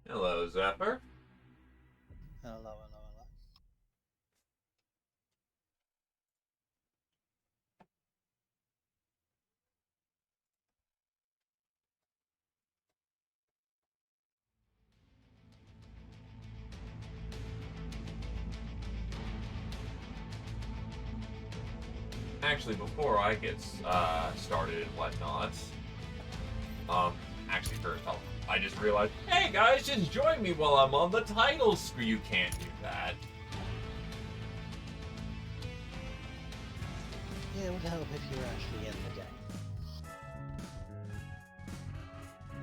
Hello, Zephyr. Hello, hello, hello. Actually, before I get started and whatnot, um, actually first I just realized, hey guys, just join me while I'm on the title screen. You can't do that. Yeah, it would help if you're actually in the game.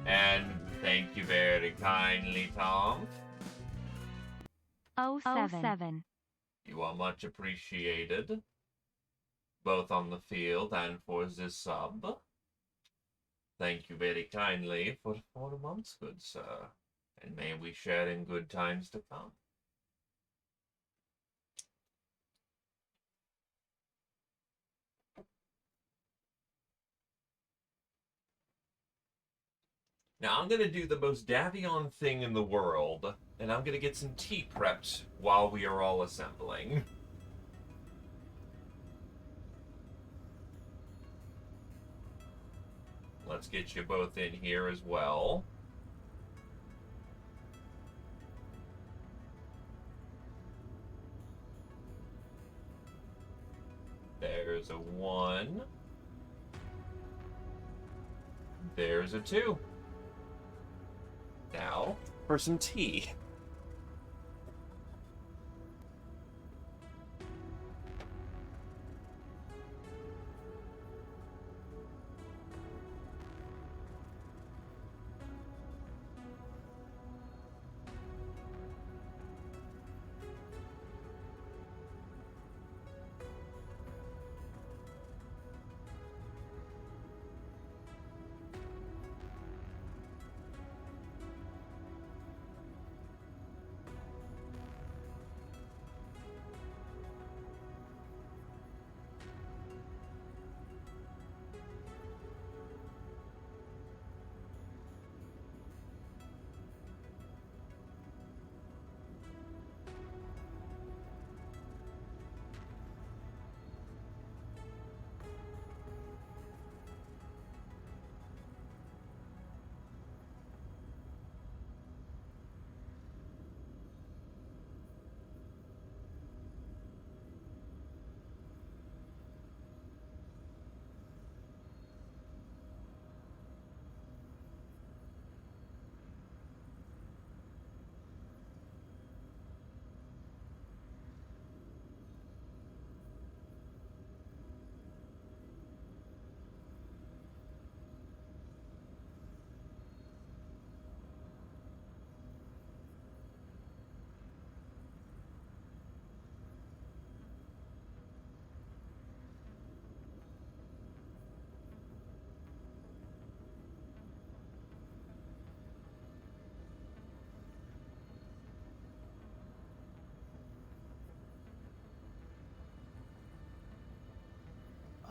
And thank you very kindly, Tom. Oh 07. You are much appreciated, both on the field and for the sub. Thank you very kindly for 4 months, good sir, and may we share in good times to come. Now I'm gonna do the most Davion thing in the world, and I'm gonna get some tea prepped while we are all assembling. Let's get you both in here as well. There's a 1. There's a 2. Now for some tea.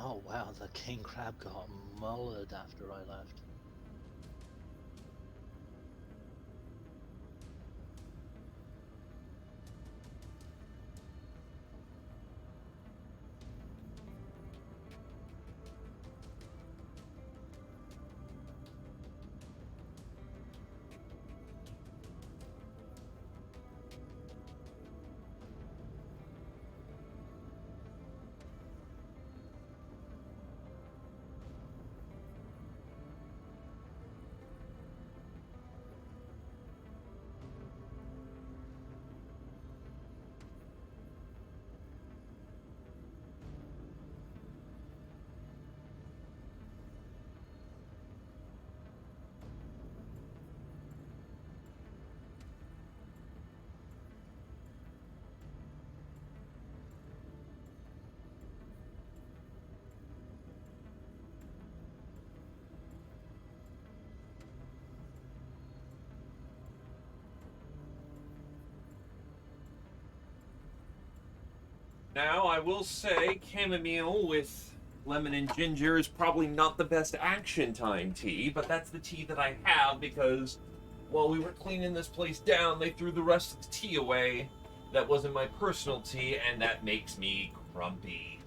Oh wow, the king crab got mullered after I left. Now, I will say chamomile with lemon and ginger is probably not the best action time tea, but that's the tea that I have because while we were cleaning this place down, they threw the rest of the tea away. That wasn't my personal tea, and that makes me grumpy.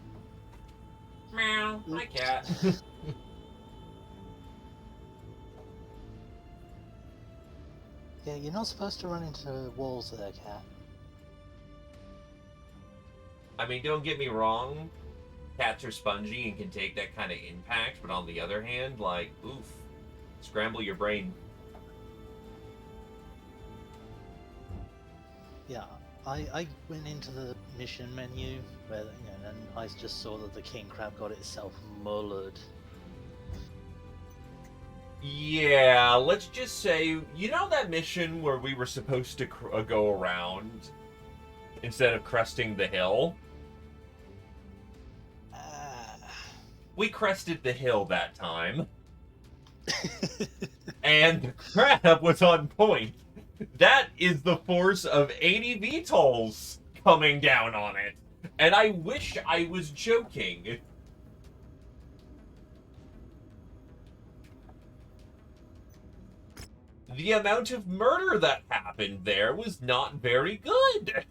Meow. Hi, cat. Yeah, you're not supposed to run into walls there, cat. I mean, don't get me wrong. Cats are spongy and can take that kind of impact, but on the other hand, like, oof. Scramble your brain. Yeah, I went into the mission menu, where, and I just saw that the king crab got itself mullered. Yeah, let's just say, you know that mission where we were supposed to go around instead of cresting the hill? We crested the hill that time. And the crab was on point. That is the force of 80 VTOLs coming down on it. And I wish I was joking. The amount of murder that happened there was not very good.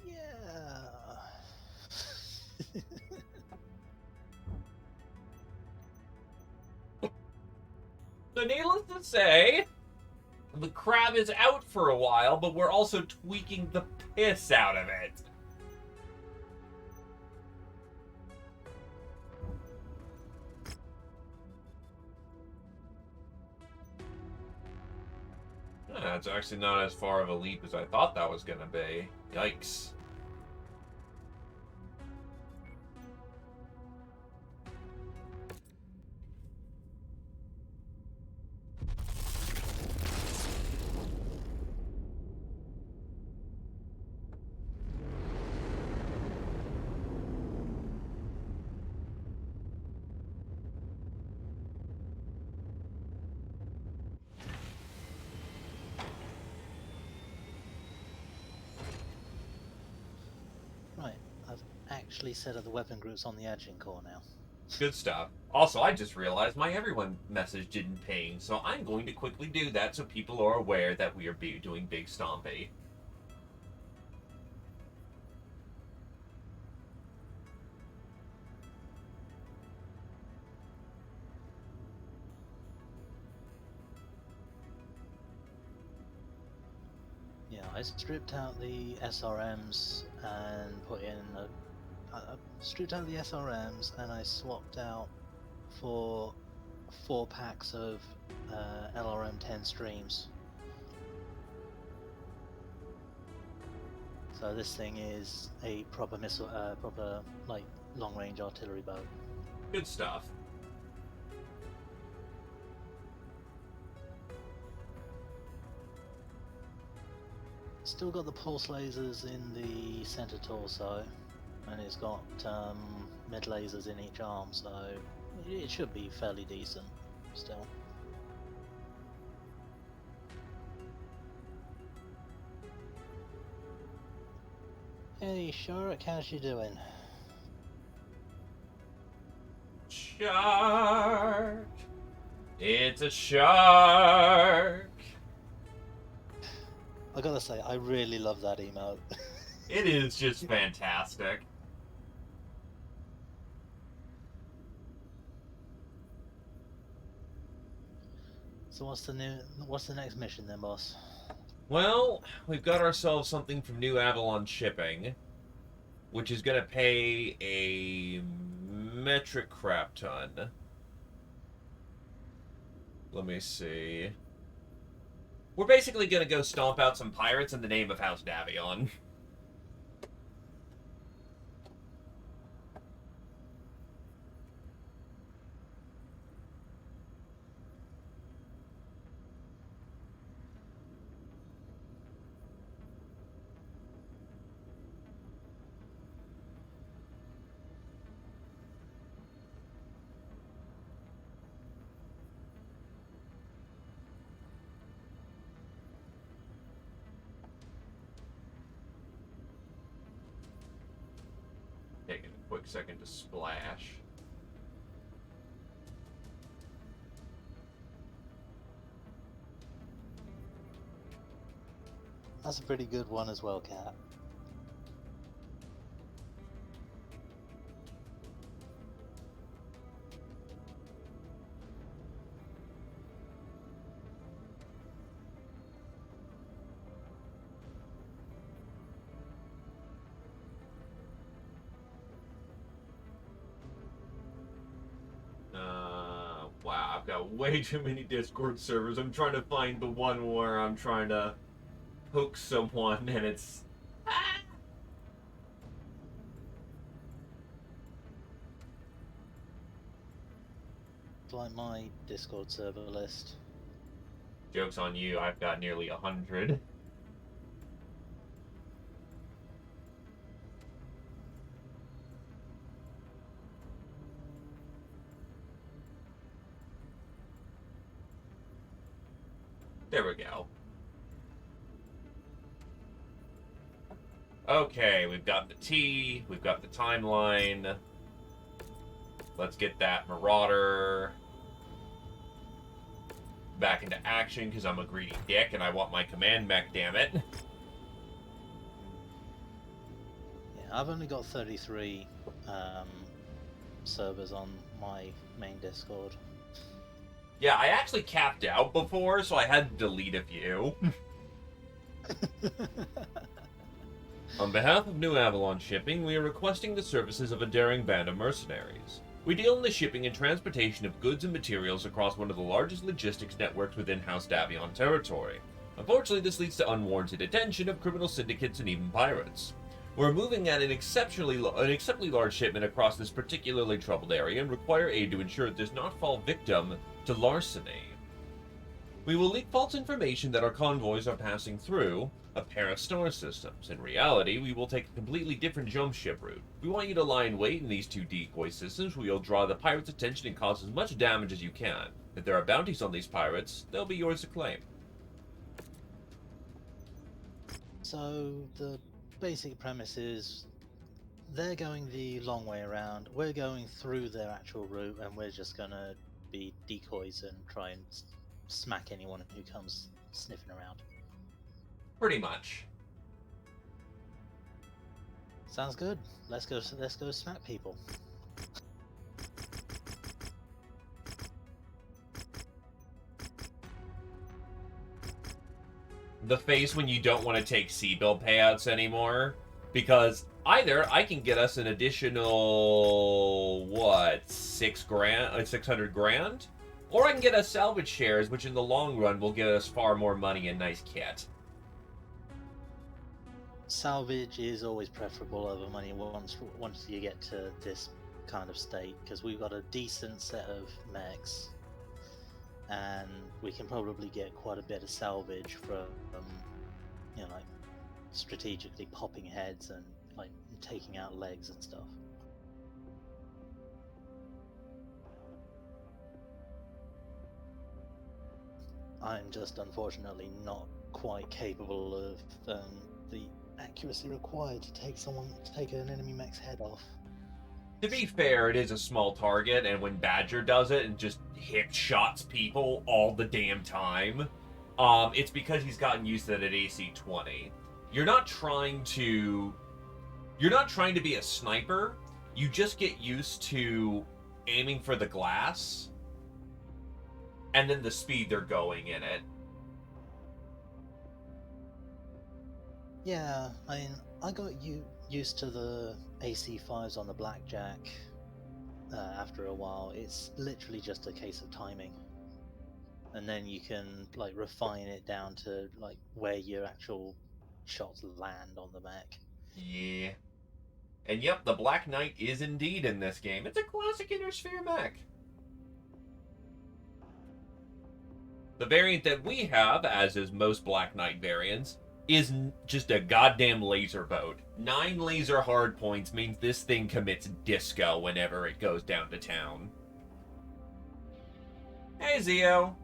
Yeah. So needless to say, the crab is out for a while, but we're also tweaking the piss out of it. It's actually not as far of a leap as I thought that was going to be. Yikes. Right, I've actually set up the weapon groups on the edging core now. Good stuff. Also, I just realized my everyone message didn't ping, so I'm going to quickly do that so people are aware that we are doing Big Stompy. Yeah, I stripped out the SRMs and put in I stripped out the SRMs and I swapped out for 4 packs of LRM 10 streams. So this thing is a proper missile, proper like long-range artillery boat. Good stuff. Still got the pulse lasers in the center torso, and it's got mid lasers in each arm, so it should be fairly decent still. Hey Shark, how's you doing? Shark! It's a shark! I gotta say, I really love that emote. It is just fantastic. So what's the next mission then, boss? Well, we've got ourselves something from New Avalon Shipping, which is going to pay a metric crap ton. Let me see. We're basically going to go stomp out some pirates in the name of House Davion. Taking a quick second to splash. That's a pretty good one as well, Cat. Wow, I've got way too many Discord servers. I'm trying to find the one where I'm trying to poke someone and it's... Like my Discord server list. Joke's on you, I've got nearly 100. There we go. Okay, we've got the T, we've got the timeline. Let's get that Marauder back into action, because I'm a greedy dick and I want my command mech, damn it. Yeah, I've only got 33 servers on my main Discord. Yeah, I actually capped out before, so I had to delete a few. On behalf of New Avalon Shipping, we are requesting the services of a daring band of mercenaries. We deal in the shipping and transportation of goods and materials across one of the largest logistics networks within House Davion territory. Unfortunately, this leads to unwarranted attention of criminal syndicates and even pirates. We're moving at an exceptionally large shipment across this particularly troubled area and require aid to ensure it does not fall victim to larceny. We will leak false information that our convoys are passing through a pair of star systems. In reality, we will take a completely different jump ship route. We want you to lie in wait in these two decoy systems where you'll draw the pirates' attention and cause as much damage as you can. If there are bounties on these pirates, they'll be yours to claim. So the basic premise is they're going the long way around, we're going through their actual route, and we're just gonna be decoys and try and smack anyone who comes sniffing around. Pretty much. Sounds good. Let's go smack people. The face when you don't want to take C-bill payouts anymore, because either I can get us an additional, what, 600 grand? Or I can get us salvage shares, which in the long run will get us far more money and nice kit. Salvage is always preferable over money once you get to this kind of state, because we've got a decent set of mechs, and we can probably get quite a bit of salvage from, like strategically popping heads and like taking out legs and stuff. I'm just unfortunately not quite capable of the accuracy required to take an enemy mech's head off. To be fair, it is a small target, and when Badger does it and just hip shots people all the damn time, it's because he's gotten used to that at AC 20. You're not trying to be a sniper. You just get used to aiming for the glass, and then the speed they're going in it. Yeah, I mean, I got used to the AC5s on the Blackjack after a while. It's literally just a case of timing. And then you can like refine it down to like where your actual shots land on the mech. Yeah. And yep, the Black Knight is indeed in this game. It's a classic Inner Sphere mech. The variant that we have, as is most Black Knight variants, is just a goddamn laser boat. 9 laser hard points means this thing commits disco whenever it goes down to town. Hey, Zio.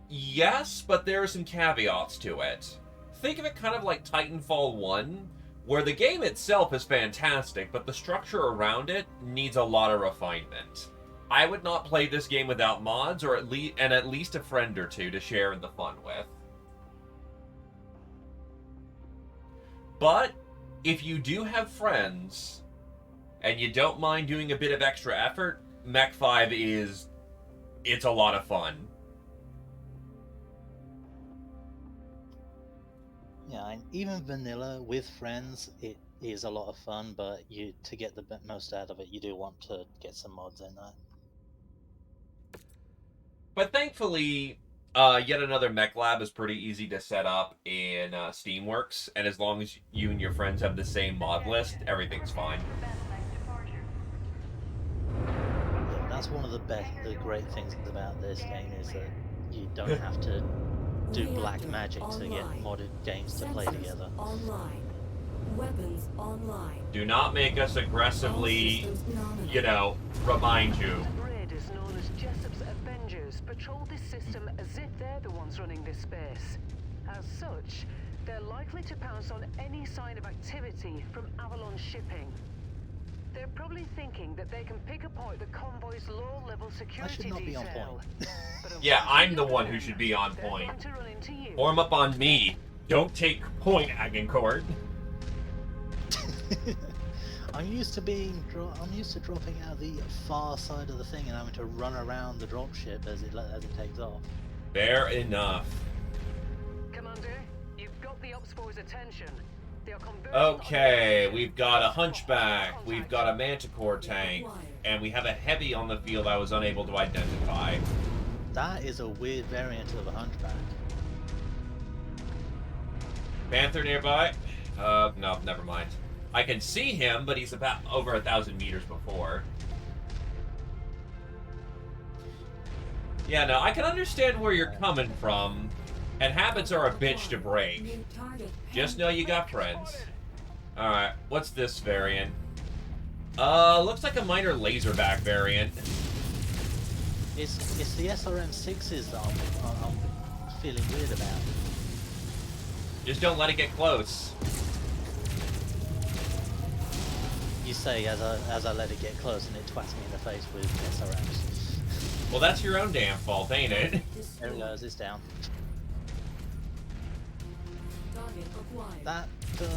Yes, but there are some caveats to it. Think of it kind of like Titanfall 1, where the game itself is fantastic, but the structure around it needs a lot of refinement. I would not play this game without mods, or at least a friend or two to share in the fun with. But if you do have friends and you don't mind doing a bit of extra effort, Mech 5 it's a lot of fun. Yeah, and even vanilla with friends, it is a lot of fun, but to get the most out of it, you do want to get some mods in there. But thankfully, yet another mech lab is pretty easy to set up in Steamworks, and as long as you and your friends have the same mod list, everything's fine. Yeah, that's one of the great things about this game is that you don't have to do black magic to get modded games to play together. Online. Weapons online. Do not make us aggressively, remind you. Raiders known as Jessup's Avengers patrol this system as if they're the ones running this space. As such, they're likely to pounce on any sign of activity from Avalon shipping. They're probably thinking that they can pick apart the convoy's low-level security I should not be on detail. point. Yeah, I'm the one who should be on point. Form up on me. Don't take point, Agincourt. I'm used to dropping out the far side of the thing and having to run around the dropship as it takes off. Fair enough. Commander, you've got the Ops Force's attention. Okay, we've got a Hunchback, we've got a Manticore tank, and we have a Heavy on the field I was unable to identify. That is a weird variant of a Hunchback. Panther nearby? No, never mind. I can see him, but he's about over 1,000 meters before. Yeah, no, I can understand where you're coming from, and habits are a bitch to break. Just know you got friends. Alright, what's this variant? Looks like a minor laserback variant. It's the SRM-6s that I'm feeling weird about. Just don't let it get close. You say as I let it get close and it twats me in the face with SRMs. Well, that's your own damn fault, ain't it? There it goes, it's down. That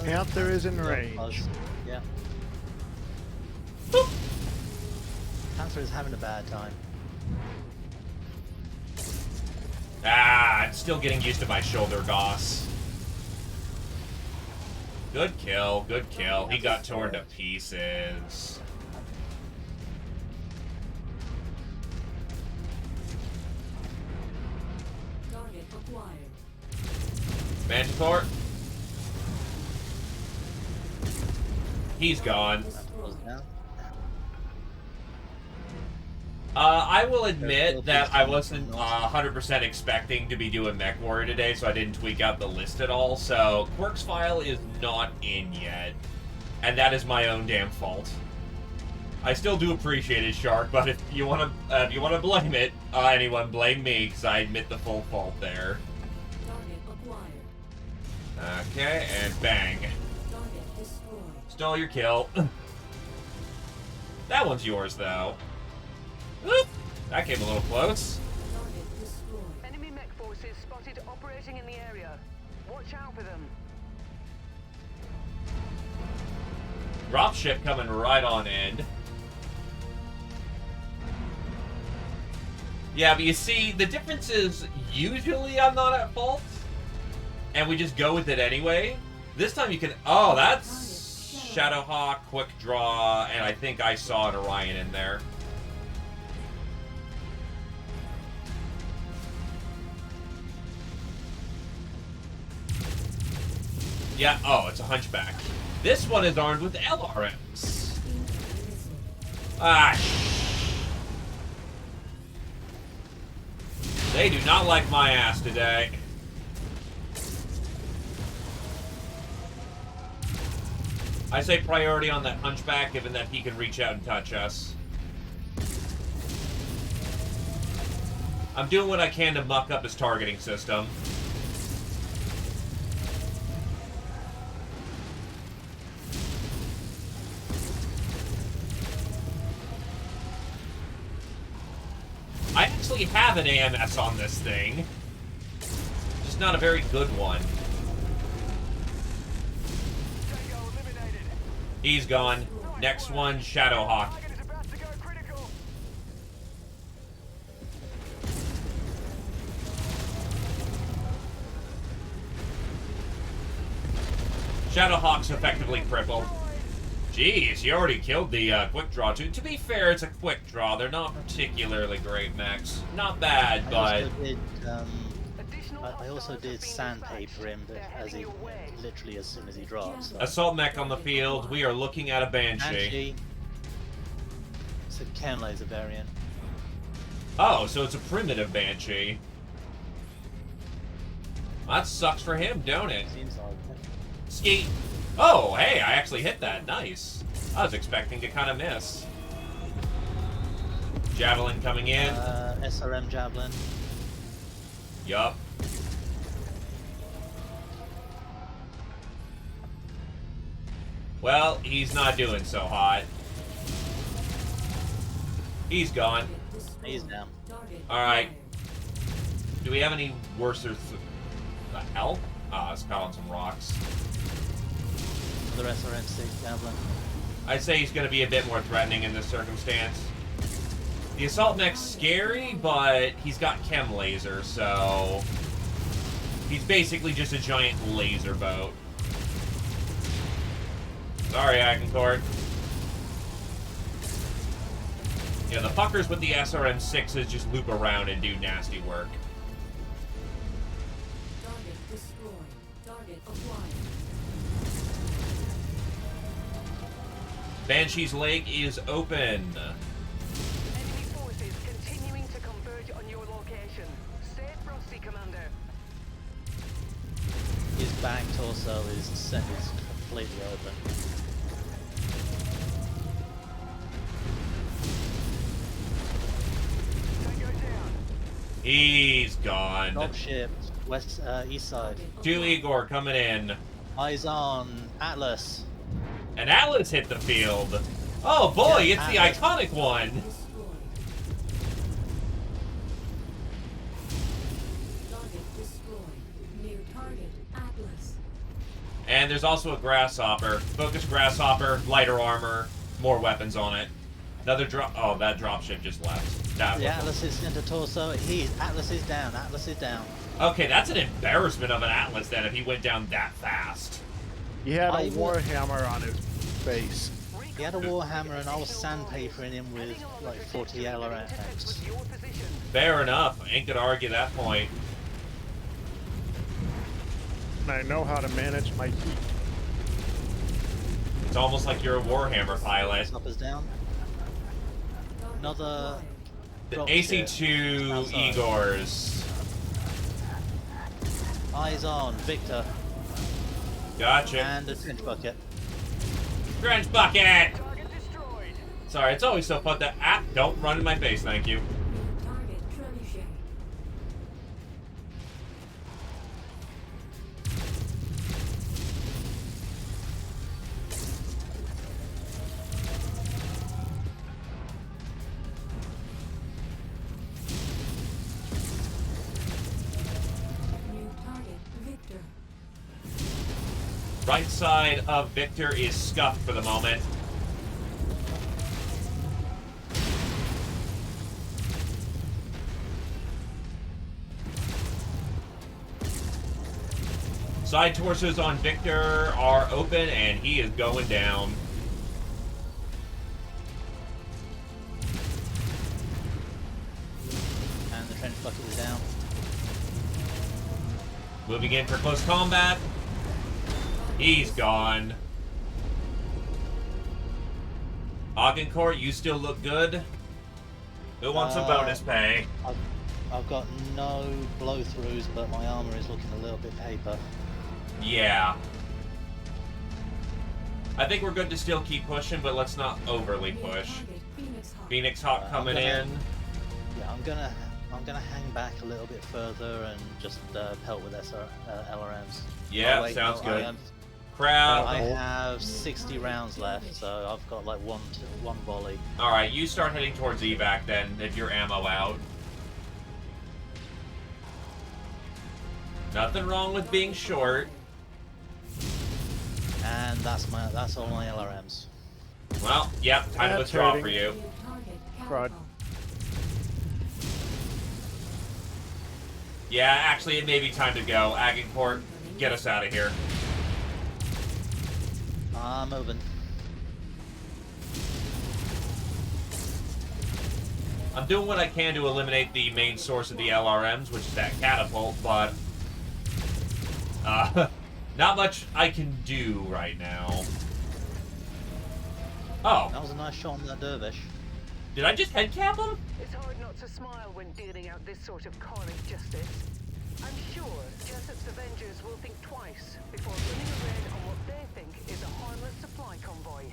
Panther is in range. Yeah. Panther is having a bad time. Ah, I'm still getting used to my shoulder goss. Good kill, good kill. He got torn to pieces. Target acquired. Manticore. He's gone. I will admit that I wasn't 100% expecting to be doing MechWarrior today, so I didn't tweak out the list at all. So Quirk's file is not in yet, and that is my own damn fault. I still do appreciate it, Shark, but if you want to blame it, anyone blame me, because I admit the full fault there. Target acquired. Okay, and bang. Target destroyed. Stole your kill. That one's yours, though. Oop, that came a little close. Target destroyed. Enemy mech forces spotted operating in the area. Watch out for them. Dropship coming right on in. Yeah, but you see, the difference is usually I'm not at fault, and we just go with it anyway. This time you can... Oh, that's Shadowhawk, Quick Draw, and I think I saw an Orion in there. Yeah, oh, it's a Hunchback. This one is armed with LRMs. Ah, they do not like my ass today. I say priority on that Hunchback, given that he can reach out and touch us. I'm doing what I can to muck up his targeting system. I actually have an AMS on this thing. Just not a very good one. He's gone. Next one, Shadowhawk. Target is about to go critical. Shadowhawk's effectively crippled. Jeez, you already killed the quick draw too. To be fair, it's a quick draw. They're not particularly great mechs. Not bad, but I also did sandpaper him as he literally as soon as he dropped. So. assault mech on the field. We are looking at a Banshee. It's a chem laser variant. Oh, so it's a primitive Banshee. That sucks for him, don't it? Seems like it. Skeet. Oh, hey, I actually hit that. Nice. I was expecting to kind of miss. Javelin coming in. SRM Javelin. Yup. Well, he's not doing so hot. He's gone. He's down. Alright. Do we have any worse or... Hell? Ah, it's caught on some rocks. Another SRM-6 Javelin. I'd say he's going to be a bit more threatening in this circumstance. The assault mech's scary, but he's got chem laser, so... He's basically just a giant laser boat. Sorry, Agincourt. Yeah, the fuckers with the SRM-6s just loop around and do nasty work. Target destroyed. Target acquired. Banshee's Lake is open. Enemy forces continuing to converge on your location. Stay frosty, Commander. His back torso is completely open. Tango down. He's gone. Drop ship, east side. Two Igor coming in. Eyes on Atlas. And Atlas hit the field. Oh boy, Yeah, it's the Atlas. iconic one. Destroyed. Target destroyed. New target Atlas. And there's also a Grasshopper. Focus Grasshopper, lighter armor, more weapons on it. Another drop. Oh, that dropship just left. That The was- Atlas is into torso. Atlas is down. Atlas is down. Okay, that's an embarrassment of an Atlas then if he went down that fast. He had I a will- warhammer on his face. He had a warhammer and I was sandpapering him with like 40 LRX. Fair enough. Ain't gonna argue that point. And I know how to manage my heat. It's almost like you're a Warhammer pilot. Snipers down. Another The drop AC2 ship outside. Igors. Eyes on Victor Gotcha. and a trench bucket. Trench bucket! Target destroyed. Sorry, it's always so fun to... Ah, don't run in my face, thank you. New target Trebuchet. New target Victor. Right side of Victor is scuffed for the moment. Side torsos on Victor are open and he is going down. And the trench bucket is down. Moving in for close combat. He's gone. Agincourt, you still look good. Who wants some bonus pay? I've got no blow-throughs, but my armor is looking a little bit paper. Yeah. I think we're good to still keep pushing, but let's not overly New push. target Phoenix Hawk. Phoenix Hawk I'm coming gonna- in. Yeah, I'm gonna hang back a little bit further and just pelt with LRMs. Yeah, Oh, wait, sounds no, good. I Crowd. have 60 rounds left, so I've got like one volley. Alright, you start heading towards evac then, if your ammo out. Nothing wrong with being short. And that's all my LRMs. Well, yep, time to That's withdraw hurting. for you. New target Crud. catapult. Yeah, actually, it may be time to go. Agincourt, get us out of here. Moving. I'm doing what I can to eliminate the main source of the LRMs, which is that catapult, but not much I can do right now. Oh, That was a nice shot on that dervish. did I just headcap him? It's hard not to smile when dealing out this sort of karmic justice. I'm sure Jessup's Avengers will think twice before running a raid on what they think is a harmless supply convoy.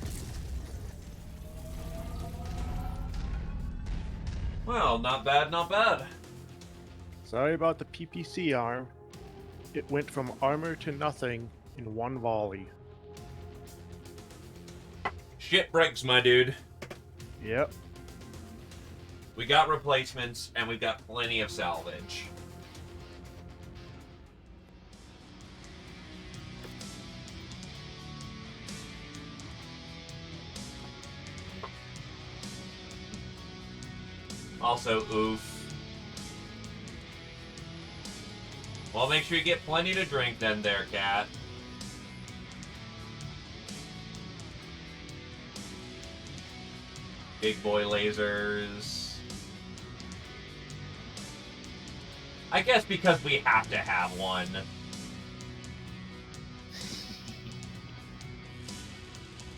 Well, not bad, not bad. Sorry about the PPC arm. It went from armor to nothing in one volley. Shit breaks, my dude. Yep. We got replacements, and we've got plenty of salvage. Also, oof. Well, make sure you get plenty to drink then there, cat. Big boy lasers. I guess because we have to have one.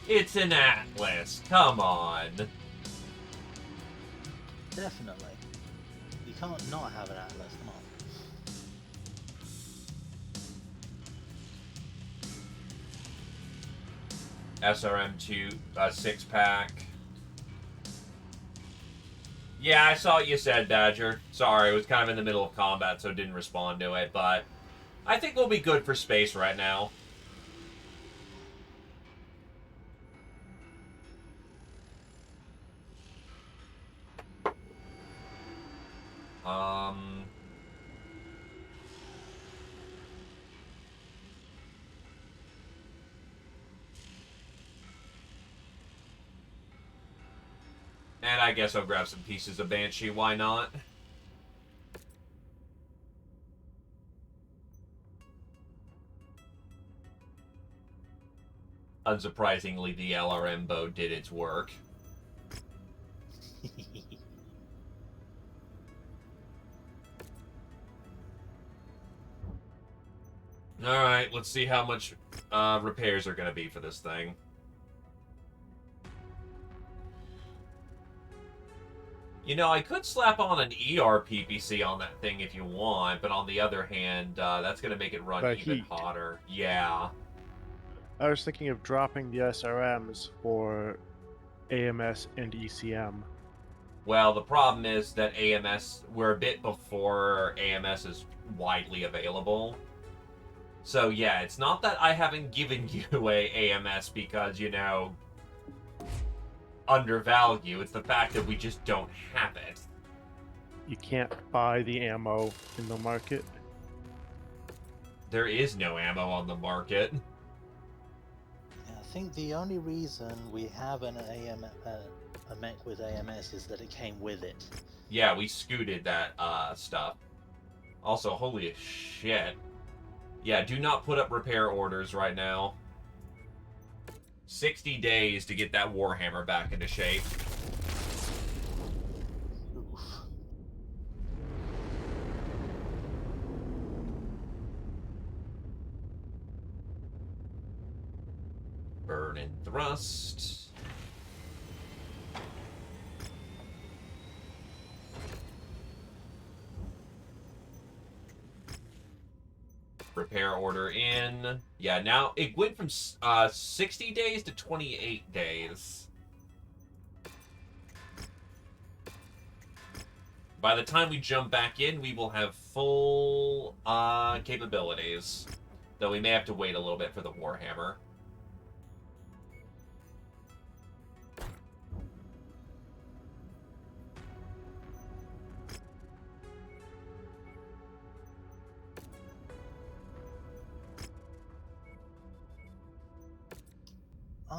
It's an Atlas. Come on. Definitely. You can't not have an Atlas, come on. SRM2 6-pack. Yeah, I saw what you said, Badger. Sorry, it was kind of in the middle of combat, so didn't respond to it, but I think we'll be good for space right now. And I guess I'll grab some pieces of Banshee, why not? Unsurprisingly, the LRM bow did its work. Alright, let's see how much repairs are going to be for this thing. You know, I could slap on an ER PPC on that thing if you want, but on the other hand, that's going to make it run The even heat. hotter. Yeah. I was thinking of dropping the SRMs for AMS and ECM. Well, the problem is that AMS, we're a bit before AMS is widely available. So yeah, it's not that I haven't given you a AMS because, you know, undervalue. It's the fact that we just don't have it. You can't buy the ammo in the market. There is no ammo on the market. Yeah, I think the only reason we have a mech with AMS is that it came with it. Yeah, we scooted that stuff. Also, holy shit. Yeah, do not put up repair orders right now. 60 days to get that Warhammer back into shape. Oof. Burn and thrust. Repair order in. Yeah, now it went from 60 days to 28 days. By the time we jump back in, we will have full capabilities. Though we may have to wait a little bit for the Warhammer.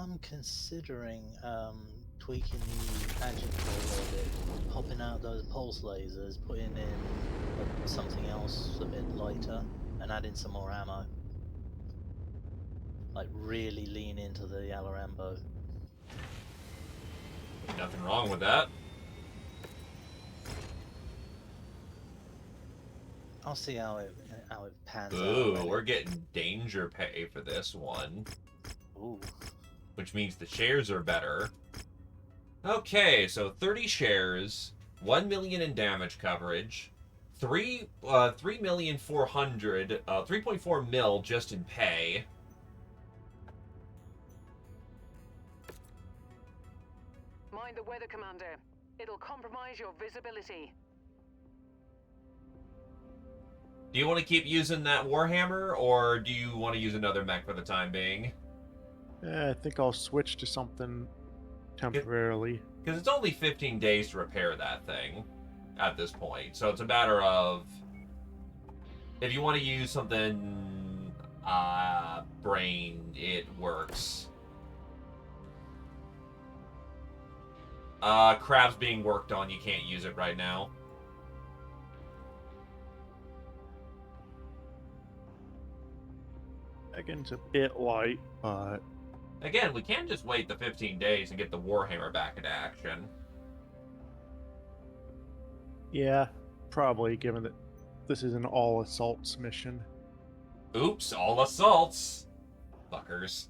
I'm considering tweaking the agent core a little bit, popping out those pulse lasers, putting in something else a bit lighter, and adding some more ammo. Like really lean into the Alarambo. Nothing wrong with that. I'll see how it pans out. Ooh, really. we're getting danger pay for this one. Ooh. Which means the shares are better. Okay, so 30 shares, 1 million in damage coverage, 3,400,000, 3.4 mil just in pay. Mind the weather, Commander. It'll compromise your visibility. Do you want to keep using that Warhammer, or do you want to use another mech for the time being? I think I'll switch to something temporarily. Because it's only 15 days to repair that thing at this point. So it's a matter of, if you want to use something brain, it works. Crab's being worked on. You can't use it right now. Megan's a bit light, but Again, we can just wait the 15 days and get the Warhammer back into action. yeah, probably given that this is an all assaults mission. Oops, all assaults. Fuckers.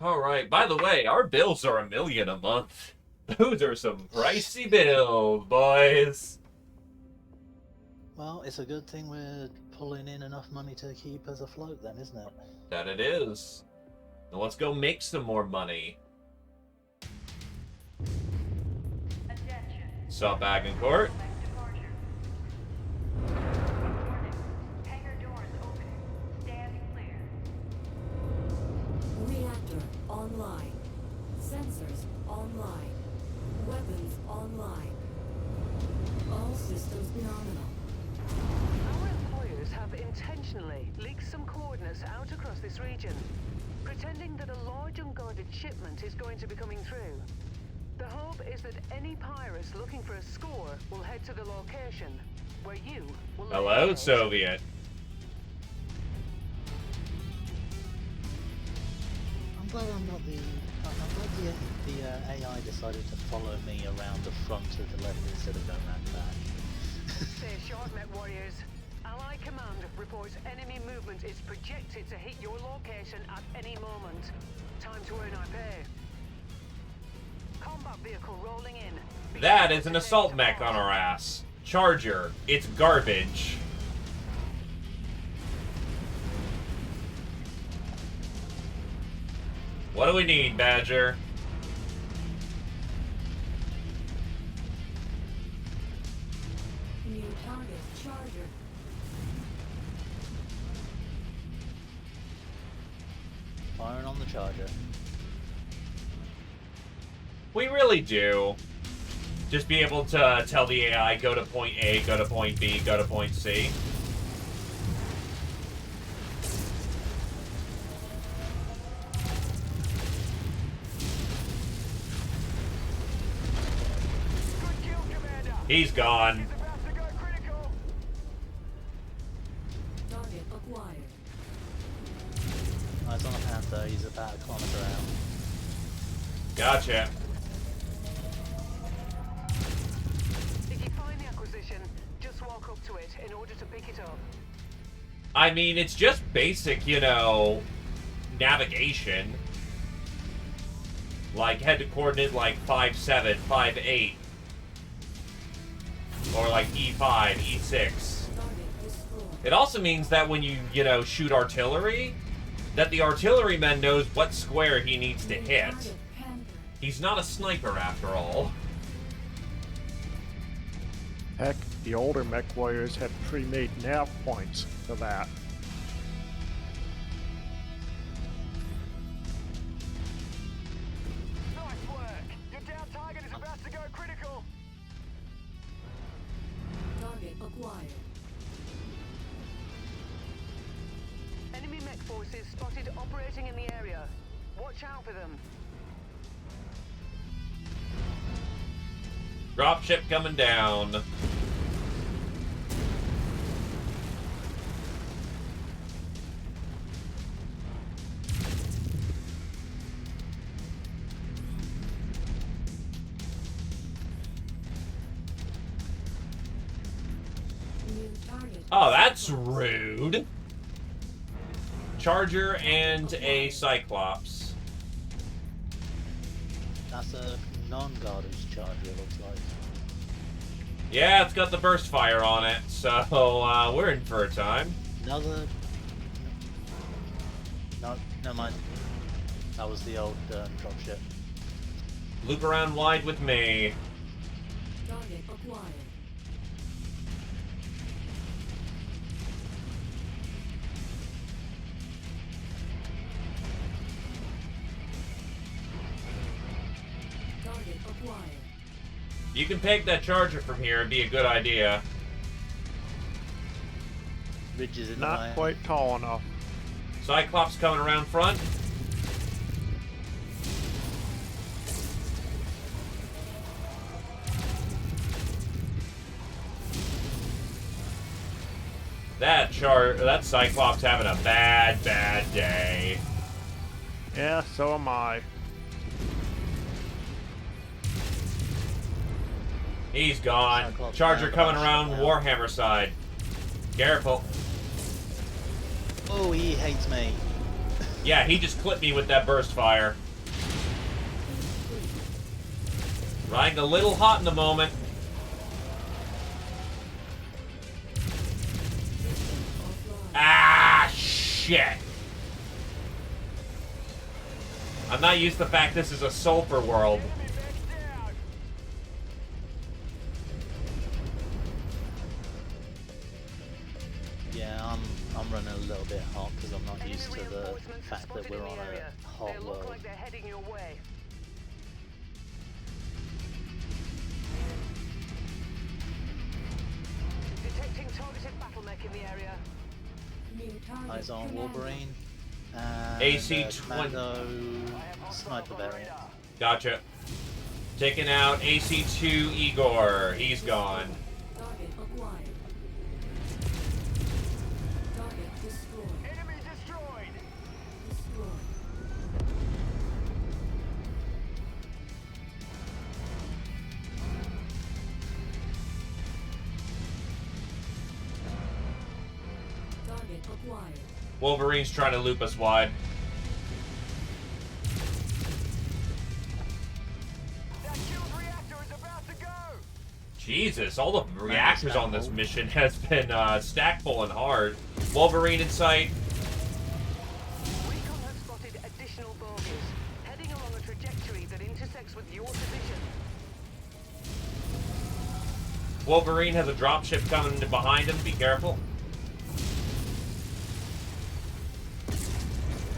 Alright, by the way, our bills are $1 million a month. Those are some pricey bills, boys. Well, it's a good thing we're pulling in enough money to keep us afloat then, isn't it? That it is. Now let's go make some more money. Stop back in court. Reactor online. Sensors online. Weapons online. All systems nominal. Our employers have intentionally leaked some coordinates out across this region, pretending that a large unguarded shipment is going to be coming through. The hope is that any pirates looking for a score will head to the location, where you will... lay Hello, eggs. Soviet. I'm glad I'm not the. I'm glad the AI decided to follow me around the front of the level instead of going around the back. Stay sharp, MechWarriors. Allied Command reports enemy movement is projected to hit your location at any moment. Time to earn our pay. Combat vehicle rolling in. That is an assault mech on our ass. Charger. It's garbage. What do we need, Badger? New target charger. Firing on the charger. We really do. Just be able to tell the AI, go to point A, go to point B, go to point C. Good kill, Commander. He's gone. He's about to go critical. Target acquired. Eyes on a Panther, he's about a kilometre out. Gotcha. If you find the acquisition, just walk up to it in order to pick it up. I mean, it's just basic, you know, navigation. Like, head to coordinate like 5-7, 5-8. Or like E5, E6. Target destroyed. It also means that when you know, shoot artillery, that the artilleryman knows what square he needs to New hit. target Panther. He's not a sniper after all. Heck, the older MechWarriors had pre-made nav points for that. Nice work. Your down target is about to go critical. Target acquired. Enemy forces spotted operating in the area. Watch out for them. Dropship coming down. New target. Oh, that's rude. Charger and a Cyclops. That's a non-Garden's charger, it looks like. Yeah, it's got the burst fire on it, so we're in for a time. Another... No, never mind. That was the old dropship. Loop around wide with me. Target acquired. Target acquired. You can peg that charger from here, it'd be a good idea. Ridges in the way. Not quite tall enough. Cyclops coming around front. That Cyclops having a bad day. Yeah, so am I. He's gone. Cyclops Charger down, coming Dropship around down. Warhammer side. Careful. Oh, he hates me. Yeah, he just clipped me with that burst fire. Riding a little hot in the moment. Ah, shit. I'm not used to the fact this is a sulfur world. Enemy mech down. Yeah, I'm running a little bit hot because I'm not Enemy used to the reinforcements fact that spotted we're in on the area. a hot They look world. like they're heading your way. Detecting targeted battle mech in the area. New target. Eyes on commando. Wolverine. And AC-20. Commando sniper variant. Gotcha. Taking out AC2 Igor. He's gone. Target acquired. Target destroyed. Enemy destroyed. Destroyed. Target acquired. Wolverine's trying to loop us wide. That killed reactor is about to go. Jesus, all the reactors on this mission has been stack pulling hard. Wolverine in sight. Recon has spotted additional bogies, heading along a trajectory that intersects with your position. Wolverine has a dropship coming behind him. Be careful.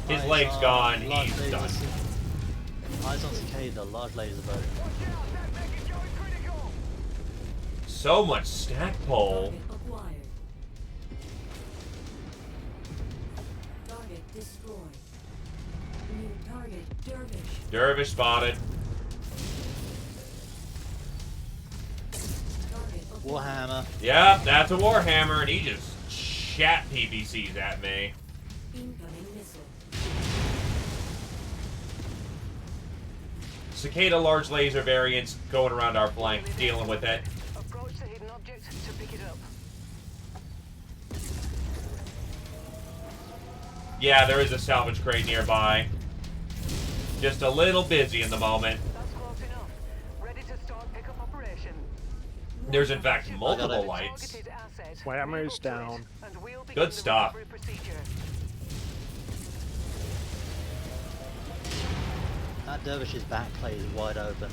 His Eyes leg's on gone. large He's laser done. Eyes on Cicada, large laser boat. Watch out, that mech is going critical. So much stack pull. Target acquired. Target destroyed. New target Dervish. Dervish spotted. Target acquired. Warhammer. Yep, that's a Warhammer, and he just shat PVCs at me. Incoming missile. Cicada large laser variants going around our flank, dealing with it. Approach the hidden object to pick it up. Yeah, there is a salvage crate nearby. Just a little busy in the moment. That's close enough. Ready to start pickup operation. There's in fact it. multiple lights. Targeted asset. Whammer's Move up to it, down. and we'll begin Good the stuff. recovery procedure. That Dervish's back plate is wide open.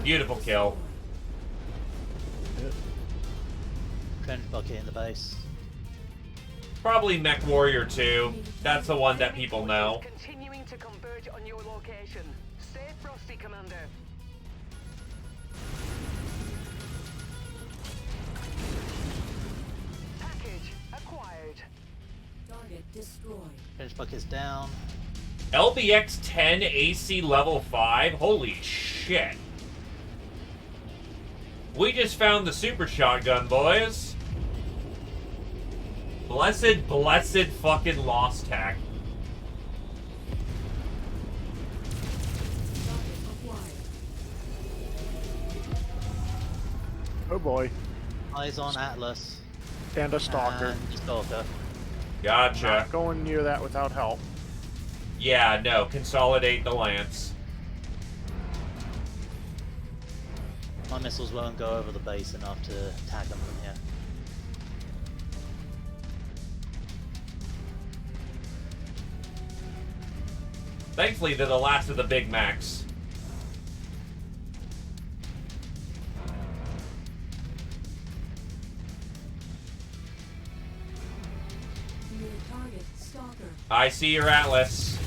Beautiful kill. Trench bucket in the base. Probably MechWarrior 2. That's the one that people know. Continuing to converge on your location. Stay frosty, Commander. Target destroyed. Finish bucket's down. LBX 10 AC level 5? Holy shit. We just found the super shotgun, boys. Blessed, blessed fucking lost tech. Target acquired. Oh boy. Eyes on Atlas. And a stalker. And Stalker. Gotcha. Not going near that without help. Yeah, no, consolidate the lance. My missiles won't go over the base enough to tag them from here. Thankfully, they're the last of the big Macs. New target stalker. I see your Atlas.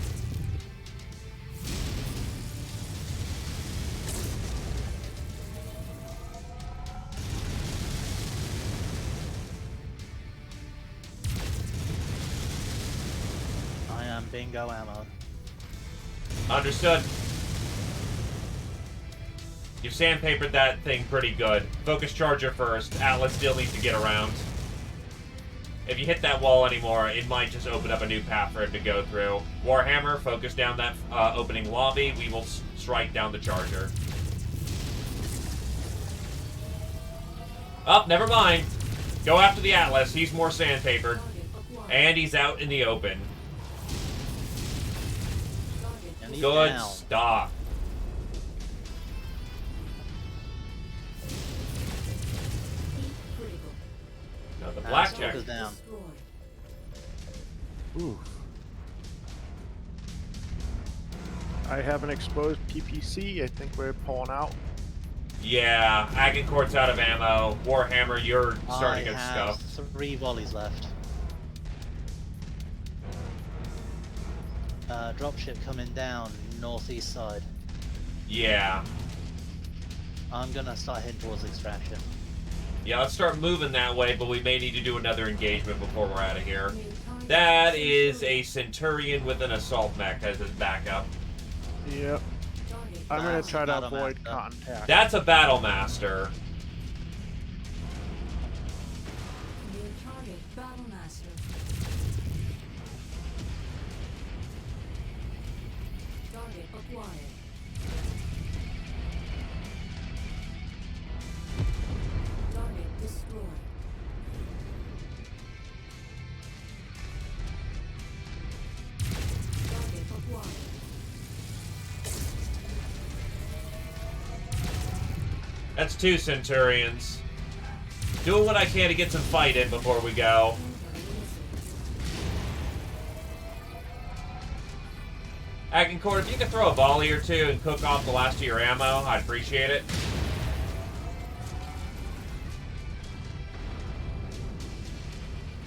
I am bingo ammo. Understood. You've sandpapered that thing pretty good. Focus charger first. Atlas still needs to get around. If you hit that wall anymore, it might just open up a new path for him to go through. Warhammer, focus down that opening lobby. We will strike down the charger. Oh, never mind. Go after the Atlas. He's more sandpapered. Target acquired. And he's out in the open. Target And he's Good down. stuff. heat critical. Now the And blackjack. Stalker's down. Destroyed. Ooh. I have an exposed PPC. I think we're pulling out. Yeah, Agincourt's out of ammo. Warhammer, you're starting to I get have stuffed. 3 volleys left. Dropship coming down northeast side. Yeah. I'm gonna start heading towards extraction. Yeah, let's start moving that way, but we may need to do another engagement before we're out of here. New target That is a Centurion. Centurion with an assault mech as his backup. Yep. Target I'm gonna That's try to not a avoid master. contact. That's a Battle Master. New target Battlemaster. Target acquired. Target destroyed. Target acquired. That's 2 Centurions. Doing what I can to get some fight in before we go. Agincourt, if you could throw a volley or two and cook off the last of your ammo, I'd appreciate it.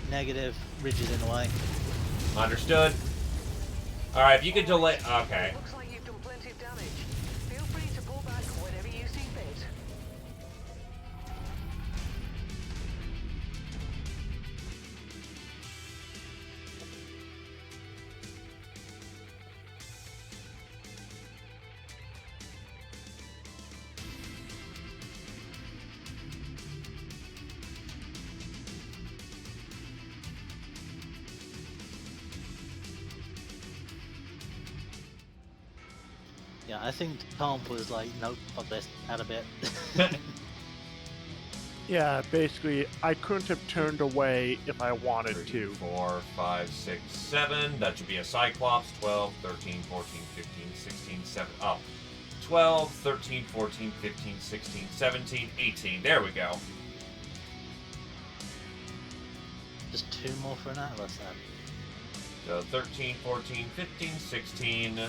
Negative, ridges in the way. Understood. Alright, if you could delay... Okay. Looks like you've done plenty of damage. Feel free to pull back whenever you see fit. Yeah, I think Tom was like, nope, fuck this, out a bit. Yeah, basically, I couldn't have turned away if I wanted 3, to. 4, 5, 6, 7. That should be a Cyclops. 12, 13, 14, 15, 16, 7. Up. 12, 13, 14, 15, 16, 17, 18. There we go. Just 2 more for an Atlas then. So 13, 14, 15, 16.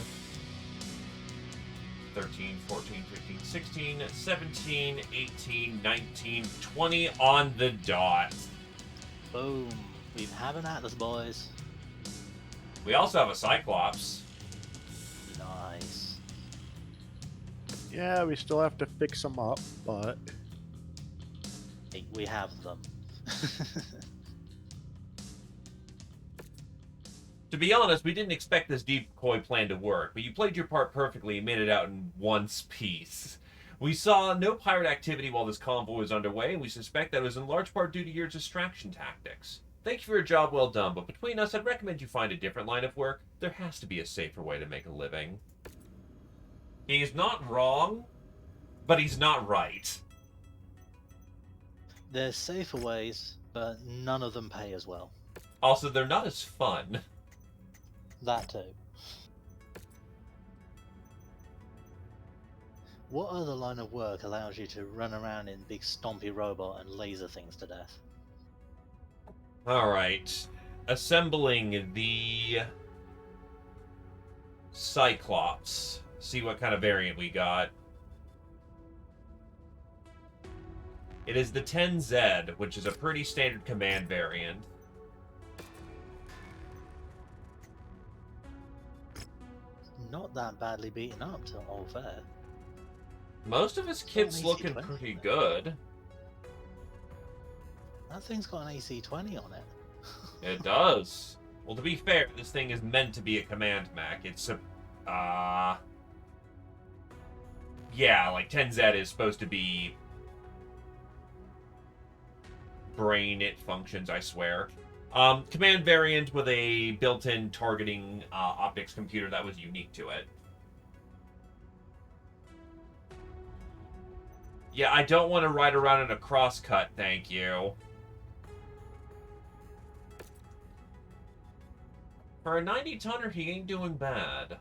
13, 14, 15, 16, 17, 18, 19, 20 on the dot. Boom. We have an Atlas, boys. We also have a Cyclops. Nice. Yeah, we still have to fix them up, but Hey, we have them. To be honest, we didn't expect this decoy plan to work, but you played your part perfectly and made it out in one piece. We saw no pirate activity while this convoy was underway, and we suspect that it was in large part due to your distraction tactics. Thank you for your job well done, but between us, I'd recommend you find a different line of work. There has to be a safer way to make a living. He's not wrong, but he's not right. There's safer ways, but none of them pay as well. Also, they're not as fun. That too. What other line of work allows you to run around in big stompy robot and laser things to death? Alright. Assembling the Cyclops. See what kind of variant we got. It is the 10Z, which is a pretty standard command variant. Not that badly beaten up, to all fair. Most of his It's got kit's an looking AC-20 pretty there. good. That thing's got an AC-20 on it. It does. Well, to be fair, this thing is meant to be a command mech. It's a... yeah, like 10Z is supposed to be... brain it functions, I swear. Command variant with a built-in targeting optics computer that was unique to it. Yeah, I don't want to ride around in a crosscut, thank you. For a 90-tonner, he ain't doing bad.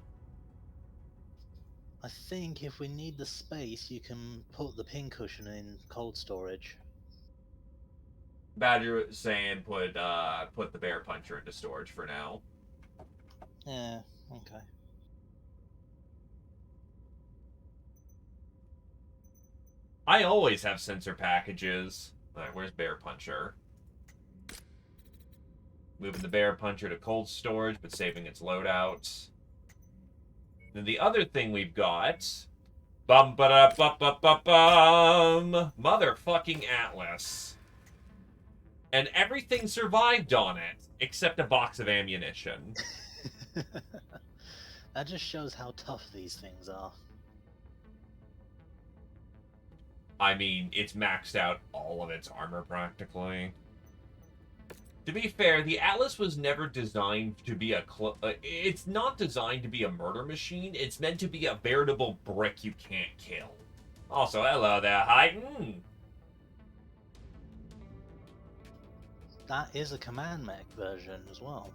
I think if we need the space, you can put the pincushion in cold storage. Badger was saying put the bear puncher into storage for now. Yeah, okay. I always have sensor packages. Alright, where's bear puncher? Moving the bear puncher to cold storage, but saving its loadouts. Then the other thing we've got... Bum ba da bum bum bum bum! Motherfucking Atlas. And everything survived on it, except a box of ammunition. That just shows how tough these things are. I mean, it's maxed out all of its armor, practically. To be fair, the Atlas was never designed to be a... it's not designed to be a murder machine. It's meant to be a veritable brick you can't kill. Also, hello there, Hyten. That is a command mech version as well.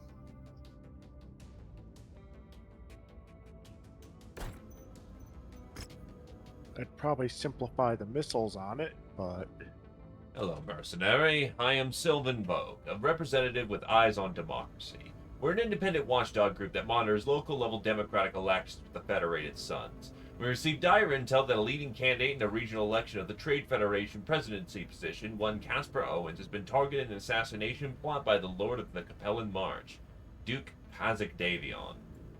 That'd probably simplify the missiles on it, but Hello, mercenary. I am Sylvan Vogue, a representative with Eyes on Democracy. We're an independent watchdog group that monitors local-level democratic elections with the Federated Suns. We received dire intel that a leading candidate in a regional election of the Trade Federation presidency position, one Casper Owens, has been targeted in an assassination plot by the Lord of the Capellan March, Duke Hazak Davion.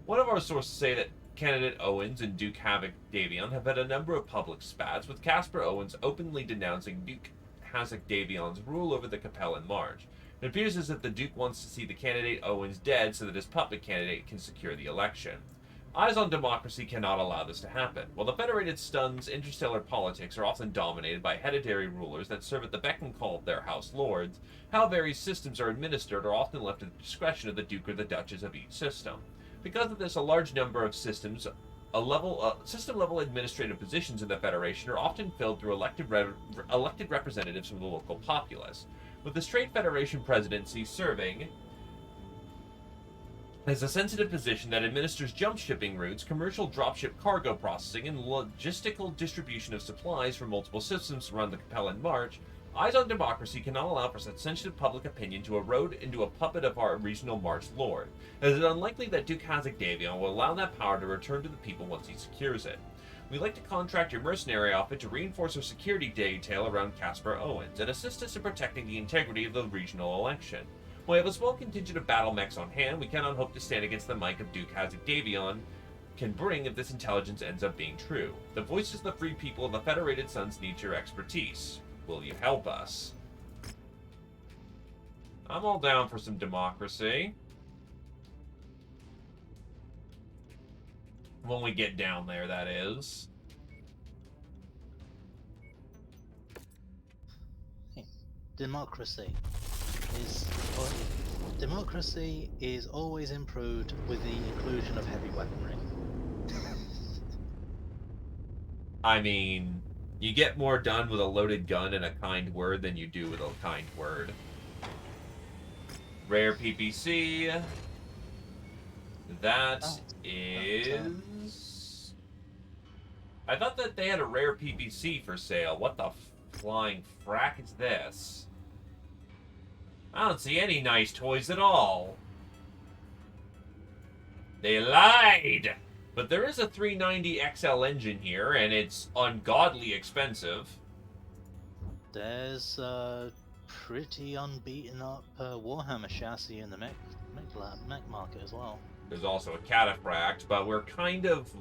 One of our sources say that candidate Owens and Duke Hazak Davion have had a number of public spats, with Casper Owens openly denouncing Duke Hazak Davion's rule over the Capellan March. It appears as if the Duke wants to see the candidate Owens dead so that his puppet candidate can secure the election. Eyes on Democracy cannot allow this to happen. While the Federated Suns' interstellar politics are often dominated by hereditary rulers that serve at the beck and call of their House Lords, how various systems are administered are often left at the discretion of the Duke or the Duchess of each system. Because of this, a large number of system-level administrative positions in the Federation are often filled through elected representatives from the local populace, with the Trade Federation presidency serving as a sensitive position that administers jump shipping routes, commercial dropship cargo processing, and logistical distribution of supplies from multiple systems to run the Capellan March. Eyes on Democracy cannot allow for such sensitive public opinion to erode into a puppet of our regional March Lord, as it is unlikely that Duke Hazak Davion will allow that power to return to the people once he secures it. We'd like to contract your mercenary outfit to reinforce our security detail around Casper Owens and assist us in protecting the integrity of the regional election. While we have a small contingent of battle mechs on hand, we cannot hope to stand against the might of Duke Hazak Davion can bring if this intelligence ends up being true. The voices of the free people of the Federated Suns need your expertise. Will you help us? I'm all down for some democracy. When we get down there, that is. Democracy is democracy is always improved with the inclusion of heavy weaponry. I mean, you get more done with a loaded gun and a kind word than you do with a kind word. Rare PPC. That is... I thought that they had a rare PPC for sale. What the flying frack is this? I don't see any nice toys at all. They lied! But there is a 390 XL engine here, and it's ungodly expensive. There's a pretty unbeaten up Warhammer chassis in the mech market as well. There's also a cataphract, but we're kind of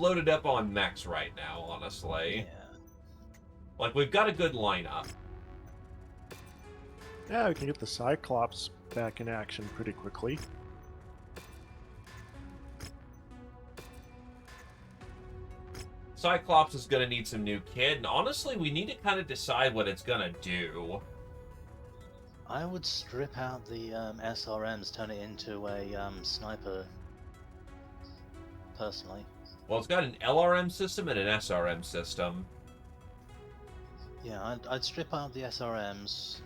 loaded up on mechs right now, honestly. Yeah. Like, we've got a good lineup. Yeah, we can get the Cyclops back in action pretty quickly. Cyclops is going to need some new kit, and honestly, we need to kind of decide what it's going to do. I would strip out the SRMs, turn it into a sniper, personally. Well, it's got an LRM system and an SRM system. Yeah, I'd strip out the SRMs,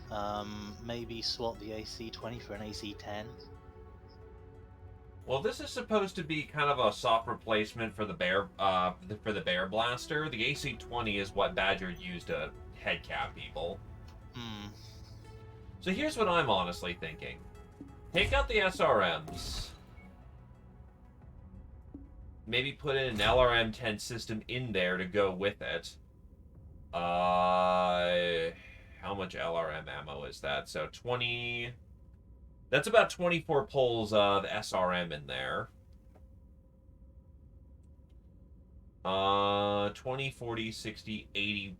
maybe swap the AC-20 for an AC-10. Well, this is supposed to be kind of a soft replacement for the Bear Blaster. The AC-20 is what Badger used to headcap people. So here's what I'm honestly thinking. Take out the SRMs. Maybe put in an LRM-10 system in there to go with it. How much LRM ammo is that? So 20... That's about 24 pulls of SRM in there. 20, 40, 60, 80...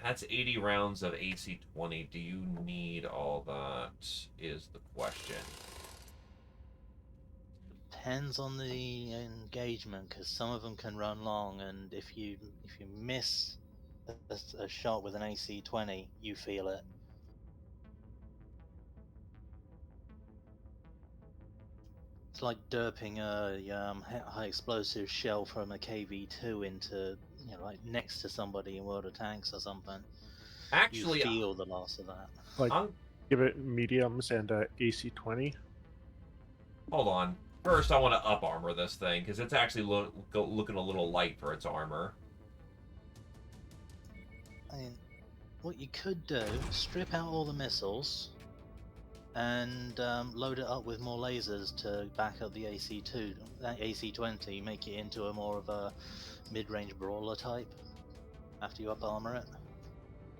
That's 80 rounds of AC-20. Do you need all that, is the question. Depends on the engagement, because some of them can run long, and if you miss a shot with an AC-20, you feel it. It's like derping a high explosive shell from a KV-2 into, like next to somebody in World of Tanks or something. Actually, you feel the loss of that. Like, give it mediums and AC-20. Hold on. First, I want to up armor this thing, because it's actually looking a little light for its armor. I mean, what you could do, strip out all the missiles, and load it up with more lasers to back up the AC-20, make it into a more of a mid-range brawler type after you up armor it.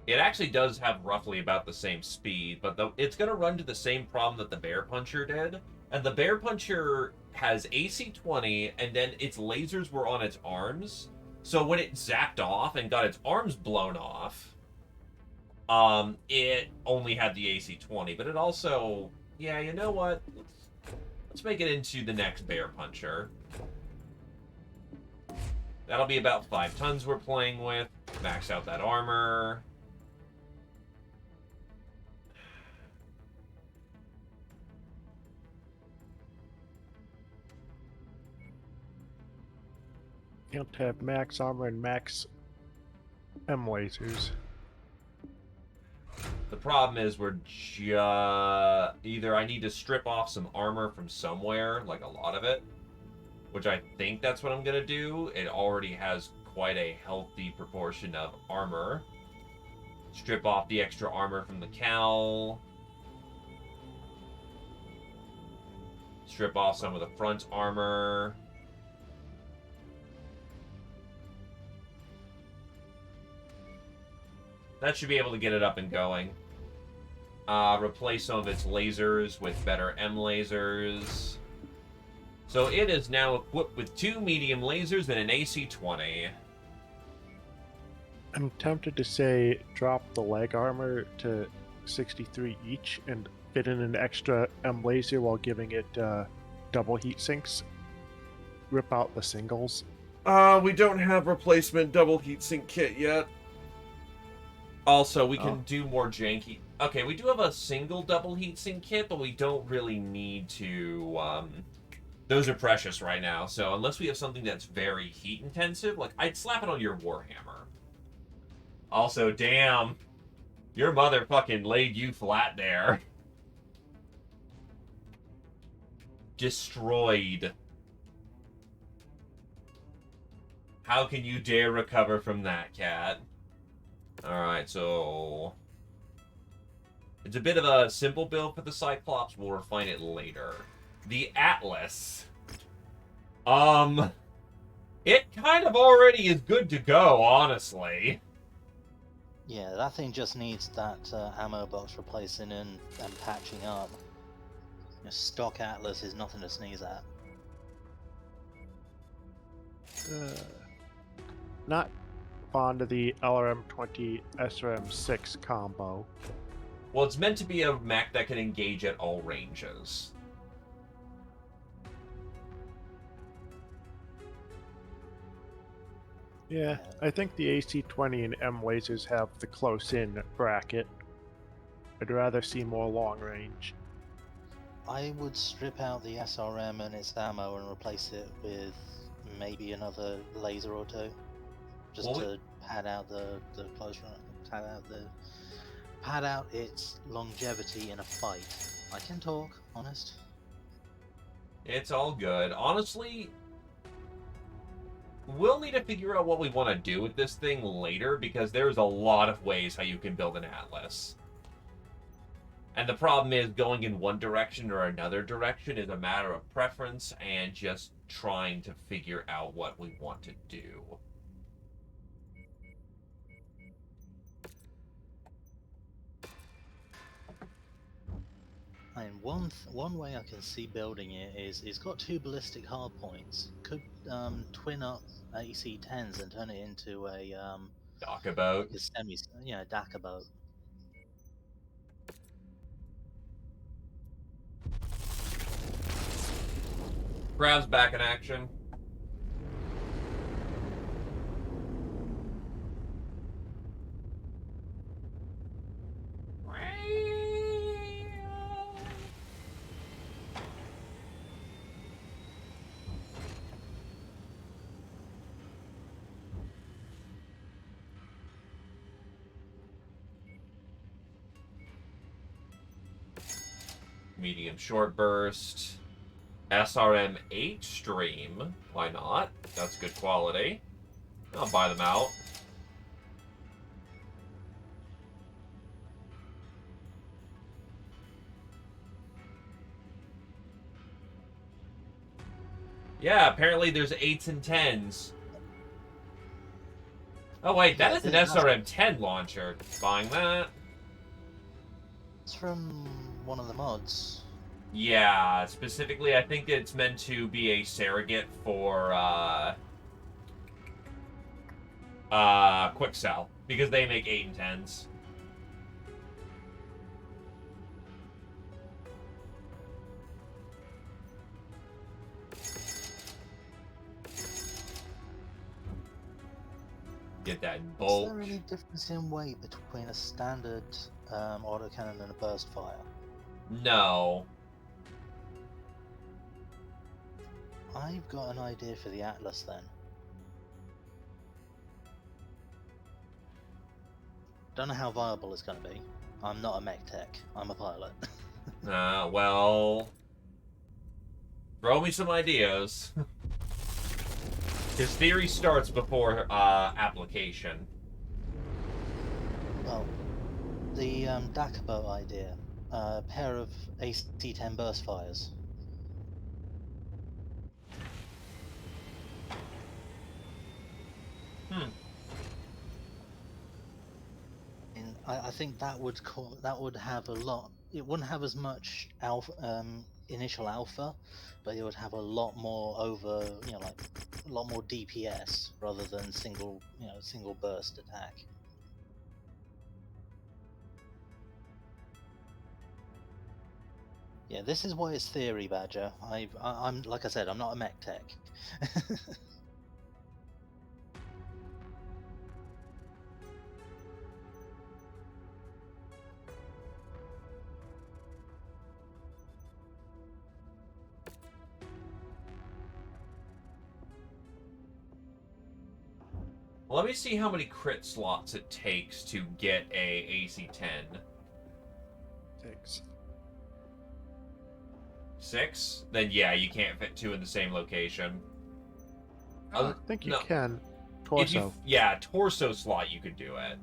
It actually does have roughly about the same speed, but it's going to run to the same problem that the Bear Puncher did. And the Bear Puncher has AC-20, and then its lasers were on its arms. So when it zapped off and got its arms blown off, it only had the AC-20. But it also, yeah, you know what? Let's make it into the next Bear Puncher. That'll be about 5 tons we're playing with. Max out that armor. You have to have max armor and max M lasers. The problem is we're either I need to strip off some armor from somewhere, like a lot of it, which I think that's what I'm going to do. It already has quite a healthy proportion of armor. Strip off the extra armor from the cowl. Strip off some of the front armor. That should be able to get it up and going. Replace some of its lasers with better M lasers. So it is now equipped with 2 medium lasers and an AC-20. I'm tempted to say drop the leg armor to 63 each and fit in an extra M laser while giving it double heat sinks. rip out the singles? We don't have replacement double heatsink kit yet. Also, we can do more janky. Okay, we do have a single double heatsink kit, but we don't really need to. Those are precious right now. So unless we have something that's very heat intensive, like I'd slap it on your Warhammer. Also, damn, your mother fucking laid you flat there. Destroyed. How can you dare recover from that, cat? Alright, so... it's a bit of a simple build for the Cyclops. We'll refine it later. The Atlas. It kind of already is good to go, honestly. Yeah, that thing just needs that ammo box replacing and patching up. Stock Atlas is nothing to sneeze at. Not fond of the LRM-20 SRM-6 combo. Well, it's meant to be a mech that can engage at all ranges. Yeah, I think the AC-20 and M lasers have the close-in bracket. I'd rather see more long range. I would strip out the SRM and its ammo and replace it with maybe another laser or two, just to pad out the close run, pad out its longevity in a fight. I can talk, honest. It's all good. Honestly, we'll need to figure out what we want to do with this thing later, because there's a lot of ways how you can build an Atlas. And the problem is going in one direction or another direction is a matter of preference and just trying to figure out what we want to do. And one way I can see building it is it's got two ballistic hardpoints. Could twin up AC-10s and turn it into a Dock boat. like a Dakka boat. Grab's back in action. Medium short burst. SRM 8 stream. Why not? That's good quality. I'll buy them out. Yeah, apparently there's 8s and 10s. Oh wait, that is an SRM 10 launcher. Buying that. It's from one of the mods. Yeah, specifically I think it's meant to be a surrogate for Quicksell, because they make 8 and 10s. Get that in bulk. Is there any difference in weight between a standard autocannon and a burst fire? No. I've got an idea for the Atlas then. Don't know how viable it's going to be. I'm not a mech tech. I'm a pilot. Well, throw me some ideas. His theory starts before application. Well, the Dakka boat idea. A pair of AC-10 burst fires. And I think that would have a lot. It wouldn't have as much alpha, initial alpha, but it would have a lot more over, like a lot more DPS rather than single burst attack. Yeah, this is why it's theory, Badger. I'm like I said, I'm not a mech tech. Let me see how many crit slots it takes to get a AC-10. 6. 6? Then yeah, you can't fit 2 in the same location. I think you no. can. If you, Torso. yeah, torso slot, you could do it.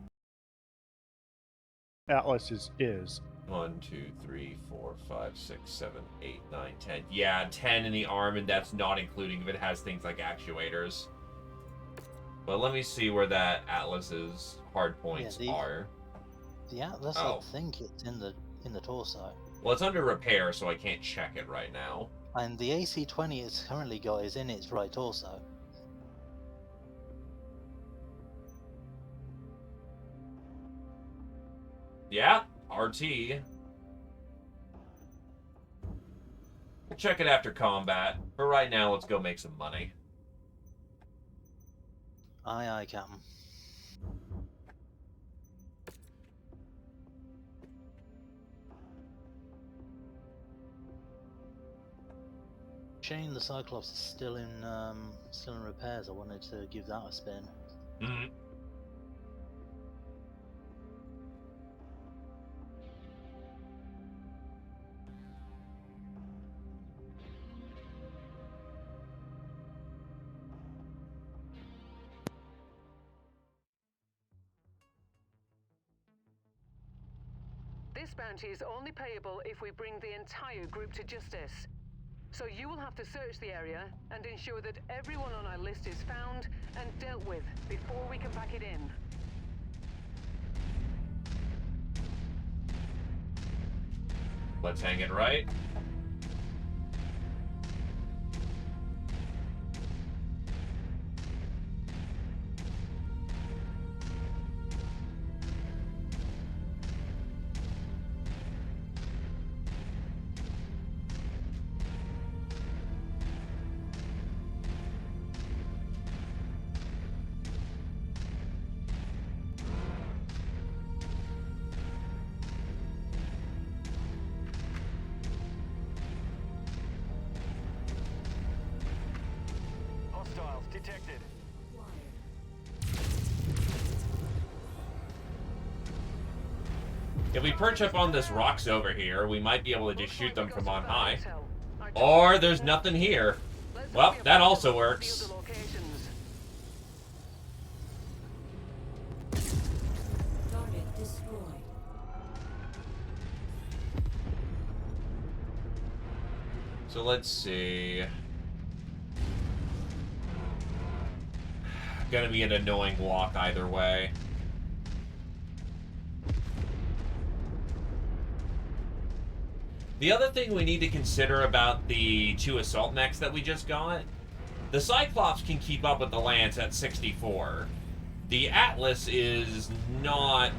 Atlas is. 1, 2, 3, 4, 5, 6, 7, 8, 9, 10. Yeah, 10 in the arm, and that's not including if it has things like actuators. But let me see where that Atlas's hard points are. The Atlas, Oh. I think it's in the torso. Well, it's under repair, so I can't check it right now. And the AC-20 it's currently got is in its right torso. Yeah, RT. We'll check it after combat. For right now, let's go make some money. Aye, aye, Captain. Shane, the Cyclops is still in repairs. I wanted to give that a spin. Mm-hmm. This bounty is only payable if we bring the entire group to justice. So you will have to search the area and ensure that everyone on our list is found and dealt with before we can pack it in. Let's hang it right. Hostiles detected. If we perch up on this rocks over here, we might be able to just shoot them from on high. Or there's nothing here. Well, that also works. Target destroyed. So let's see. Gonna be an annoying walk either way. The other thing we need to consider about the 2 assault mechs that we just got, the Cyclops can keep up with the Lance at 64. The Atlas is not...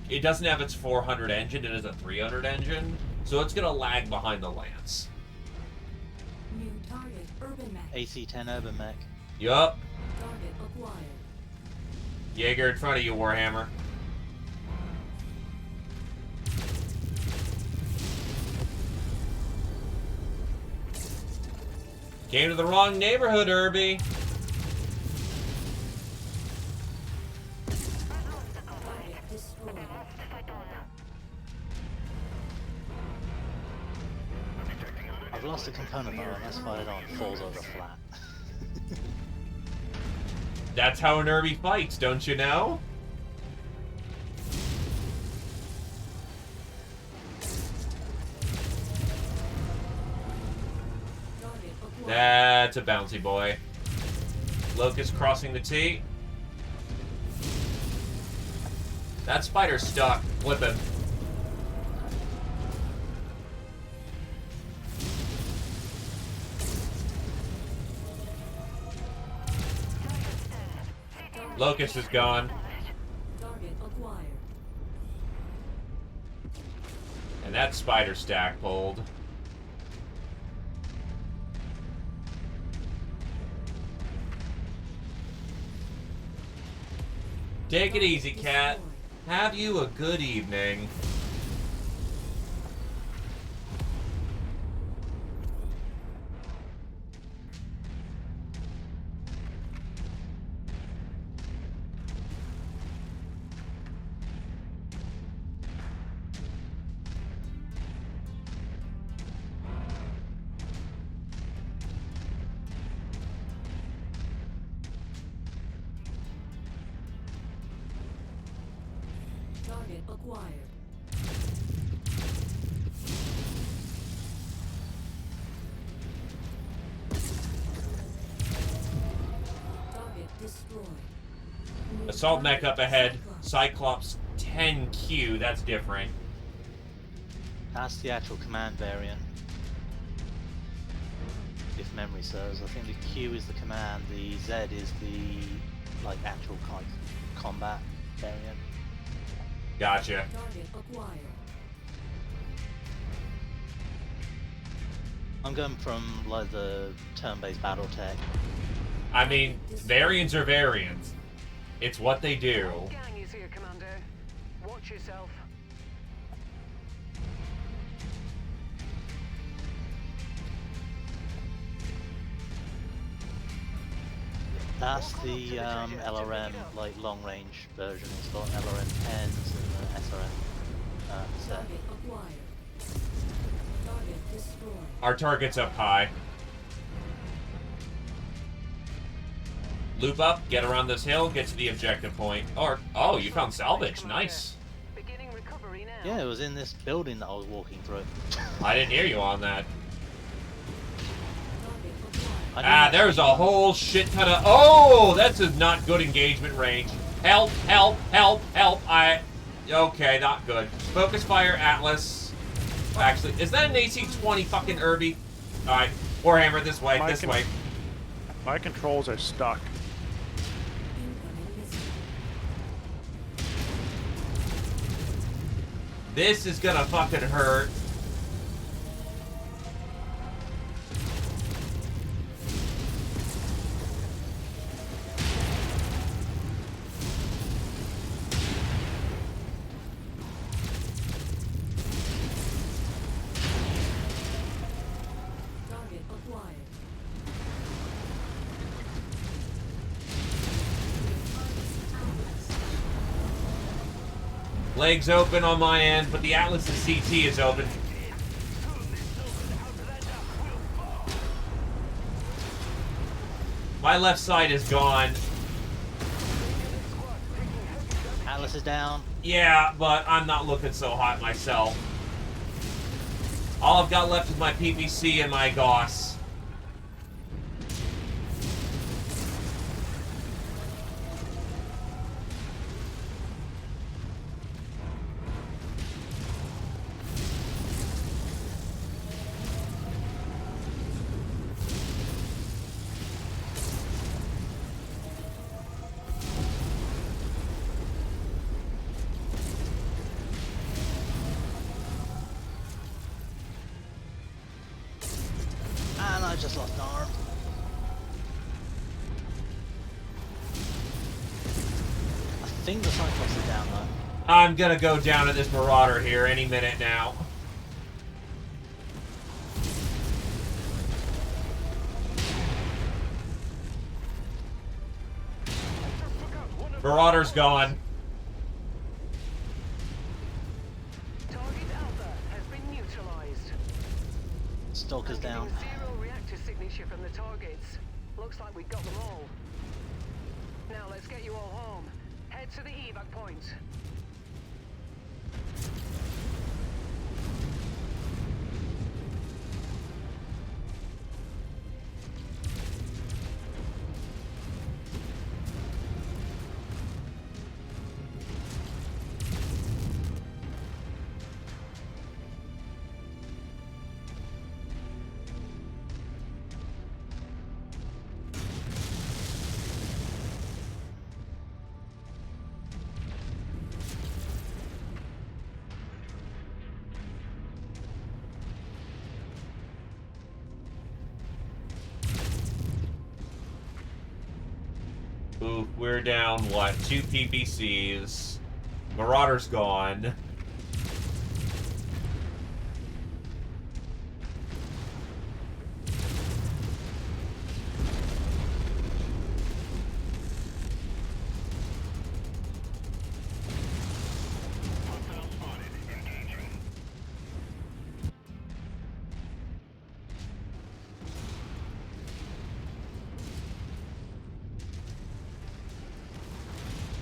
It doesn't have its 400 engine, it has a 300 engine, so it's gonna lag behind the Lance. New target, Urban Mech. AC-10 Urban Mech. Yup. Target acquired. Jaeger in front of you, Warhammer. Came to the wrong neighborhood, Irby. Target destroyed. I've lost a component though, and that's fired on. Falls over flat. That's how an Irby fights, don't you know? Target acquired. That's a bouncy boy. Locust crossing the T. That spider's stuck. Flip him. Locust is gone. Target acquired. And that spider stack pulled. Take it easy, cat. Have you a good evening. Target acquired. Target destroyed. Assault mech up ahead. Cyclops 10Q. That's different. That's the actual command variant. If memory serves, I think the Q is the command, the Z is the like actual combat variant. Gotcha. Target acquired. I'm going from like the turn-based battle tech. I mean, variants are variants. It's what they do. Gang is here, Commander. Watch yourself. That's the LRM like long-range version. It's got LRM 10s and the SRM set. Target acquired. Target destroyed. Our target's up high. Loop up, get around this hill, get to the objective point. Or, oh, you found salvage. Nice. Beginning recovery now. Yeah, it was in this building that I was walking through. I didn't hear you on that. Target acquired. I didn't There's a actually- whole shit ton of... Oh, that's a not good engagement range. Help, help, help, help. Okay, not good. Focus fire, Atlas. Actually, is that an AC-20 fucking Irby? Alright, Warhammer, this way, My this con- way. My controls are stuck. Incoming missile. This is gonna fucking hurt. Target acquired. Legs open on my end, but the Atlas's CT is open. My left side is gone. Atlas is down. Yeah, but I'm not looking so hot myself. All I've got left is my PPC and my Gauss. And I just lost an arm. I think the Cyclops is down though. I'm gonna go down to this Marauder here any minute now. Marauder's gone. Target Alpha has been neutralized. Stalker's down. Zero reactor signature from the targets. Looks like we got them all. Now let's get you all home. Head to the evac point. So we're down, what, 2 PPCs. Marauder's gone.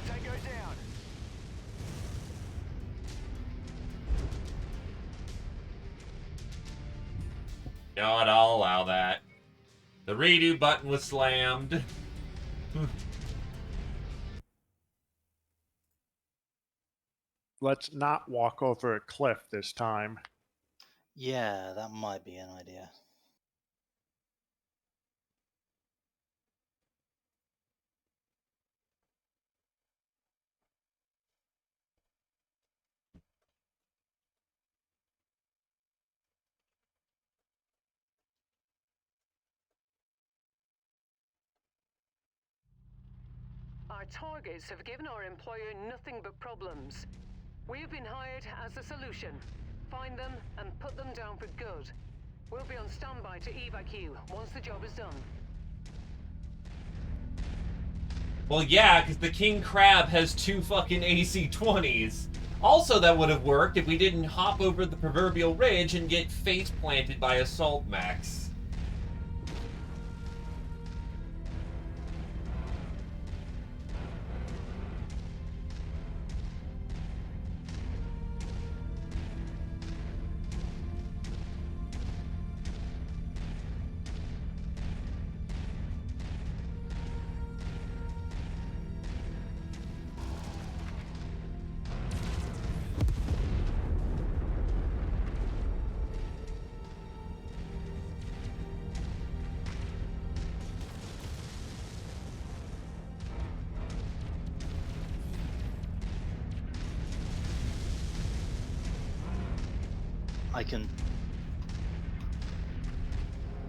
Tango down. You know what, I'll allow that. The redo button was slammed. Let's not walk over a cliff this time. Yeah, that might be an idea. Our targets have given our employer nothing but problems. We have been hired as the solution. Find them and put them down for good. We'll be on standby to evac you once the job is done. Well, yeah, because the King Crab has 2 fucking AC-20s. Also, that would have worked if we didn't hop over the proverbial ridge and get face planted by assault mechs.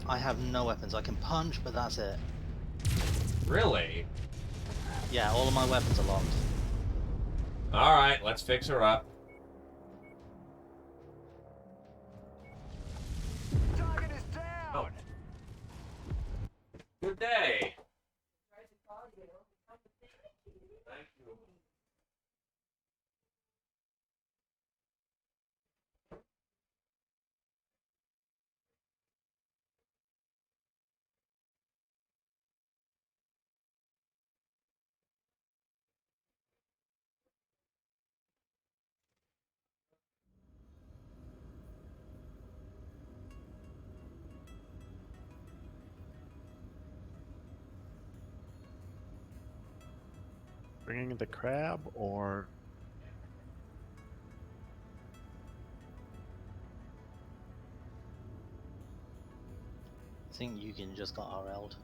I have no weapons. I can punch, but that's it. Really? Yeah, all of my weapons are locked. Alright, let's fix her up. Target is down. Good day. Thank you. Bringing the crab or... I think Yugen just got RL'd.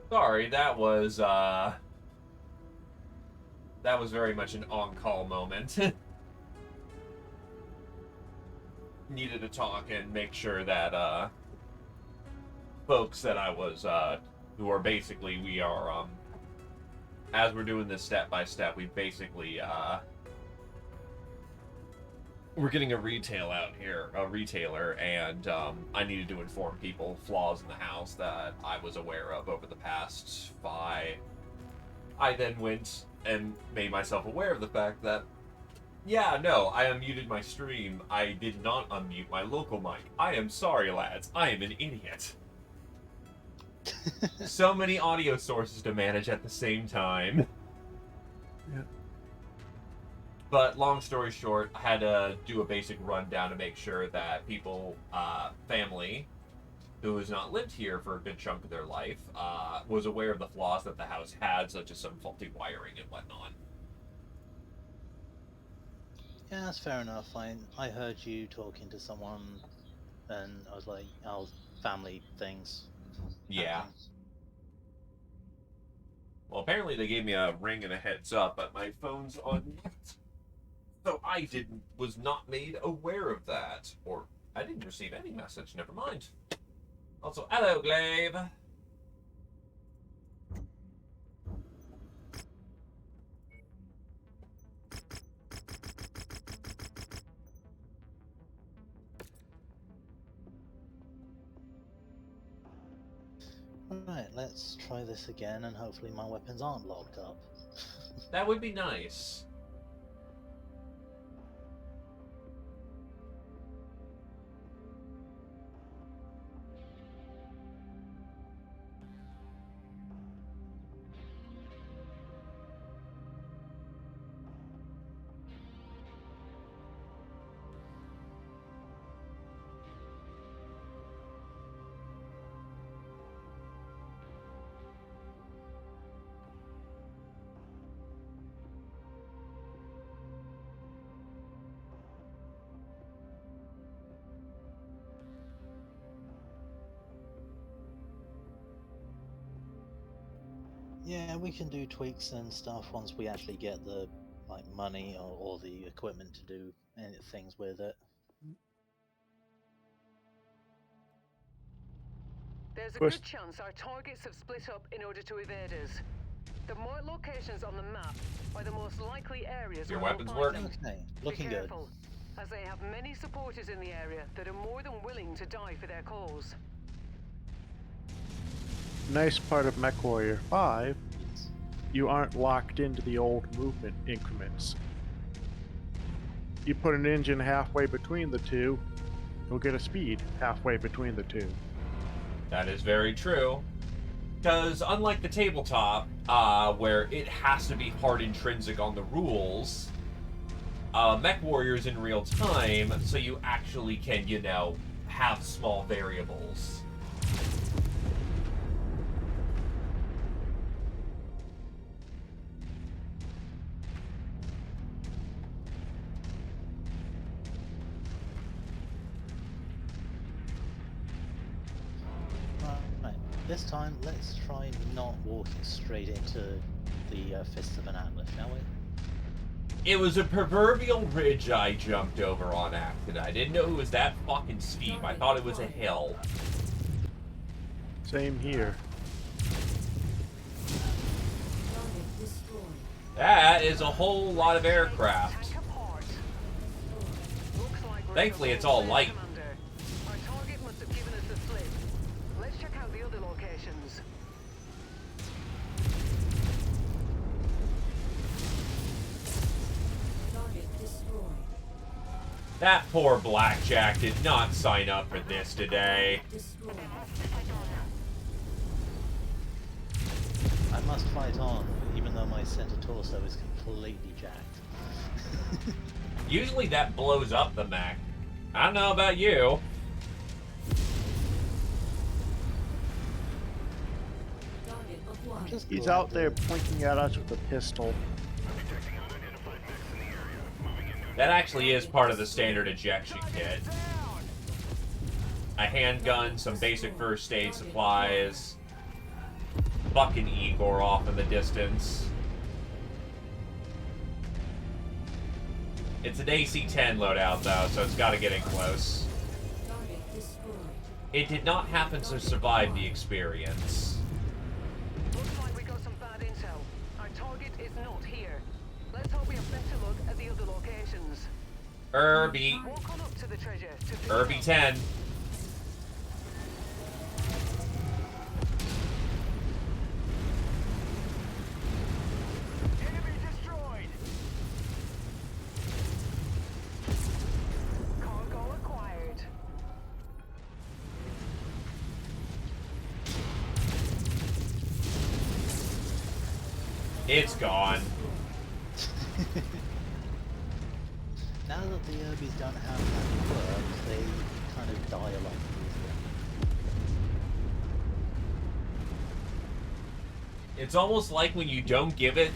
Sorry, that was very much an on-call moment. Needed to talk and make sure that folks that I was who are basically we are as we're doing this step by step, we basically we're getting a retailer, and I needed to inform people flaws in the house that I was aware of over the past 5. I then went and made myself aware of the fact that, yeah, no, I unmuted my stream. I did not unmute my local mic. I am sorry, lads. I am an idiot. So many audio sources to manage at the same time. Yeah. But long story short, I had to do a basic rundown to make sure that people, family, who has not lived here for a good chunk of their life, was aware of the flaws that the house had, such as some faulty wiring and whatnot. Yeah, that's fair enough. I heard you talking to someone, and I was like, "Oh, family things." Yeah. happening. Well, apparently they gave me a ring and a heads up, but my phone's on mute. So I was not made aware of that. Or I didn't receive any message, never mind. Also, hello, Glaive. Right, let's try this again, and hopefully my weapons aren't locked up. That would be nice. Yeah, we can do tweaks and stuff once we actually get the money or the equipment to do things with it. There's a Push. good chance our targets have split up in order to evade us. The more locations on the map are the most likely areas Your where we'll weapons find work? them. Okay, Be looking good. careful, as they have many supporters in the area that are more than willing to die for their cause. Nice part of MechWarrior 5, you aren't locked into the old movement increments. You put an engine halfway between the two, you'll get a speed halfway between the two. That is very true. Because unlike the tabletop, where it has to be hard intrinsic on the rules, MechWarrior is in real time, so you actually can, have small variables. Right, this time let's try not walking straight into the fists of an atlas, shall we? It was a proverbial ridge I jumped over on accident. I didn't know it was that fucking steep. I thought it was a hill. Same here. Target destroyed. That is a whole lot of aircraft. Tank apart. Looks like we're Thankfully, in the it's all wrong light. place, Commander. Our target must have given us the slip. Let's check out the other locations. Target destroyed. That poor Blackjack did not sign up for this today. Destroyed. I must fight on, even though my center torso is completely jacked. Usually that blows up the mech. I don't know about you. Target acquired. Just He's glad out there that- pointing at us with a pistol. That actually is part of the standard ejection kit. A handgun, some basic first aid supplies, fucking Igor off in the distance. It's an AC-10 loadout, though, so it's got to get in close. Target destroyed. It did not happen to survive the experience. Looks like we got some bad intel. Our target is not here. Let's hope we have better look at the other locations. Irby. Walk on up to the treasure to pick Irby it up. 10. Enemy destroyed. Cargo acquired. It's gone. Now that the Urbies don't have that quirk, they kind of die a lot easier. It's almost like when you don't give it,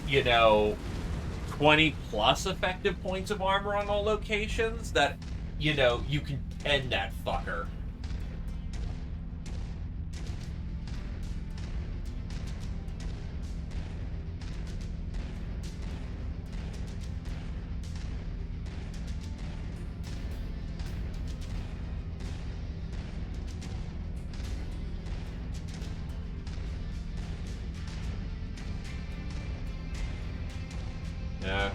20 plus effective points of armor on all locations, that, you can end that fucker.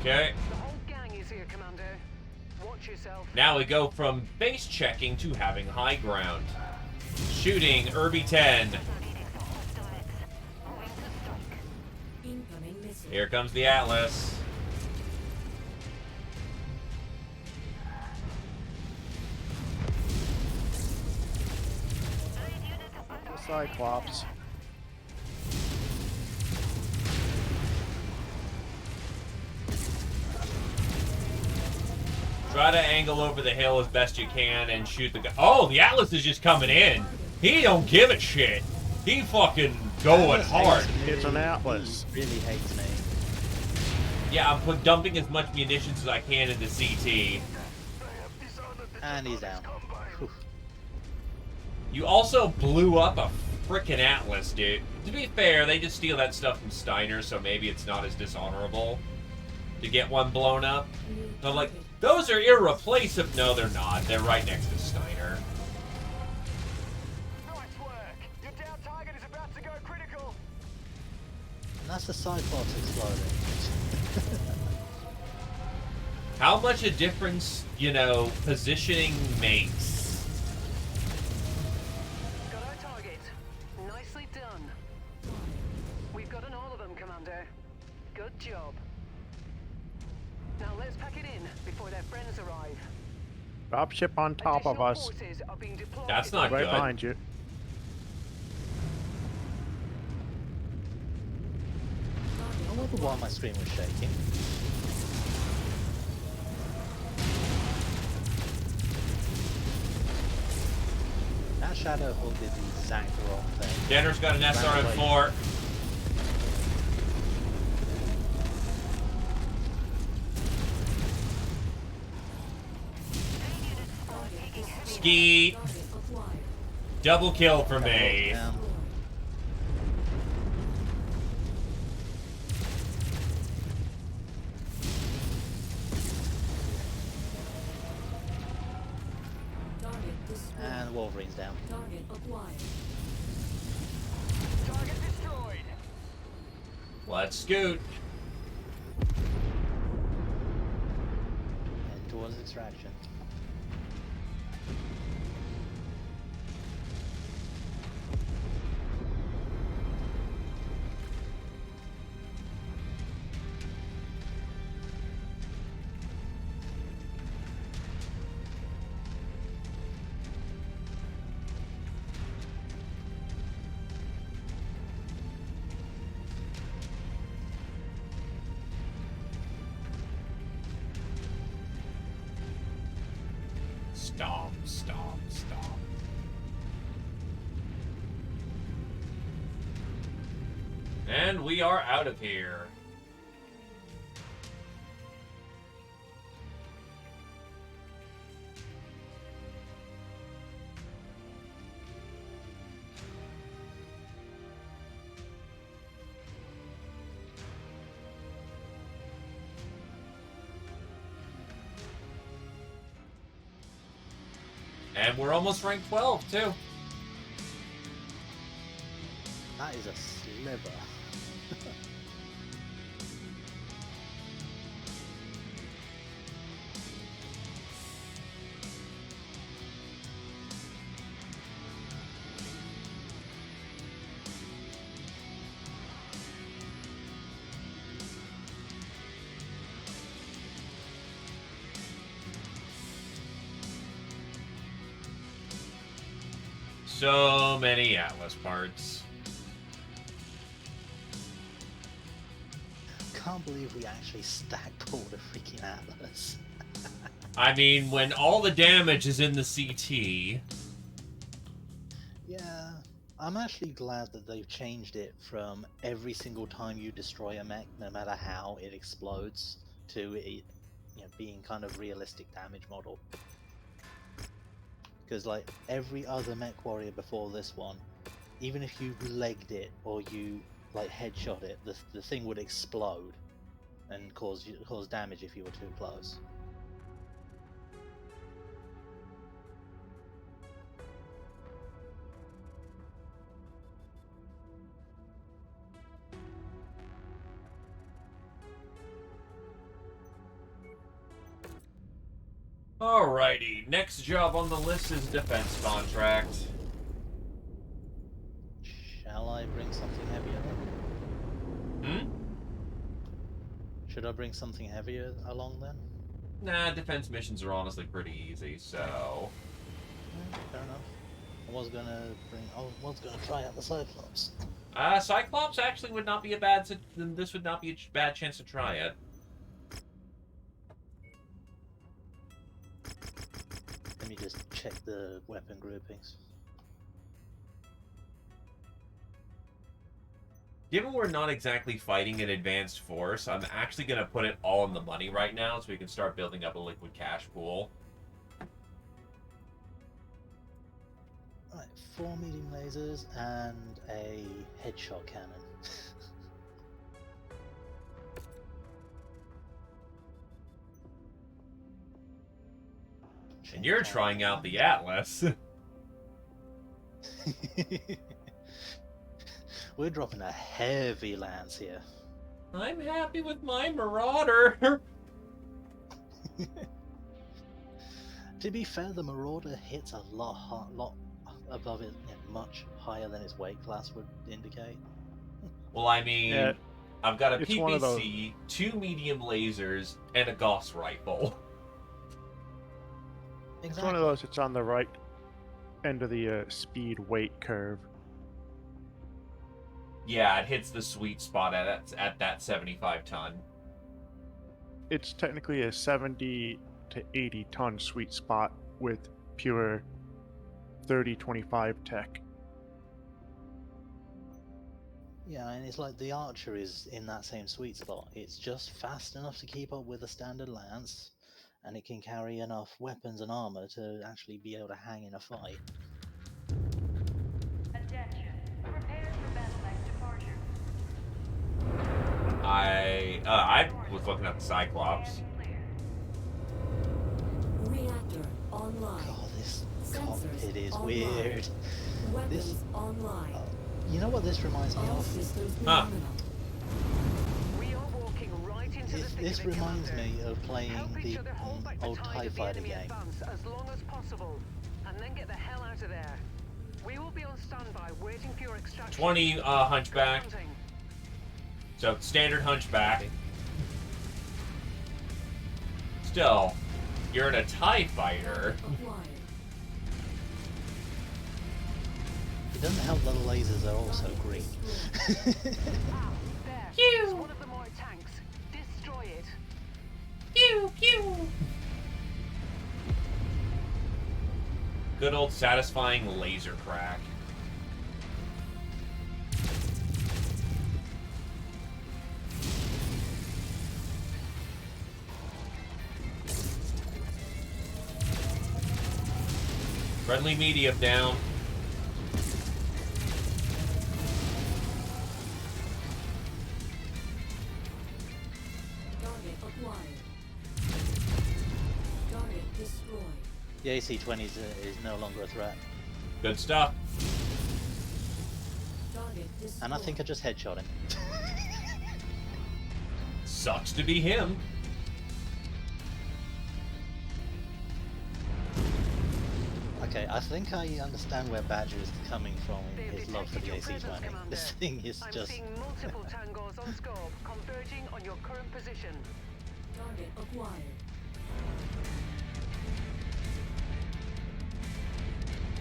Okay. The whole gang is here, Commander. Watch yourself. Now we go from base checking to having high ground. Shooting Irby 10. Incoming missile. Here comes the Atlas. The Cyclops. Try to angle over the hill as best you can and shoot the guy. Oh, the Atlas is just coming in. He don't give a shit. He fucking going Atlas hard. hates me. It's an Atlas. He really hates me. Yeah, I'm dumping as much munitions as I can into CT. And he's down. Whew. You also blew up a frickin' Atlas, dude. To be fair, they just steal that stuff from Steiner, so maybe it's not as dishonorable to get one blown up. So like, those are irreplaceable. No, they're not. They're right next to Steiner. Nice work. Your down target is about to go critical. And that's the Cyclops exploding. How much a difference, positioning makes. Got our target. Nicely done. We've gotten all of them, Commander. Good job. Now let's pack it in before their friends arrive. Dropship on top of Additional us. forces are being deployed. That's not Right good. behind you. I wonder why my screen was shaking. That Shadow Hole did the exact wrong thing. Denner's got an SRM4. Skeet. Target acquired. Double kill for me. Down. Target destroyed. And Wolverine's down. Target acquired. Target destroyed. Let's scoot. And towards extraction. Stomp, stomp, stomp. And we are out of here. And we're almost rank 12, too. That is a sliver. So many Atlas parts. Can't believe we actually stacked all the freaking Atlas. I mean, when all the damage is in the CT. Yeah, I'm actually glad that they've changed it from every single time you destroy a mech, no matter how it explodes, to it, being kind of realistic damage model. Because like every other mech warrior before this one, even if you legged it or you like headshot it, the thing would explode and cause damage if you were too close. Alrighty, next job on the list is defense contract. Shall I bring something heavier then? Should I bring something heavier along then? Nah, defense missions are honestly pretty easy, so... Fair enough. I was gonna try out the Cyclops. Cyclops actually would not be a bad... This would not be a bad chance to try it. Let me just check the weapon groupings. Given we're not exactly fighting an advanced force, I'm actually going to put it all in the money right now so we can start building up a liquid cash pool. Right, 4 medium lasers and a headshot cannon. And you're trying out the Atlas. We're dropping a heavy lance here. I'm happy with my Marauder. To be fair, the Marauder hits a lot above it, much higher than its weight class would indicate. Well, I mean, Yeah, I've got a it's one of those- PPC, 2 medium lasers, and a Gauss rifle. It's one of those that's on the right end of the speed weight curve. Yeah, it hits the sweet spot at that 75 ton. It's technically a 70 to 80 ton sweet spot with pure 30-25 tech. Yeah, and it's like the Archer is in that same sweet spot. It's just fast enough to keep up with a standard lance, and it can carry enough weapons and armor to actually be able to hang in a fight. Attention. Prepare for battle act departure. I was looking at the Cyclops. Reactor online. God, this Sensors cockpit is online. weird. Weapons This- online. You know what this reminds me All of? systems Huh. nominal. We are walking right into the thick This of it, reminds Commander. me of playing Help each the other hold back the old tide TIE of the Fighter enemy game. advance as long as possible, and then get the hell out of there. We will be on standby, waiting for your extraction. 20 hunchback. Counting. So standard hunchback. Still, you're in a TIE fighter. Acquired. It doesn't help that the lasers are also green. Ah, there. It's one of the more tanks. Destroy it. Pew pew. Good old satisfying laser crack. Friendly medium down. Target acquired. Target destroyed. The AC-20 is no longer a threat. Good stuff. Target destroyed. And I think I just headshot him. Sucks to be him. Okay, I think I understand where Badger is coming from in They've his love for detected the your presence, AC-20. Commander. This thing is I'm just... seeing multiple tangos on scope, converging on your current position. Target acquired.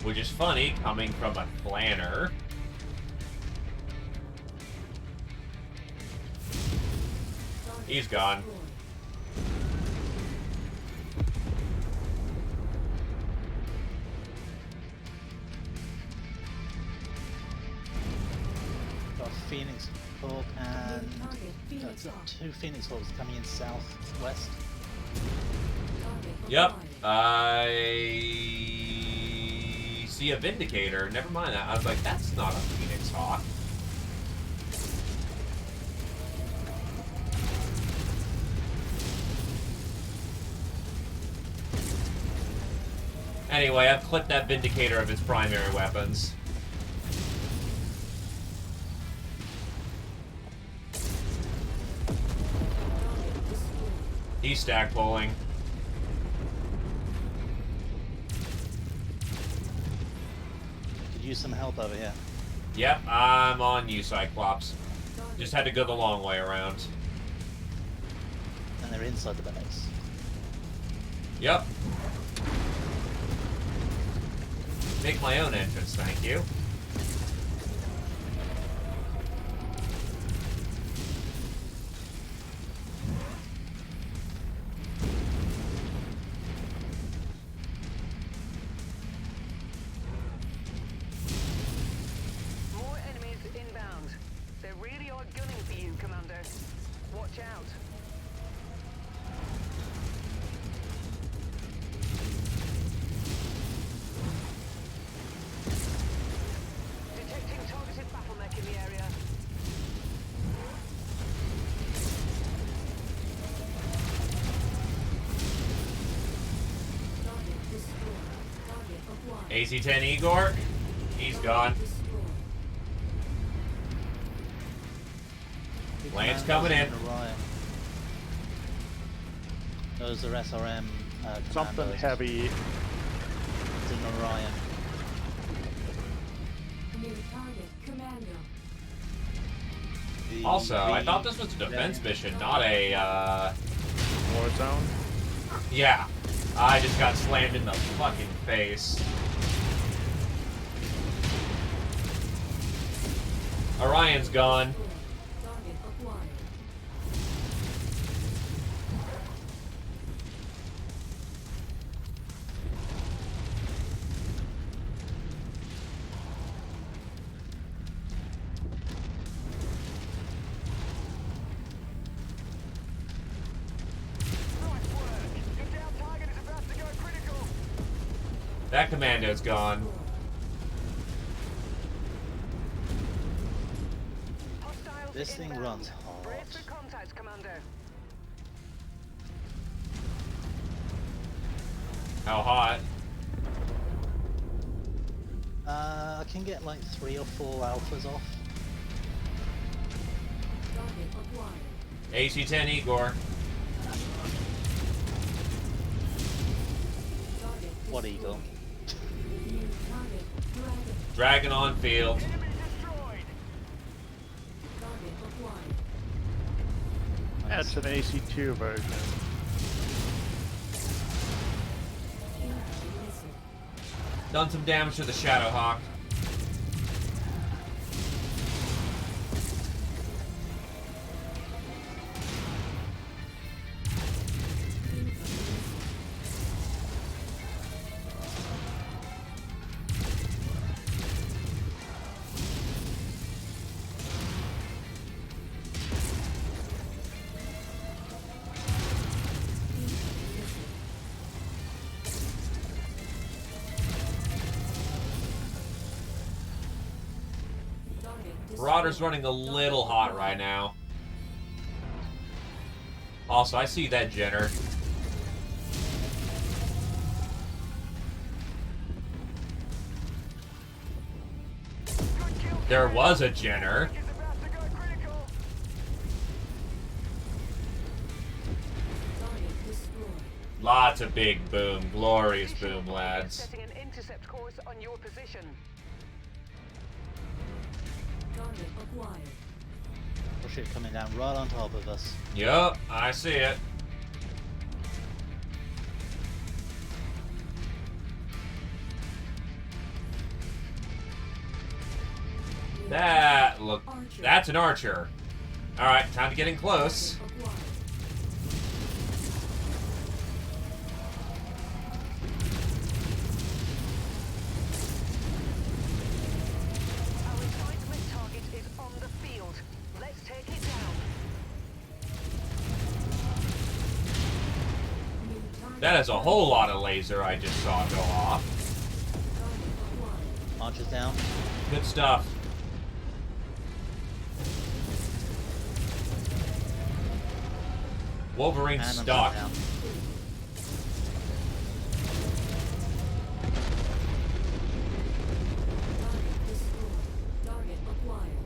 Which is funny, coming from a planner. Target He's gone. destroyed. got a Phoenix Hawk and... Target No, Phoenix it's got Hawk. 2 Phoenix Hawks coming in southwest. Target Yep. acquired. I see a Vindicator. Never mind that. I was like, that's not a Phoenix Hawk. Anyway, I've clipped that Vindicator of its primary weapons. Target destroyed. He's stack pulling. Could use some help over here. Yep, I'm on you, Cyclops. Target Just had to go the long way around. And they're inside the base. Yep. Make my own entrance, thank you. More enemies inbound. They really are gunning for you, Commander. Watch out. Detecting targeted battle mech in the area. Target destroyed. Target acquired. AC-10 Igor, he's gone. Destroyed. Big Lance commandos coming in. and Orion. Those are SRM Something commandos. heavy. It's an Orion. New target commando. Also, I thought this was a defense mission, not a, Warzone. yeah. I just got slammed in the fucking face. Orion's gone. Target acquired. Nice work. Your down target is about to go critical. That commando's gone. Hostiles This thing inbound. runs Brace hard. for contact, Commander. How hot? I can get like 3 or 4 alphas off. Target acquired. AC-10 Igor. Target What destroyed. eagle? New target dragon. Dragon on field. Enemy destroyed. Target acquired. That's an AC2 version. Infantry missile. Done some damage to the Shadowhawk. Infantry missile. Infantry missile. Target Marauder's destroyed. running a little hot right now. Also, I see that Jenner. There was a Jenner. Is about to go critical. Target destroyed. Lots of big boom. Glorious Additional boom, pilot lads. setting an intercept course on your position. Target acquired. Or shit coming down right on top of us. Yup, I see it. That look. That's an archer. All right, time to get in close. Acquired. Our assignment target is on the field. Let's take it down. New target. That is a whole lot of laser I just saw go off. Target acquired. Archers down. Good stuff. Wolverine And I'm stuck. down. Target destroyed. Target acquired.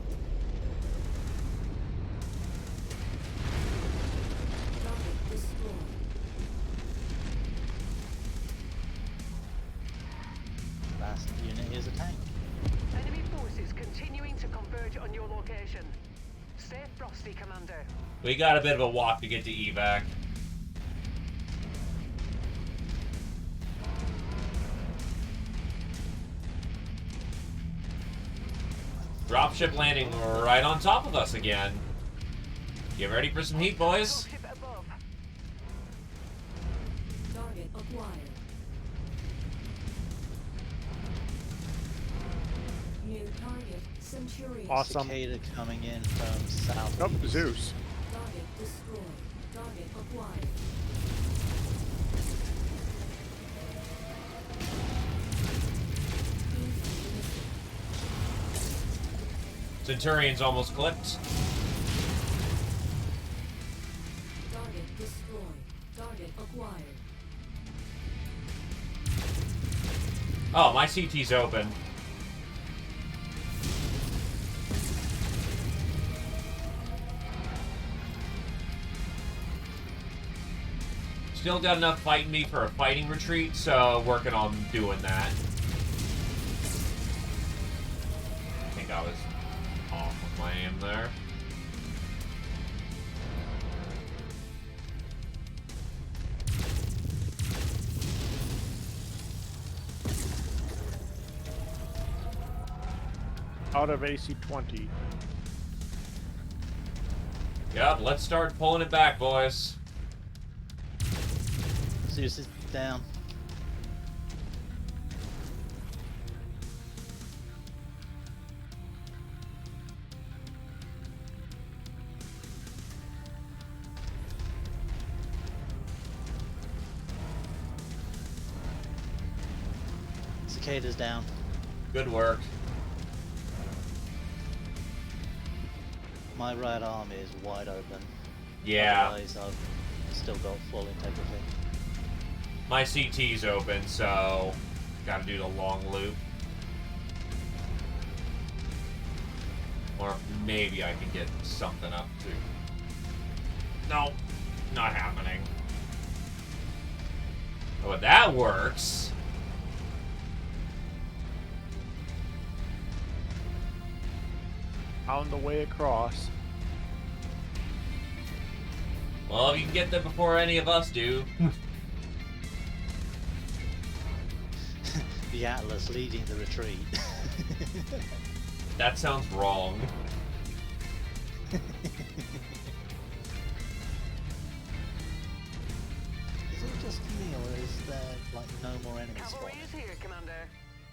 Target destroyed. Last unit is a tank. Enemy forces continuing to converge on your location. Stay frosty, Commander. We got a bit of a walk to get to evac. Dropship landing right on top of us again. Get ready for some heat, boys. Dropship above. Target acquired. New target Centurion. Awesome. Cicada coming in from south. Nope, Zeus. Target destroyed. Target acquired. Centurion's almost clipped. Target destroyed. Target acquired. Oh, my CT's open. Still got enough fighting me for a fighting retreat, so working on doing that. I think I was off with my aim there. Out of AC 20. Yep, let's start pulling it back, boys. Zeus is down. Cicada's down. Good work. My right arm is wide open. Yeah, Otherwise, I've still got full integrity. my CT's open, so gotta do the long loop. Or maybe I can get something up too. No, not happening. Oh, that works. On the way across. Well, if you can get there before any of us do. The Atlas leading the retreat. That sounds wrong. Is it just me, or is there like no more enemies Cavalry spawning? is here, Commander.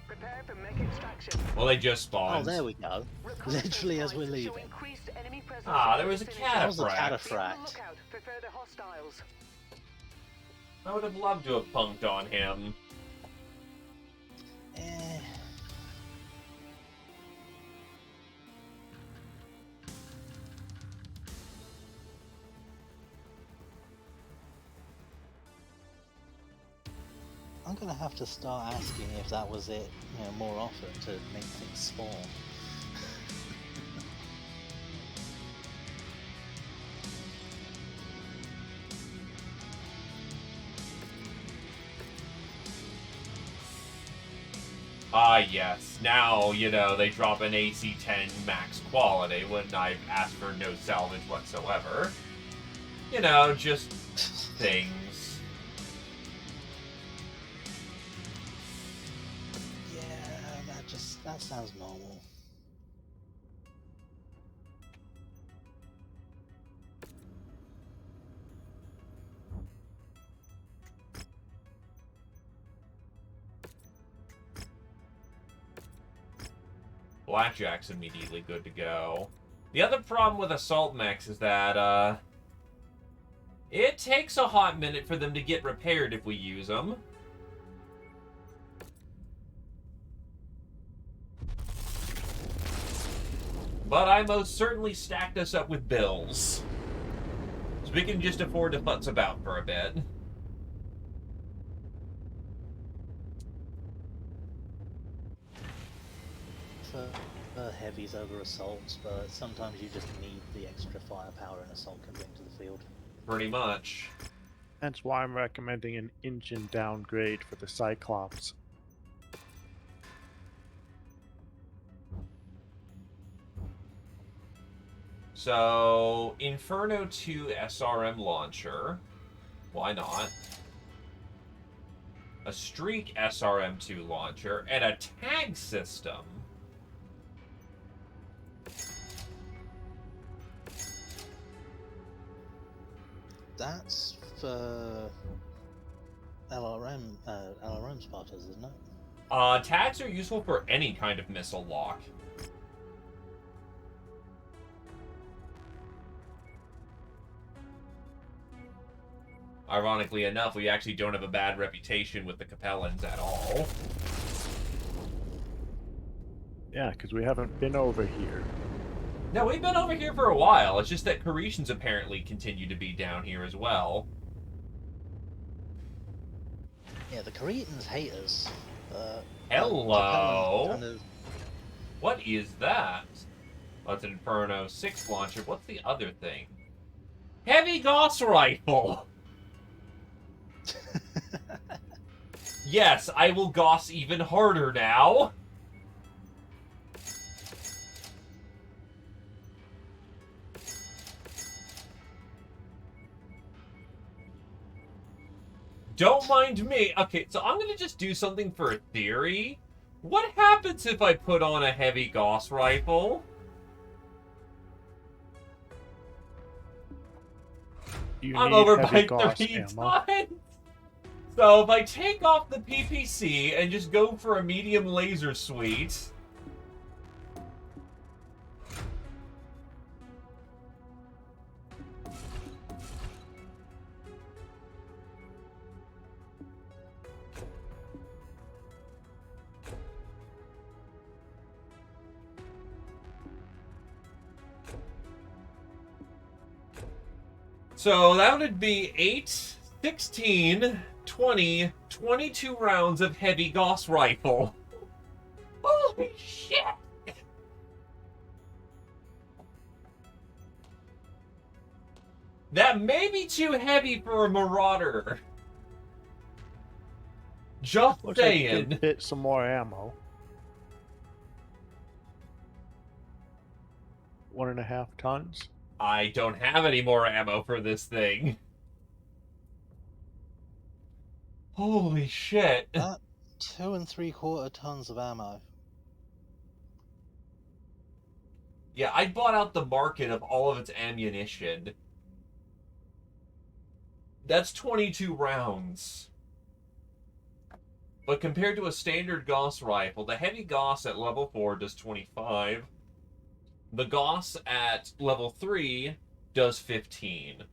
Prepare for mech extraction. Well, they just Oh, spawned. there we go. Literally as we're Show leaving. increased enemy presence Ah, in there the was a vicinity. That was a cataphract. Be on the cataphract. lookout for further hostiles. I would have loved to have punked on him. Eh. I'm gonna have to start asking if that was it, more often to make things spawn. Ah, yes. Now, you know, they drop an AC-10 max quality when I've asked for no salvage whatsoever. You know, just things. Yeah, that sounds normal. Blackjack's immediately good to go. The other problem with assault mechs is that, it takes a hot minute for them to get repaired if we use them. But I most certainly stacked us up with bills. So we can just afford to futz about for a bit. For heavies over assaults, but sometimes you just need the extra firepower an assault can bring to the field. Pretty much. That's why I'm recommending an engine downgrade for the Cyclops. So, Inferno 2 SRM launcher. Why not? A Streak SRM2 launcher, and a tag system. That's for LRM spotters, isn't it? Tags are useful for any kind of missile lock. Ironically enough, we actually don't have a bad reputation with the Capellans at all. Yeah, because we haven't been over here. No, we've been over here for a while. It's just that Parisians apparently continue to be down here as well. Yeah, the Cretans hate us. Hello? Kind of... What is that? Oh, it's an Inferno 6 launcher. What's the other thing? Heavy Gauss Rifle! Yes, I will Gauss even harder now. Don't mind me. Okay, so I'm going to just do something for a theory. What happens if I put on a heavy Gauss rifle? I'm over by 3 times. So if I take off the PPC and just go for a medium laser suite... So that would be 8, 16, 20, 22 rounds of heavy Gauss rifle. Holy shit! That may be too heavy for a Marauder. Just Looks like you saying. can fit some more ammo. 1.5 tons. I don't have any more ammo for this thing. Holy shit. 2 3/4 tons of ammo. Yeah, I bought out the market of all of its ammunition. That's 22 rounds. But compared to a standard Gauss rifle, the heavy Gauss at level 4 does 25. The Gauss at level 3 does 15.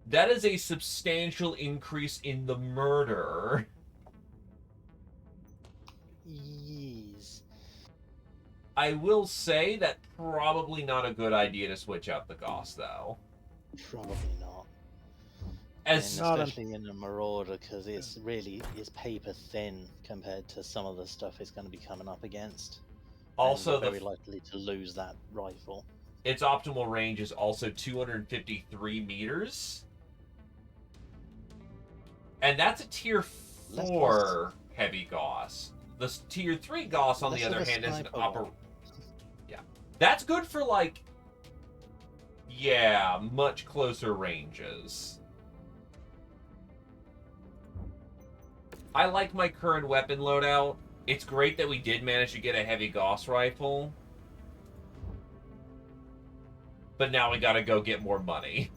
That is a substantial increase in the murder. Yes. I will say that probably not a good idea to switch out the Gauss, though. Probably not. As And especially in a Marauder, because it's paper thin compared to some of the stuff it's going to be coming up against. Also, and we're very likely to lose that rifle. Its optimal range is also 253 meters. And that's a tier Less for heavy Gauss. The tier 3 Gauss, on Less the of other a hand, is an sniper upper. one. Yeah. That's good for, like, yeah, much closer ranges. I like my current weapon loadout. It's great that we did manage to get a heavy Gauss rifle. But now we gotta go get more money.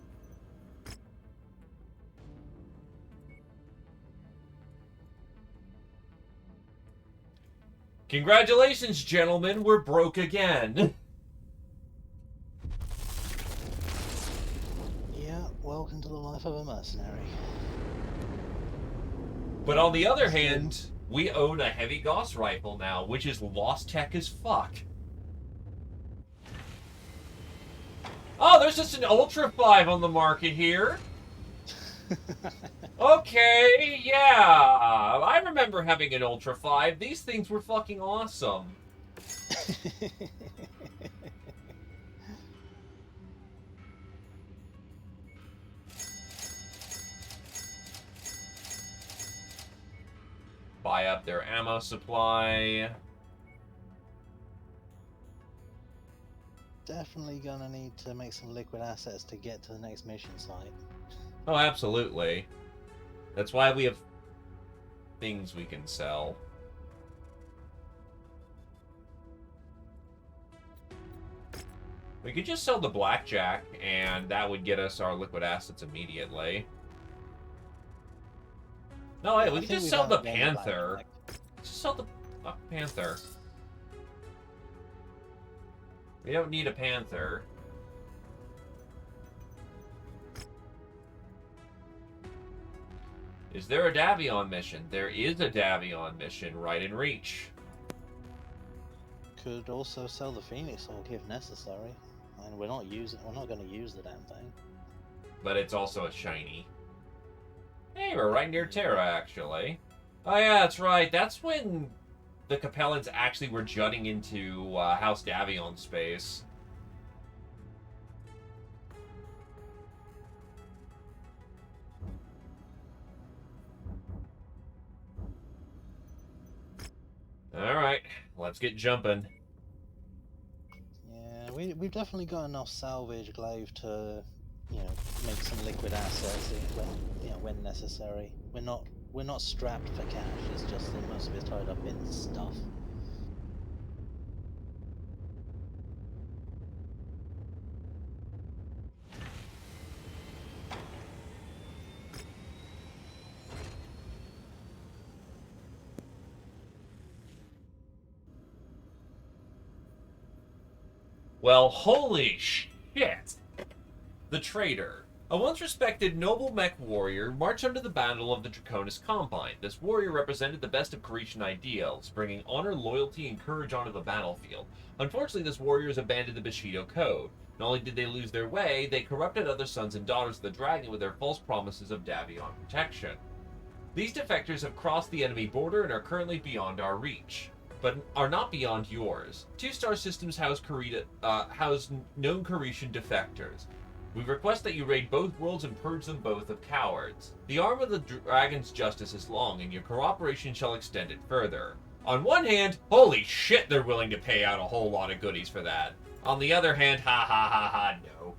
Congratulations, gentlemen, we're broke again. Yeah, welcome to the life of a mercenary. But on the other hand, we own a heavy Gauss rifle now, which is lost tech as fuck. Oh, there's just an Ultra 5 on the market here. Okay, yeah. I remember having an Ultra 5. These things were fucking awesome. Buy up their ammo supply. Definitely gonna need to make some liquid assets to get to the next mission site. Oh, absolutely. That's why we have things we can sell. We could just sell the blackjack, and that would get us our liquid assets immediately. No, wait, we could just sell the Panther. Just sell the Panther. We don't need a Panther. Is there a Davion mission? There is a Davion mission right in reach. Could also sell the Phoenix Hawk if necessary. I mean, we're not going to use the damn thing. But it's also a shiny. Hey, we're right near Terra, actually. Oh yeah, that's right. That's when the Capellans actually were jutting into House Davion space. Alright, let's get jumping. Yeah, we've definitely got enough salvage glaive to, make some liquid assets when necessary. We're not strapped for cash. It's just that most of it's tied up in stuff. Well, holy shit! The Traitor. A once-respected noble mech warrior marched under the banner of the Draconis Combine. This warrior represented the best of Grecian ideals, bringing honor, loyalty, and courage onto the battlefield. Unfortunately, this warrior has abandoned the Bushido Code. Not only did they lose their way, they corrupted other sons and daughters of the Dragon with their false promises of Davion protection. These defectors have crossed the enemy border and are currently beyond our reach, but are not beyond yours. Two-star systems house known Coretian defectors. We request that you raid both worlds and purge them both of cowards. The arm of the Dragon's justice is long, and your cooperation shall extend it further. On one hand, holy shit, they're willing to pay out a whole lot of goodies for that. On the other hand, ha ha ha ha, no.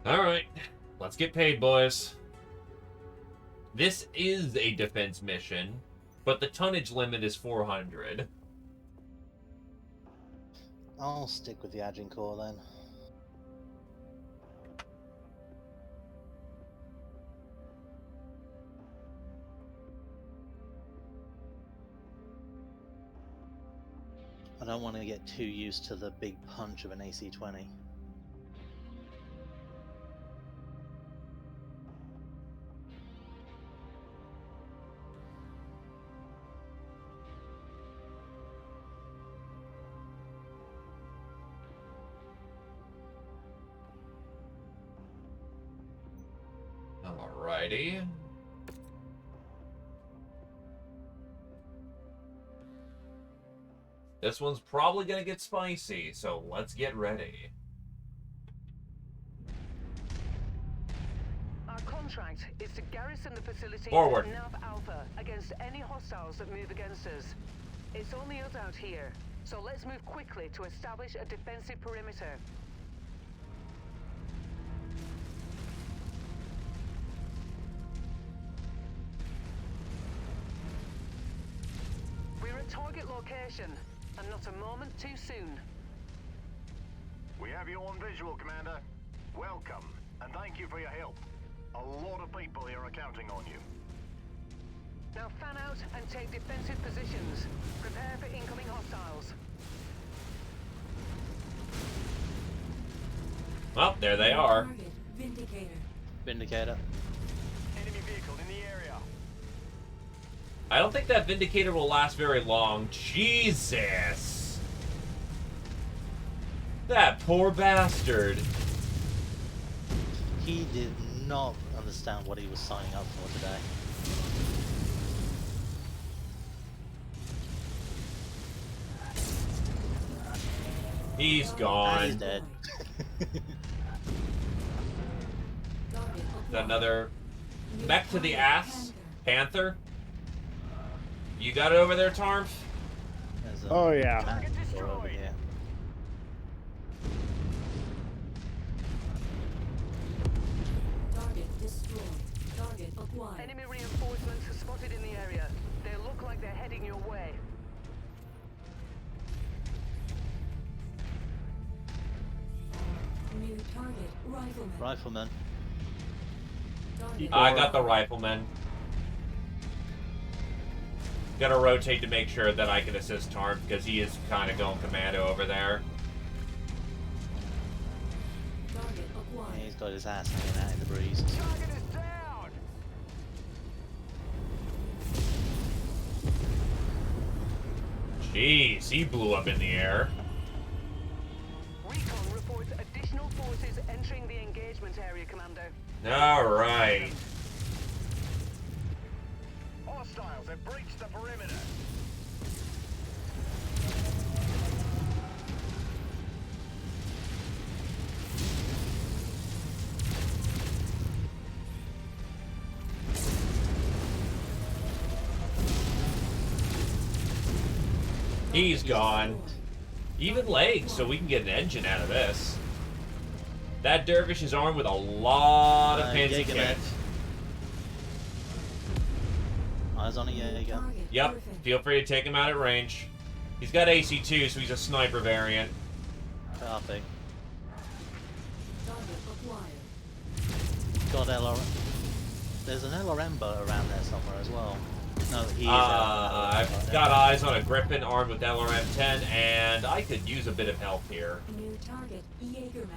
Alright, let's get paid, boys. This is a defense mission, but the tonnage limit is 400. I'll stick with the Agincourt then. I don't want to get too used to the big punch of an AC-20. Alrighty. This one's probably gonna get spicy, so let's get ready. Our contract is to garrison the facility Forward. at Nav Alpha against any hostiles that move against us. It's only us out here, so let's move quickly to establish a defensive perimeter. We're at target location, and not a moment too soon. We have you on visual, Commander. Welcome, and thank you for your help. A lot of people here are counting on you. Now fan out and take defensive positions. Prepare for incoming hostiles. Well, there they are. Target Vindicator. Vindicator. Enemy vehicle in the area. I don't think that Vindicator will last very long. Jesus! That poor bastard. He did not understand what he was signing up for today. He's And gone. he's dead. Target Is that another mech to the ass? Panther? You got it over there, Tarmf? There's a Oh, yeah. Panther over here. Target destroyed. Target acquired. Enemy reinforcements are spotted in the area. They look like they're heading your way. New target rifleman. Rifleman. Target I got the rifleman. Gotta rotate to make sure that I can assist Tarmf because he is kind of going commando over there. target acquired. He's got his ass hanging out in the breeze. Target is down. Jeez, he blew up in the air. Recon reports additional forces entering the engagement area, Commander. Alright. Hostiles have breached the perimeter. He's gone. Even legs, so we can get an engine out of this. That dervish is armed with a lot of fancy Jaeger kit. mech. Eyes on a Jaeger. Target Yep, Griffin. feel free to take him out at range. He's got AC2, so he's a sniper variant. Copy. Target acquired. Got LRM. There's an LRM boat around there somewhere as well. No, he is I've got eyes on a Griffin armed with LRM-10, and I could use a bit of help here. New target Jaegerman.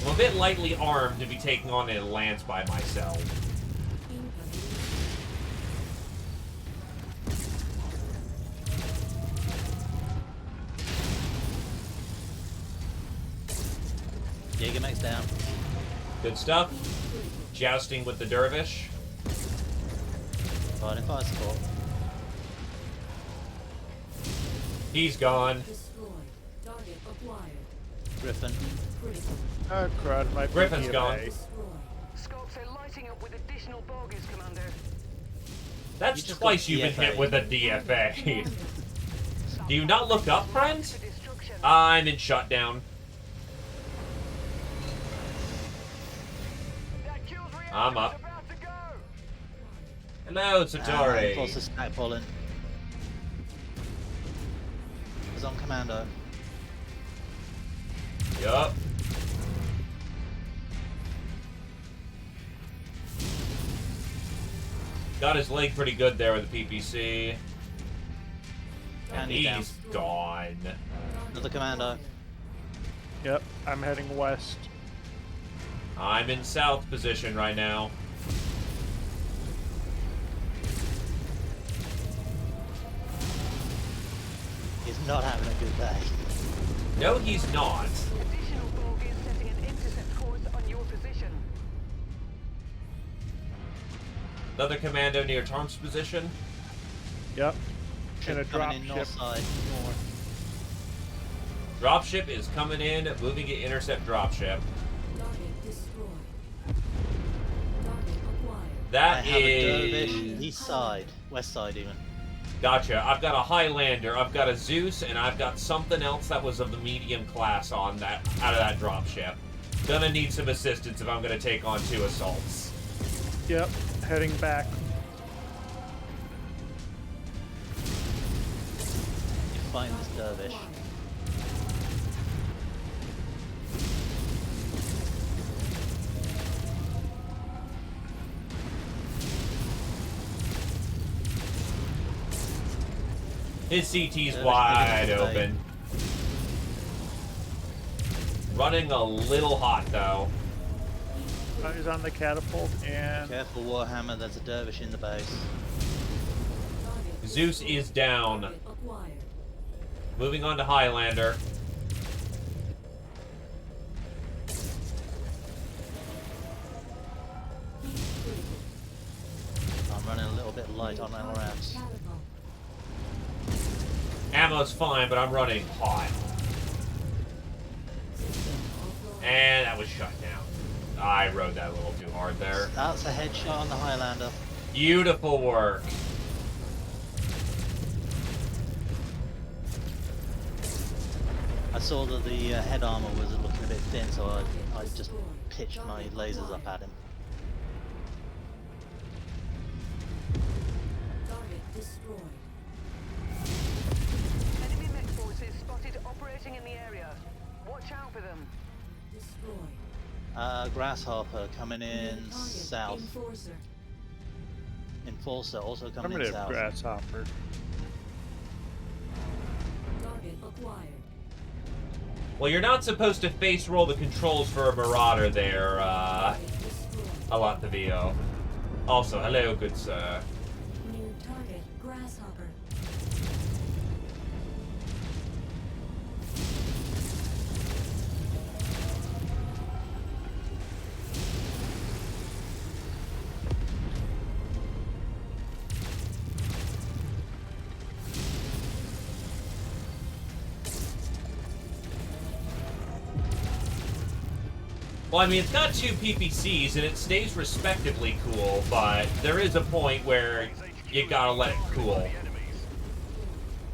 I'm a bit lightly armed to be taking on a lance by myself. Incoming. Jaeger mech's down. Good stuff. Jousting with the dervish. Providing fire support. He's gone. Destroyed. Target acquired. Griffin. Critical. Oh, crud, my Griffin's PPA. gone. Destroyed. Scopes are lighting up with additional bogies, Commander. That's You just twice got you've been DFA. hit with a DFA. Do you not look up, friend? For destruction. I'm in shutdown. That kills reactor I'm up. is about to go. Hello, Satori. Plus a stack pulling. He's on commando. Yup. Got his leg pretty good there with the PPC. And he's down. He's gone. Another commando. Yep, I'm heading west. I'm in south position right now. He's not having a good day. No, he's not. Additional bogies setting an intercept course on your position. Another commando near Tarm's position. Yep. Ship And a coming drop in ship north side. north. Dropship is coming in, moving to intercept dropship. Target destroyed. Target acquired. I That have a dervish is... east side, west side even. Gotcha. I've got a Highlander, I've got a Zeus, and I've got something else that was of the medium class on that out of that dropship. Gonna need some assistance if I'm gonna take on 2 assaults. Yep. Heading back. You find this dervish. His CT's Dervish wide moving today. open. Running a little hot though. He's on the catapult and Careful, Warhammer, there's a dervish in the base. Target Zeus is down. target acquired. Moving on to Highlander. Heat critical. I'm running a little bit light on Target LRMs. catapult. Ammo's fine, but I'm running hot. System offline. And that was shut down. I rode that a little too hard there. That's a headshot on the Highlander. Beautiful work. I saw that the head armor was looking a bit thin, so I just pitched my lasers up at him. Target destroyed. Enemy mech forces spotted operating in the area. Watch out for them. Destroyed. Grasshopper coming in Target south. enforcer. Enforcer also coming in primitive south. grasshopper. Target acquired. Well, you're not supposed to face roll the controls for a Marauder there, Target destroyed. Alattavio. Also, hello, good sir. New target grasshopper. Well, I mean, it's got 2 PPCs, and it stays respectively cool, but there is a point where you gotta let it cool. The enemies.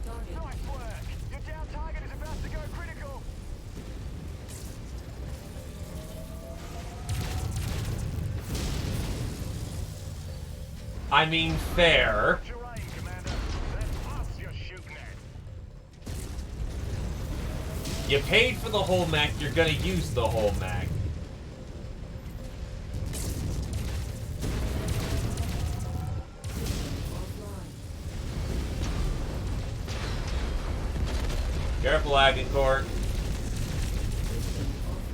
Target Nice work. Your down target is about to go critical. I mean, fair. Your aim, Commander. That's us you're shooting at. You paid for the whole mech, you're gonna use the whole mech. offline. Careful, Agincourt. System offline.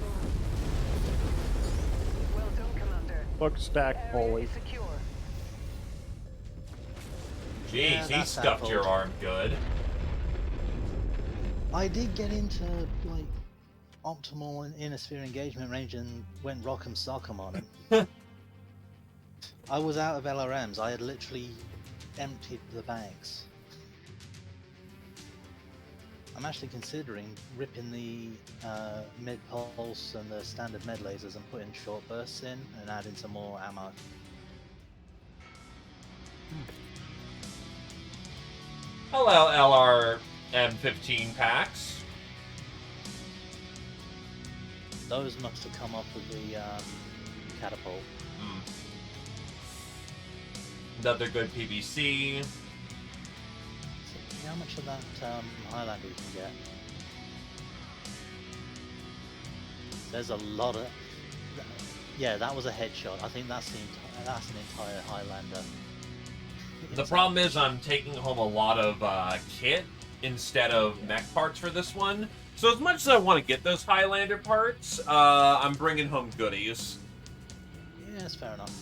Well done, Commander. Looks back Area fully. is secure. Jeez, Yeah, he that's stuffed that your fault. arm good. I did get into like optimal inner-sphere engagement range and went rock'em sock'em on him. I was out of LRMs. I had literally emptied the banks. I'm actually considering ripping the mid pulse and the standard med lasers and putting short bursts in and adding some more ammo. Hello, LR M15 packs. Those must have come off of the catapult. Another good PVC. So, how much of that Highlander you can get? There's a lot of. Yeah, that was a headshot. I think that's that's an entire Highlander. The problem is I'm taking home a lot of kit instead of mech parts for this one. So as much as I want to get those Highlander parts, I'm bringing home goodies. Yeah, that's fair enough.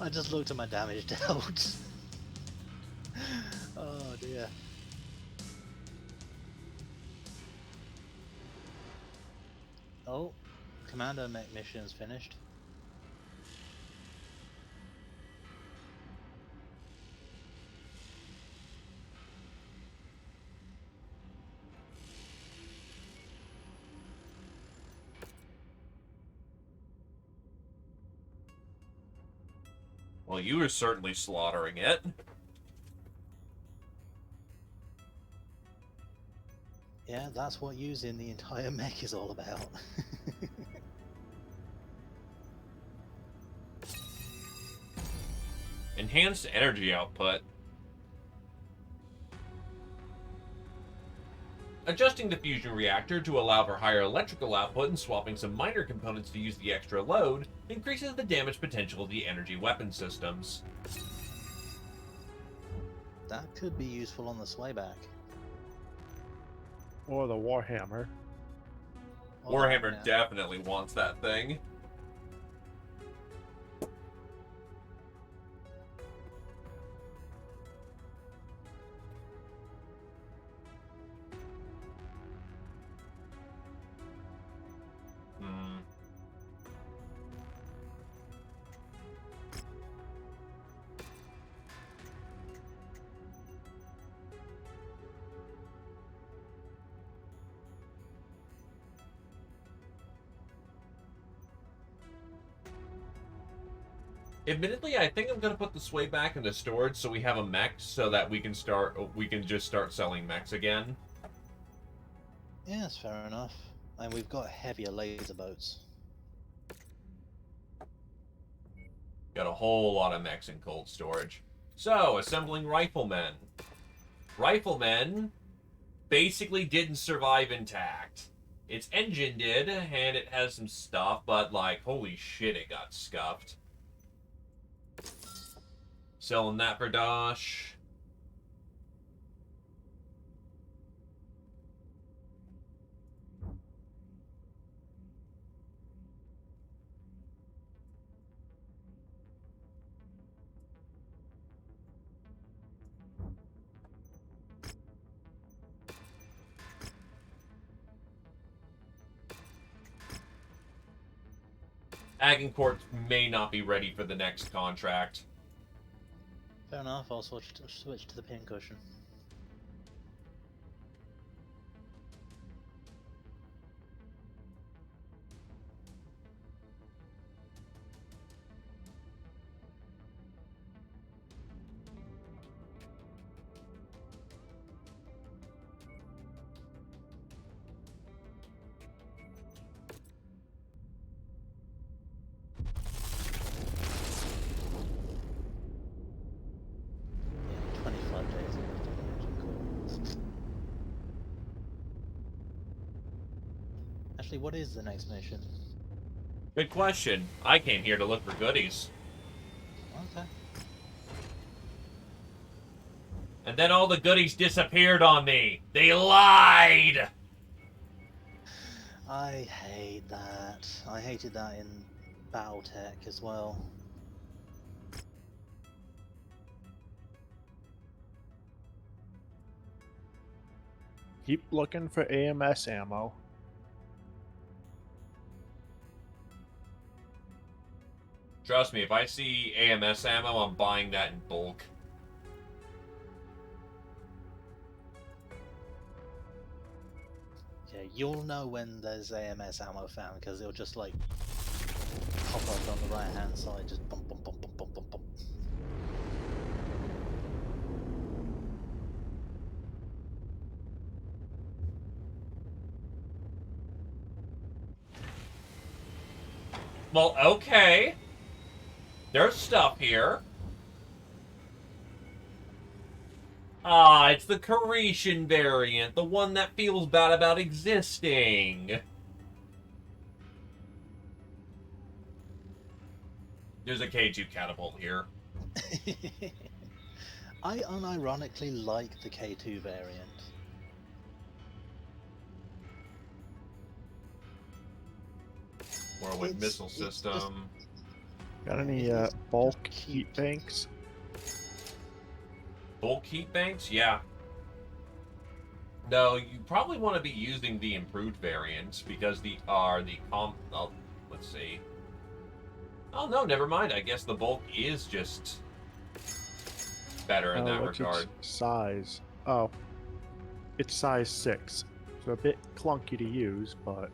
I just looked at my damage dealt. Oh dear. Oh, Commando mech mission's finished. Well, you were certainly slaughtering it. Yeah, that's what using the entire mech is all about. Enhanced energy output. Adjusting the fusion reactor to allow for higher electrical output and swapping some minor components to use the extra load increases the damage potential of the energy weapon systems. That could be useful on the swayback. Or the Warhammer. Warhammer Yeah. definitely wants that thing. Hmm. Admittedly, I think I'm gonna put the sway back into storage so we have a mech so that we can just start selling mechs again. Yeah, that's fair enough. And we've got heavier laser boats. Got a whole lot of mechs in cold storage. So, assembling riflemen. Riflemen basically didn't survive intact. Its engine did, and it has some stuff, but like, holy shit, it got scuffed. Selling that for Dosh. Agincourt may not be ready for the next contract. Fair enough, I'll switch to the pincushion. Yeah, 25 days left on the engine core. Actually, what is the next mission? Good question. I came here to look for goodies. Okay. And then all the goodies disappeared on me. They lied! I hate that. I hated that in Battletech as well. Keep looking for AMS ammo. Trust me, if I see AMS ammo, I'm buying that in bulk. Yeah, you'll know when there's AMS ammo found because it'll just like pop up on the right hand side, just bump, bump, bump, bump, bump, bump, bump. Well, okay. There's stuff here. Ah, it's the Caretian variant, the one that feels bad about existing. There's a K2 catapult here. I unironically like the K2 variant. Or with It's- missile it's just- system. Got any It's bulk just heat cute. banks? Bulk heat banks? Yeah. No, you probably want to be using the improved variants because let's see. Oh no, never mind. I guess the bulk is just better in that What's regard. its size? Oh, it's size 6, so a bit clunky to use, but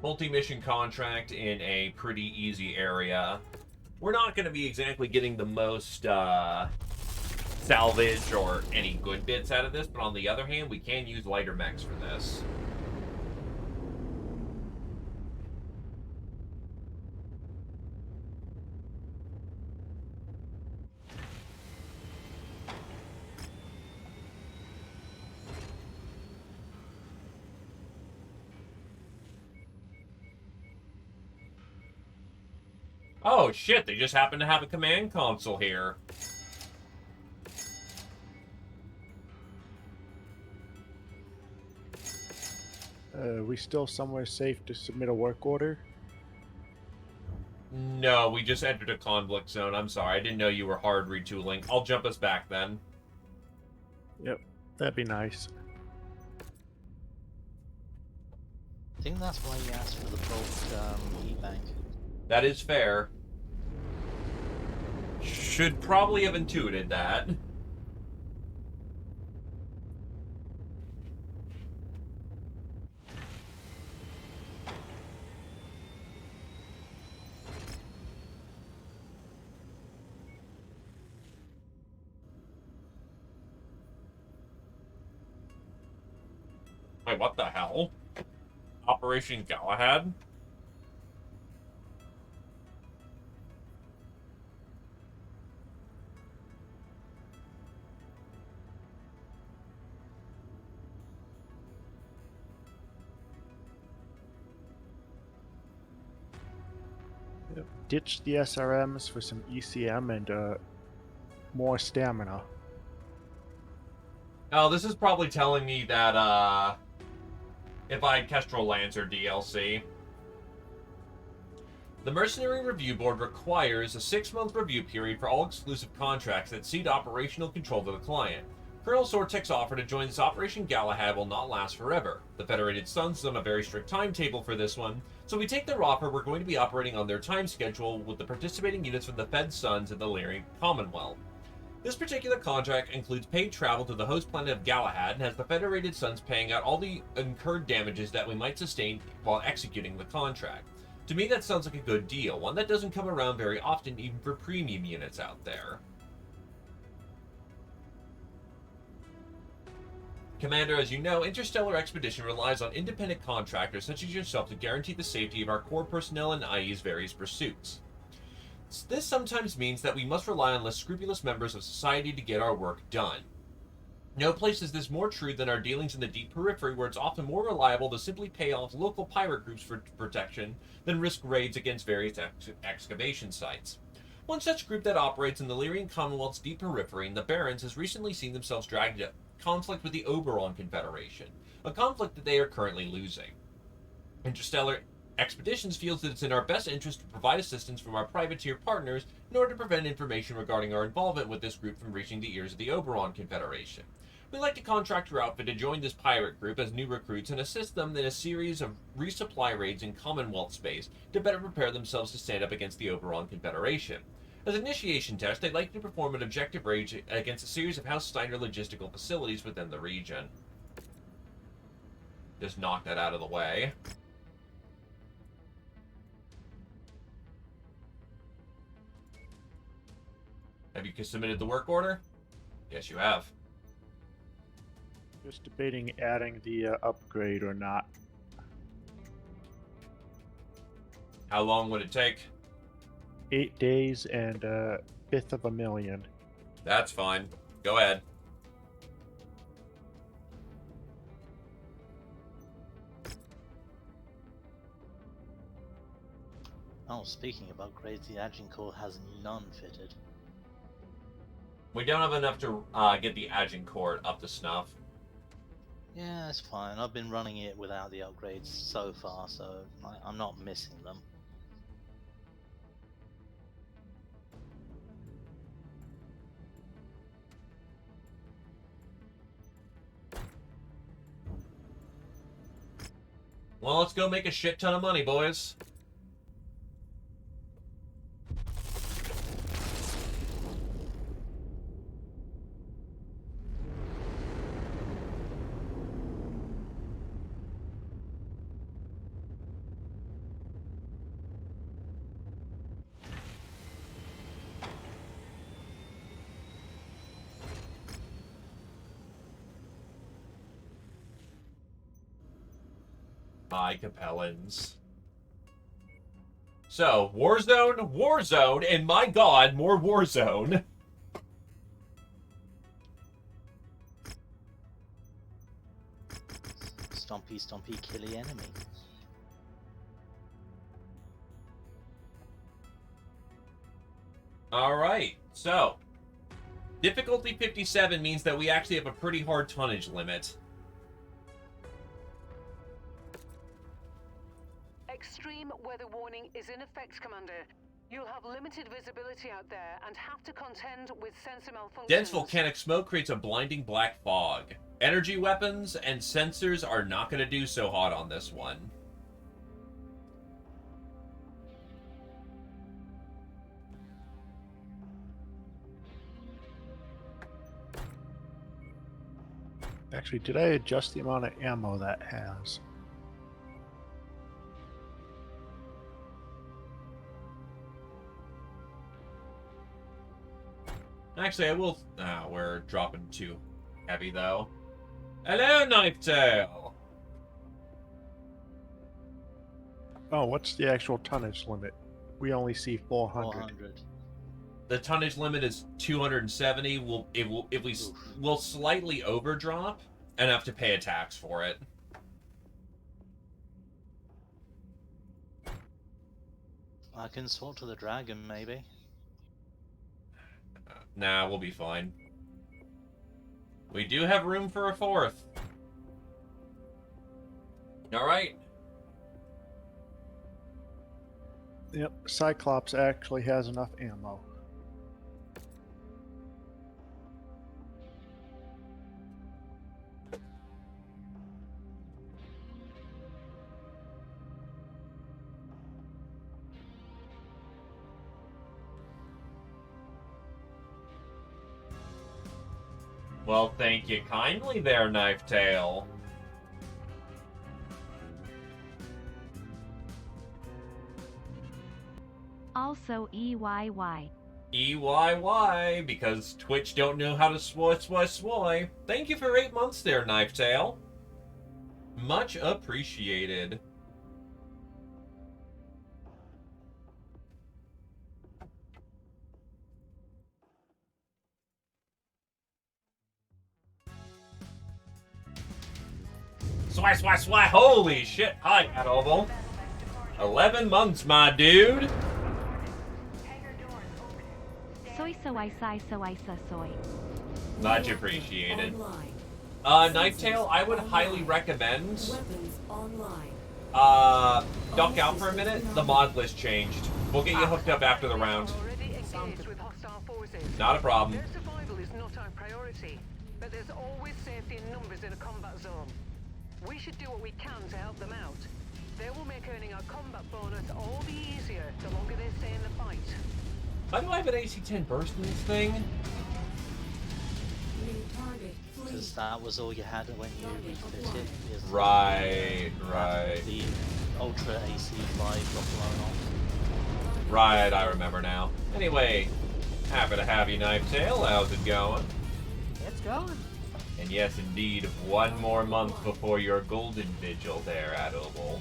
multi-mission contract in a pretty easy area. We're not going to be exactly getting the most salvage or any good bits out of this, but on the other hand, we can use lighter mechs for this. Oh shit, they just happen to have a command console here. We still somewhere safe to submit a work order? No, we just entered a conflict zone. I'm sorry, I didn't know you were hard retooling. I'll jump us back then. Yep, that'd be nice. I think that's why he asked for the bulk e-bank. That is fair. Should probably have intuited that. Wait, what the hell? Operation Galahad? Yep. Ditch the SRMs for some ECM and more stamina. Oh, this is probably telling me that, if I had Kestrel Lancer DLC. The Mercenary Review Board requires a 6-month review period for all exclusive contracts that cede operational control to the client. Colonel Sortek's offer to join this Operation Galahad will not last forever. The Federated Suns is on a very strict timetable for this one, so we take their offer. We're going to be operating on their time schedule with the participating units from the Fed Suns and the Lyrian Commonwealth. This particular contract includes paid travel to the host planet of Galahad and has the Federated Suns paying out all the incurred damages that we might sustain while executing the contract. To me, that sounds like a good deal, one that doesn't come around very often even for premium units out there. Commander, as you know, Interstellar Expedition relies on independent contractors such as yourself to guarantee the safety of our core personnel and IE's various pursuits. This sometimes means that we must rely on less scrupulous members of society to get our work done. No place is this more true than our dealings in the deep periphery, where it's often more reliable to simply pay off local pirate groups for protection than risk raids against various excavation sites. One such group that operates in the Lyrian Commonwealth's deep periphery, and the Barons, has recently seen themselves dragged into conflict with the Oberon Confederation, a conflict that they are currently losing. Interstellar Expeditions feels that it's in our best interest to provide assistance from our privateer partners in order to prevent information regarding our involvement with this group from reaching the ears of the Oberon Confederation. We'd like to contract your outfit to join this pirate group as new recruits and assist them in a series of resupply raids in Commonwealth space to better prepare themselves to stand up against the Oberon Confederation. As an initiation test, they'd like to perform an objective raid against a series of House Steiner logistical facilities within the region. Just knock that out of the way. Have you submitted the work order? Yes, you have. Just debating adding the upgrade or not. How long would it take? 8 days and a fifth of a million. That's fine. Go ahead. Oh, speaking of upgrades, the Agincourt has none fitted. We don't have enough to get the Agincourt up to snuff. Yeah, it's fine. I've been running it without the upgrades so far, so I'm not missing them. Well, let's go make a shit ton of money, boys. My Capellans. So, Warzone, and my god, more Warzone. Stompy, stompy, killy enemy. Alright, so. Difficulty 57 means that we actually have a pretty hard tonnage limit. Extreme weather warning is in effect, Commander. You'll have limited visibility out there and have to contend with sensor malfunctions. Dense volcanic smoke creates a blinding black fog. Energy weapons and sensors are not going to do so hot on this one. Actually, did I adjust the amount of ammo that has? Actually, I will... Ah, we're dropping too heavy, though. Hello, Knifetail! Oh, what's the actual tonnage limit? We only see 400. 400. The tonnage limit is 270. We'll slightly overdrop and have to pay a tax for it. I can swap to the dragon, maybe. Nah, we'll be fine. We do have room for a fourth. Alright. Yep, Cyclops actually has enough ammo. Well, thank you kindly there, Knifetail. Also EYY. EYY, because Twitch don't know how to swoy. Thank you for 8 months there, Knifetail. Much appreciated. Sway. Holy shit. Hi, Adorable. 11 months, my dude. Soy. Much apprecited. Online. Knifetail, I would highly recommend Weapons online. duck out for a minute. The mod list changed. We'll get you hooked up after the round. Already engaged with hostile forces. Not a problem. Their survival is not our priority, but there's always safety in numbers in a combat zone. We should do what we can to help them out. They will make earning our combat bonus all the easier the longer they stay in the fight. Why do I have an AC-10 burst in this thing? New target. Because Please. that was all you had when you refit it. Is Right. The Ultra AC5 got blown off. Right, I remember now. Anyway, happy to have you, Knifetail. How's it going? It's going. And yes, indeed, 1 more month before your golden vigil there, Adorable.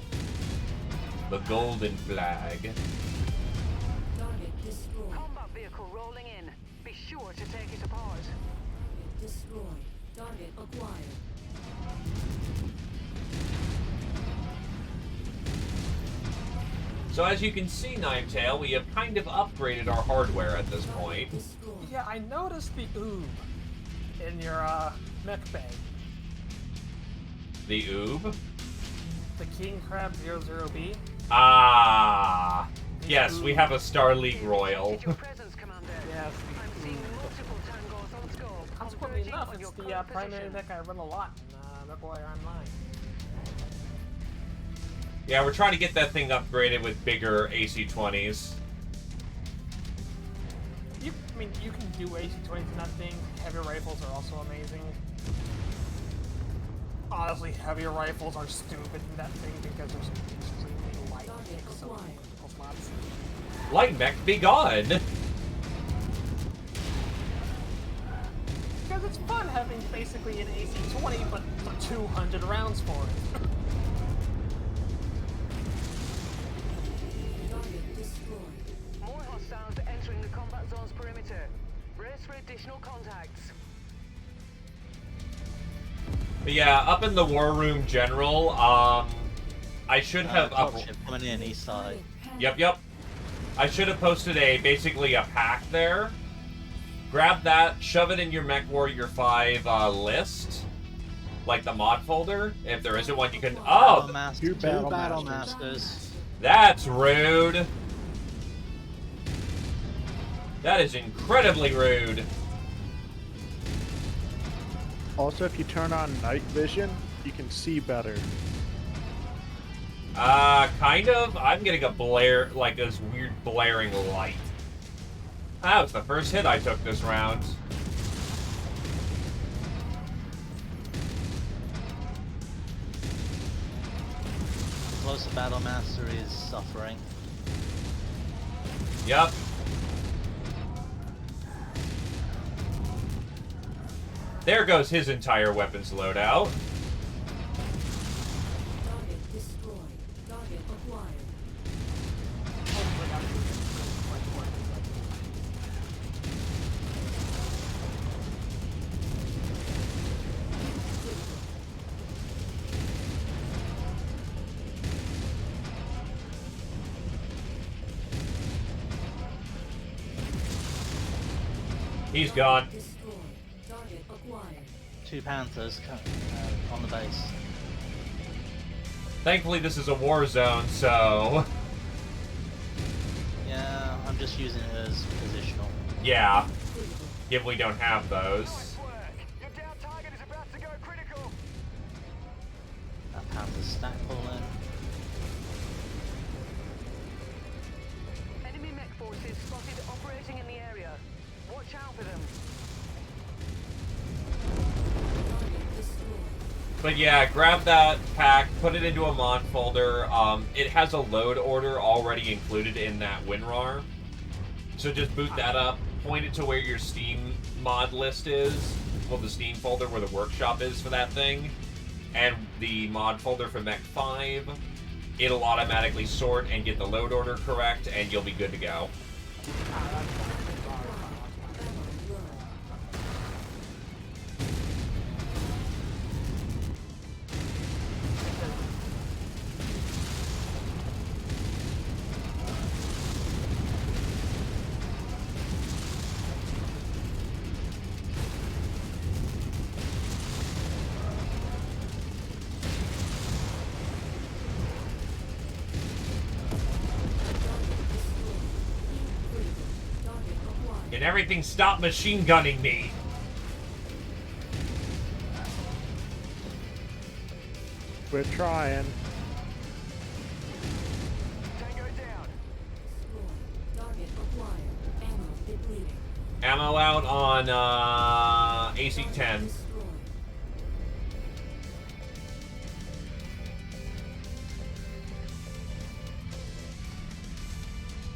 The golden flag. Target destroyed. Combat vehicle rolling in. Be sure to take it apart. Target destroyed. Target acquired. So as you can see, Knifetail, we have kind of upgraded our hardware at this point. Destroyed. Yeah, I noticed the oob in your mech bay. The Oob? The King Crab 00B. Ah! Yes, we have a Star League Royal. Did your presence, Commander? Yes. I'm seeing multiple tangos on scope. Consequently converging enough, on it's your the current primary position. mech I run a lot in MechWarrior Online. Yeah, we're trying to get that thing upgraded with bigger AC-20s. I mean, you can do AC-20s in that thing. Heavier rifles are also amazing. Honestly, heavier rifles are stupid in that thing because they're extremely light. Target It takes so acquired. little slots. Light mech be gone! Because it's fun having basically an AC-20, but 200 rounds for it. additional contacts. But yeah, up in the war room general, I should have Dropship coming in east side. Yep. I should have posted basically a pack there. Grab that, shove it in your MechWarrior 5 list, like the mod folder. If there isn't one, you can. Oh, Two Battle battle Masters. masters. that's rude. That is incredibly rude. Also, if you turn on night vision, you can see better. Kind of. I'm getting a blare, like this weird blaring light. That was the first hit I took this round. Closer battle master is suffering. Yep. There goes his entire weapons loadout. Target destroyed. Target acquired. Hopefully I'm doing much more things like He's gone. Destroyed. Target acquired. Two panthers on the base. Thankfully, this is a war zone, so Yeah, I'm just using it as positional. yeah. If we don't have those. Nice work. Your down target is about to go critical. That panther's stack pulling. Enemy mech forces spotted operating in the area. Watch out for them. Target destroyed. But yeah, grab that pack, put it into a mod folder. It has a load order already included in that WinRAR. So just boot that up, point it to where your Steam mod list is. Well, the Steam folder where the workshop is for that thing. And the mod folder for Mech 5. It'll automatically sort and get the load order correct, and you'll be good to go. And everything stop machine gunning me. We're trying. Tango down. Destroyed. Target acquired. Ammo depleting. Ammo out on AC-10. Destroyed.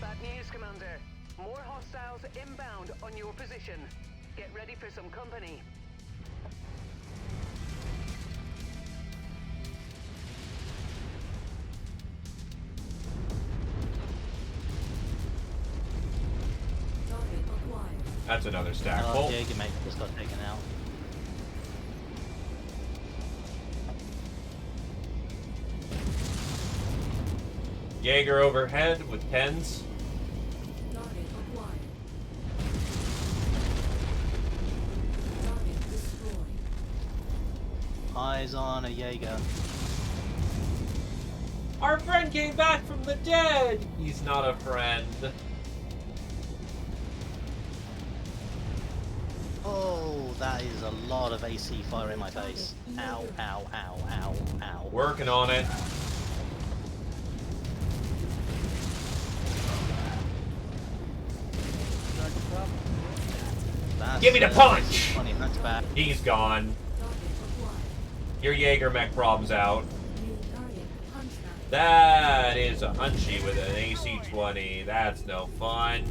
Bad news, Commander. More hostiles inbound on your position. Get ready for some company. Target acquired. That's another stack full. Jägermate just got taken out. Jaeger overhead with 10s. Target acquired. Target destroyed. Eyes on a Jaeger. Our friend came back from the dead! He's not a friend. Oh, that is a lot of AC fire in my face. Ow, ow, ow, ow, ow. Working on it. That's, Give me the punch! 20 hunchback. He's gone. Target acquired. Your Jaeger mech problem's out. New target. Hunchback. That is a hunchy with an AC-20. That's no fun.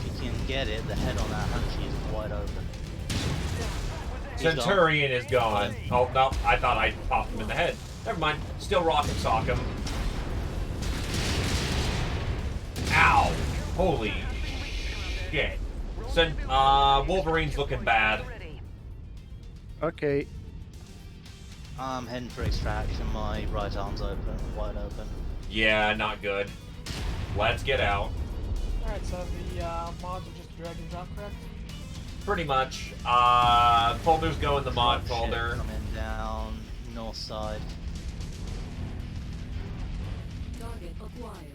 If you can get it, the head on that hunchy is wide open. Centurion is gone. Oh, no, I thought I popped him in the head. Never mind. Still rocket sock him. Ow! Holy shit. Wolverine's looking bad. Okay. I'm heading for extraction. My right arm's open, wide open. Yeah, not good. Let's get out. Alright, so the mods are just drag and drop, correct? Pretty much. Folders go in the mod Ship folder. coming down north side. Target acquired.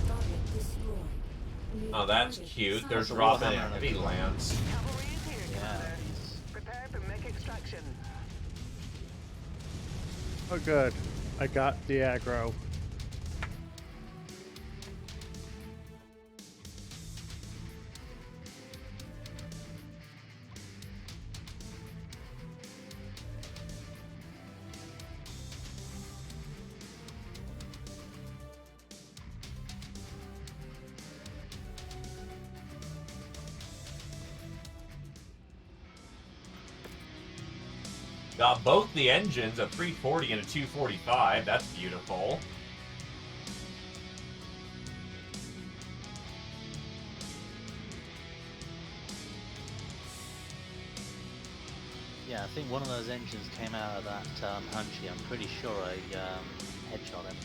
Target destroyed. New Oh, that's target cute. They're sighted. dropping Warhammer. heavy lance. Cavalry is here, Yeah, Commander. he's Prepare for mech extraction. Oh, good. I got the aggro. Got both the engines, a 340 and a 245. That's beautiful. yeah. I think one of those engines came out of that Hunchy. I'm pretty sure I headshot him.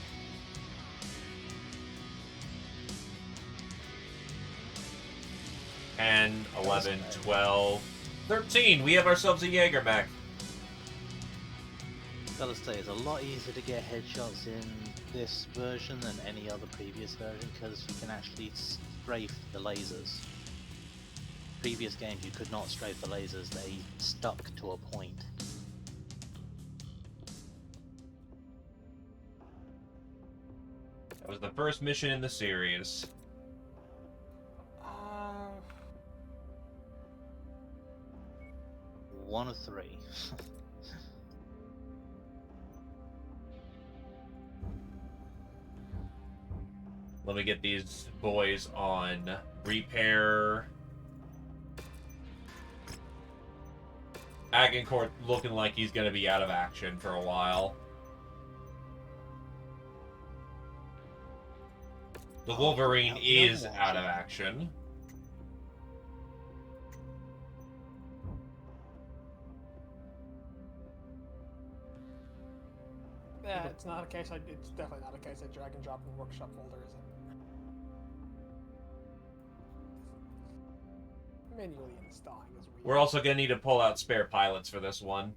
And 11, 12, 13. We have ourselves a Jaeger mech. Gotta say, it's a lot easier to get headshots in this version than any other previous version because you can actually strafe the lasers. Previous games you could not strafe the lasers, they stuck to a point. That was the first mission in the series. One of three. Let me get these boys on repair. Agincourt looking like he's going to be out of action for a while. The Wolverine is out of action. Yeah, it's not a case. It's definitely not a case of drag and drop in workshop folder, is it? Manually installing is weird. We're also going to need to pull out spare pilots for this one.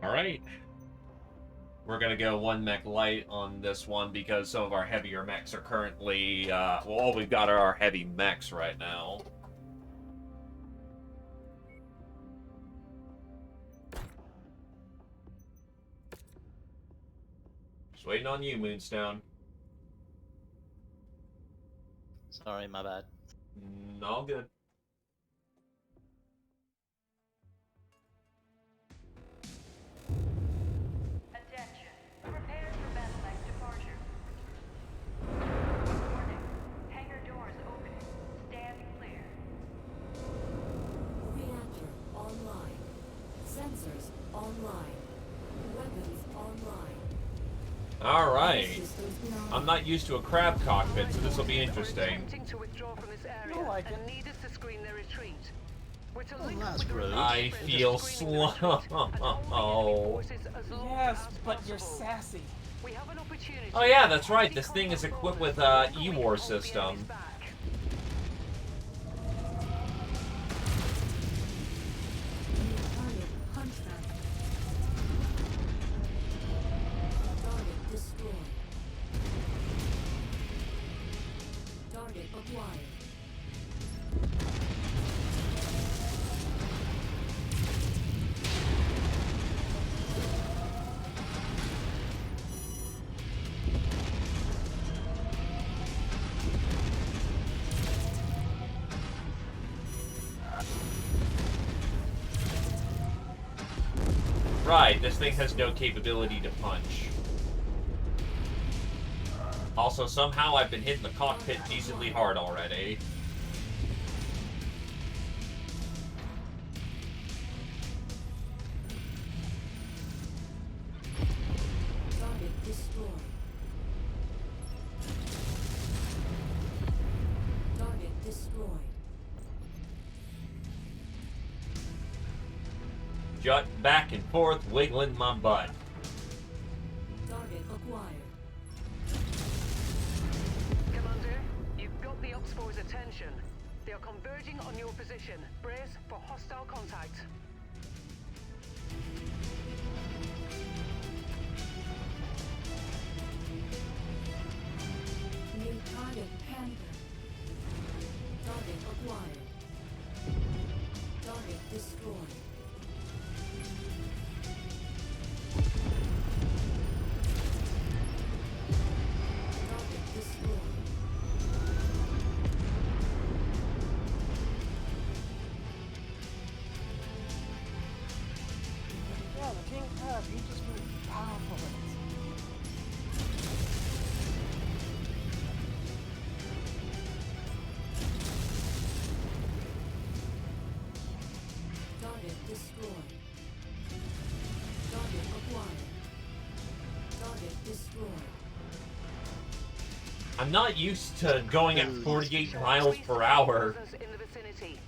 Alright. We're going to go one mech light on this one because some of our heavier mechs are currently... well, all we've got are our heavy mechs right now. Just waiting on you, Moonstone. Sorry, my bad. All good. Attention. Prepare for battle-like departure. Warning. Hangar doors open. Stand clear. Reactor online. Sensors online. Weapons online. Alright. Systems beyond. I'm not used to a crab cockpit, so this will be Are interesting. attempting to withdraw from this area I like and it. need us to screen their retreat. We're to Oh, link up that's with the rude. retreat I spread, feel screening the retreat, and hold the enemy slow. forces as long Yes, as but you're possible. sassy. We have an opportunity. Oh yeah, that's to right. see This thing is combat equipped with borders a so we can E-War hold the system. enemies back. New target Hunchback. Target destroyed. Target acquired. Right, this thing has no capability to punch. Also, somehow I've been hitting the cockpit decently hard already. Target destroyed. Target destroyed. Jut back and forth, wiggling my butt. Target acquired. Commander, you've got the Ops Force's attention. They are converging on your position. Brace for hostile contact. New target Panther. Target acquired. Target destroyed. Target destroyed. Yeah, the King Crab, he's just really powerful in it. Target destroyed. Target acquired. Target destroyed. I'm not used to going at 48 miles per hour. Presence in the vicinity.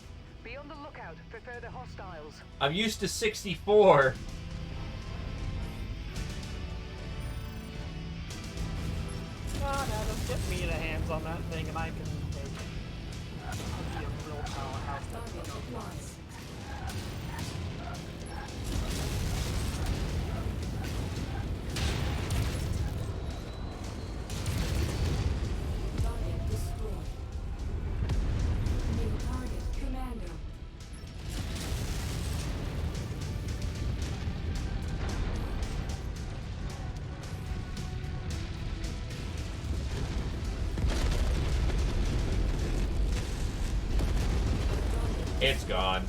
Be on the lookout for further hostiles. I'm used to 64. No, just get me the hands on that thing and I can make it. Be a real powerhouse. Target acquired. Target destroyed. New target Commander. It's gone.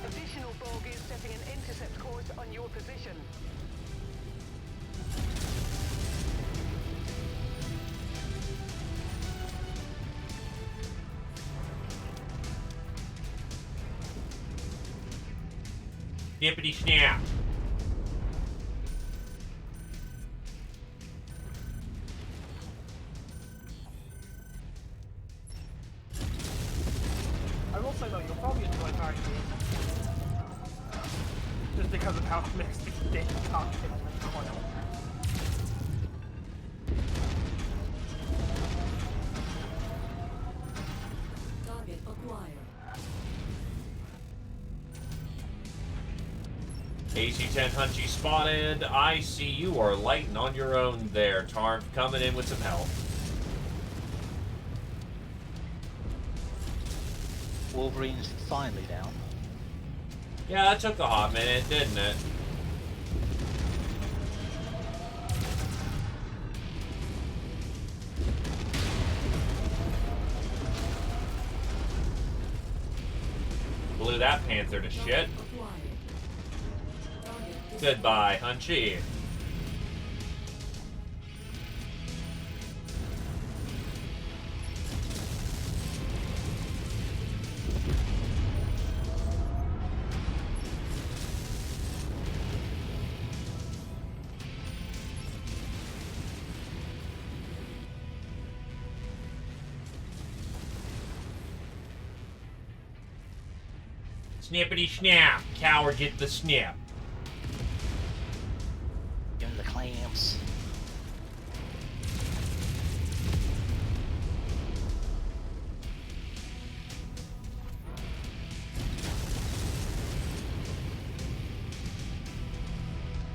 Additional bogies setting an intercept course on your position. Dippity snap. I will say though, you'll probably enjoy firing me. Just because of how it makes the damn cockpit recoil. Target acquired. AC-10 Hunchy spotted. I see you are lighting on your own there, Tarp. Coming in with some help. Wolverine's finally down. Yeah, that took a hot minute, didn't it? Blew that panther to shit. Acquired. Target destroyed. Goodbye, Hunchy. Snippity snap. Coward, get the snip. Give him the clamps.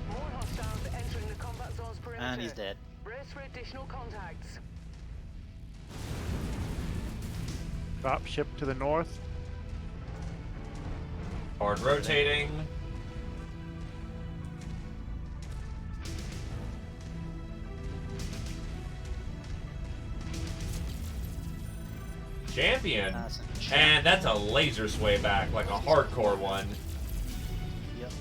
More hostiles entering the combat zone's perimeter. And he's dead. Brace for additional contacts. Drop ship to the north. Hard rotating. Champion. That's a And that's a laser sway back, like a hardcore one. Yep.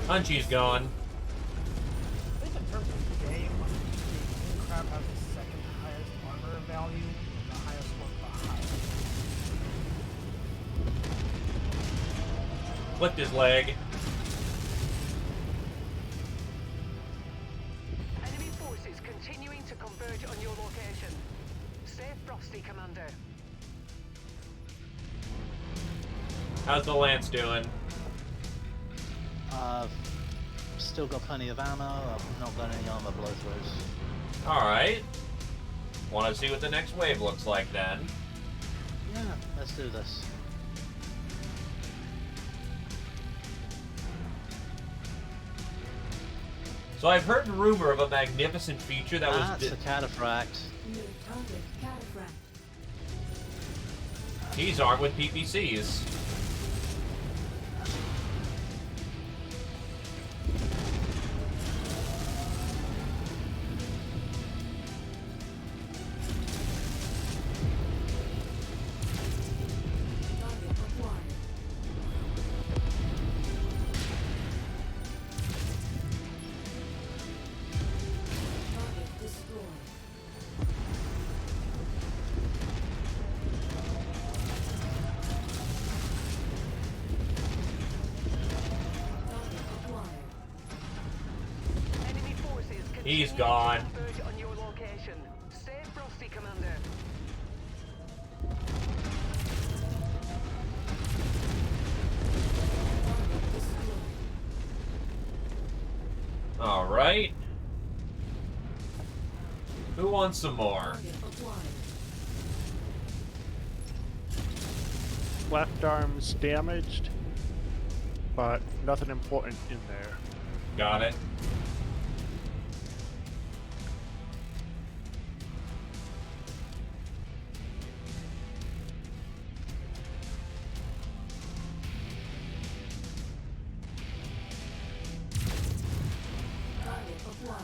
Punchy's gone. I think in terms of game, the King Crab has the second highest armor value and the highest one the highest. Flipped his leg. Enemy forces continuing to converge on your location. Stay frosty, Commander. How's the Lance doing? I've still got plenty of ammo. I've not got any armor blow-throughs. Alright. Want to see what the next wave looks like then. Yeah, let's do this. So I've heard rumor of a magnificent feature that was... That's a cataphract. New target cataphract. He's armed with PPCs. Target acquired. Target destroyed. Target acquired. Enemy forces He's continuing gone. to converge on your location. Stay frosty, Commander. Target destroyed. Alright. Who wants some more? Target acquired. Left arm's damaged, but nothing important in there. Got it. Target acquired.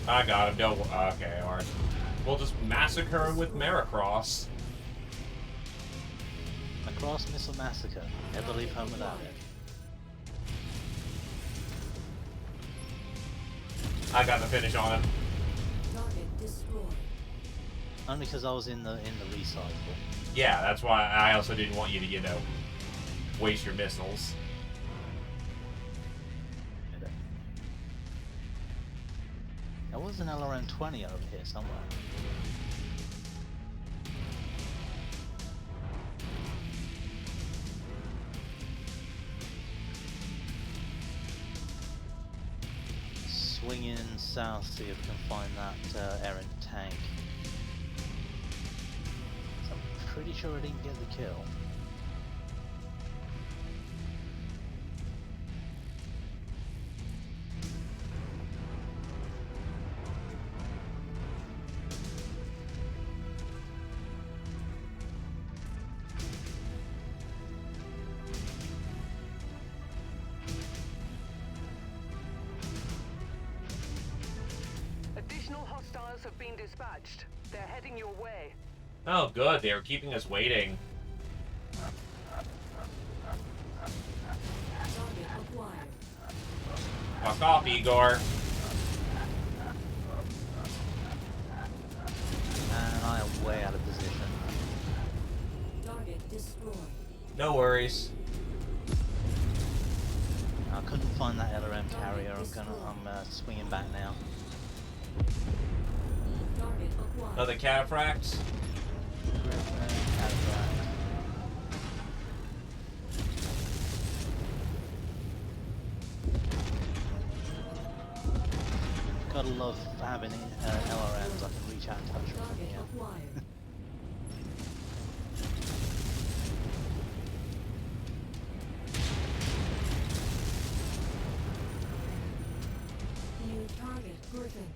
I got him. Don't. Okay, alright. We'll just massacre him with Maricross. Across Missile Massacre. Never leave home without it. I got the finish on him. Target destroyed. Only because I was in the recycle. Yeah, that's why I also didn't want you to, you know, waste your missiles. There was an LRM-20 over here somewhere. Swing in south, see if we can find that errant tank. So I'm pretty sure I didn't get the kill. dispatched. They're heading your way. Oh, good. They were keeping us waiting. Target acquired. Fuck off, Igor. And I am way out of position. Target destroyed. No worries. I couldn't find that LRM carrier. I'm swinging back now. Target acquired. Another cataphracts. Gotta love having LRMs. I can reach out and touch them from Target here. acquired. New target Griffin.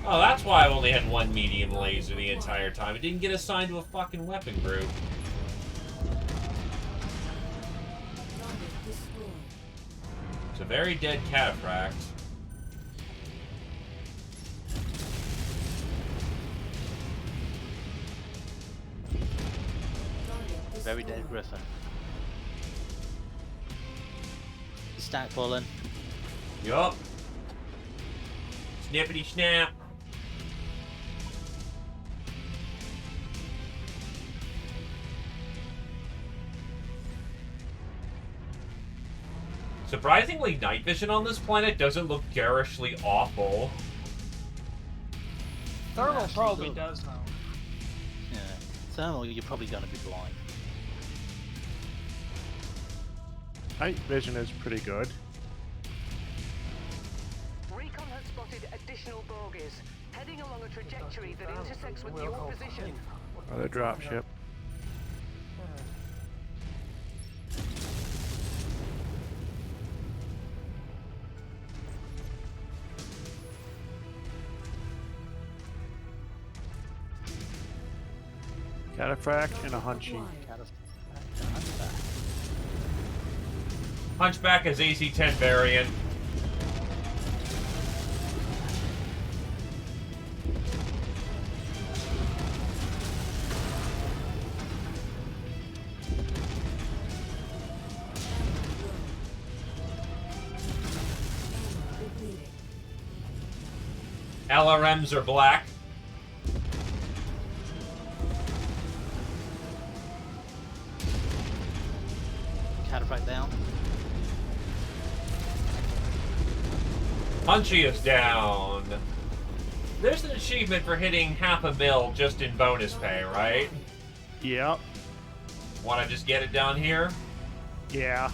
Oh, that's why I only had one medium laser the entire time. It didn't get assigned to a fucking weapon group. Target destroyed. It's a very dead cataphract. Target Very destroyed. dead Griffin. Stack falling. Yup. Snippity snap. Surprisingly, night vision on this planet doesn't look garishly awful. Thermal Actually, probably look. does, though. Yeah. Thermal, you're probably going to be blind. Night vision is pretty good. Recon has spotted additional bogies, heading along a trajectory that intersects with your position. Another dropship. Cataphract and a hunchy. Hunchback is AC-10 variant. Depleted. LRMs are black. Cataphract down. Punchy is down. There's an achievement for hitting half a mil just in bonus pay, right? Yep. Want to just get it down here? Yeah.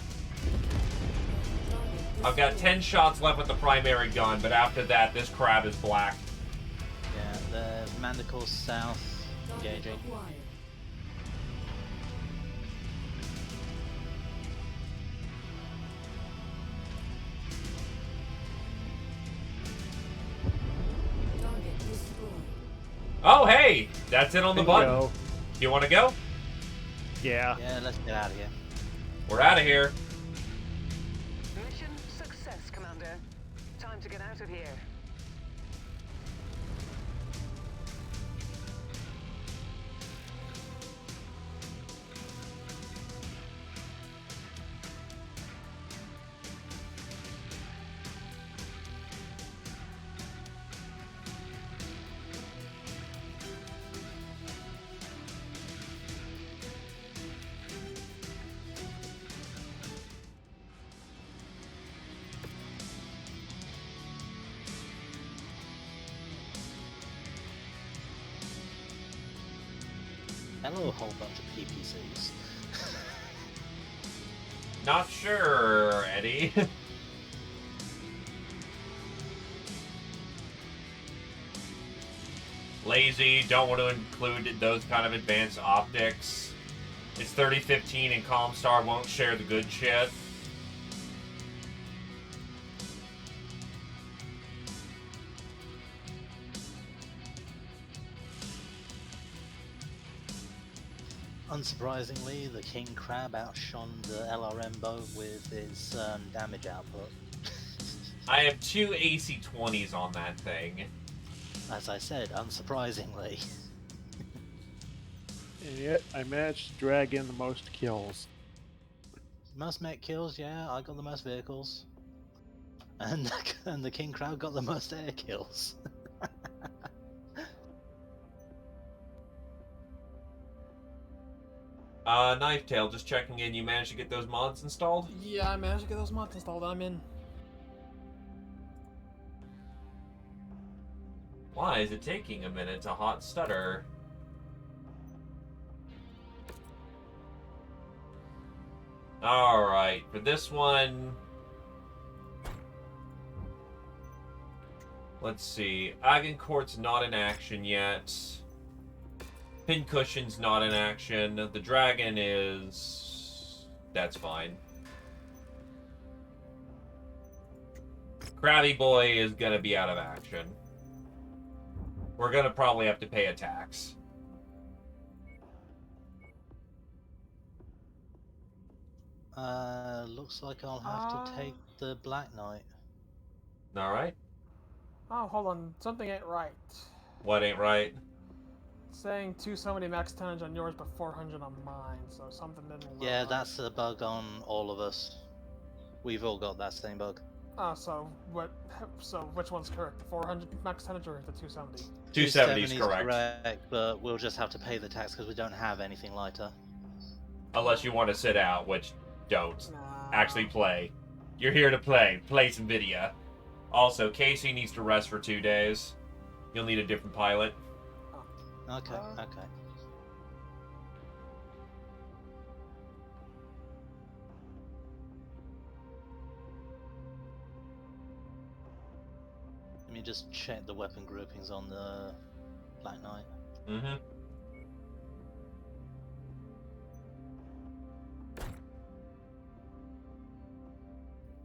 I've got 10 shots left with the primary gun, but after that, this crab is black. Yeah, the Mandicore south engaging. Acquired. Target destroyed. Oh, hey! That's it on the button. Bingo. You want to go? Yeah. Yeah, let's get out of here. We're out of here. Mission success, Commander. Time to get out of here. Hello, a whole bunch of PPCs. Not sure, Eddie. Lazy, don't want to include those kind of advanced optics. It's 3015 and Comstar won't share the good shit. Unsurprisingly, the King Crab outshone the LRM boat with its damage output. I have 2 AC-20s on that thing. As I said, unsurprisingly. And yet, I managed to drag in the most kills. Most mech kills, yeah, I got the most vehicles. And the King Crab got the most air kills. Knife Tail, just checking in. You managed to get those mods installed? Yeah, I managed to get those mods installed. I'm in. Why is it taking a minute to hot stutter? Alright, for this one... Let's see. Agincourt's not in action yet. Pincushion's not in action. The dragon is... That's fine. Krabby Boy is gonna be out of action. We're gonna probably have to pay a tax. Looks like I'll have to take the Black Knight. Alright. Oh, hold on. Something ain't right. What ain't right? It's saying so many max tonnage on yours, but 400 on mine. So something didn't. Yeah, line. that's a bug on all of us. We've all got that same bug. Oh, so what? So which one's correct? 400 max tonnage or the 270? 270 is 270's correct. but we'll just have to pay the tax because we don't have anything lighter. Unless you want to sit out, which don't. Nah. Actually play. You're here to play. Play some video. Also, Casey needs to rest for 2 days. You'll need a different pilot. Okay, okay. Let me just check the weapon groupings on the Black Knight. Mm-hmm.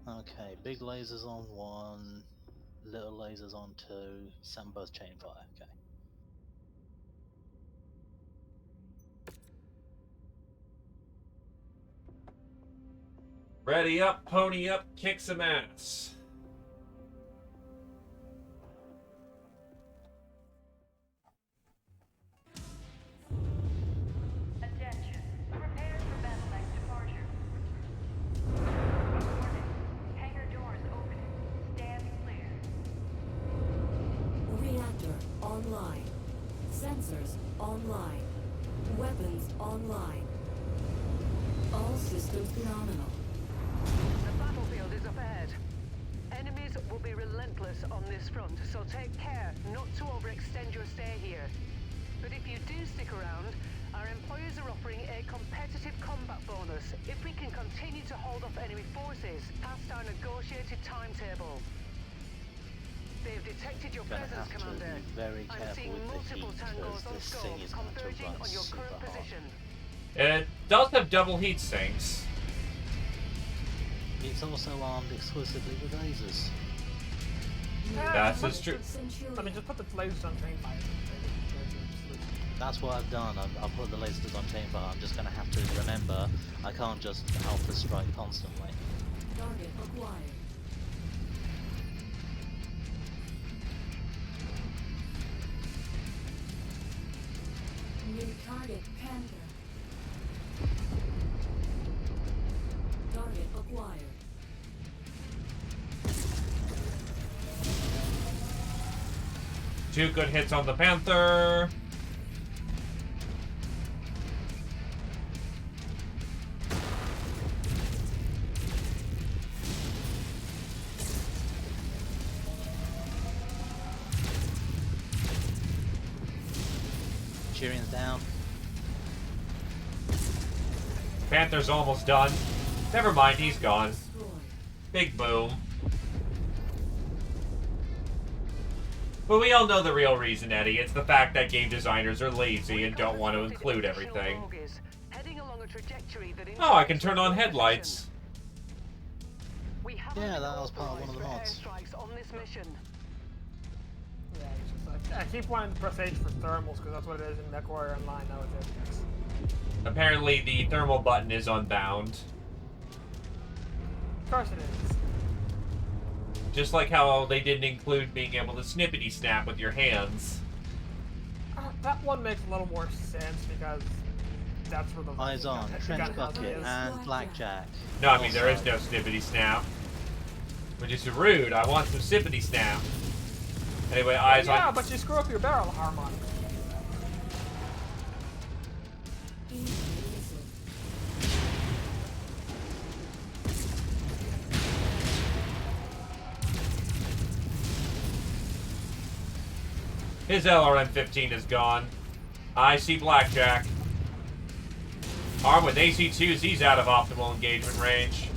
Okay, big lasers on 1, little lasers on 2, some both chain fire, okay. Ready up, pony up, kick some ass. Attention. Prepare for battle line departure. Warning. Hangar doors opening. Stand clear. Reactor online. Sensors online. Weapons online. All systems nominal. The battlefield is up ahead. Enemies will be relentless on this front, so take care not to overextend your stay here. But if you do stick around, our employers are offering a competitive combat bonus if we can continue to hold off enemy forces past our negotiated timetable. They've detected your Gonna presence, have to Commander. be very I'm careful seeing with the multiple heat tangos because on this scope thing is going to converging run on your super current hard. position. It does have double heat sinks. It's also armed exclusively with lasers. That's as true. I mean, just put the lasers on train fire. That's what I've done. I've put the lasers on chainfire. I'm just going to have to remember I can't just alpha strike constantly. Target acquired. New target Panther. Target acquired. Two good hits on the Panther. Cheerion's down. Panther's almost done. Never mind, he's gone. Destroyed. Big boom. But we all know the real reason, Eddie. It's the fact that game designers are lazy and don't want to include everything. Oh, I can turn on headlights. Yeah, that was part of one of the mods. On this mission. Yeah, it's just like, I keep wanting to press H for thermals because that's what it is in MechWarrior Online nowadays. Apparently the thermal button is unbound. Of course it is. Just like how they didn't include being able to snippety snap with your hands. That one makes a little more sense because that's where the Eyes on, the trench gun hazard bucket, is. and blackjack. No, I mean, there is Also- no snippety snap. Which is rude. I want some snippety snap. Anyway, eyes Yeah, on. but you screw up your barrel harmonic. His LRM-15 is gone. I see blackjack. Armed with AC-2s, he's out of optimal engagement range.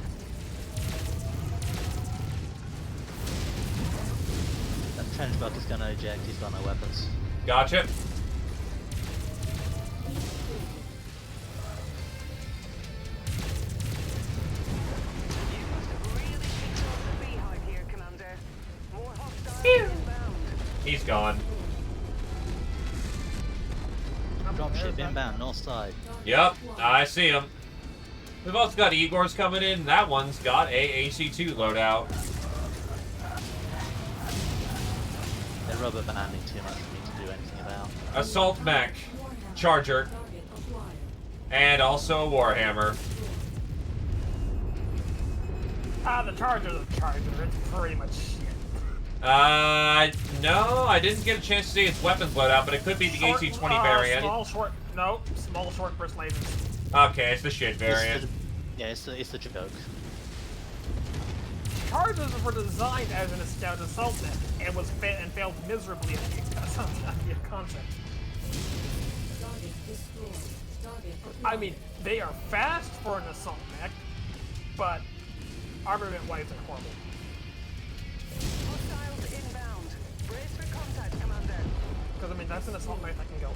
That trench bucket's gonna eject, he's got no weapons. Gotcha. You must have really kicked off the beehive here, Commander. More hostiles inbound. He's gone. Dropship inbound, north side. Yep, I see him. We've also got Igor's coming in. That one's got a AC-2 loadout. They're rubber banding too much for me to do anything about. Assault mech, Charger, and also a Warhammer. The Charger's a Charger. It's pretty much shit. No, I didn't get a chance to see its weapons loadout, but it could be the AC-20 variant. Small short burst lasers. Okay, it's the shit variant. Yeah, it's the joke. Chargers were designed as an assault mech and failed miserably at the concept. I mean, they are fast for an assault mech, but armament-wise they're horrible. Hostiles inbound. Brace for contact, Commander. Because I mean, that's an assault mech that can go.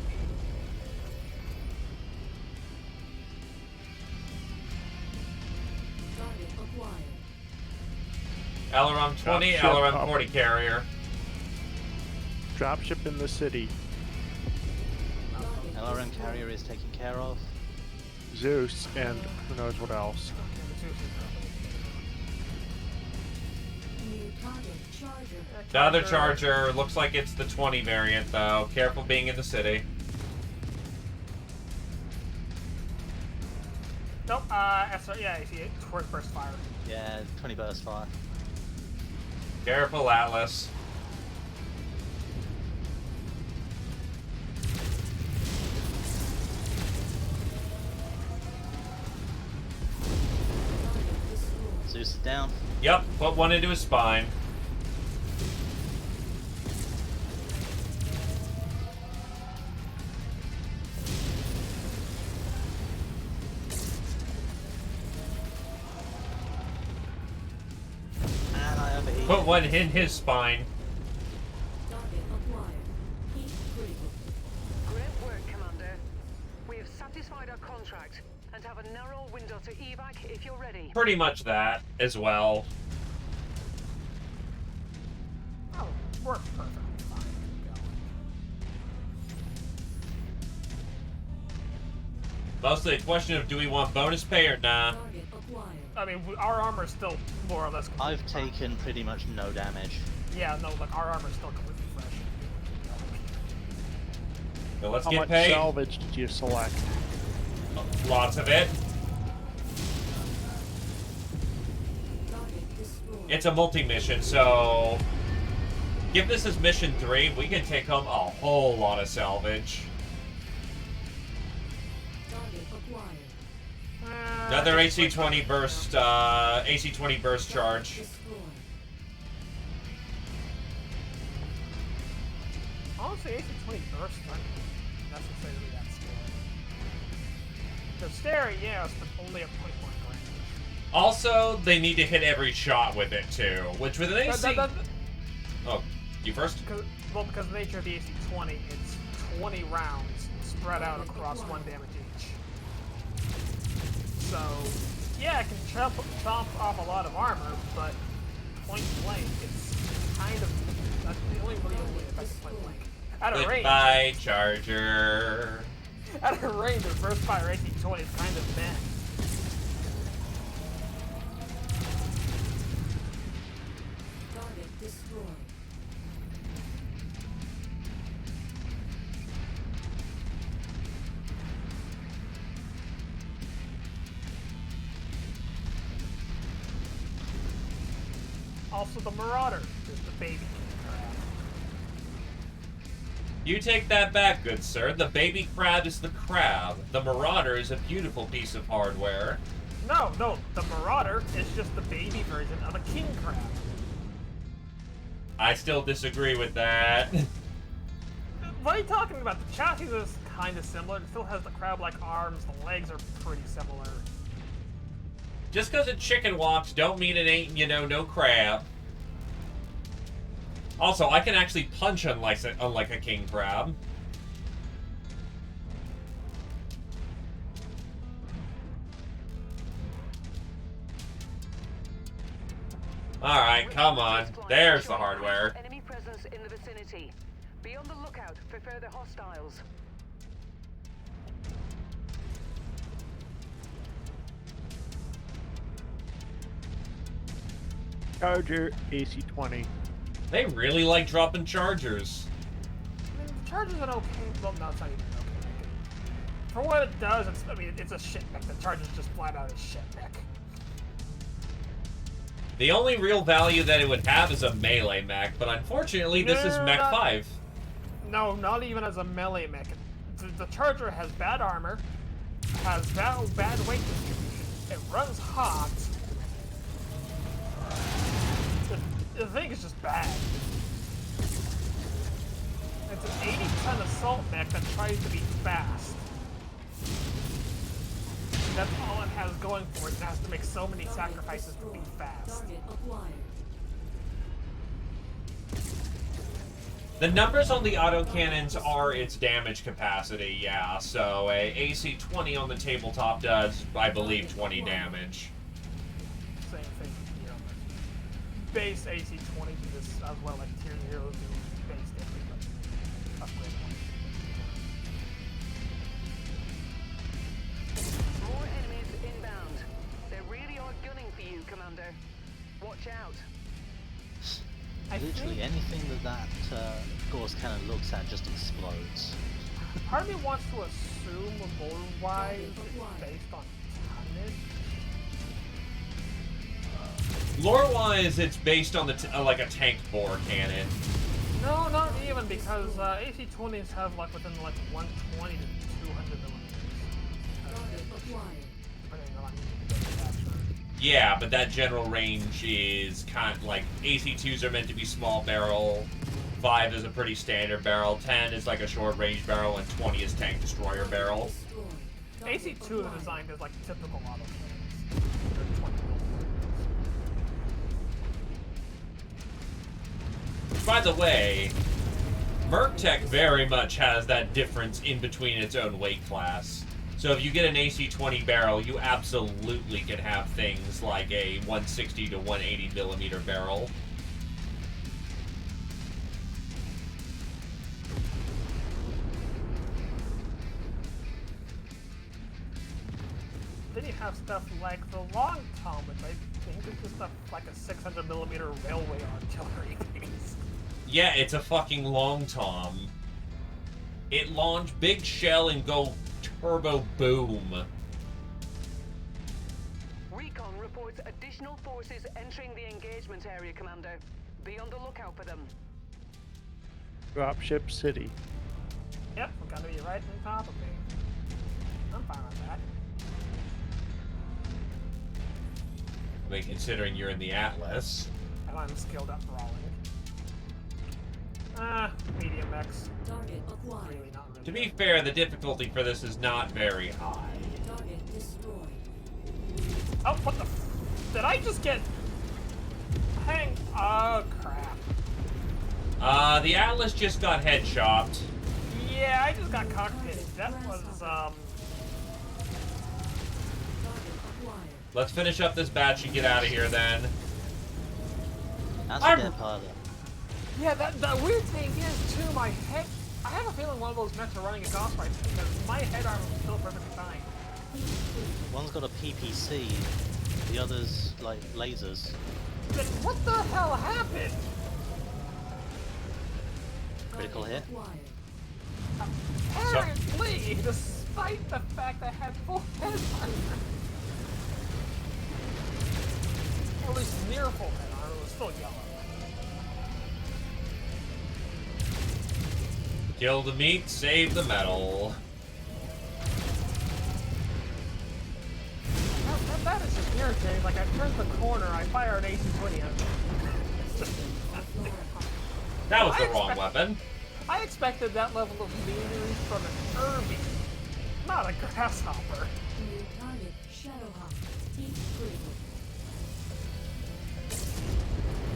LRM-20, Dropship LRM-40 up. carrier. Dropship in the city. LRM carrier is taken care of. Zeus, and who knows what else. The other Charger looks like it's the 20 variant, though. Careful being in the city. Nope, yeah, I see it. Towards burst fire. Yeah, 20 burst fire. Careful, Atlas. Zeus is down. Yep, put one into his spine. And I overheated. Put one in his spine. Great work, Commander. We have satisfied our contract and have a narrow window to evac if you're ready. Pretty much that as well. Oh, we're perfectly fine. Mostly a question of do we want bonus pay or nah. I mean, our armor's still more or less. I've taken pretty much no damage. Yeah, no, like our armor's still completely fresh. So let's How get much paid. salvage did you select? Lots of it. It's a multi-mission, so if this is mission 3, we can take home a whole lot of salvage. Another AC-20 burst, AC-20 burst charge. Honestly, AC-20 burst aren't necessarily that scary. They're scary, yes, but only at point blank range. Also, they need to hit every shot with it too, which with an AC... Oh, you first? Because the nature of the AC-20, it's 20 rounds spread out across 1 damage each. So, yeah, it can chomp off a lot of armor, but point blank, it's kind of that's the only really effective point blank. At a range. Goodbye, Charger. At a range, the burst fire AC-20 is kind of meh. Target destroyed. Also, the Marauder is the baby king crab. You take that back, good sir. The baby crab is the crab. The Marauder is a beautiful piece of hardware. No, the Marauder is just the baby version of a king crab. I still disagree with that. What are you talking about? The chassis is kind of similar. It still has the crab-like arms. The legs are pretty similar. Just because it chicken walks don't mean it ain't, you know, no crab. Also, I can actually punch unlike a king crab. Alright, come on. There's the hardware. Enemy presence in the vicinity. Be on the lookout for further hostiles. Charger AC-20. They really like dropping chargers. I mean, the Charger's an okay. Well, no, it's not even okay mech. For what it does, it's a shit mech. The Charger's just flat out a shit mech. The only real value that it would have is a melee mech, but unfortunately this is Mech 5. No, not even as a melee mech. The Charger has bad armor, has bad weight distribution. It runs hot. The thing is just bad. It's an 80-ton assault mech that tries to be fast. That's all it has going for it. It has to make so many sacrifices to be fast. Target acquired. The numbers on the autocannons are its damage capacity, yeah, so a AC-20 on the tabletop does, I believe, 20 damage. Same thing, you know, base AC-20 do this as well, like tier 0 do base damage, but upgrade one. More enemies inbound. They really are gunning for you, Commander. Watch out. Literally anything that Gauss cannon looks at just explodes. Part of me wants to assume lore-wise it's based on tonnage. Lore-wise, it's based on the like a tank bore cannon. No, not even, because AC-20s have like within like 120 to 200 millimeters. Target acquired. Depending on the manufacturer. Yeah, but that general range is kind of like AC-2s are meant to be small barrel, 5 is a pretty standard barrel, 10 is like a short range barrel, and 20 is tank destroyer barrel. Destroyed. Target AC-2 is acquired. designed as like typical autocannons. They're 20 millimeters. By the way, Merc-Tech very much has that difference in between its own weight class. So if you get an AC-20 barrel, you absolutely can have things like a 160 to 180 millimeter barrel. Then you have stuff like the Long Tom, which I think is just like a 600 millimeter railway artillery piece. Yeah, it's a fucking long tom. It launch big shell and go turbo boom. Recon reports additional forces entering the engagement area, Commander. Be on the lookout for them. Dropship City. Yep, we're gonna be right on top of me. I'm fine with that. I mean, considering you're in the Atlas. And I'm skilled at brawling. Medium mechs. Target acquired. Really not really. To be fair, the difficulty for this is not very high. Target destroyed. Oh, what the did I just get... Oh, crap. The Atlas just got headshopped. Yeah, I just got cockpitted. That was, Target acquired. Let's finish up this batch and get out of here then. That's I'm- a dead pilot. Yeah, the weird thing is, too, I have a a feeling one of those mechs are running a ghost right now, because my head armor was still perfectly fine. One's got a PPC, the other's like lasers. Then what the hell happened? Critical hit. Apparently, despite the fact I had full head armor. Or at least near full head armor, it was still yellow. Kill the meat, save the metal. That is just irritating. Like, I turned the corner, I fire an AC-20 at it. That was the wrong weapon. I expected that level of meanery from an Irby, not a grasshopper. New target, Shadowhawk. Deep critical.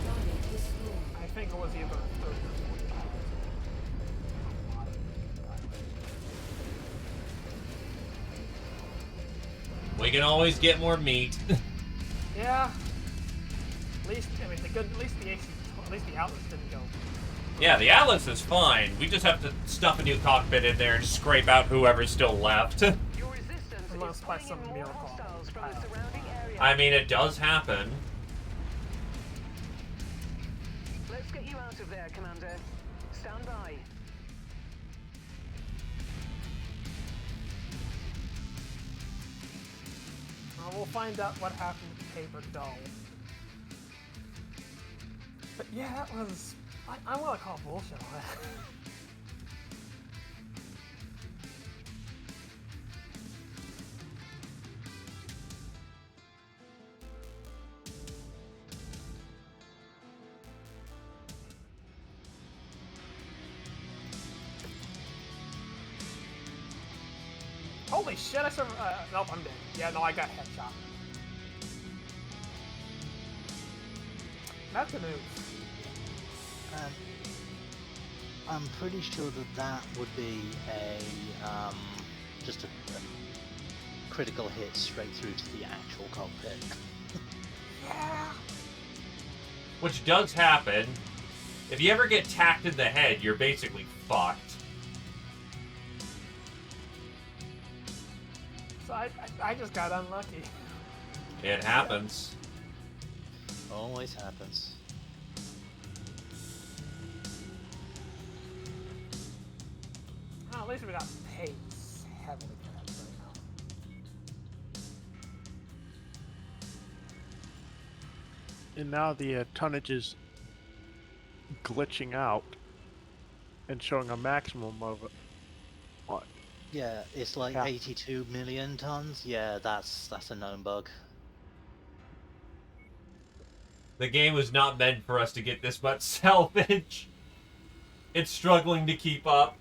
Target destroyed. I think it was either 30 or 45. We can always get more meat. Yeah. At least, I mean, at least the Atlas didn't go. Yeah, the Atlas is fine. We just have to stuff a new cockpit in there and scrape out whoever's still left. Your resistance Unless is by pulling some in more miracle. hostiles from the surrounding area. I mean, it does happen. Let's get you out of there, Commander. Stand by. We'll find out what happened with Paper Doll. But yeah, that was... I want to call bullshit on that. Holy shit, I survived. Nope, I'm dead. Yeah, no, I got headshot. That's a move. I'm pretty sure that would be a just a critical hit straight through to the actual cockpit. Yeah. Which does happen. If you ever get tacked in the head, you're basically fucked. So I just got unlucky. It happens. Always happens. Well, at least we got paid heavily for that right now. And now the tonnage is glitching out and showing a maximum of what? Yeah, it's like Yeah. 82 million tons. Yeah, that's a known bug. The game was not meant for us to get this much salvage. It's struggling to keep up.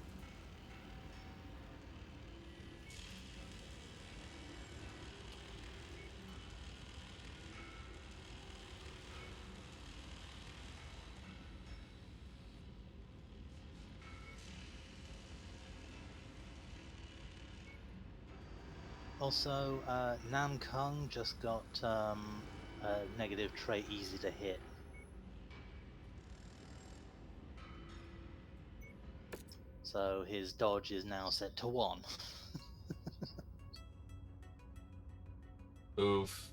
Also, Namkung just got a negative trait easy to hit. So his dodge is now set to 1. Oof.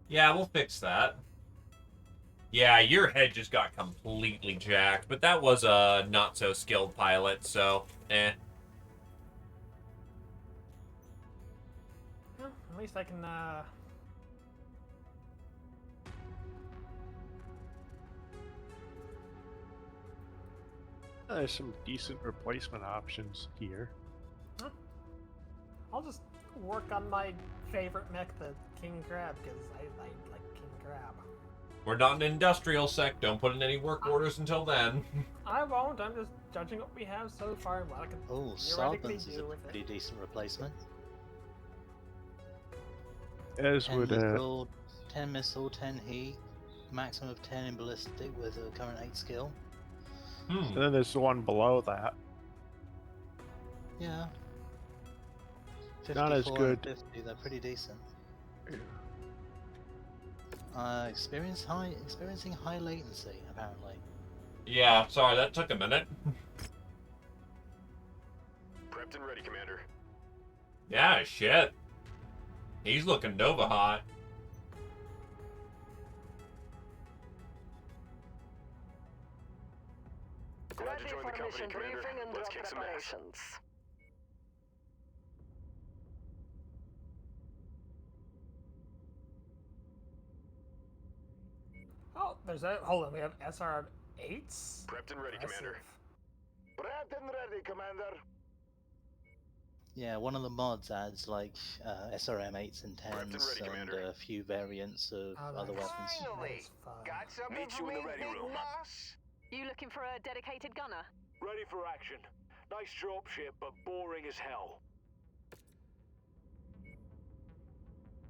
Yeah, we'll fix that. Yeah, your head just got completely jacked, but that was a not-so-skilled pilot, so, eh. Well, at least I can, There's some decent replacement options here. I'll just work on my favorite mech, the King Crab, because I like King Crab. We're not an industrial sect. Don't put in any work orders until then. I won't. I'm just judging what we have so far and what I can Oh, theoretically Sarbans is do a with pretty it. decent replacement. As 10 would missile, 10 missile, 10 heat, maximum of 10 in ballistic with a current 8 skill. and then there's the one below that. Yeah. Not as 54 good. and 50, they're pretty decent. Experiencing high latency, apparently. Yeah, sorry, that took a minute. Commander. Yeah, shit. He's looking Nova hot. Glad to Ready join for the company, mission Commander. briefing and Let's drop kick some ass. preparations. Oh, there's a. Hold on, we have SR8s? Prepped and ready, Commander. Prepped and ready, Commander. Yeah, one of the mods adds like SRM 8s and Prepped and 10s ready, and Commander. a few variants of Oh, other nice. weapons. Finally! That's fun. Got something Meet for you in me, the ready big room. boss? You looking for a dedicated gunner? Ready for action. Nice dropship, but boring as hell.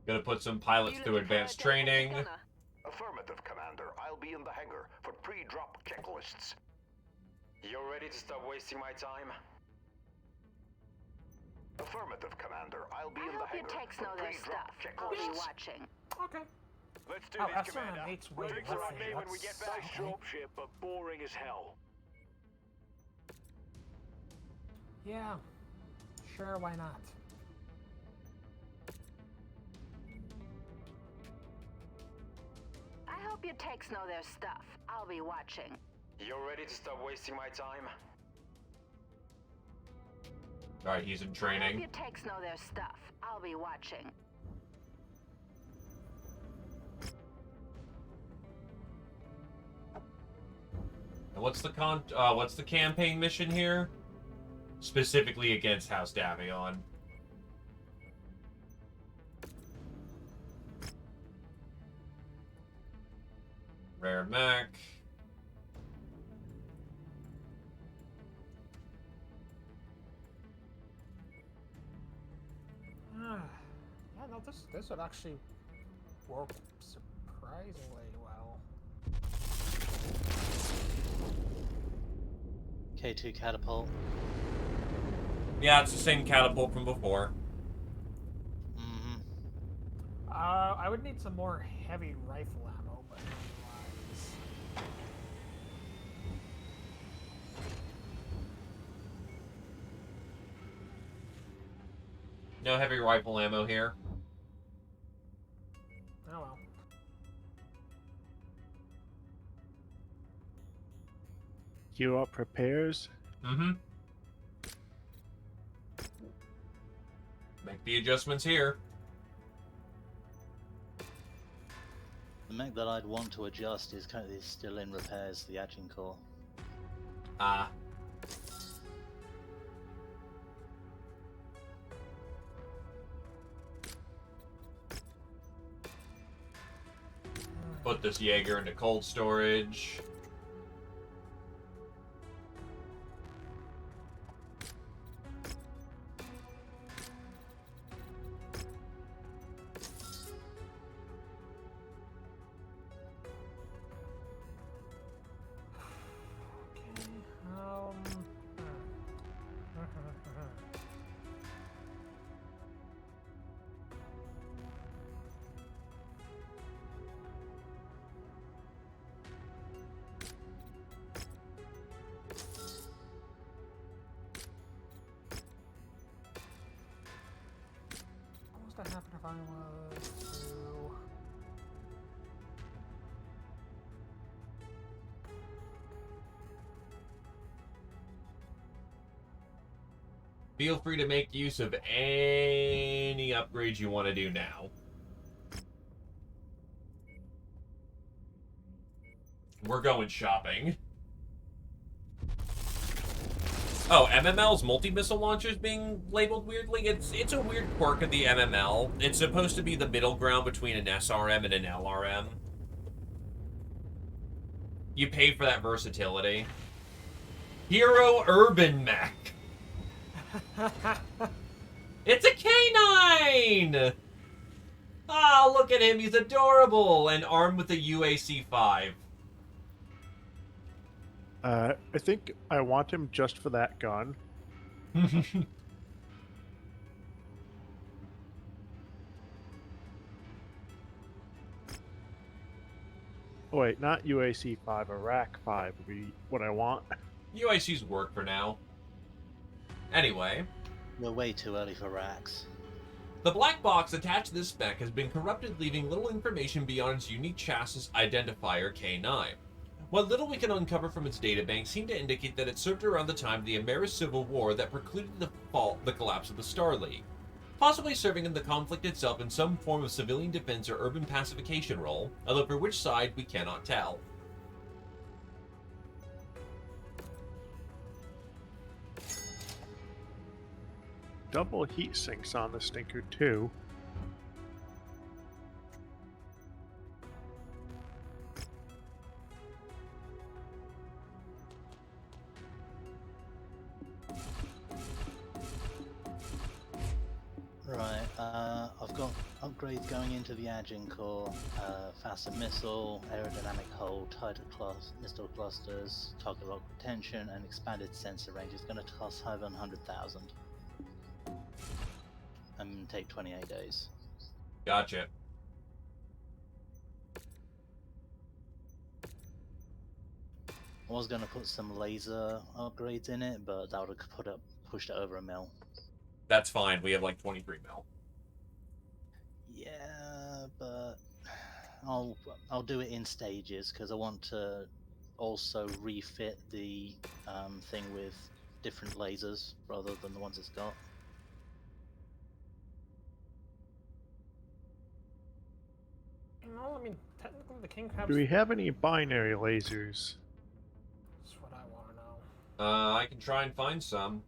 Gonna put some pilots You through looking for a advanced dedicated training. gunner? Affirmative, Commander. I'll be in the hangar for pre-drop checklists. You're ready to stop wasting my time? Affirmative, Commander. I'll be I in the hope your hangar techs for know their pre-drop stuff. I'll be checklists. watching. Okay. Let's do Oh, this, Commander. SR8's way Drinks less are on me than when we get that's- back. okay. Dropship, but boring as hell. Yeah. Sure, why not? I hope your techs know their stuff. I'll be watching. You're ready to stop wasting my time? Alright, he's in I hope training. your techs know their stuff. I'll be watching. And what's the campaign mission here? Specifically against House Davion. Rare mech. Yeah, no, this would actually work surprisingly well. K2 catapult. Yeah, it's the same catapult from before. Mm-hmm. I would need some more heavy rifle ammo, but otherwise. No heavy rifle ammo here. Oh well. Queue up repairs. Mm-hmm. Make the adjustments here. The mech that I'd want to adjust is currently still in repairs, the Agincourt. Ah. Put this Jaeger into cold storage. What would happen if I was to... Feel free to make use of any upgrades you want to do now. We're going shopping. Oh, MML's multi-missile launchers being labeled weirdly? It's a weird quirk of the MML. It's supposed to be the middle ground between an SRM and an LRM. You pay for that versatility. Hero Urban Mech. It's a canine! Ah, look at him. He's adorable and armed with a UAC-5. I think I want him just for that gun. Oh, wait, not UAC 5, Iraq 5 would be what I want. UAC's work for now. Anyway, We're way too early for racks. The black box attached to this spec has been corrupted, leaving little information beyond its unique chassis identifier K9. What little we can uncover from its databank seemed to indicate that it served around the time of the Ameris Civil War that precluded the collapse of the Star League, possibly serving in the conflict itself in some form of civilian defense or urban pacification role, although for which side we cannot tell. Double heat sinks on the Stinker too. Right, I've got upgrades going into the Agin core, faster missile, aerodynamic hold, tighter missile clusters, target lock retention, and expanded sensor range. It's going to cost 700,000 and take 28 days. Gotcha. I was going to put some laser upgrades in it, but that would have pushed it over a mil. That's fine. We have like 23 mil. Yeah, but I'll do it in stages because I want to also refit the thing with different lasers rather than the ones it's got. Well, I mean, technically the King Crab's... Do we have any binary lasers? That's what I want to know. I can try and find some.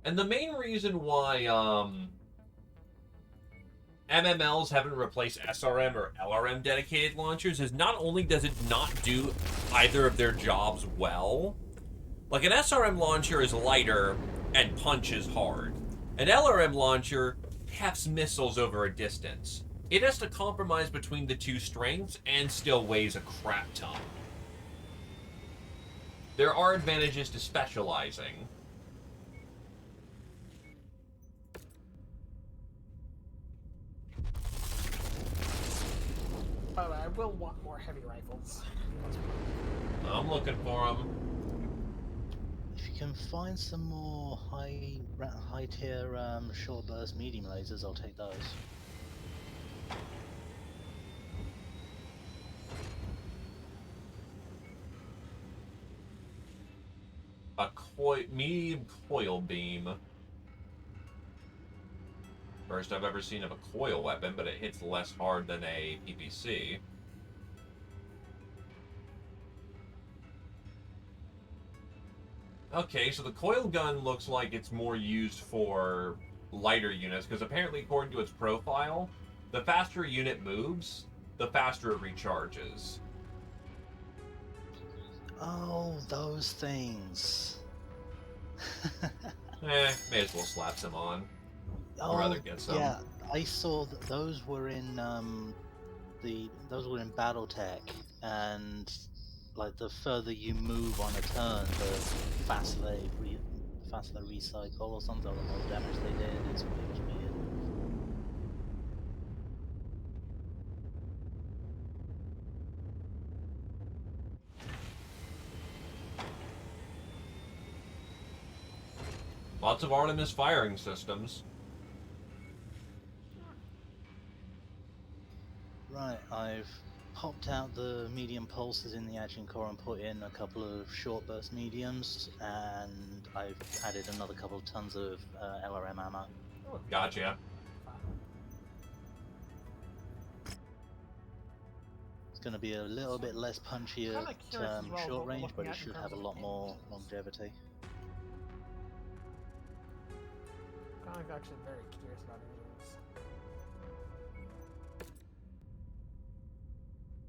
And the main reason why MMLs haven't replaced SRM or LRM dedicated launchers is not only does it not do either of their jobs well, like an SRM launcher is lighter and punches hard. An LRM launcher hefts missiles over a distance. It has to compromise between the two strengths and still weighs a crap ton. There are advantages to specializing. By the way, I will want more heavy rifles. I'm looking for them. If you can find some more high tier short burst medium lasers, I'll take those. A medium coil beam. First I've ever seen of a coil weapon, but it hits less hard than a PPC. Okay, so the coil gun looks like it's more used for lighter units, because apparently according to its profile, the faster a unit moves, the faster it recharges. Oh, those things. May as well slap some on. Oh, I'd rather get some. yeah, I saw that those were in BattleTech, and like the further you move on a turn, the faster they recycle or something, or the more damage they did. It was weird. Lots of Artemis firing systems. Right, I've popped out the medium pulses in the Agin core and put in a couple of short burst mediums, and I've added another couple of tons of LRM ammo. Oh, Gotcha. It's going to be a little bit less punchy Kinda at curious as well short what we're range, but looking it at in should terms have a of lot more capabilities. longevity. I'm actually very curious about engines.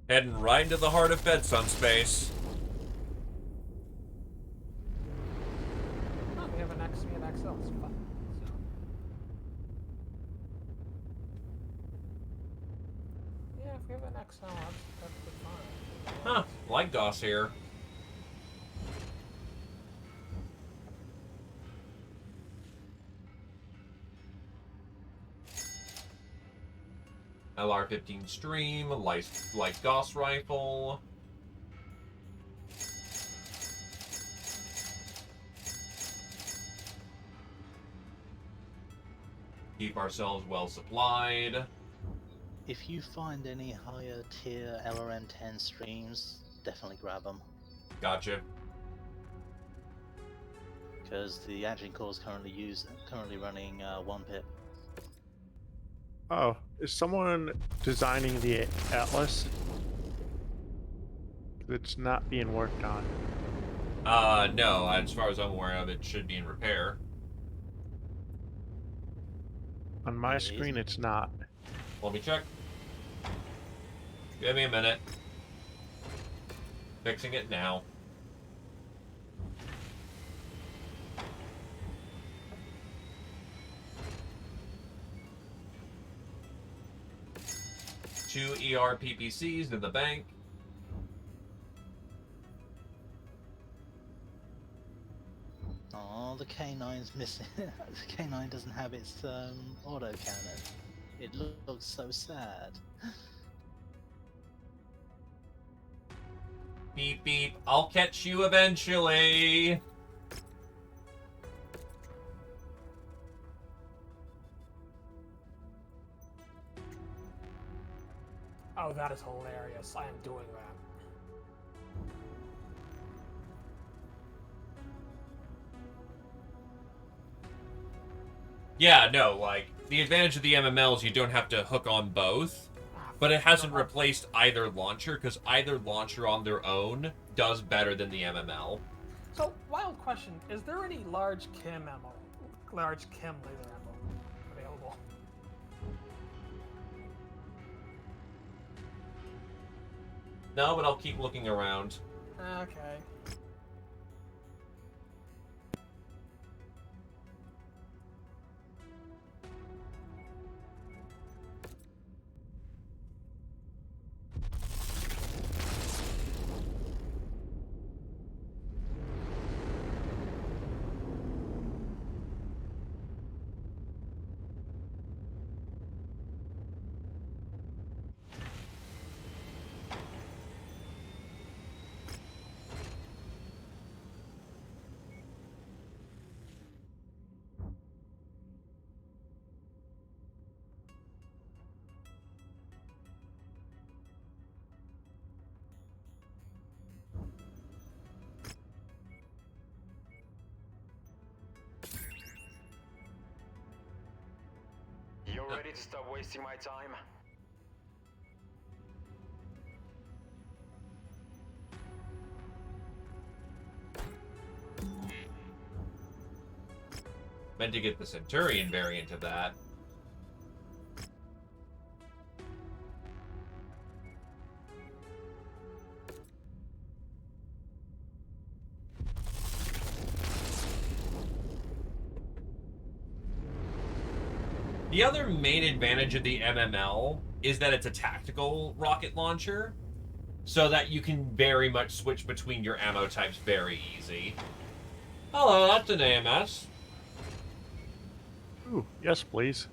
Heading right into the heart of Fedsun space. Oh, we have XL, it's fun. So. Yeah, if we have an XL, that's fine. Huh, like DOS here. LR-15 Stream, light Gauss rifle. Keep ourselves well supplied. If you find any higher tier LRM 10 streams, definitely grab them. Gotcha. Because the Action Core is currently running 1-pip. Oh, is someone designing the Atlas? It's not being worked on. No, as far as I'm aware of, it should be in repair. On my It screen, isn't. it's not. Let me check. Give me a minute. Fixing it now. Two ERPPCs in the bank. Oh, the K9's missing. The K9 doesn't have its autocannon. It looks so sad. Beep beep. I'll catch you eventually. Oh, that is hilarious. I am doing that. Yeah, no, like, the advantage of the MMLs, you don't have to hook on both, but it hasn't replaced either launcher, because either launcher on their own does better than the MML. So, wild question: is there any large Kim laser ammo available? No, but I'll keep looking around. Okay. You're ready to stop wasting my time? Meant to get the Centurion variant of that. The other main advantage of the MML is that it's a tactical rocket launcher, so that you can very much switch between your ammo types very easy. Hello, that's an AMS. Ooh, yes, please.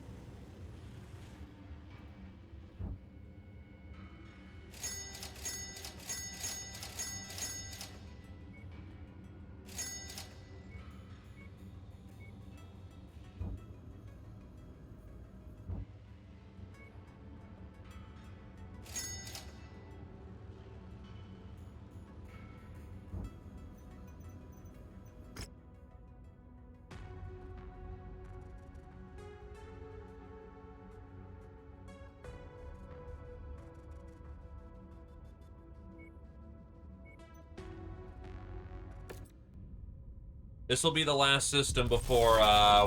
This will be the last system before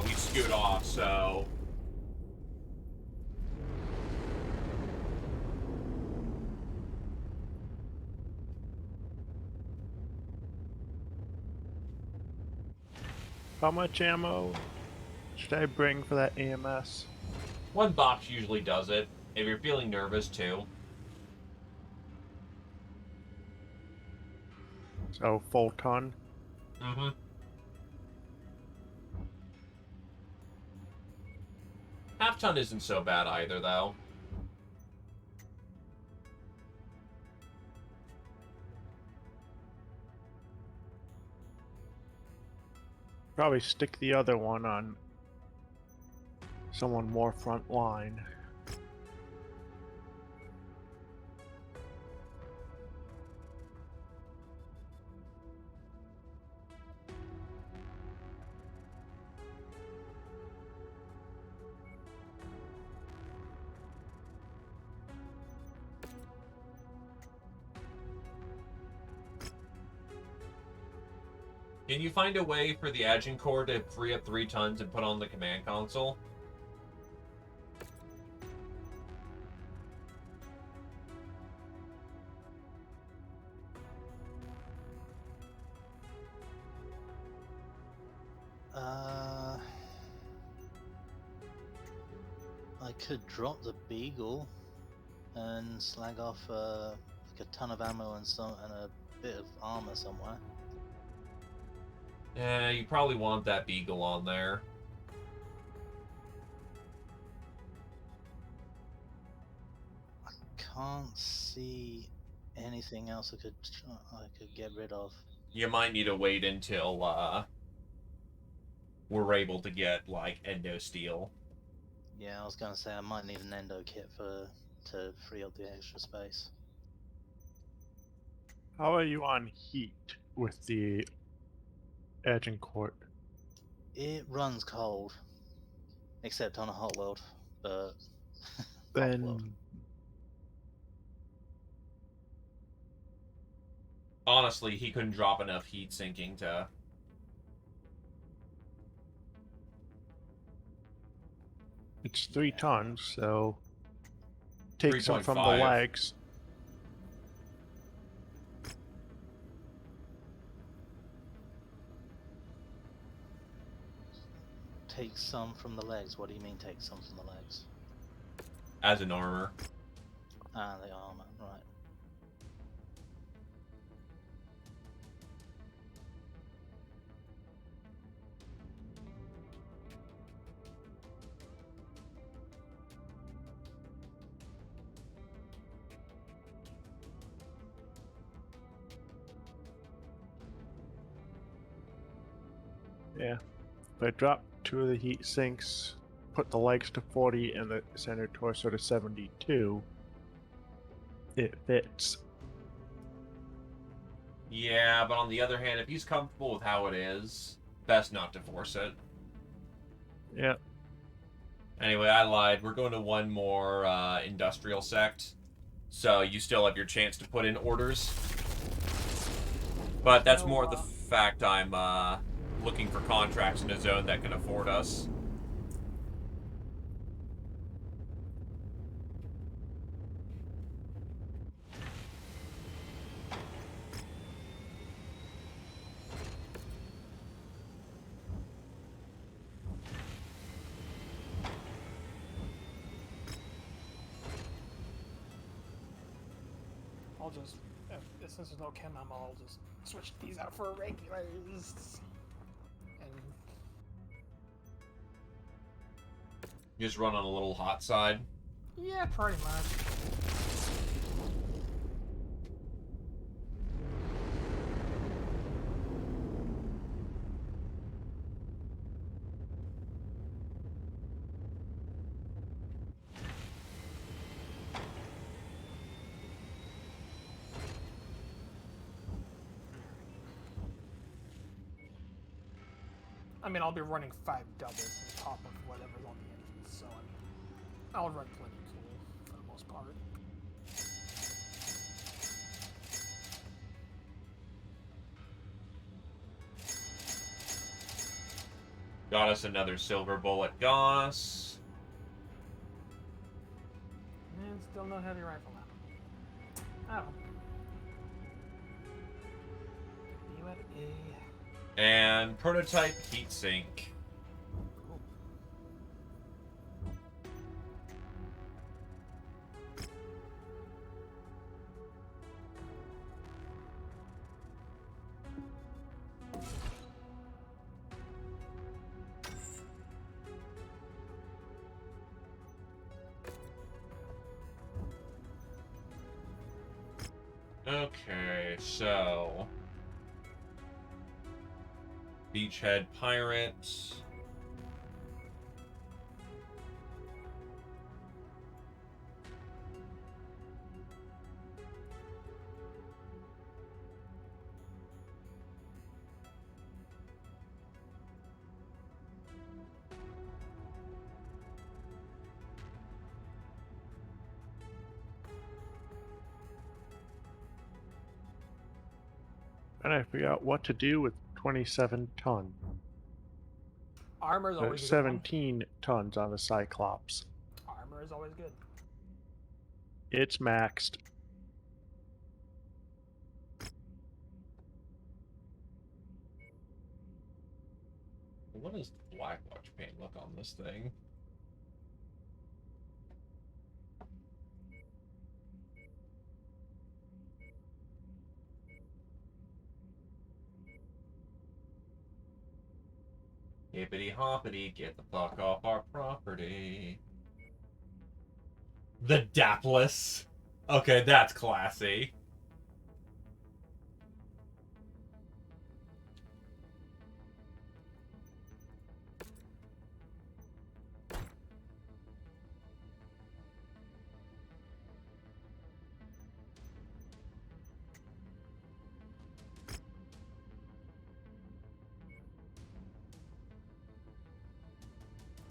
we scoot off, so... How much ammo should I bring for that AMS? One box usually does it, if you're feeling nervous, too. So, full ton? Mm-hmm. Half ton isn't so bad either, though. Probably stick the other one on someone more front line. Can you find a way for the Agincourt to free up 3 tons and put on the command console? I could drop the Beagle and slag off like a ton of ammo and a bit of armor somewhere. Yeah, you probably want that Beagle on there. I can't see anything else I could get rid of. You might need to wait until we're able to get like endo steel. Yeah, I was gonna say I might need an endo kit to free up the extra space. How are you on heat with the Agincourt? It runs cold, except on a hot world, but hot world. Then Honestly, he couldn't drop enough heat sinking to... it's 3 tons, so take some from the 3.5. legs. Take some from the legs. What do you mean take some from the legs? As an armor. Ah, the armor, right. Yeah. If I drop 2 of the heat sinks, put the legs to 40 and the center torso to 72, it fits. Yeah, but on the other hand, if he's comfortable with how it is, best not to force it. Yeah. Anyway, I lied. We're going to one more industrial sect, so you still have your chance to put in orders. But that's more the fact I'm looking for contracts in a zone that can afford us. I'll just, since there's no chem ammo, I'll just switch these out for regulars. And Just run on a little hot side. yeah, pretty much. I mean, I'll be running 5 doubles on top of whatever's on the engine, so I mean, I'll run plenty cool for the most part. Got us another silver bullet Goss. And still no heavy rifle ammo. Oh. You at A. And prototype heatsink. Okay, so Beachhead Pirates. And I figure out what to do with 27 ton. Armor is always a good 17 tons on the Cyclops. one. Armor is always good. It's maxed. What does Blackwatch paint look on this thing? Hippity hoppity, get the fuck off our property. The Dapless. Okay, that's classy.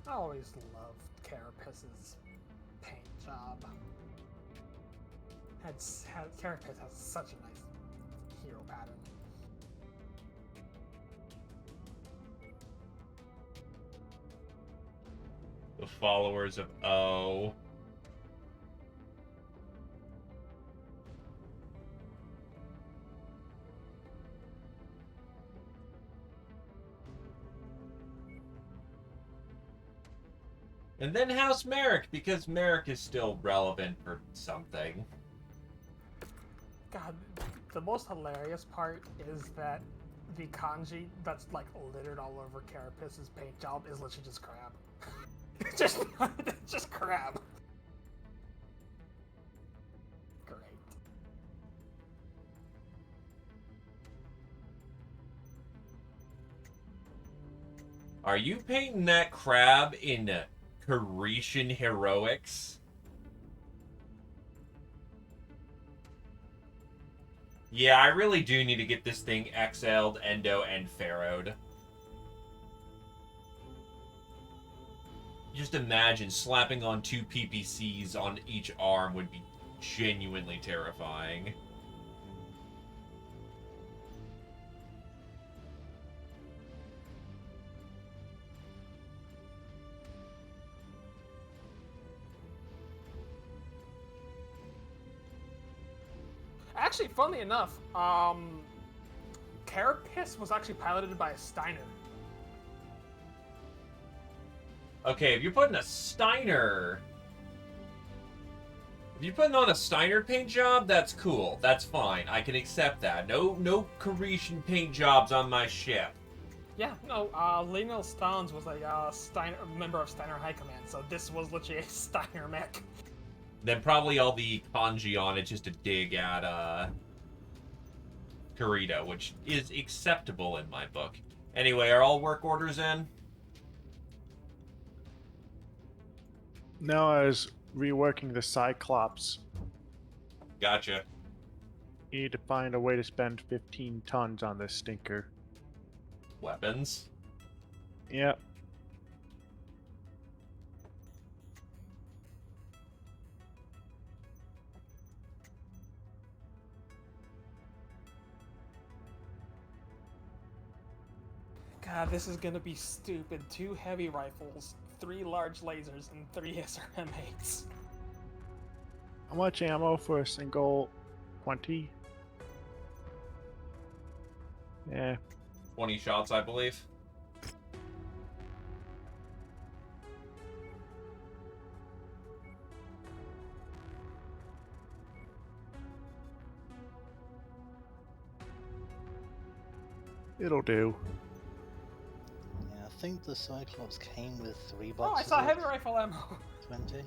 I always loved Carapace's paint job. Carapace has such a nice hero pattern. The followers of O. And then House Merrick, because Merrick is still relevant for something. God, the most hilarious part is that the kanji that's like littered all over Carapace's paint job is literally just crab. just crab. Great. Are you painting that crab in Parisian heroics? Yeah, I really do need to get this thing XL'd, Endo, and Pharaoh'd. Just imagine slapping on 2 PPCs on each arm would be genuinely terrifying. Actually, funnily enough, Carapace was actually piloted by a Steiner. Okay, if you're putting a Steiner... If you're putting on a Steiner paint job, that's cool. That's fine. I can accept that. No Parisian paint jobs on my ship. Yeah, no, Lionel Stones was a member of Steiner High Command, so this was literally a Steiner mech. Then probably all the kanji on it just to dig at, Kurita, which is acceptable in my book. Anyway, are all work orders in? Now I was reworking the Cyclops. Gotcha. You need to find a way to spend 15 tons on this stinker. Weapons? Yep. God, this is gonna be stupid. 2 heavy rifles, 3 large lasers, and 3 SRM-8s. How much ammo for a single 20? Yeah. 20 shots, I believe. It'll do. Yeah, I think the Cyclops came with 3 Oh, I boxes. saw of heavy rifle ammo. 20.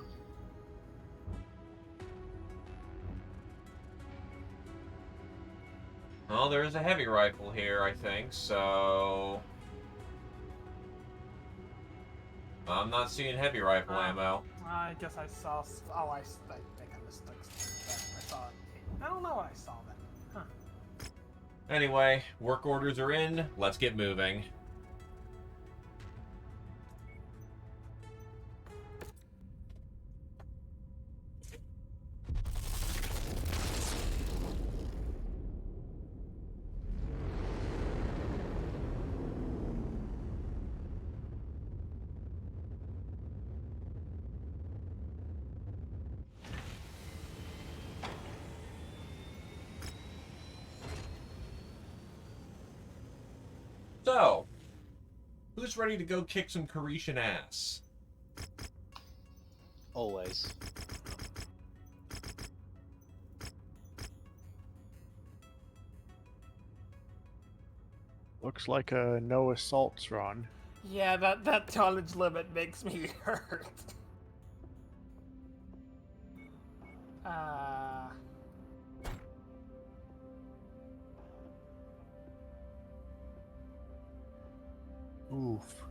Well, there is a heavy rifle here, I think, so... I'm not seeing heavy rifle ammo. I guess I saw... Oh, I think I mistook. I saw it. I don't know what I saw then. Huh. Anyway, work orders are in. Let's get moving. So, who's ready to go kick some Carishan ass? Always. Looks like a no assaults run. Yeah, that tonnage limit makes me hurt. Oof.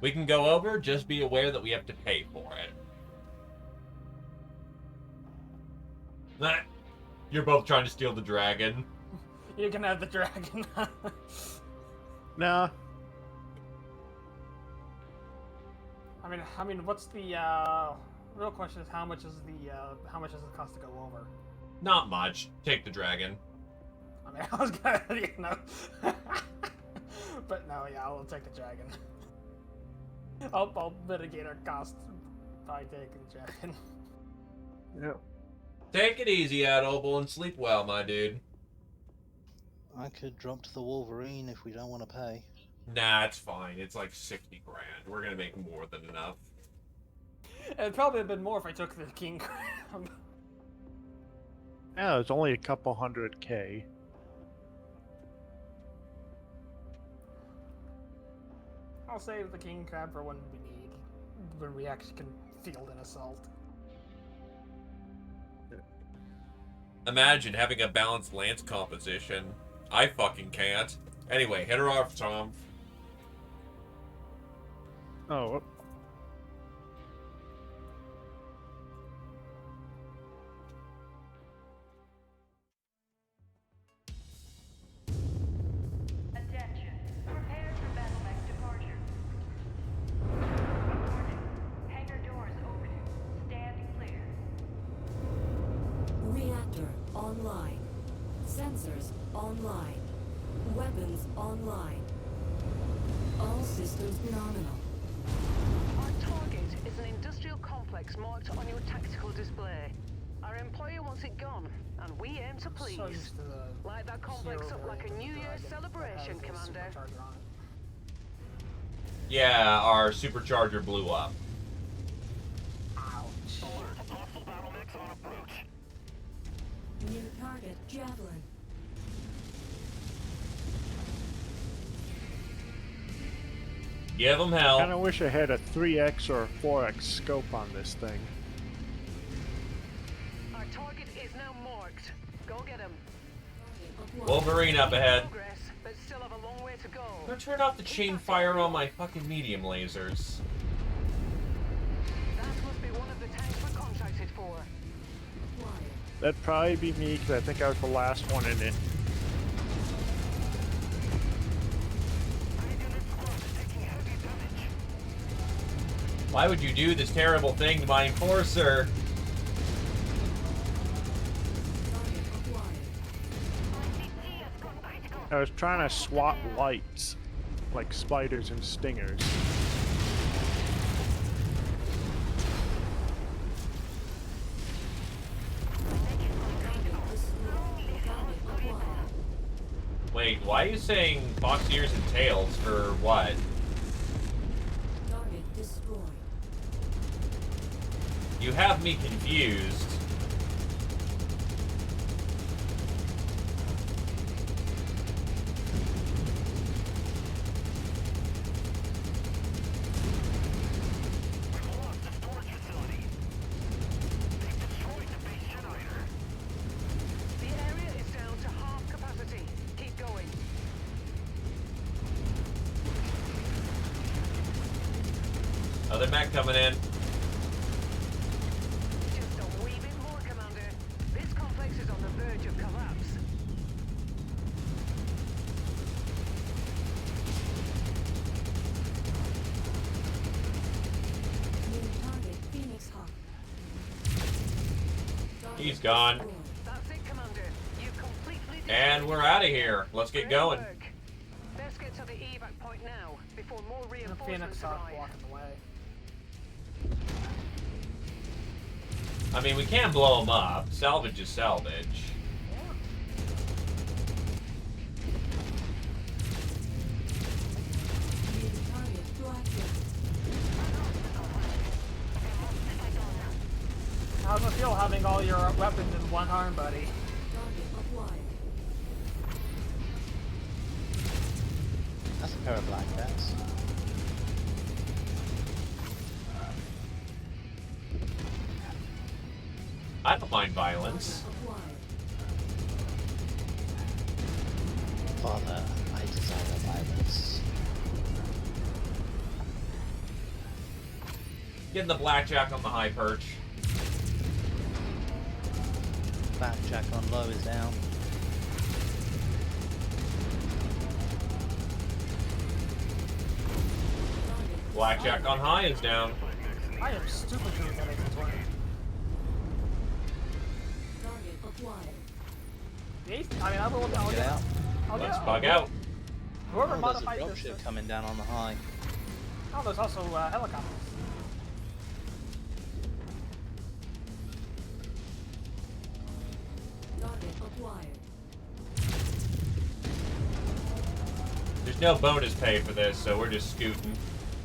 We can go over, just be aware that we have to pay for it. Nah, you're both trying to steal the dragon. You can have the dragon. Nah. I mean, what's the real question is how much does it cost to go over? Not much. Take the dragon. I mean, I was gonna, but no, yeah, I'll take the dragon. I'll mitigate our costs by taking the dragon. Yep. Take it easy, Adobel, and sleep well, my dude. I could drop to the Wolverine if we don't want to pay. Nah, it's fine. It's like 60 grand. We're gonna make more than enough. It'd probably have been more if I took the King Crown. Yeah, it's only a couple $100K. I'll save the King Crab for when we actually can field an assault. Imagine having a balanced lance composition. I fucking can't. Anyway, hit her off, Tom. Oh. Attention. Prepare for battle mech departure. Warning. Hangar doors opening. Stand clear. Reactor online. Sensors online. Weapons online. All systems nominal. Our target is an industrial complex marked on your tactical display. Our employer wants it gone, and we aim to please. So used to the Light that complex hero up like a variant of New the Year's dragon celebration, that has a Commander. supercharger on it. Yeah, our supercharger blew up. New target Javelin. Give them hell. Kinda wish I had a 3x or a 4x scope on this thing. Our target is now marked. Go get him. Wolverine up ahead. Progress, but still have a long way to go. I'm gonna turn off the chain fire on my fucking medium lasers. That must be one of the tanks we're contracted for. That'd probably be me, because I think I was the last one in it. Why would you do this terrible thing to my enforcer? I was trying to swap lights, like spiders and stingers. Wait, why are you saying box ears and tails for what? Target destroyed. You have me confused. The area is down to half capacity. Keep going. Other mech coming in. Just a wee bit more, Commander. This complex is on the verge of collapse. New target Phoenix Hawk. Target He's gone. destroyed. That's it, Commander. You've completely And we're out of here. Let's get Great going. work. Best get to the evac point now, before more The reinforcements Phoenix Hawk arrive. blocking the way. I mean, we can blow them up. Salvage is salvage. New target blacklist. How's it feel having all your weapons in one arm, buddy? Target acquired. That's a pair of black cats. I don't mind violence. Acquired. Father, I desire violence. Getting the blackjack on the high perch. Blackjack on low is down. Blackjack on high is down. I am stupid to that 1820. Target acquired. I mean, I'll Get out. Let's bug out. Whoever Oh, there's a modified this. dropship coming down on the high. Oh, there's also helicopters. Target acquired. There's no bonus pay for this, so we're just scooting.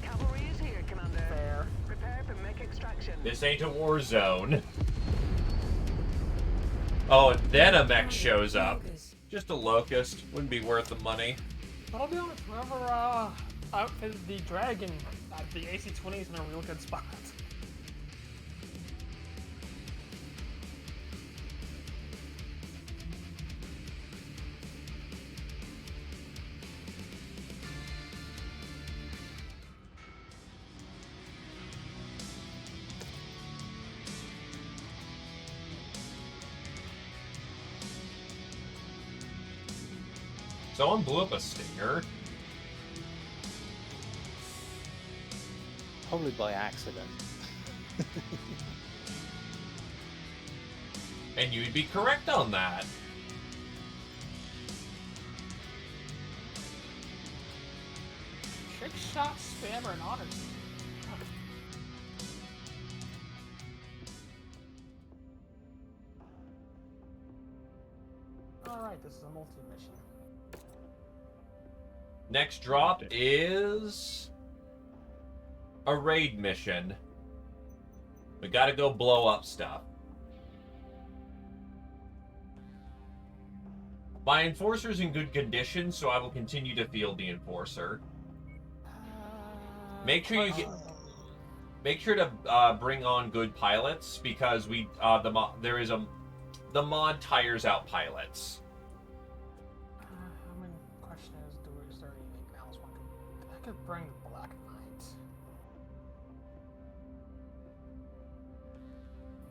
Cavalry is here, Commander. Fair. Prepare for mech extraction. This ain't a war zone. Oh, and then a mech shows up. Focus. Just a locust. Wouldn't be worth the money. But I'll be honest, whoever outfitted the dragon, the AC-20 is in a real good spot. Someone blew up a stinger. Probably by accident. And you'd be correct on that. Trick shot, spammer, and honor. Alright, this is a multi-mission. Next drop is a raid mission. We gotta go blow up stuff. My enforcer's in good condition, so I will continue to field the enforcer. Make sure you get. Make sure to bring on good pilots because the mod tires out pilots. How many question is there anything else one could? I could bring the Black Knight.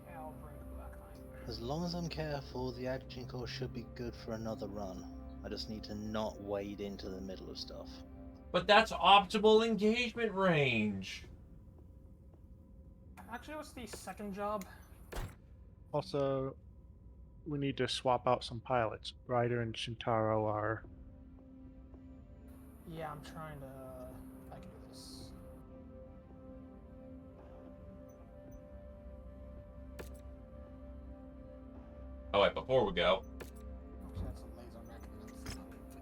Yeah, I'll bring the Black Knight. As long as I'm careful, the action core should be good for another run. I just need to not wade into the middle of stuff. But that's optimal engagement range. Actually, what's the second job? Also, we need to swap out some pilots. Ryder and Shintaro are. Yeah, I'm trying to. I can do this. Oh wait, before we go, Actually, that's a laser mech, and that's not fitting.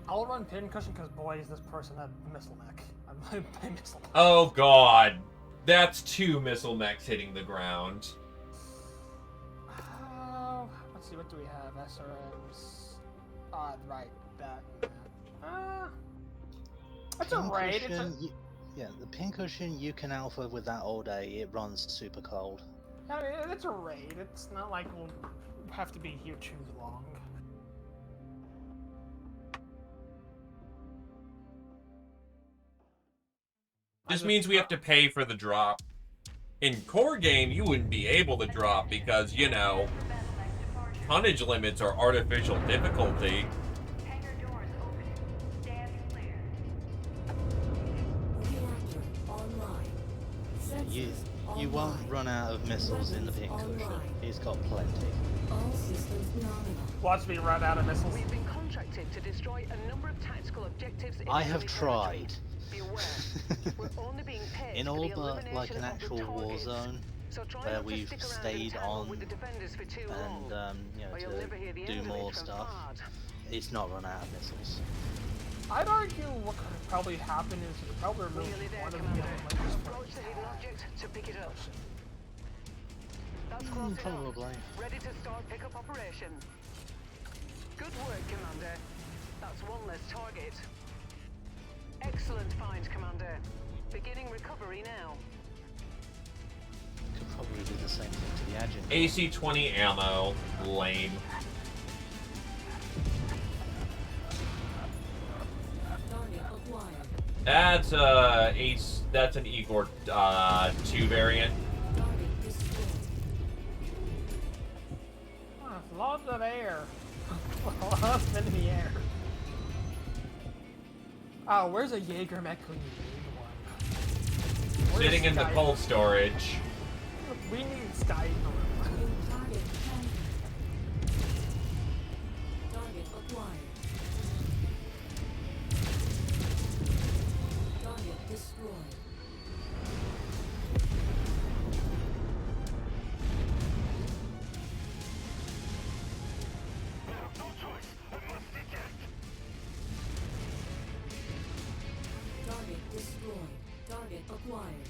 I'll run pincushion because boy, is this person a missile mech. I'm a missile mech. oh god, that's 2 missile mechs hitting the ground. Let's see, what do we have? SRMs. Right, that. It's a raid. It's a. Pincushion, yeah, the pincushion you can alpha with that all day. It runs super cold. I mean, it's a raid. It's not like we'll have to be here too long. This means we have to pay for the drop. In core game, you wouldn't be able to drop because, you know, tonnage limits are artificial difficulty. Hangar doors opening. Stand clear. Reactor online. You Sensors you won't online. run out of missiles in the Weapons pincushion. online. He's got plenty. All systems nominal. Watch me run out of missiles. We've been contracted to destroy a number of tactical objectives in I enemy have territory. tried. Be aware, we're only being paid In for all the but like elimination an of the actual war targets. zone, So try where not to we've stick around and stayed tangle on with the defenders for too and long, or you'll never hear the to do end of more it from stuff, FARD. it's not run out of missiles. I'd argue what could probably happen is you could probably remove Nearly there, one of the Commander. eliminators Approach the hidden object to pick it up. That's close enough. Probably. Ready to start pickup operation. Good work, Commander. That's one less target. Excellent find, Commander. Beginning recovery now. Could probably do the same thing to the Agent. AC-20 ammo. Lame. Target acquired. That's an Igor 2 variant. Target destroyed. Lots of air. Lots in the air. Oh, where's a Jaeger mech when you need one? Where's Sitting in the Sky- cold storage. We need Sky Blue. New target planted. Target acquired. Target destroyed. Target destroyed. Target acquired.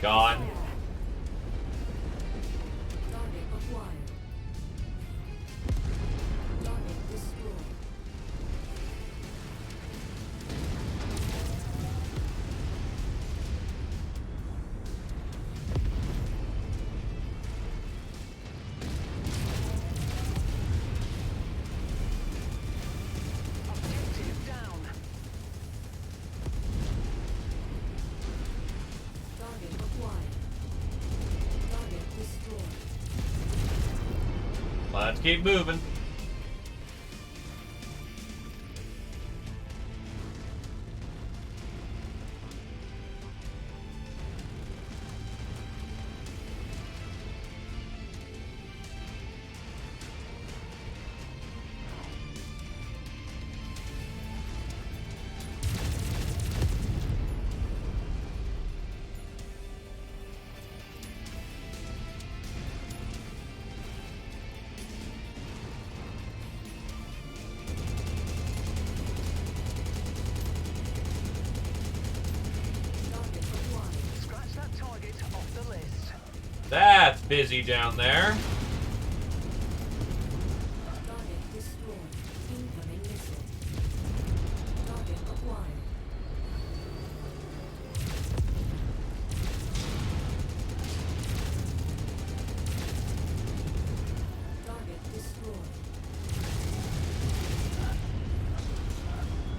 Gone. Target acquired. Target destroyed. Objective down. Target acquired. Target destroyed. Let's keep moving. Target acquired. Scratch that target off the list. That's busy down there. Target destroyed. Incoming missile. Target acquired. Target destroyed.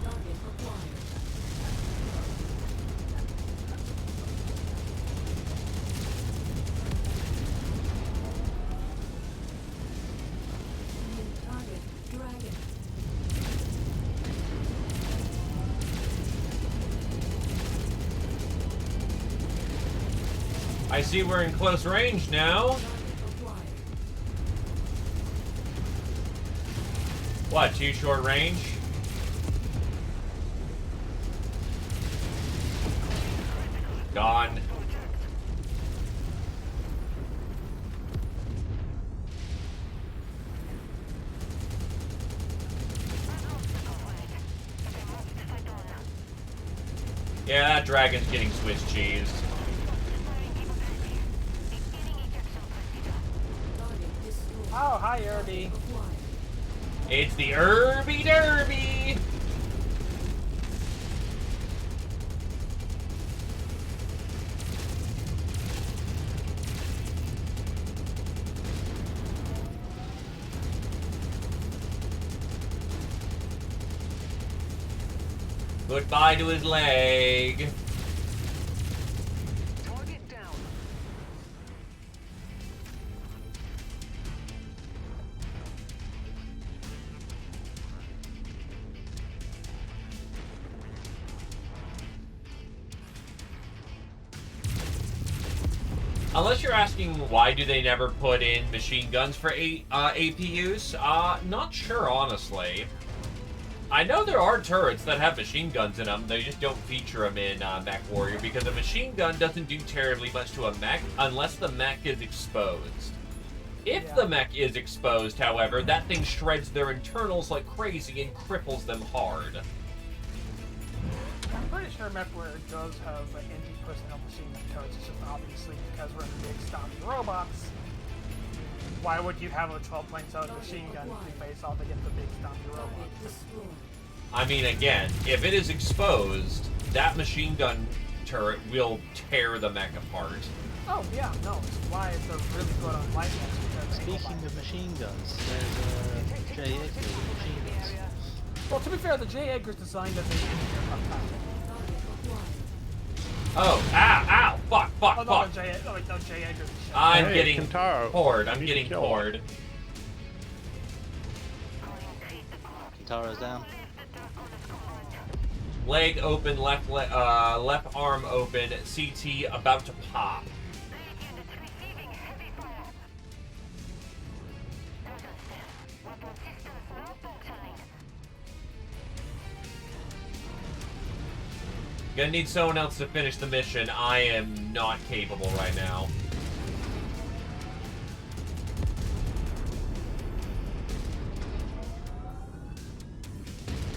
Target acquired. New target, Dragon. I see we're in close range now. Target acquired. What, too short range? Gone. Yeah, that dragon's getting Swiss cheese. Target destroyed. Oh, hi, Irby. Acquired. It's the Irby Derby! Goodbye to his leg. Target down. Unless you're asking why do they never put in machine guns for APUs, not sure, honestly. I know there are turrets that have machine guns in them, they just don't feature them in MechWarrior, because a machine gun doesn't do terribly much to a mech unless the mech is exposed. If the mech is exposed, however, that thing shreds their internals like crazy and cripples them hard. I'm pretty sure MechWarrior does have an anti-personnel machine gun turrets. It's just obviously because we're in big stompy robots. Why would you have a 12.7 machine gun if you face off against a big stompy robot? I mean, again, if it is exposed, that machine gun turret will tear the mech apart. Oh yeah, no, it's why they're really good on light guns. Speaking of machine guns, there's J. Edgar with machine guns. Well, to be fair, the J. Edgar's designed as an engineer uptime. Oh, ow, fuck. Oh, no, J. Edgar's a shot. I'm getting Kintaro, poured, I'm you getting can kill poured. Kintaro's down. Leg open, left arm open, CT about to pop. Gonna need someone else to finish the mission. I am not capable right now.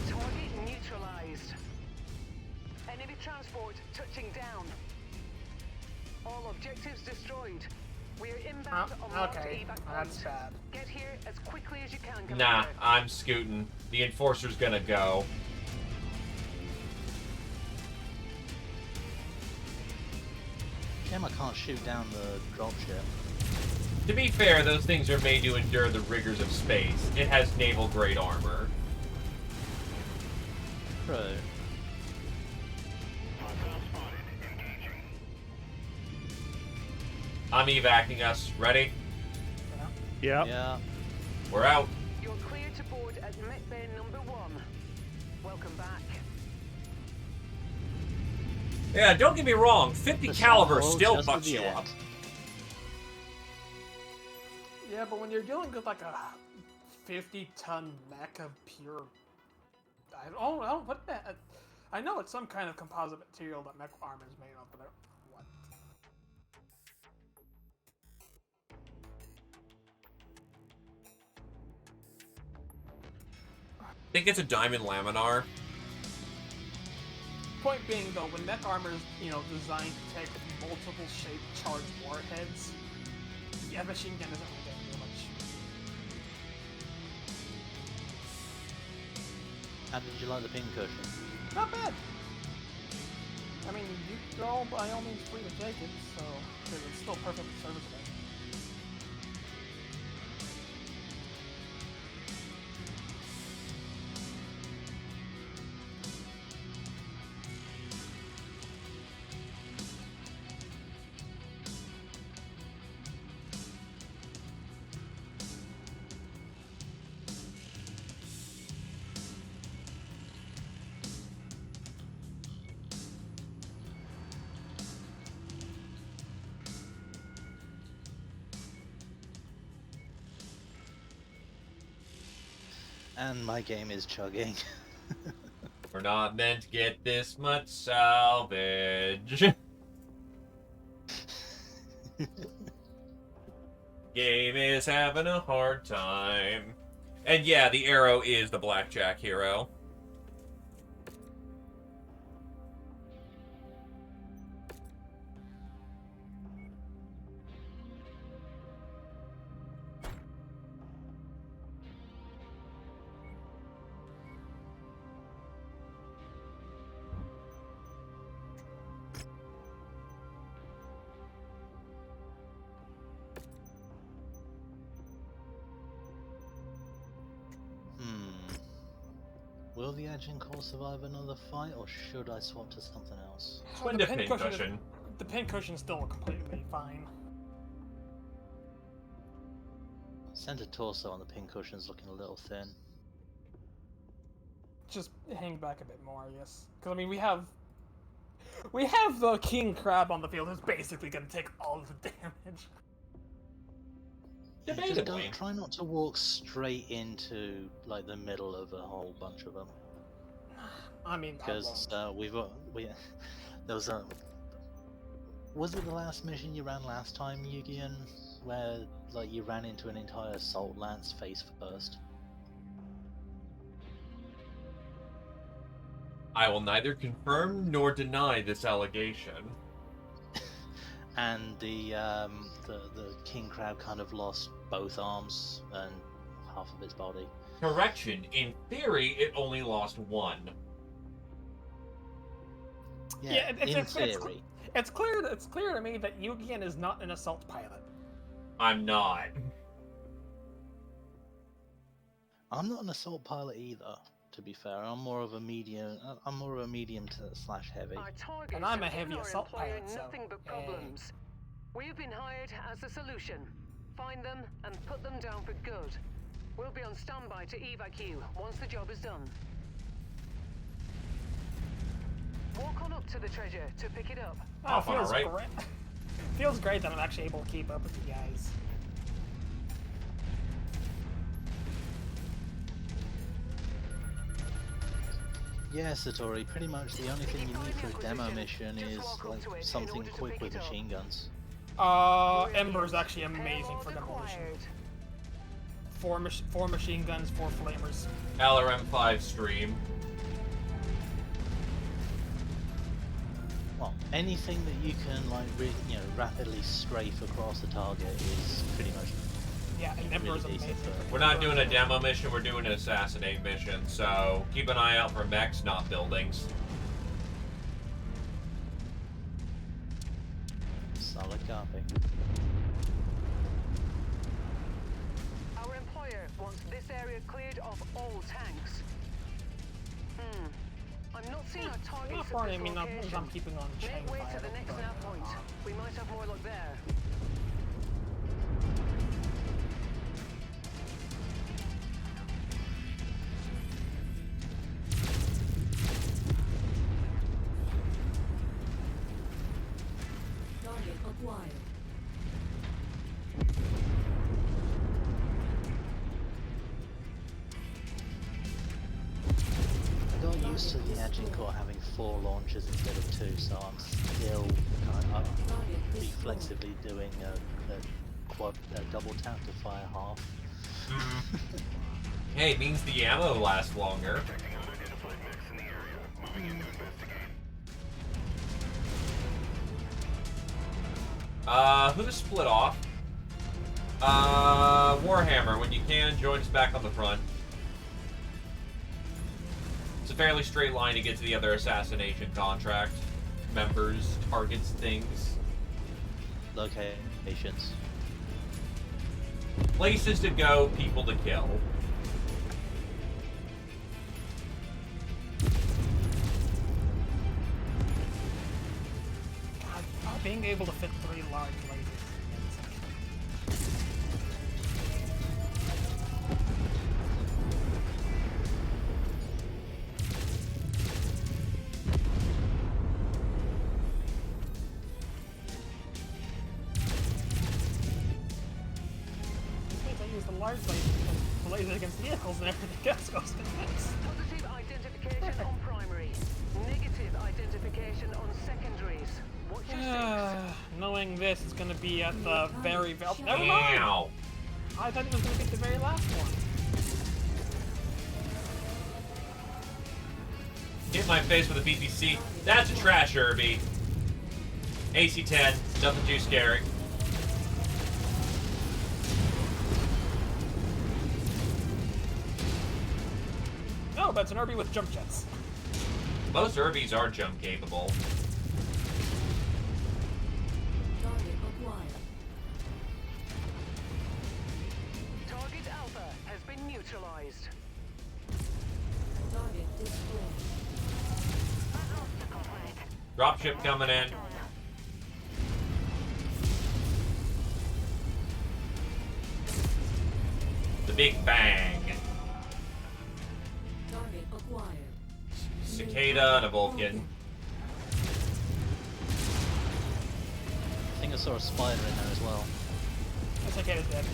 Target neutralized. Enemy transport touching down. All objectives destroyed. We are inbound on marked Okay, evac that's points. bad. Get here as quickly as you can, Commander. Nah, I'm scooting. The Enforcer's gonna go. Shame I can't shoot down the dropship. To be fair, those things are made to endure the rigors of space. It has naval-grade armor. True. I'm evacing us. Ready? Yep. Yeah. We're out. You're clear to board at Mech Bay number 1. Welcome back. Yeah, don't get me wrong. 50 The caliber Southpole still just at fucks the you end. up. Yeah, but when you're dealing with like a 50-ton mech of pure, I don't what that. I know it's some kind of composite material that mech armor is made of, but what? I think it's a diamond laminar. Point being though, when mech armor is designed to take multiple shaped charged warheads, yeah, machine gun isn't really getting too much. How did you like the pin cushion? Not bad. I mean, you're all by all means free to take it, so it's still perfectly serviceable. And my game is chugging. We're not meant to get this much salvage. Game is having a hard time. And yeah, the arrow is the blackjack hero. Will the Agent Core survive another fight, or should I swap to something else? Twin to pin cushion. The pin cushion's still completely fine. Center torso on the pin cushion's looking a little thin. Just hang back a bit more, I guess. Because I mean, we have We have the king crab on the field who's basically going to take all of the damage. Just Debatably. don't try not to walk straight into like the middle of a whole bunch of them. I mean, Because there was a. Was it the last mission you ran last time, Yugian, where like you ran into an entire assault lance face first? I will neither confirm nor deny this allegation. And the king crab kind of lost both arms and half of its body. Correction, in theory, it only lost one. Yeah, in theory. It's clear to me that Yugian is not an assault pilot. I'm not. I'm not an assault pilot either. To be fair, I'm more of a medium. I'm more of a medium to slash heavy. Our targets And I'm a have heavy given our assault employer pilot, so, nothing but problems. We have been hired as a solution. Find them and put them down for good. We'll be on standby to evac you once the job is done. Walk on up to the treasure to pick it up. Oh, Off on our right. great. Feels great that I'm actually able to keep up with you guys. Yeah, Satori, pretty much the only thing you need for a demo mission is like something quick with machine guns. Ember is actually amazing for demolition. 4 machine guns, 4 flamers. LRM5 stream. Well, anything that you can like rapidly strafe across the target is pretty much. Yeah, and Ember is really amazing. decent. We're not doing a demo mission, we're doing an assassinate mission, so keep an eye out for mechs, not buildings. Solid copy. Our employer wants this area cleared of all tanks. I'm not seeing our targets Not at far, this I mean, location. I'm keeping on chain Make way fire. to the next nav point. We might have more luck there. Target acquired. I got used to the Agincourt having 4 launchers instead of 2, so I'm still kind of reflexively doing a double tap to fire half. Hey, it means the ammo lasts longer. Who's split off? Warhammer, when you can, join us back on the front. It's a fairly straight line to get to the other assassination contract. Members, targets, things. Locations. Places to go, people to kill. God, being able to fit 3 large lasers. I use the large lasers, the lasers against vehicles, and everything else goes to this. Positive identification on primary. Negative identification on secondaries. Watch your 6. Knowing this is going to be at the very... Oh, never mind! Ow! I thought it was going to be the very last one. Hit my face with a BPC. That's a trash Irby. AC-10, nothing too scary. No, but it's an Irby with jump jets. Most Irbies are jump capable. Target acquired. Target Alpha has been neutralized. Target destroyed. Dropship coming in. The Big Bang. Target acquired. Cicada and a Vulcan. I saw a spider in there as well. It's okay, it's dead.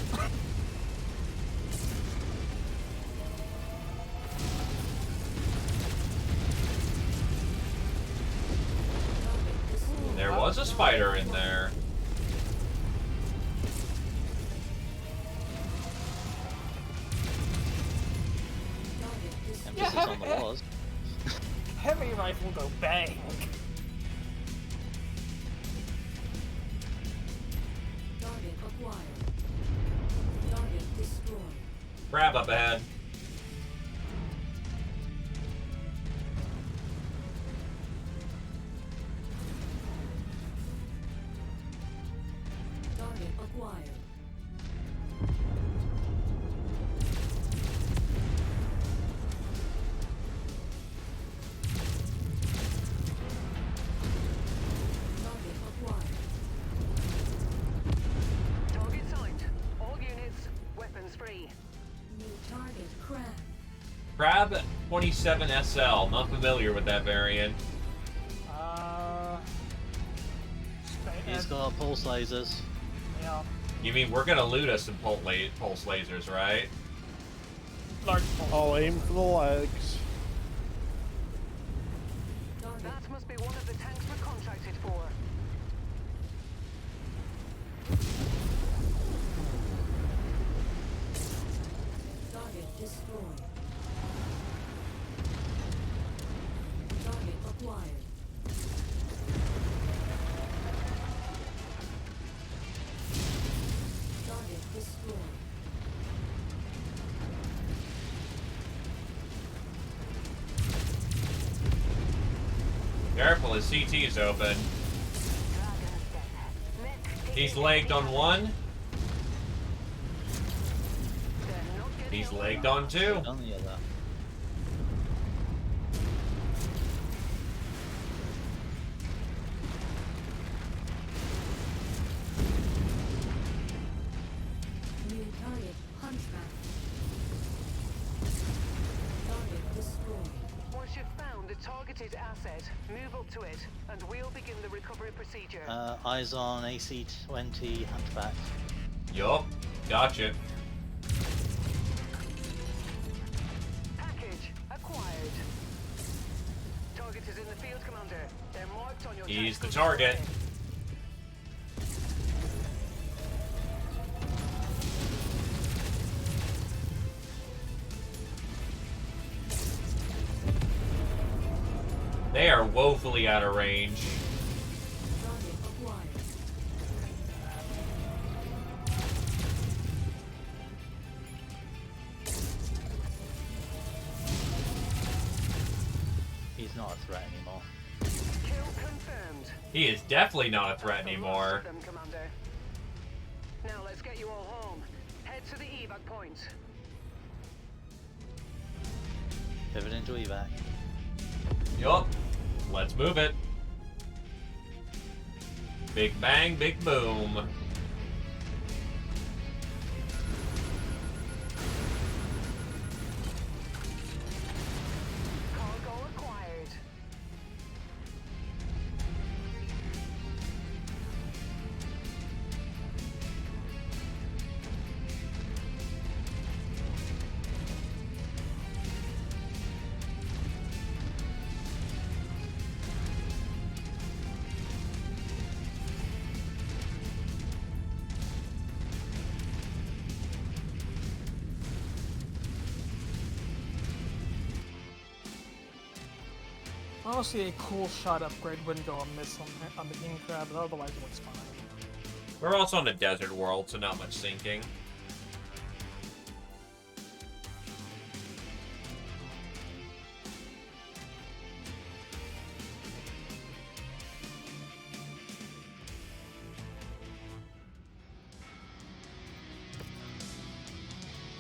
There was a spider in there. Emphasis on the was. Heavy rifle go bang. Target acquired. Target destroyed. Crab up ahead. Target acquired. Target acquired. Target signed. All units, weapons free. New target crab. Crab 27 SL. Not familiar with that variant. He's got pulse lasers. Yeah, You mean we're gonna loot us some pulse lasers, right? large pulse. I'll aim for the legs. Target. That must be one of the tanks we're contracted for. Target destroyed. Target acquired. Target destroyed. Careful, his CT's open. He's legged on one. He's legged on two. On the other. New target hunchback. Target destroyed. Once you've found the targeted asset, move up to it, and we'll begin the recovery procedure. Eyes on AC-20 Hunchback. Yup. Gotcha. Package acquired. Target is in the field, Commander. They're marked on your He's the tactical target. display. They are woefully out of range. Target acquired. He's not a threat anymore. Kill confirmed. He is definitely not a threat anymore. Them, Commander. Now let's get you all home. Head to the evac point. Pivot into evac. Yup. Let's move it. Big bang, big boom. Cargo acquired. Honestly, a cool shot upgrade wouldn't go amiss on the king crab, but otherwise it looks fine. We're also in a desert world, so not much sinking.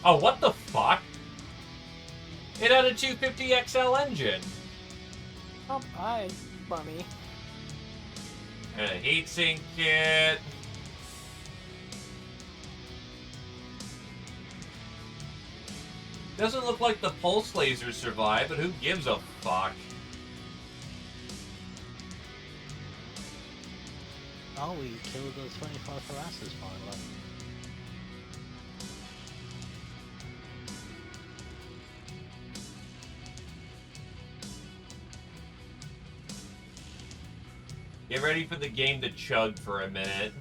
Oh, what the fuck? It had a 250 XL engine. Oh, hi, bunny. And a heatsink kit. Doesn't look like the pulse lasers survive, but who gives a fuck? Oh, we killed the 25 harassers finally. Get ready for the game to chug for a minute.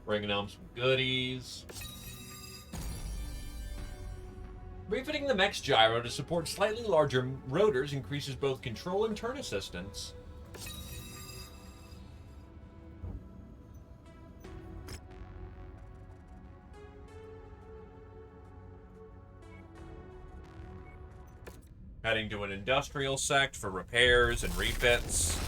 Bringing home some goodies. Refitting the mech's gyro to support slightly larger rotors increases both control and turn assistance. Heading to an industrial sect for repairs and refits.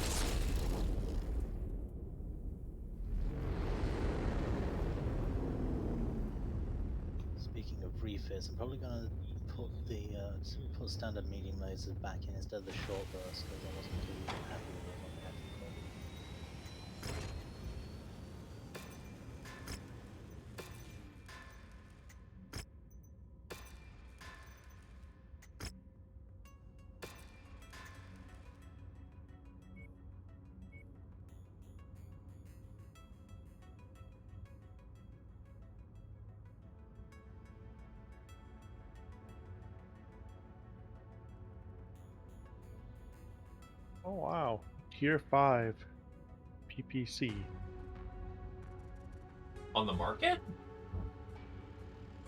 Speaking of refits, I'm probably gonna put the put standard medium lasers back in instead of the short burst because I wasn't too happy with it when we had them put. Oh wow, Tier 5 PPC. On the market?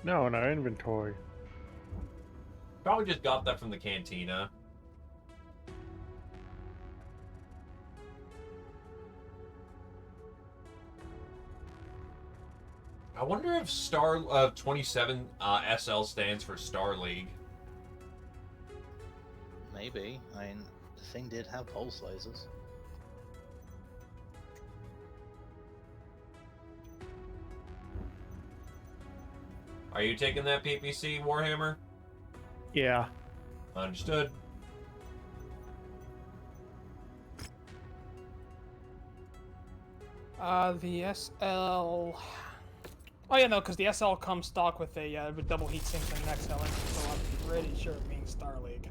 No, in our inventory. Probably just got that from the cantina. I wonder if 27 SL stands for Star League. Maybe. I mean, the thing did have pulse lasers. Are you taking that PPC, Warhammer? Yeah. Understood. The SL. Oh yeah, no, because the SL comes stock with a with double heat sink and an XL engine, so I'm pretty sure it means Star League.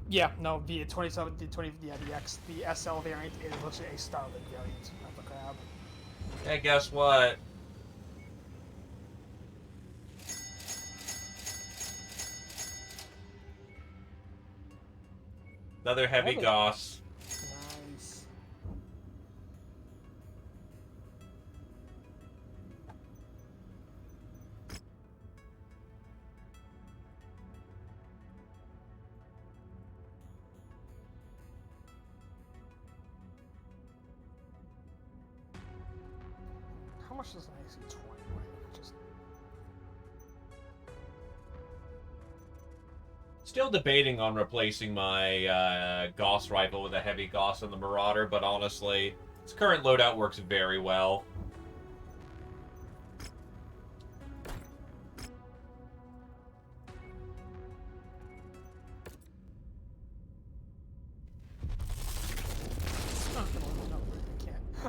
Yeah, no, the 27, the 20, yeah, the SL variant is literally a Star League variant of the crab. Hey, guess what? Another heavy Goss. Nice. How much does an AC-20 weigh? Just Still debating on replacing my Gauss rifle with a heavy Gauss on the Marauder, but honestly, its current loadout works very well.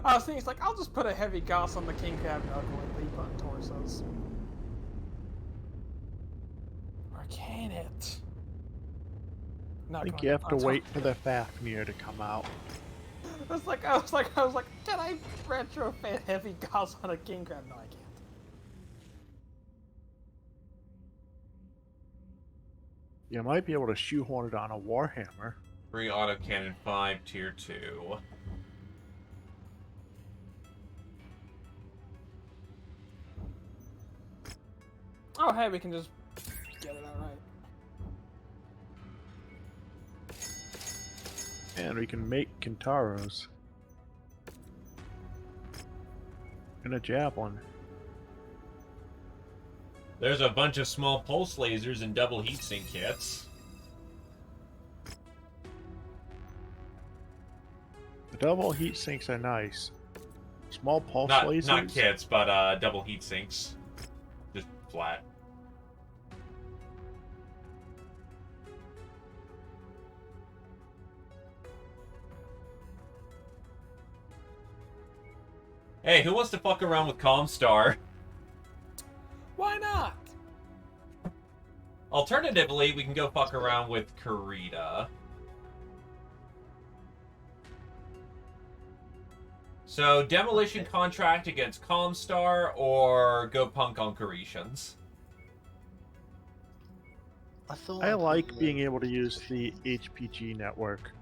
I was thinking, it's like, I'll just put a heavy Goss on the King Crab Knuckle and leave on torsos. Or can it? I think you have to wait for the Fafnir to come out. I was like, can I retrofit heavy Goss on a King Crab? No, I can't. You might be able to shoehorn it on a Warhammer. 3 autocannon 5 tier 2. Oh, hey, we can just get it outright. And we can make Kintaros. And a javelin. There's a bunch of small pulse lasers and double heatsink kits. The double heat sinks are nice. Small pulse Not lasers. kits, but double heat sinks. Just flat. Hey, who wants to fuck around with Comstar? Why not? Alternatively, we can go fuck around with Karita. So, demolition contract against Comstar, or go punk on Karetians? I like being able to use the HPG network.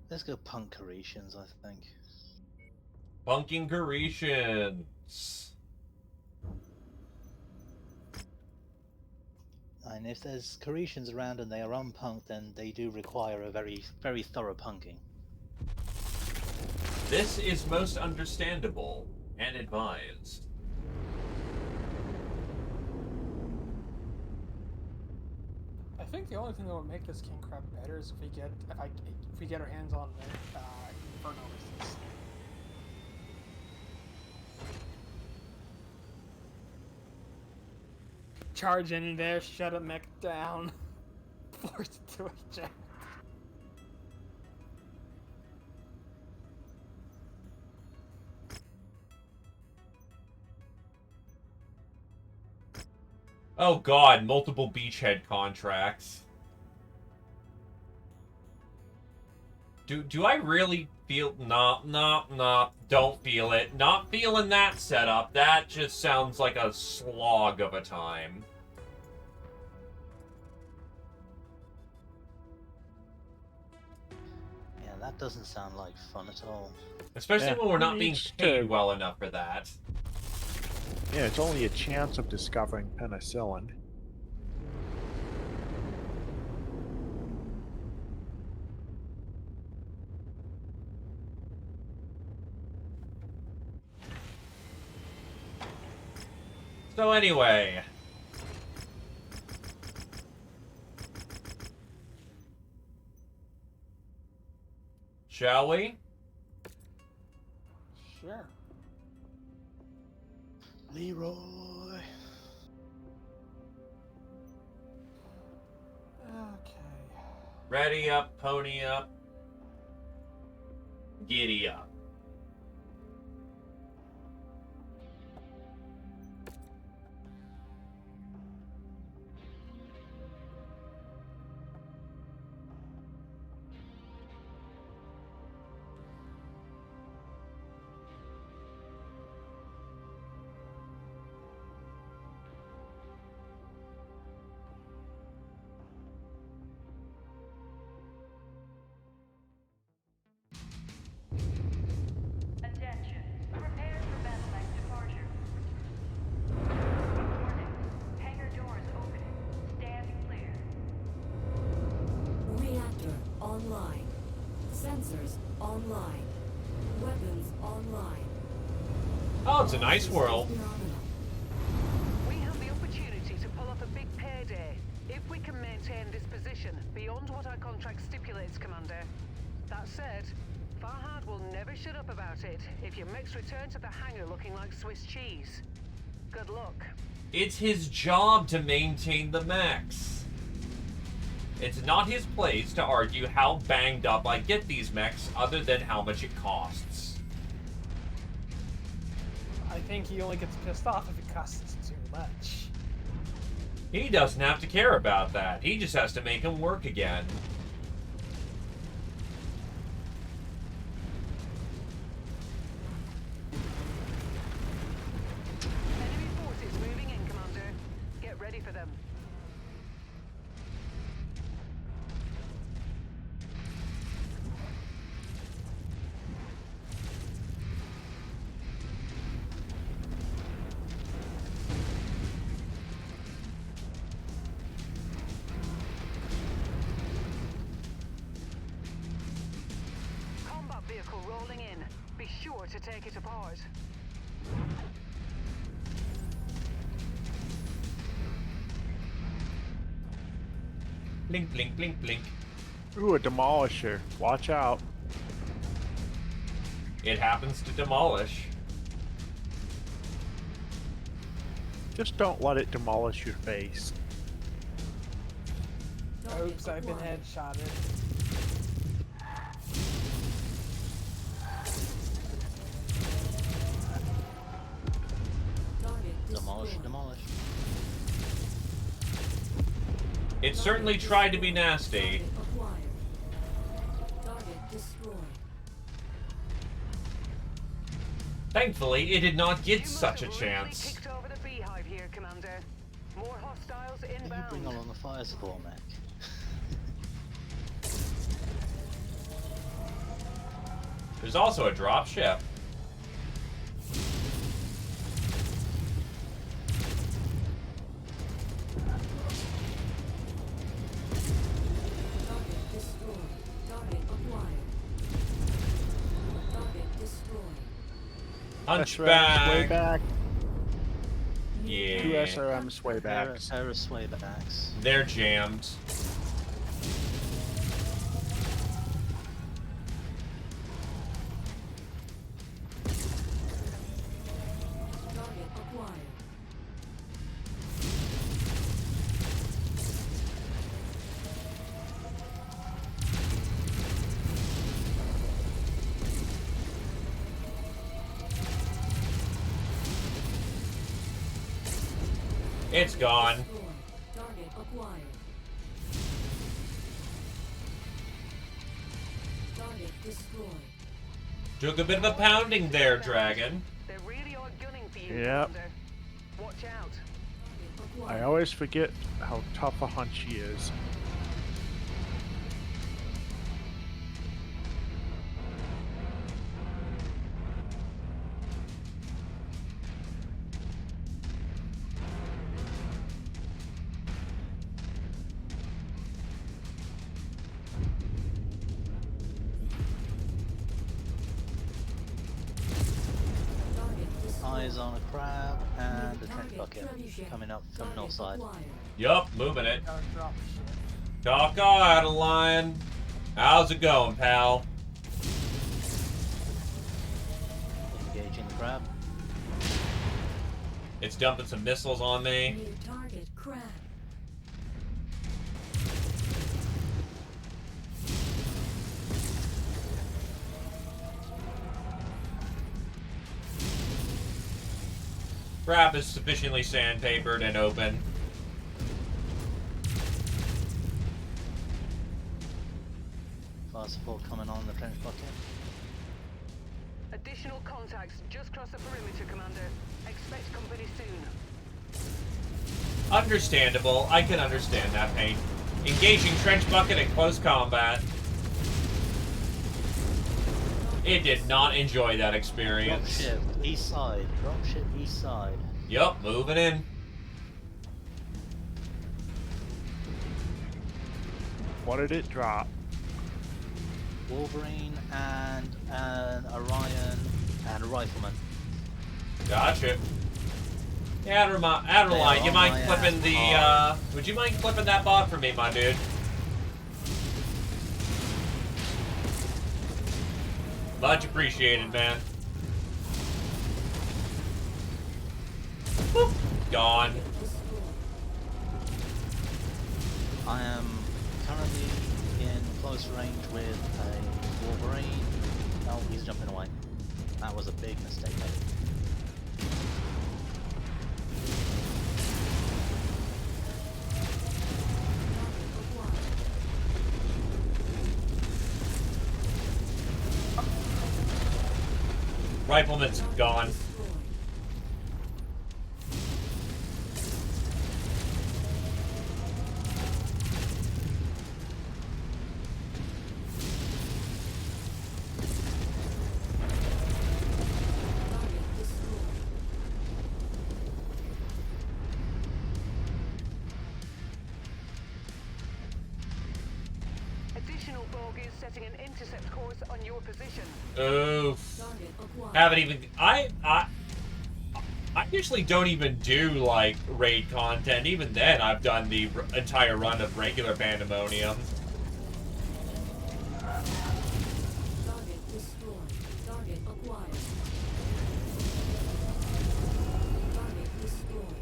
Let's go punk Karetians, I think. Punking Karetians. And if there's Karetians around and they are unpunked, then they do require a very, very thorough punking. This is most understandable and advised. I think the only thing that would make this king crab better is if we get our hands on Inferno resistance. Charge in there, shut a mech down, force it to eject. Oh god, multiple beachhead contracts. Do I really feel... Nah, don't feel it. Not feeling that setup. That just sounds like a slog of a time. Yeah, that doesn't sound like fun at all. Especially when we're not being needs paid to- well enough for that. Yeah, it's only a chance of discovering penicillin. So anyway... Shall we? Sure. Leroy. Okay. Ready up, pony up. Giddy up. Attention. Prepare for battle-like departure. Warning. Hangar doors opening. Stand clear. Reactor online. Sensors online. Weapons online. Oh, it's a nice world. We have the opportunity to pull off a big payday if we can maintain this position beyond what our contract stipulates, Commander. That said, Farhad will never shut up about it if your mechs return to the hangar looking like Swiss cheese. Good luck. It's his job to maintain the mechs. It's not his place to argue how banged up I get these mechs other than how much it costs. I think he only gets pissed off if it costs too much. He doesn't have to care about that. He just has to make them work again. Enemy forces moving in, Commander. Get ready for them. sure to take it apart. Blink, blink, blink, blink. Ooh, a demolisher. Watch out. It happens to demolish. Just don't let it demolish your face. Target Oops, I've been acquired. headshotted. Target Demolish, destroyed. demolish. It certainly tried to be nasty. Target acquired. Target destroyed. Thankfully, it did not You get must such a have really chance. kicked over the beehive here, Commander. More hostiles Can you inbound. bring along a fire support mech? There's also a drop ship. Target destroyed. Target acquired. Target destroyed. SRMs way Hunchback. back. Yeah. Two SRMs way back. Pair of swaybacks. They're jammed. Target acquired. It's gone. Destroyed. Target acquired. Target destroyed. Took a bit of a pounding there, Dragon. They really are gunning for you, Yep. Commander. Watch out. Target I acquired. always forget how tough a hunch he is. Target destroyed. Eyes on a crab and a trench Target bucket trebuchet. coming up from Target north side. acquired. Yup, moving it. Got a drop ship. Talk on, Adeline. How's it going, pal? Engaging the crab. It's dumping some missiles on me. New target crab. Crap is sufficiently sandpapered and open. Fire support coming on the trench bucket. Additional contacts just crossed the perimeter, Commander. Expect company soon. Understandable. I can understand that pain. Engaging trench bucket in close combat. It did not enjoy that experience. Dropship east side. Dropship east side. Yup, moving in. What did it drop? Wolverine and an Orion and a rifleman. Gotcha. Yeah, Adeline, you on mind my clipping the, ass would you mind clipping that bot for me, my dude? Much appreciated, man. Whoop. Gone. I am currently in close range with a Wolverine. Oh, he's jumping away. That was a big mistake, buddy. Rifleman's gone. Additional begin setting an intercept course on your position. Oof. Target acquired. Haven't even. I usually don't even do like raid content. Even then, I've done the entire run of regular Pandemonium. Target destroyed. Target acquired. Target destroyed.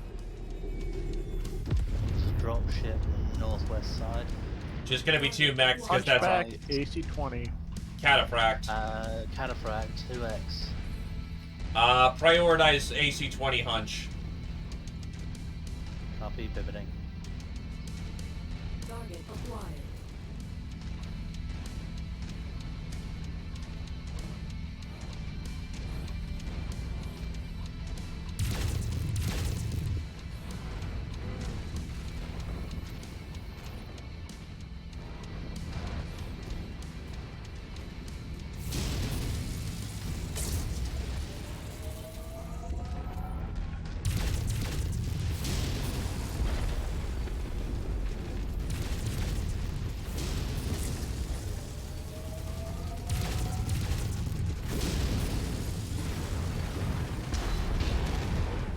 Drop ship northwest side. Just gonna be 2 mechs because that's Hunchback, AC-20. Cataphract. Cataphract 2x. Prioritize AC-20 hunch. Copy, pivoting. Target acquired.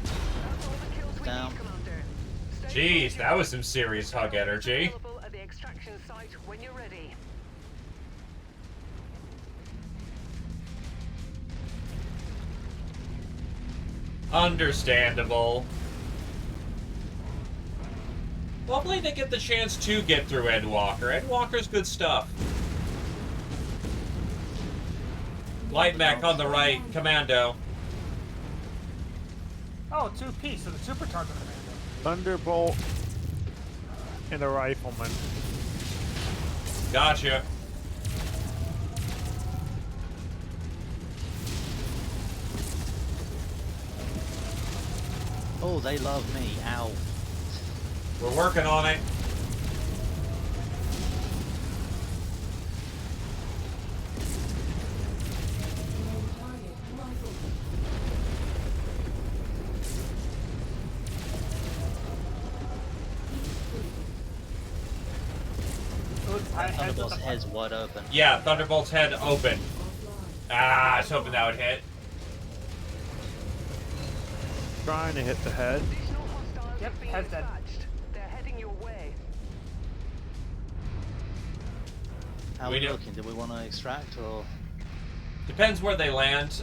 That's all the kills we Down. need, Commander. Stay Jeez, focused. that was some serious hug energy. Available at the extraction site when you're ready. Understandable. Hopefully they get the chance to get through Endwalker. Endwalker's good stuff. Light mech on the right, Commando. Oh, 2P, so the super target commander. Thunderbolt and a rifleman. Gotcha. Oh, they love me. Ow. We're working on it. Target rifleman. Thunderbolt's head's wide open. Yeah, Thunderbolt's head open. Offline. Ah, I was hoping that would hit. Trying to hit the head. Additional hostiles Yep, have been head's dead. dispatched. They're heading your way. How We are we do- looking? Do we want to extract or? Depends where they land.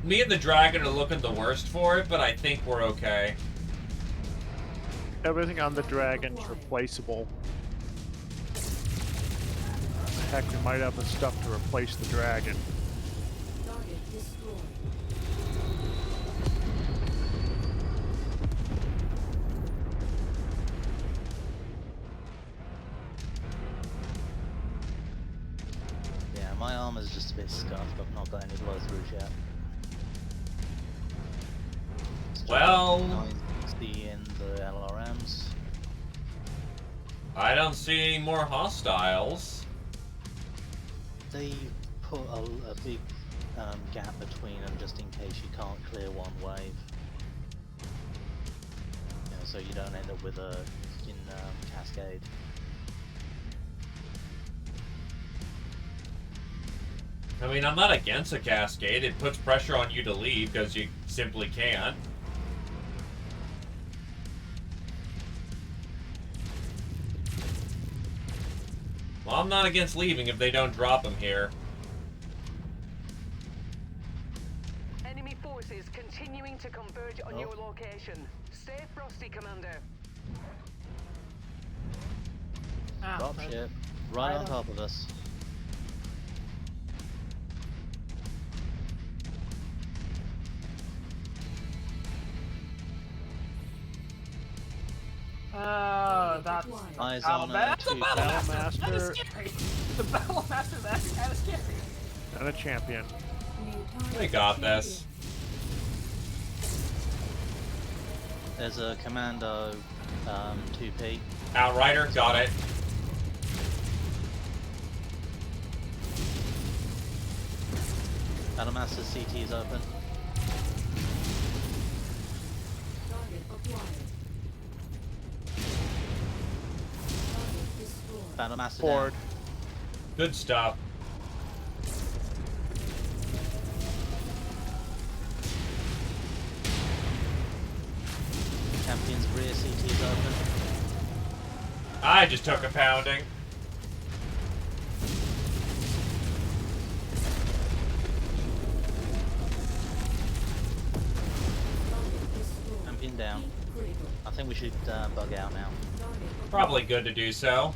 Me and the Dragon are looking the worst for it, but I think we're okay. Everything on the dragon's replaceable. Heck, we might have the stuff to replace the dragon. Target destroyed. Yeah, my armor's just a bit scuffed. I've not got any blow throughs yet. Well- 960 in the LRMs. I don't see any more hostiles. They put a big gap between them just in case you can't clear one wave. You know, so you don't end up with a cascade. I mean, I'm not against a cascade. It puts pressure on you to leave because you simply can't. Well, I'm not against leaving if they don't drop them here. Enemy forces continuing to converge on Oh. your location. Stay frosty, Commander. Ah, Drop right. ship, right on Right top of us. That's Eyes Oh, on that's a two battle craft. master. That is Master. scary. The battle master. That's kind of scary. And a champion. New target We got this. There's a commando 2P. Outrider, got it. Battlemaster CT is open. Target acquired. Target destroyed. Battlemaster Forward. Good stuff. Champion's rear CT is open. I just took a pounding. Champion down. I think we should bug out now. Probably good to do so.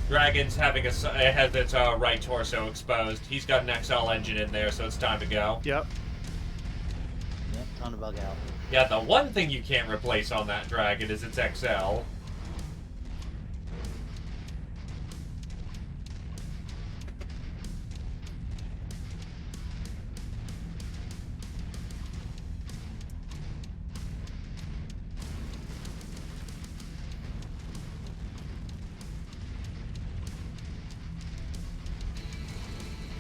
Dragon's having has its right torso exposed. He's got an XL engine in there, so it's time to go. Yep. Yep, time to bug out. Yeah, the one thing you can't replace on that Dragon is its XL.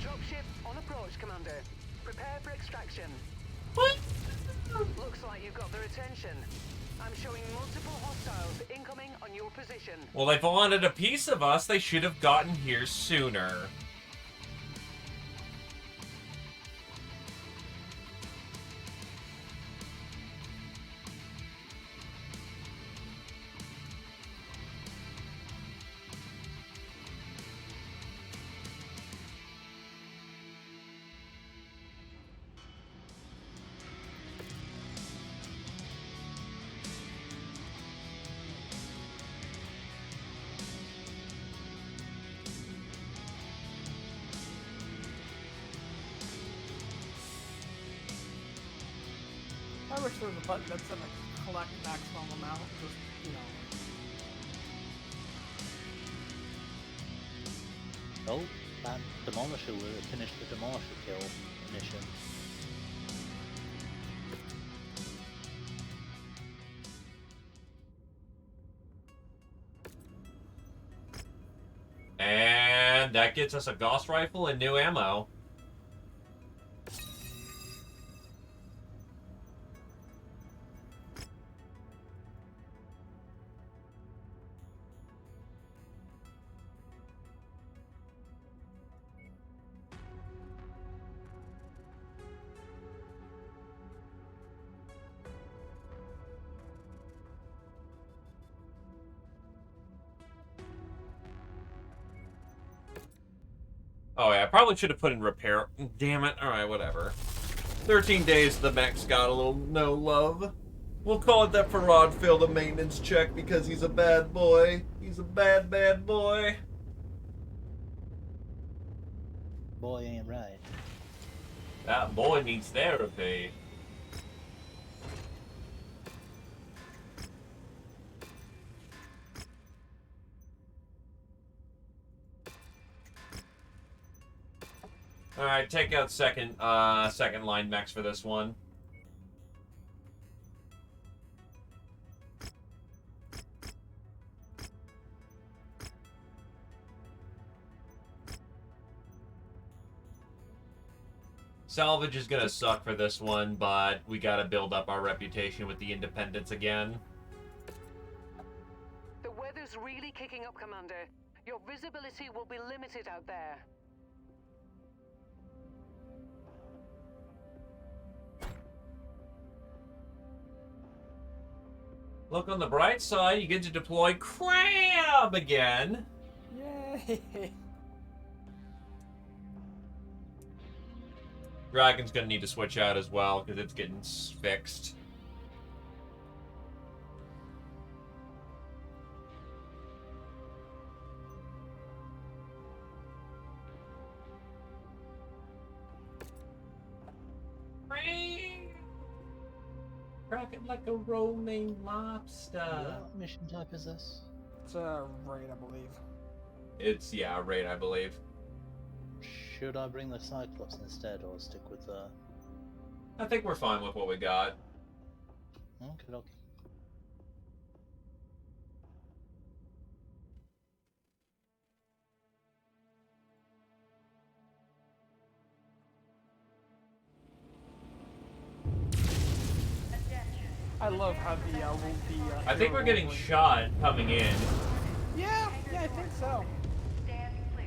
Dropship on approach, Commander. Prepare for extraction. What? Looks like you've got their attention. I'm showing multiple hostiles incoming on your position. Well, they've wanted a piece of us. They should have gotten here sooner. I wish there was a button that said like collect maximum amount, just, you know. Oh, that Demolisher will finish the Demolisher kill mission. And that gets us a Gauss rifle and new ammo. Oh yeah, I probably should have put in repair. Damn it. Alright, whatever. 13 days the mech's got a little no love. We'll call it that Farad failed a maintenance check because he's a bad boy. He's a bad, bad boy. Boy ain't right. That boy needs therapy. Alright, take out second line mechs for this one. Salvage is gonna suck for this one, but we gotta build up our reputation with the independents again. The weather's really kicking up, Commander. Your visibility will be limited out there. Look on the bright side, you get to deploy Crab again. Yay! Dragon's gonna need to switch out as well, because it's getting fixed. Cracking like a romaine lobster. What mission type is this? It's a raid, I believe. It's, yeah, raid, I believe. Should I bring the Cyclops instead, or stick with the... I think we're fine with what we got. Okay, okay. Attention. I love how the I think we're getting rolling- shot coming in. Yeah, I think so. Stand clear.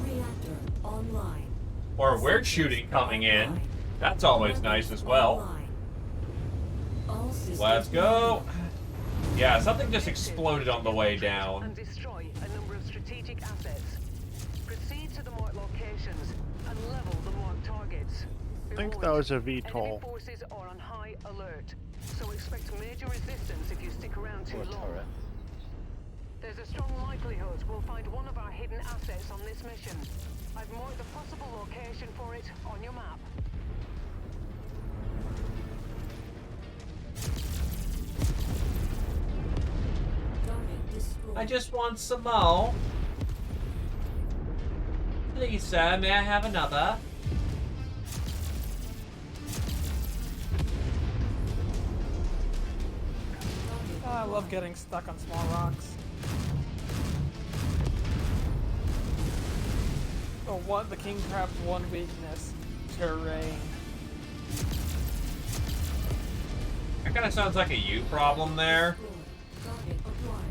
Reactor online. Or we're shooting coming in. That's always nice as well. Online. All systems Let's go. online. Yeah, something just exploded on the way down. And destroy a number of strategic assets. Proceed to the marked locations and level the marked targets. I think that was a Enemy VTOL. forces are on high alert, so expect major resistance if you stick around too Or a long. turret. There's a strong likelihood we'll find one of our hidden assets on this mission. I've marked the possible location for it on your map. Target destroyed. I just want some more. Please, sir, may I have another? I love getting stuck on small rocks. Oh, what the king crab's one weakness? Terrain. That kind of sounds like a you problem there. Target acquired.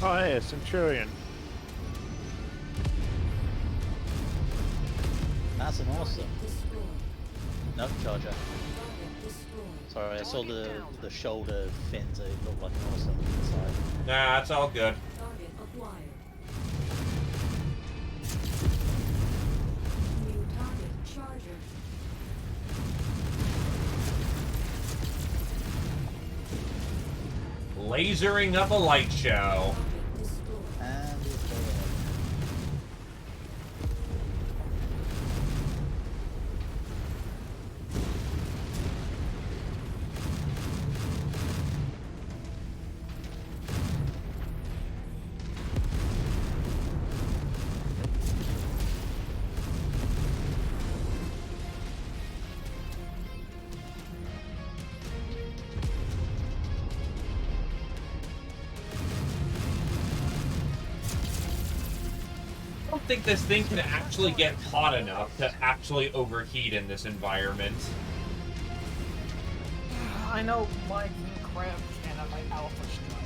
Oh, hey, a Centurion. That's an awesome. Destroyed. No, Charger. Target destroyed. Sorry, I saw the shoulder fins. It looked like an awesome inside. Nah, it's all good. Target acquired. New target charger. Lasering up a light show. Target destroyed. And it's dead. I don't think this thing can actually get hot enough to actually overheat in this environment. I know my king crab can have my alpha strike.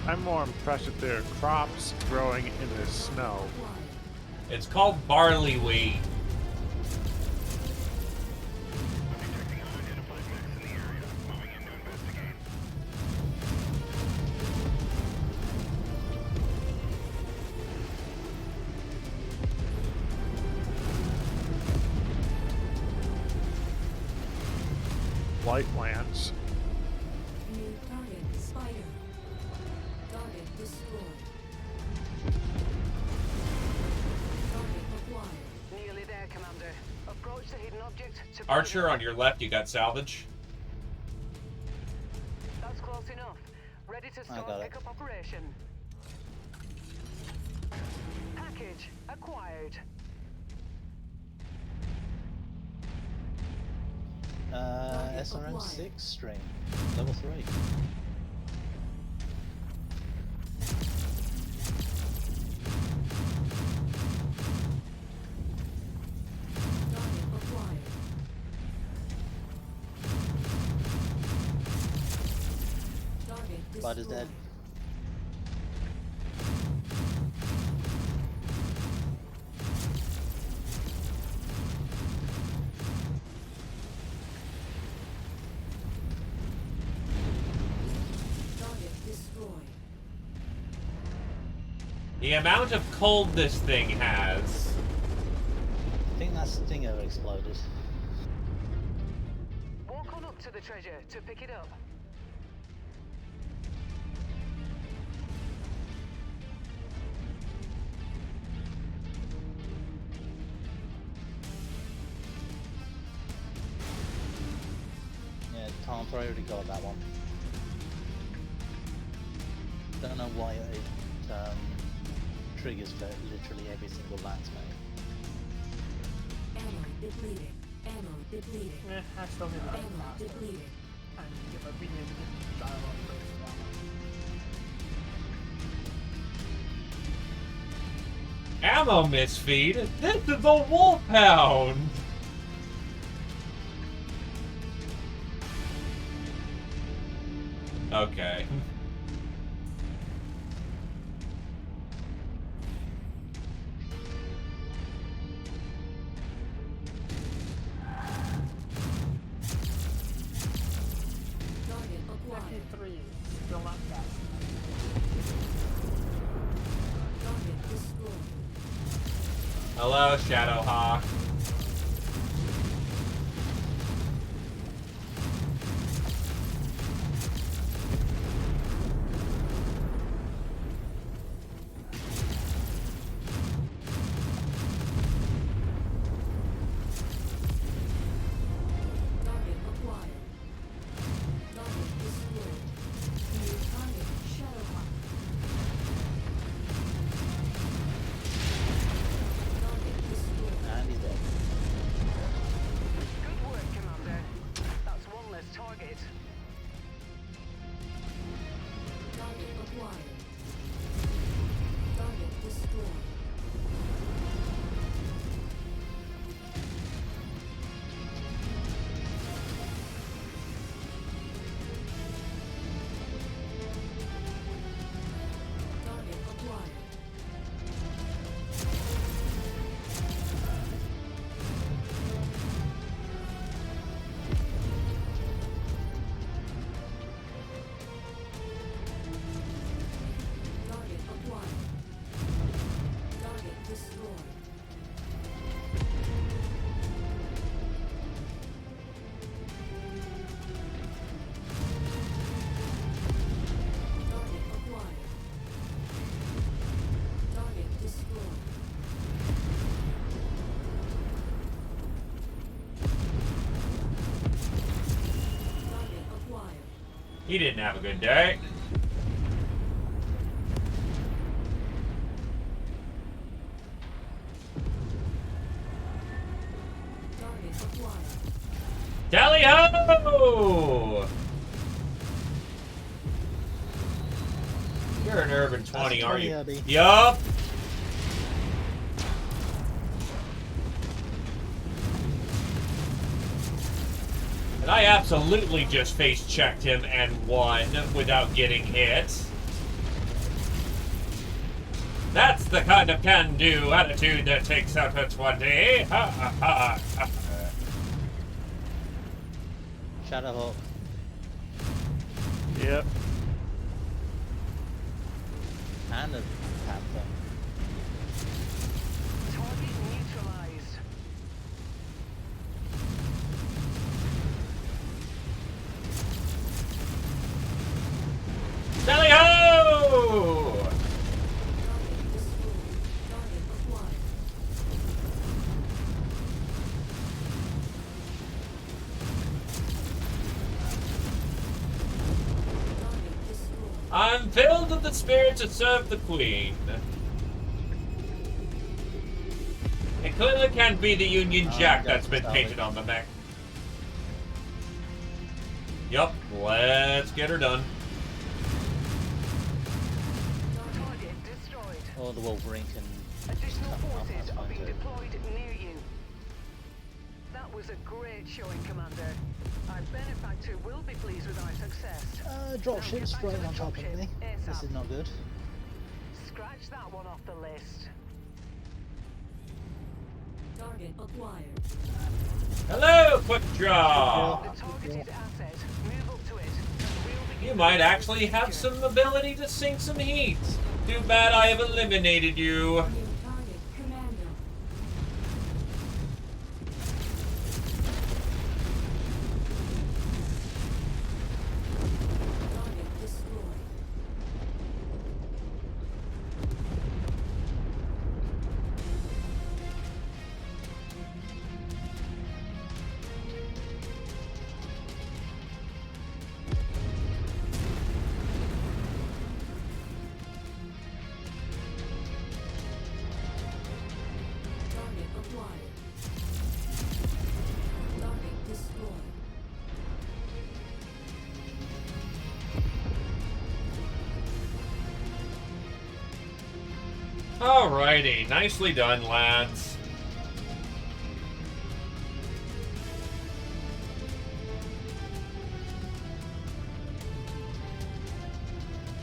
I'm more impressed that there are crops growing in the snow. It's called barley wheat. Light lance. New target spider. Target destroyed. Target acquired. Nearly there, Commander. Approach the hidden object to... Archer, on your left, you got salvage. That's close enough. Ready to start got it. pickup operation. Package acquired. SRM 6 string, level 3. Target acquired. Target Bud is dead. destroyed. Target destroyed. The amount of cold this thing has. I think that stinger exploded. Walk on up to the treasure to pick it up. Yeah, Tom's already got that one. Don't know why it triggers for literally every single lance mate. Ammo depleted. Ammo depleted. I still need to get Ammo faster. depleted. I need to get we need to get dialogue first. Ammo misfeed? This is a wolfhound! Okay. Target acquired. 53. Still not cast. Target destroyed. Hello, Shadowhawk. Target acquired. Target destroyed. New target Shadowhawk. Target destroyed. And he's dead. Good work, Commander. That's one less target. Target acquired. Target destroyed. Target acquired. Target acquired. Target destroyed. Target acquired. Target destroyed. Target acquired. He didn't have a good day. Target acquired. Tally ho! You're an urban 20, That's are 20, you? Abby. Yup. And I absolutely just face checked him and won without getting hit. That's the kind of can-do attitude that takes out a 20. Ha ha ha. ha. Shadowhawk. Yep. And a panther. Target neutralized. Tally ho! Target destroyed. Target acquired. Target destroyed. I'm filled with the spirit to serve the queen. It clearly can't be the Union Jack that's been painted on the mech. Yup, let's get her done. Target destroyed. Or the Wolverine can Additional cut them off, forces that's are fine being too. deployed near you. That was a great showing, Commander. Our benefactor will be pleased with our success. Drop Now ship get back to straight the on top dropship of me. This ASAP. is not good. Scratch that one off the list. Target acquired. Hello, quick draw. The targeted asset. Move up to it. We'll begin You might the actually have procedure. some ability to sink some heat. Too bad I have eliminated you. New target Commando. Target destroyed. Alrighty, nicely done, lads.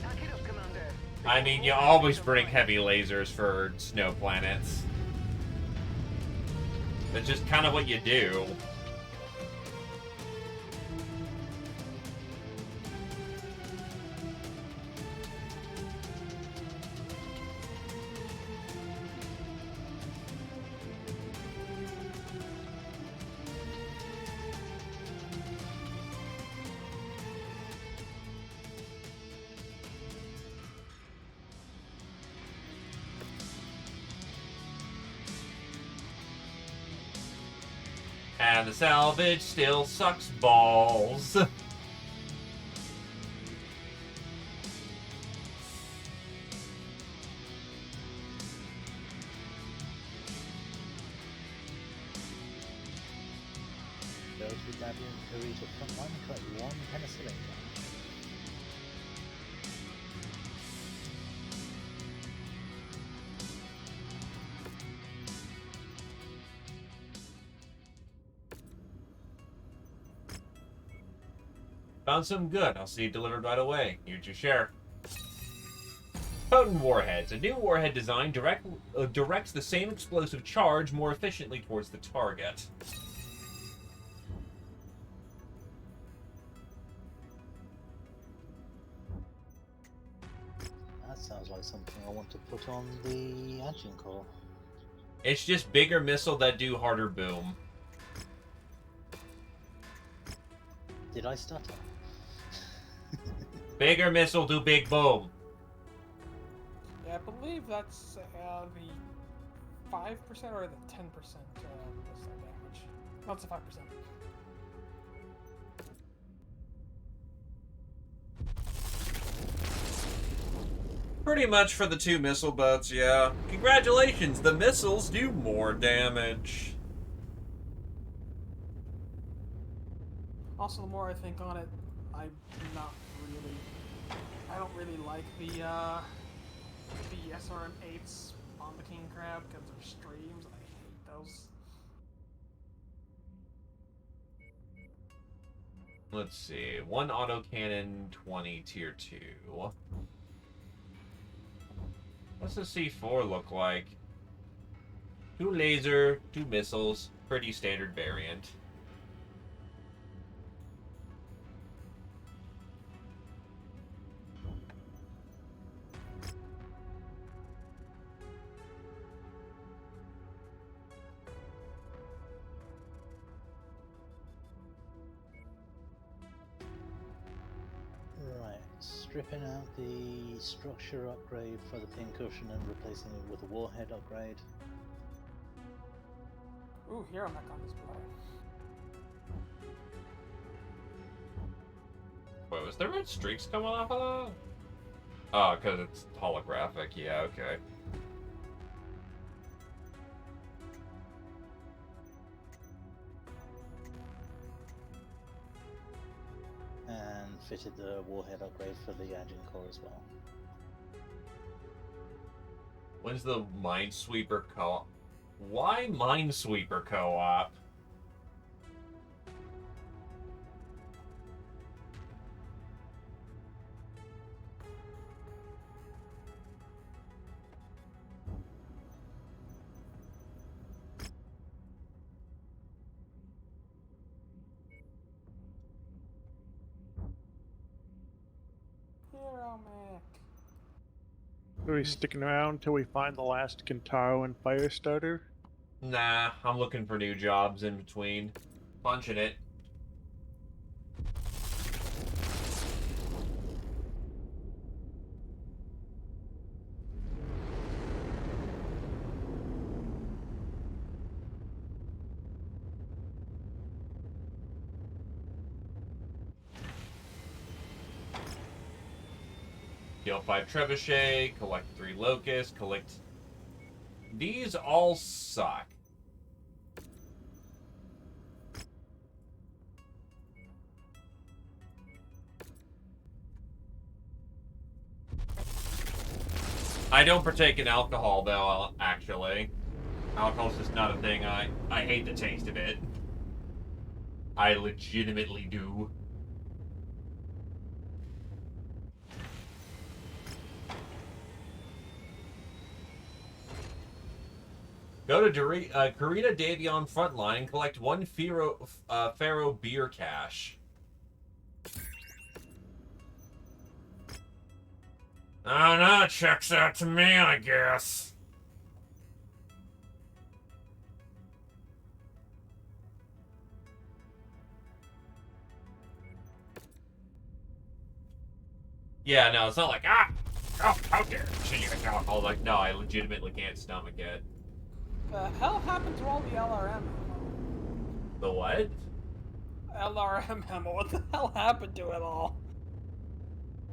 Pack it up, Commander. I mean, you always bring heavy lasers for snow planets. That's just kind of what you do. And the salvage still sucks balls. Those with Davian Fury to front line collect 1 penicillin damage. Found some good. I'll see you delivered right away. Here's your share. Potent warheads. A new warhead design directs the same explosive charge more efficiently towards the target. That sounds like something I want to put on the engine core. It's just bigger missile that do harder boom. Did I stutter? Bigger missile do big boom. Yeah, I believe that's the 5% or the 10% missile damage. No, it's the 5%. Pretty much for the 2 missile boats, yeah. Congratulations, the missiles do more damage. Also, the more I think on it, I don't really like the SRM-8s on the King Crab because they're streams, and I hate those. Let's see. 1 autocannon, 20 tier 2. What's the C4 look like? 2 laser, 2 missiles. Pretty standard variant. Right, stripping out the structure upgrade for the pincushion and replacing it with a warhead upgrade. Ooh, hero mech on display. Wait, was there red streaks coming off of that? Oh, because it's holographic. Yeah, okay. And fitted the warhead upgrade for the engine core as well. When's the Minesweeper co-op? Why Minesweeper co-op? Hero mech. Are we sticking around till we find the last Kentaro and Firestarter? Nah, I'm looking for new jobs in between. Punching it. Kill 5 trebuchet, collect 3 locusts, collect... These all suck. I don't partake in alcohol, though, actually. Alcohol's just not a thing. I hate the taste of it. I legitimately do. Go to Karina Davion Frontline and collect one Pharaoh beer cache. Oh no, checks out to me, I guess. Yeah, no, it's not like, oh, how dare you drink alcohol. Like, no, I legitimately can't stomach it. The hell happened to all the LRM? The what? LRM ammo. What the hell happened to it all?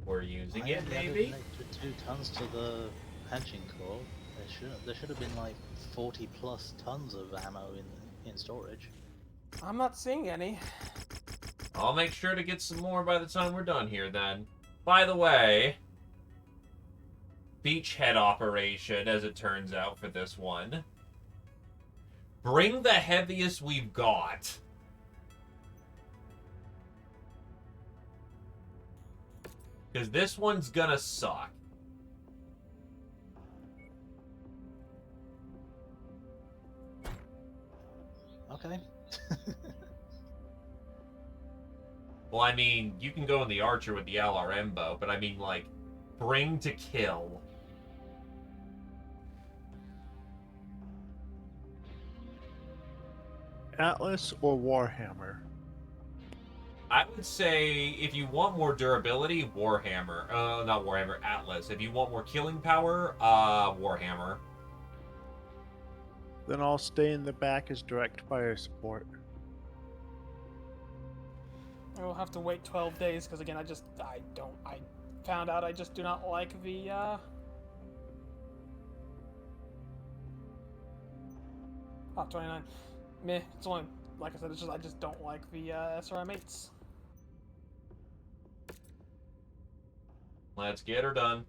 We're using I it, only added maybe? an extra 2 tons to the hatching core. There should have been like 40 plus tons of ammo in storage. I'm not seeing any. I'll make sure to get some more by the time we're done here, then. By the way, beachhead operation, as it turns out, for this one. Bring the heaviest we've got. Because this one's gonna suck. Okay. Well, I mean, you can go in the Archer with the LRM bow, but I mean, like, bring to kill. Atlas or Warhammer? I would say, if you want more durability, Warhammer. Not Warhammer, Atlas. If you want more killing power, Warhammer. Then I'll stay in the back as direct fire support. I will have to wait 12 days because again, I found out I just do not like the Oh, 29. Meh. It's only, like I said, I just don't like the SRM8s. Let's get her done.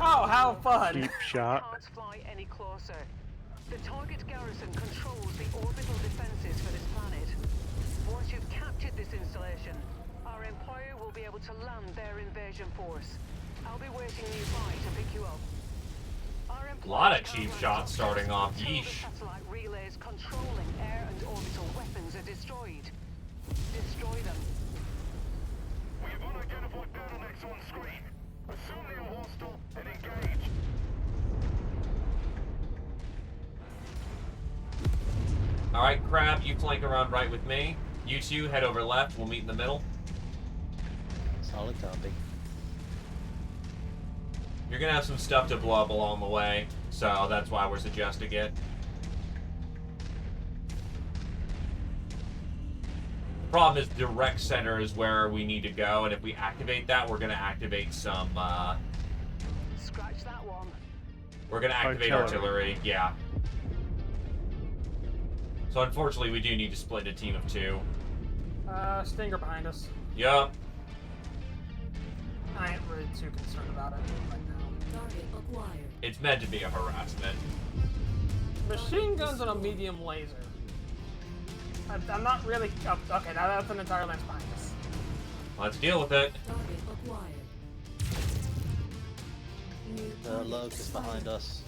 Oh, how fun! Deep shot. Can't fly any closer. The target garrison controls the orbital defenses for this planet. Once you've captured this installation, our Empire will be able to land their invasion force. I'll be waiting nearby to pick you up. A lot of cheap shots starting off. Until the Yeesh. satellite relays controlling air and orbital weapons are destroyed. Destroy them. We have unidentified bottlenecks on screen. Assume they are hostile and engage. Alright, Crab, you flank around right with me. You two head over left. We'll meet in the middle. Solid copy. You're gonna have some stuff to blow up along the way, so that's why we're suggesting it. Problem is, direct center is where we need to go, and if we activate that, we're gonna activate some, Scratch that one. we're gonna activate artillery, yeah. So unfortunately, we do need to split a team of 2. Stinger behind us. Yup. I ain't really too concerned about it right now. Target acquired. It's meant to be a harassment. Machine guns on a medium laser. I'm not really... Oh, okay, now that's an entire lance behind us. Let's deal with it. Target acquired. New The target locust is behind spotted. us.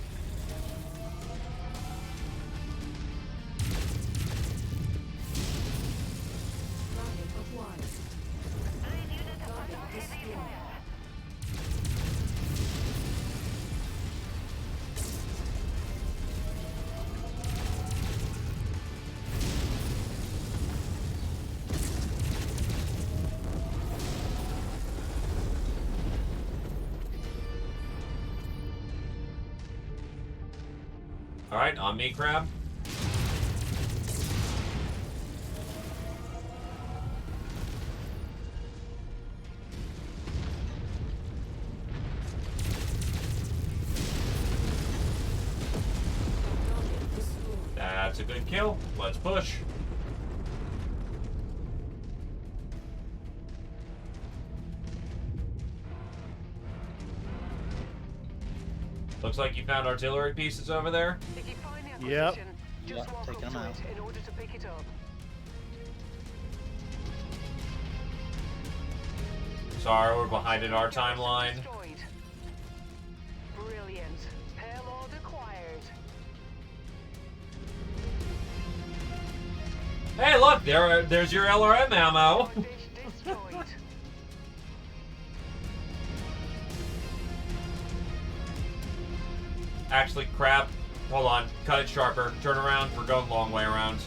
Target acquired. Target destroyed. Alright, on me, Crab. a good kill. Let's push. Looks like you found artillery pieces over there. If you find the Yep. acquisition, just Yep, walk taking up them to out. it in order to pick it up. Sorry, we're behind in our timeline. Destroyed. Brilliant. Payload acquired. Hey, look, there's your LRM ammo. Dish destroyed. Actually, crap. Hold on. Cut it sharper. Turn around. We're going long way around.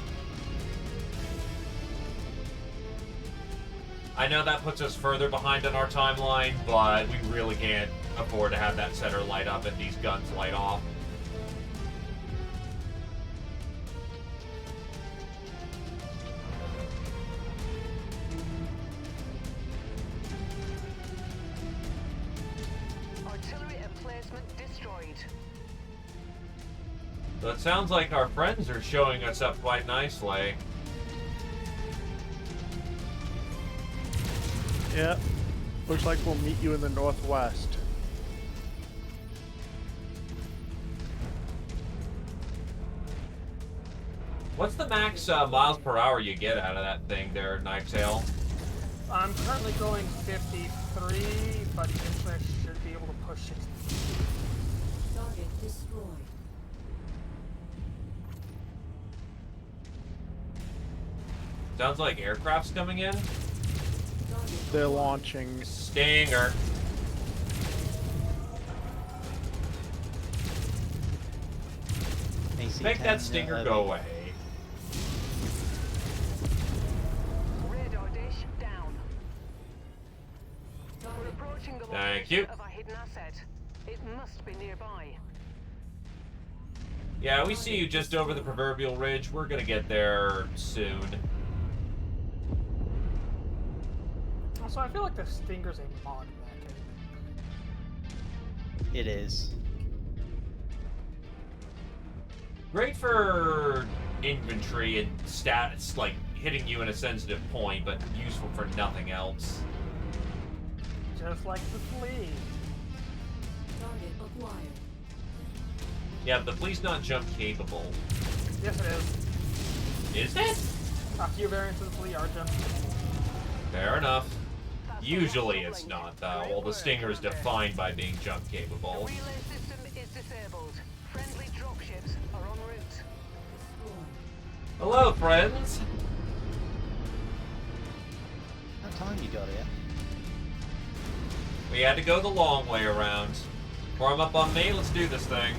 I know that puts us further behind on our timeline, but we really can't afford to have that center light up and these guns light off. Artillery emplacement destroyed. So it sounds like our friends are showing us up quite nicely. Yep. Looks like we'll meet you in the northwest. What's the max miles per hour you get out of that thing there, Knifetail? I'm currently going 53, but eventually I should be able to push 60. Target destroyed. Sounds like aircraft's coming in. Target They're launching. Stinger. Make that stinger go away. Radar dish down. We're approaching the Thank location you. of our hidden asset. It must be nearby. Yeah, we see you just over the proverbial ridge. We're gonna get there soon. Also, I feel like the Stinger's a mod back, isn't it? It is. Great for infantry and stats, like hitting you in a sensitive point, but useful for nothing else. Just like the flea. target acquired. Yeah, the flea's not jump capable. Yes, it is. Is it? A few variants of the flea are jump. Fair enough. That's the Usually last it's uplink. not, though. Great Well, the work, Stinger is Commander. defined by being jump The capable. relay system is disabled. Friendly dropships are en route. Destroyed. Hello, friends. What time you got here? We had to go the long way around. Form up on me, let's do this thing.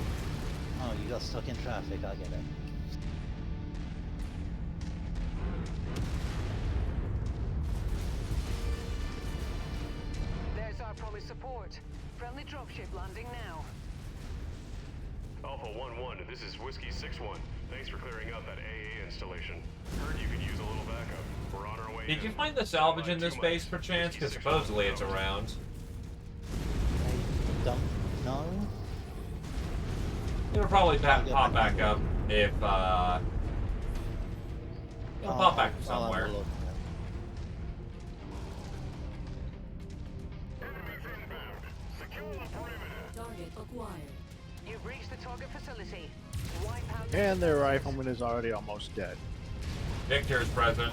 Oh, you got stuck in traffic, I get it. There's our promised support. Friendly dropship landing now. Alpha 1-1, this is Whiskey 6-1. Thanks for clearing out that AA installation. Heard you could use a little backup. We're on our way Did in. you find the salvage in this 2 base, miles. perchance? Because Whiskey 6-1 supposedly it's out. around. I don't know. It'll probably I'll get pop back back up if, it'll pop back from I'll have a somewhere. look. Target acquired. You've reached the target facility. Wipe out And their rifleman is already almost dead. Victor is present.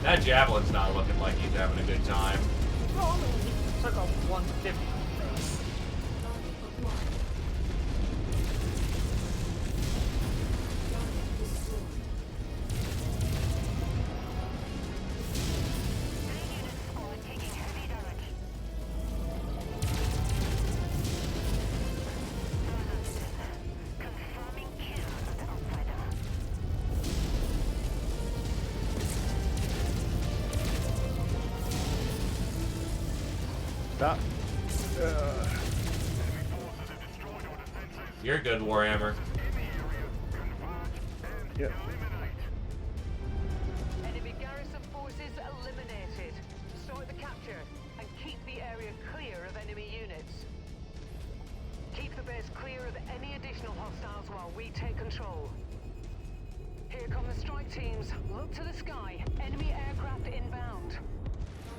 That javelin's not looking like he's having a good time. No, I mean, he took a 150 base. Target acquired. Target destroyed. Stop. You're good, Warhammer. Yep. enemy garrison forces eliminated. Start the capture and keep the area clear of enemy units. Keep the base clear of any additional hostiles while we take control. Here come the strike teams. Look to the sky. Enemy aircraft inbound.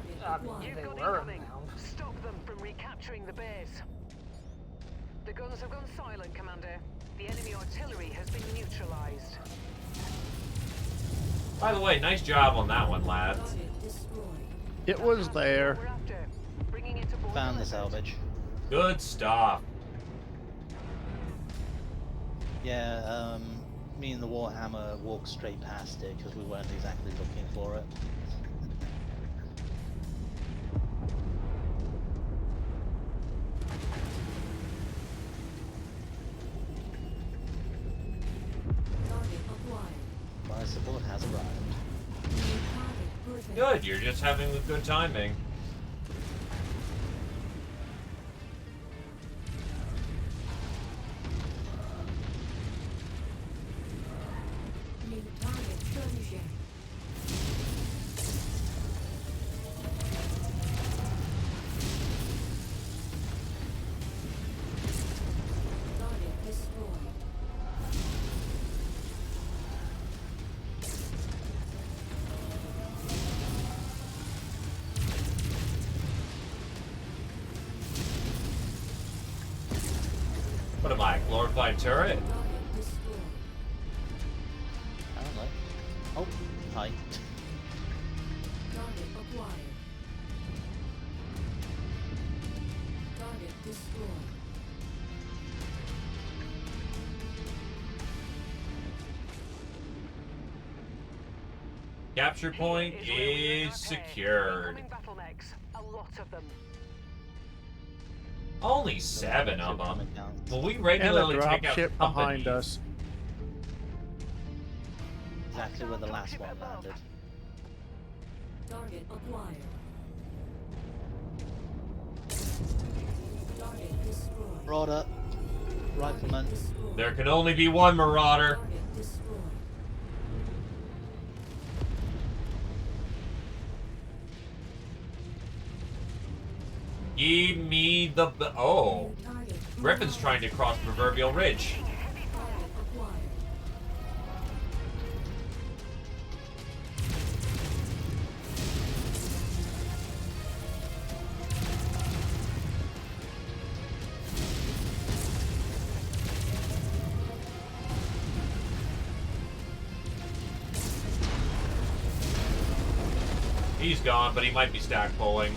You've They got were incoming. inbound. Stop them from recapturing the base. The guns have gone silent, Commander. The enemy artillery has been neutralized. By the way, nice job on that one, lads. Target destroyed. It was there. We're after. Bringing it to board Found the delivered. salvage. Good stuff. Yeah, me and the Warhammer walked straight past it because we weren't exactly looking for it. Target acquired. My support has arrived. New target perfect. Good, you're just having good timing. New target skirmishing. Target destroyed. What am I, a glorified turret? Target destroyed. I don't know. Oh, hi. Target acquired. Target destroyed. Capture point Here where we is are. secured. Incoming battle mechs. A lot of them. Only 7 of them. Coming down. Well, we And a regularly take out dropship behind companies. us. Exactly where the last one landed. Target acquired. Target destroyed. Marauder. Rifleman. Destroyed. There can only be one Marauder. Target destroyed. Give me the... Oh. New target Griffin's trying to cross the proverbial ridge. Target acquired. He's gone, but he might be stack pulling.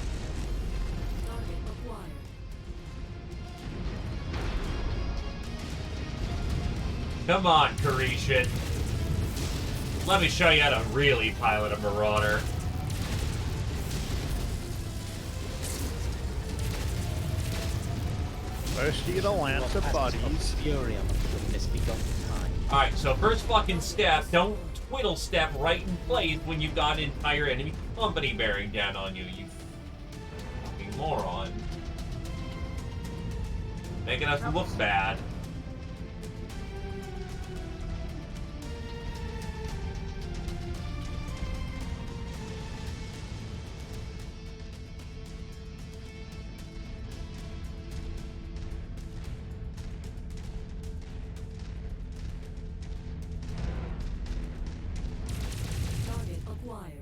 Target acquired. Come on, Carishan. Let me show you how to really pilot a Marauder. First you get a lance of buddies. Furium with misbegotten time. Alright, so first fucking step, don't twiddle step right in place when you've got an entire enemy company bearing down on you, you fucking moron. Making us look bad. Target acquired.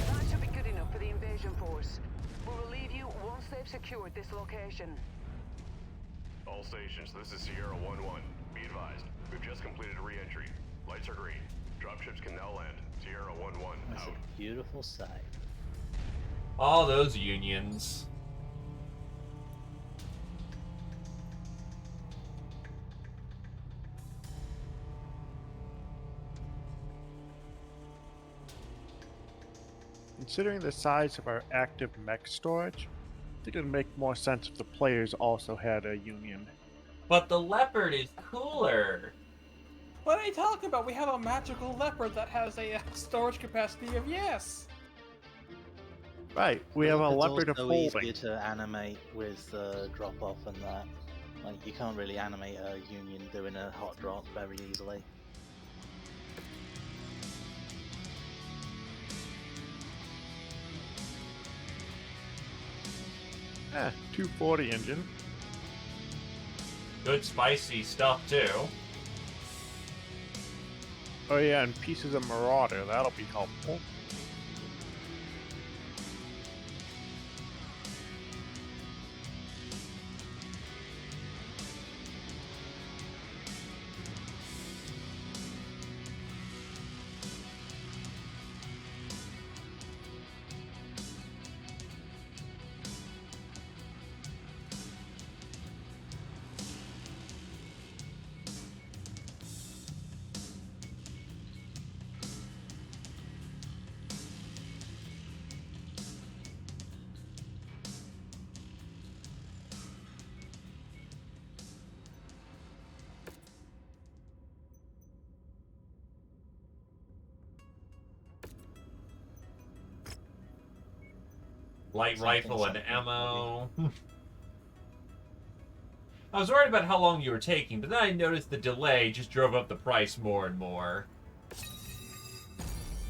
That should be good enough for the invasion force. We'll relieve you once they've secured this location. All stations, this is Sierra 1-1. Be advised, we've just completed a re-entry. Lights are green. Dropships can now land. Sierra 1-1, That's out. a beautiful sight. All those unions. Considering the size of our active mech storage, I think it would make more sense if the players also had a union. But the Leopard is cooler. What are you talking about? We have a magical leopard that has a storage capacity of yes. Right, we have a It's leopard of also holding. easier to animate with drop off and that. Like you can't really animate a union doing a hot drop very easily. 240 engine. Good spicy stuff, too. Oh yeah, and pieces of Marauder. That'll be helpful. Light Something, rifle and something, ammo. I was worried about how long you were taking, but then I noticed the delay just drove up the price more and more.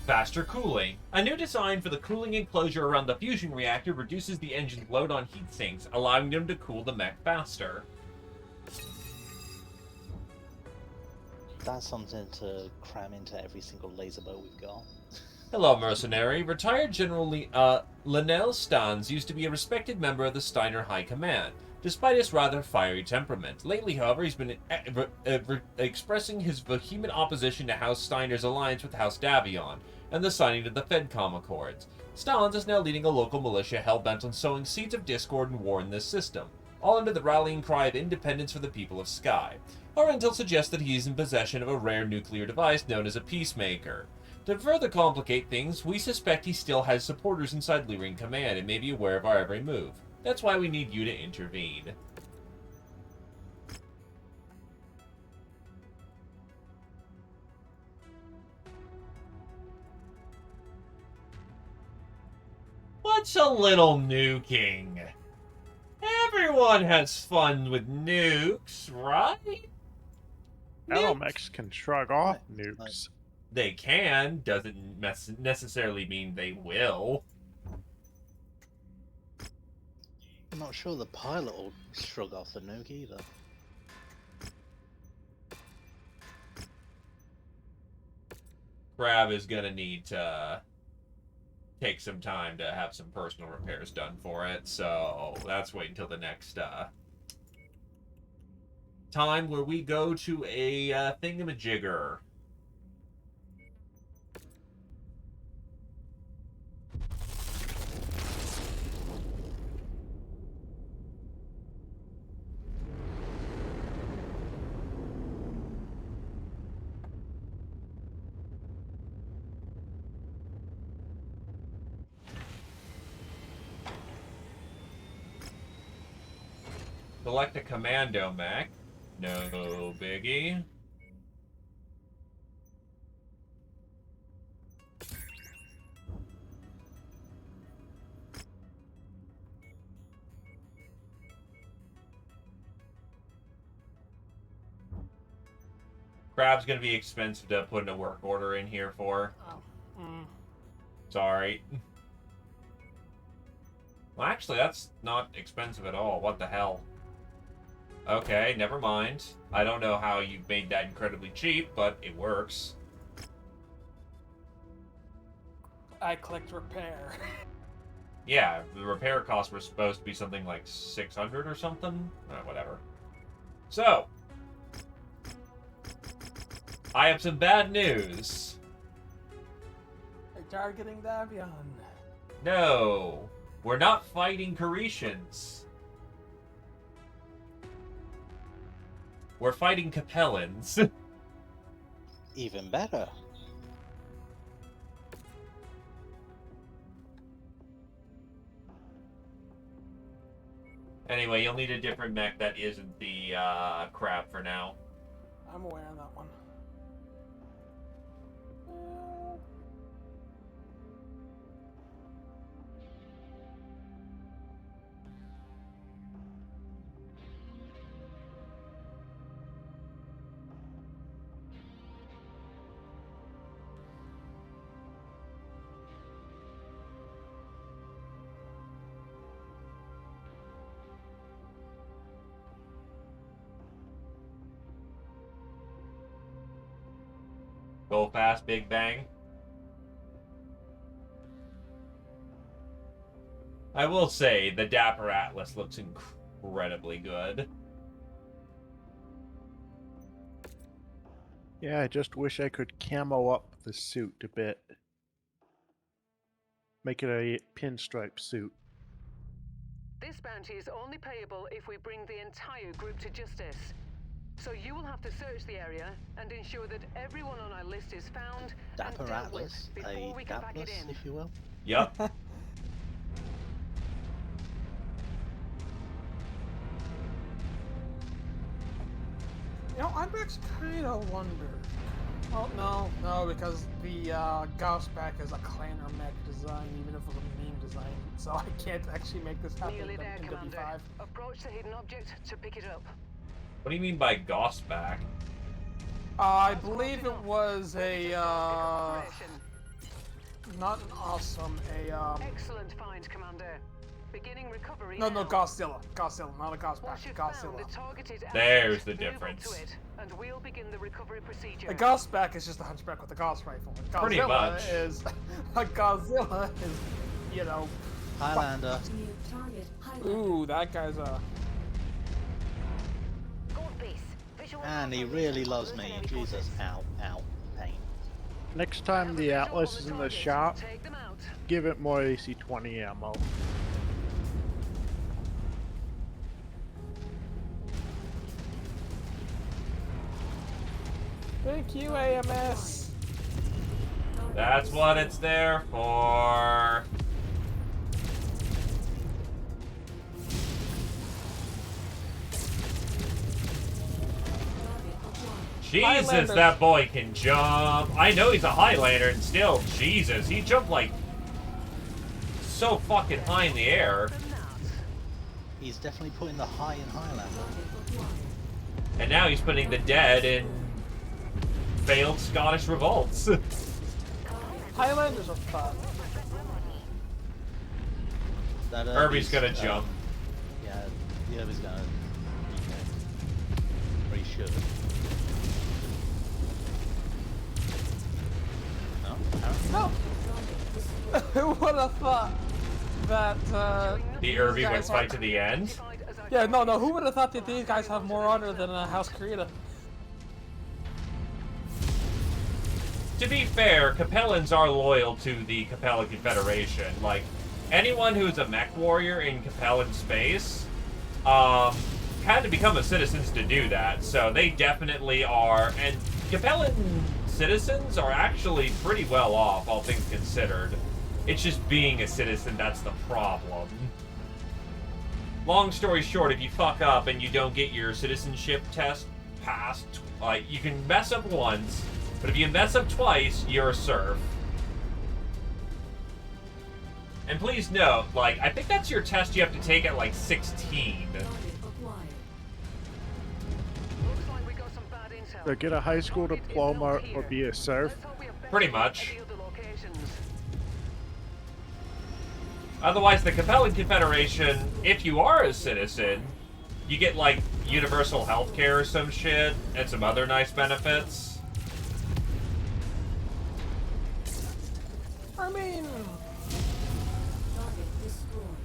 Faster cooling. A new design for the cooling enclosure around the fusion reactor reduces the engine's load on heat sinks, allowing them to cool the mech faster. That's something to cram into every single laser boat we've got. Hello, mercenary. Retired General Linnell Stans used to be a respected member of the Steiner High Command, despite his rather fiery temperament. Lately, however, he's been expressing his vehement opposition to House Steiner's alliance with House Davion and the signing of the FedCom Accords. Stans is now leading a local militia hell-bent on sowing seeds of discord and war in this system, all under the rallying cry of independence for the people of Sky. Oriental suggests that he is in possession of a rare nuclear device known as a peacemaker. To further complicate things, we suspect he still has supporters inside Lyrian Command and may be aware of our every move. That's why we need you to intervene. What's a little nuking? Everyone has fun with nukes, right? Alomechs can shrug off nukes. They can, doesn't necessarily mean they will. I'm not sure the pilot will shrug off the nuke either. Crab is gonna need to take some time to have some personal repairs done for it, so let's wait until the next time where we go to a thingamajigger. Select a commando mech. No biggie. Crab's gonna be expensive to put a work order in here for. Sorry. Well, actually, that's not expensive at all. What the hell? Okay, never mind. I don't know how you made that incredibly cheap, but it works. I clicked repair. Yeah, the repair costs were supposed to be something like 600 or something. Whatever. So, I have some bad news. They're targeting Davion. No, we're not fighting Carishians. We're fighting Capellans. Even better. Anyway, you'll need a different mech that isn't the crab for now. I'm aware of that one. Go fast, Big Bang. I will say, the Dapper Atlas looks incredibly good. Yeah, I just wish I could camo up the suit a bit. Make it a pinstripe suit. This bounty is only payable if we bring the entire group to justice. So you will have to search the area and ensure that everyone on our list is found and Dapper dealt with Atlas, before a we can pack it Dapless, in. if you will. Yup. You know, I'm actually kind of wonder. Oh, no, because the Gaussback is a clanner mech design, even if it was a meme design, so I can't actually make this happen Nearly there, in Commander. W5. Approach the hidden object to pick it up. What do you mean by Gaussback? I believe it was a, Operation. not an awesome, Excellent find, Commander. Beginning recovery no, now. Godzilla, not a Gaussback, Once you've found the Godzilla. targeted There's asset, the move difference. up to it, and we'll begin the recovery procedure. The Gaussback is just a hunchback with a Gauss rifle. Godzilla Pretty much. is, a Godzilla is, you know, Highlander. New target highlighted. ooh, that guy's a... Gold base. Visual And he really loves me. Jesus, ow, ow, pain. Next time the Atlas is in the shop, Take them out. give it more AC-20 ammo. Thank you, AMS. That's what it's there for. Jesus, Highlander. that boy can jump. I know he's a Highlander, and still, Jesus, he jumped like so fucking high in the air. He's definitely putting the high in Highlander. And now he's putting the dead in failed Scottish revolts. Highlanders are fun. That Irby's gonna jump. Yeah, the Irby's gonna eject. Or he should. No, apparently. No. Who would have thought that, The Irby these went guys fight are- to the end. Yeah, no, who would have thought that these guys have more honor than House Creator? To be fair, Capellans are loyal to the Capellan Confederation. Like, anyone who's a MechWarrior in Capellan space, had to become a citizens to do that, so they definitely are, and Capellan citizens are actually pretty well off, all things considered. It's just being a citizen that's the problem. Long story short, if you fuck up and you don't get your citizenship test passed, you can mess up once, but if you mess up twice, you're a serf. And please note, like, I think that's your test you have to take at, like, 16. So get a high school diploma or be a serf. Pretty much. Otherwise, the Capellan Confederation, if you are a citizen, you get, like, universal health care or some shit, and some other nice benefits. I mean, Target destroyed.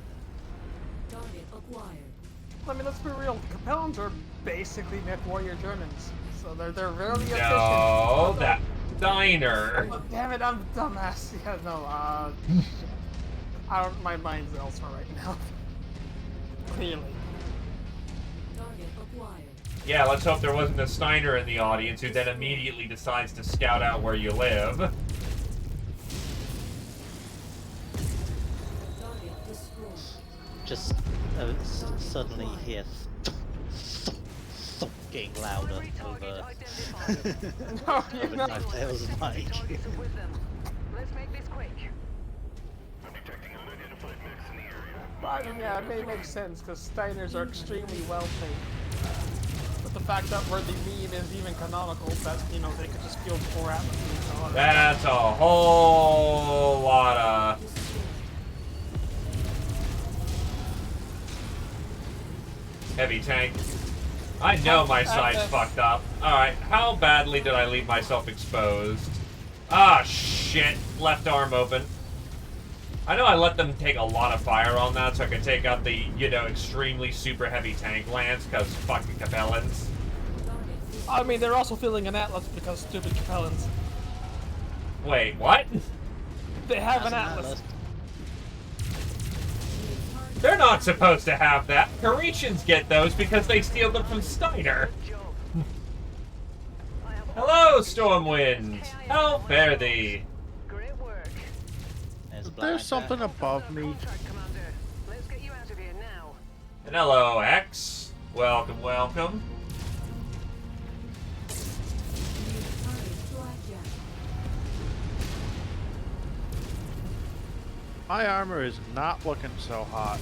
Target acquired. let's be real. Capellans are basically MechWarrior Germans, so they're really efficient. No, that diner. Oh, damn it, I'm a dumbass. Yeah, no, I don't. My mind's elsewhere right now. Clearly. Target acquired. Yeah, let's hope there wasn't a Steiner in the audience who then immediately decides to scout out where you live. Target destroyed. Just suddenly hear getting louder over No, you over know. Knife Tails' mic. Let's make this quick. I'm detecting unidentified mechs in the area. But yeah, it may make sense because Steiners are extremely wealthy. But the fact that where the meme is even canonical, that they could just field 4 atmospheres. That's a whole lot of... heavy tank. I know my side's fucked up. Alright, how badly did I leave myself exposed? Ah, shit. Left arm open. I know I let them take a lot of fire on that so I could take out the, you know, extremely super heavy tank lance, because fucking Capellans. I mean, they're also feeling an atlas because stupid Capellans. Wait, what? They have That's an atlas. They're not supposed to have that. Parisians get those because they steal them from Steiner. Hello, Stormwind. How fare thee? Great work. There's something above me. Commander, let's get you out of here now. And hello, X. Welcome, welcome. My armor is not looking so hot.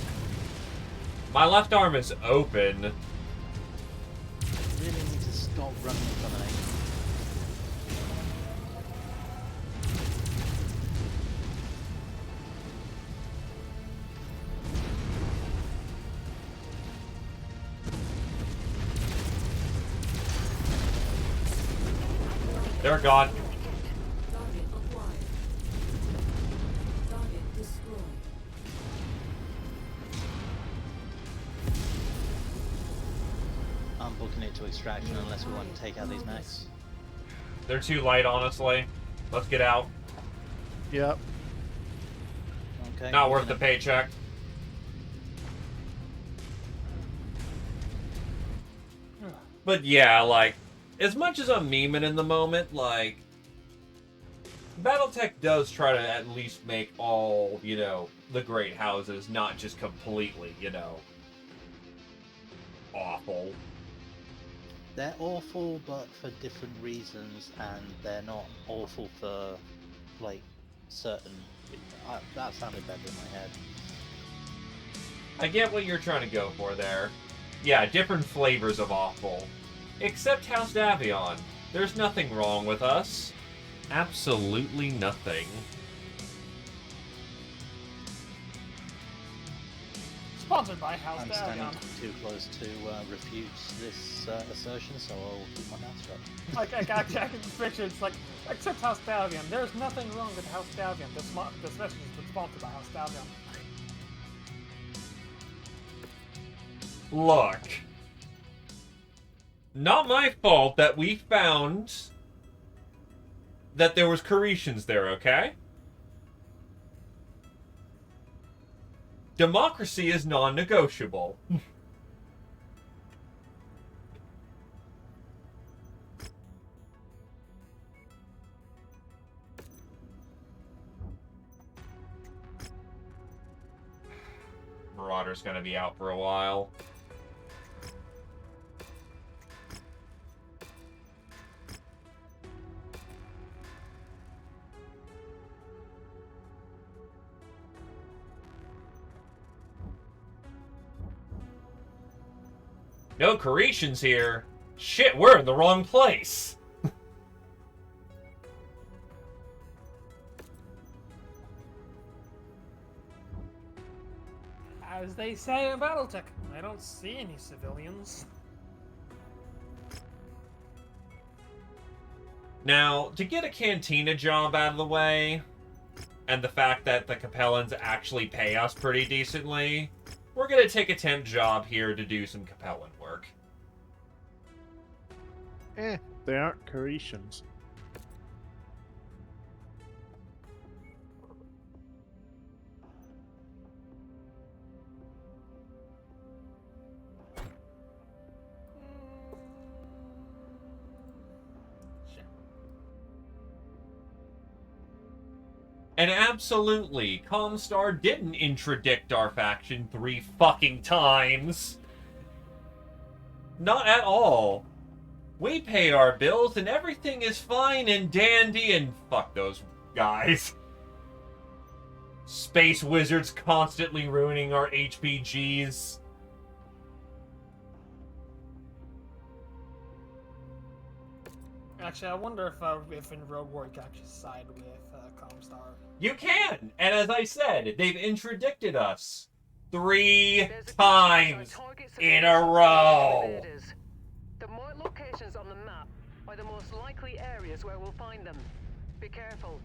My left arm is open. You really need to stop running in front of me. They're gone. I'm booking it to extraction unless we want to take out these mechs. They're too light, honestly. Let's get out. Yep. Okay. Not worth the paycheck. But yeah, like, as much as I'm memeing in the moment, like, Battletech does try to at least make all, you know, the great houses not just completely, you know, awful. They're awful, but for different reasons, and they're not awful for, like, certain... that sounded better in my head. I get what you're trying to go for there. Yeah, different flavors of awful. Except House Davion. There's nothing wrong with us. Absolutely nothing. Sponsored by House I'm standing Davion. too close to refute this assertion, so I'll keep my mouth shut. Like, I can picture it's like, except House Davion. There's nothing wrong with House Davion. This message has been sponsored by House Davion. Look. Not my fault that we found that there was Caretians there, okay? Democracy is non-negotiable. Marauder's gonna be out for a while. No Caretians here. Shit, we're in the wrong place. As they say in Battletech, I don't see any civilians. Now, to get a cantina job out of the way, and the fact that the Capellans actually pay us pretty decently, we're gonna take a temp job here to do some Capellan work. They aren't Caretians. And absolutely, Comstar didn't interdict our faction 3 fucking times. Not at all. We pay our bills and everything is fine and dandy and fuck those guys. Space wizards constantly ruining our HPGs. Actually, I wonder if in Rogue War you can actually side with Comstar. You can! And as I said, they've interdicted us 3 times in a row. The marked locations on the map are the most likely areas where we'll find them. be careful,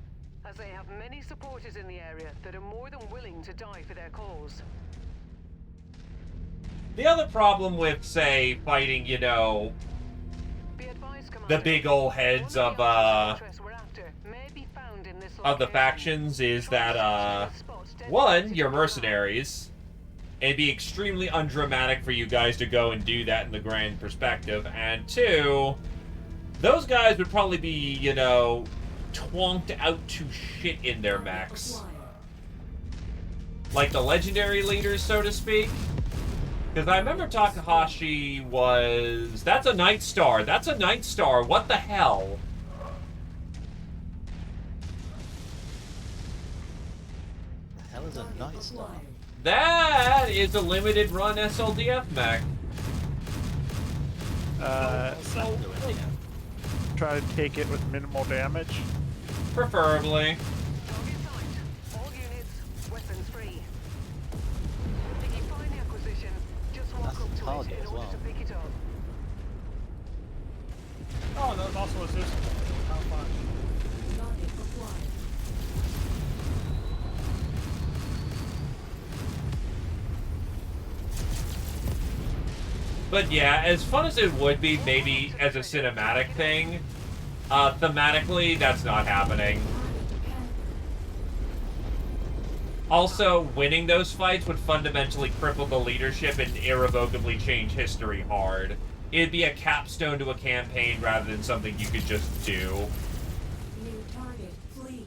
as they have many supporters in the area that are more than willing to die for their cause. The other problem with, say, fighting, you know, Be advised, the Commander, big ol' heads one of, the items interest we're after may be found in this of the location. factions is that, one, you're mercenaries. It'd be extremely undramatic for you guys to go and do that in the grand perspective. And two, those guys would probably be, you know, twonked out to shit in their mechs. Like the legendary leaders, so to speak. Because I remember Takahashi was... That's a Night Star. That's a Night Star. What the hell? The hell is a Night Star? That is a limited run SLDF mech. Try to take it with minimal damage. Preferably. Target sight. All units, weapons free. If you find the acquisition, just walk That's up the to target it in as order well. to pick it up. Oh, and there's also a Zeus. How fun. Target acquired. But yeah, as fun as it would be, maybe as a cinematic thing, thematically, that's not happening. Also, winning those fights would fundamentally cripple the leadership and irrevocably change history hard. It'd be a capstone to a campaign rather than something you could just do. New target, flee.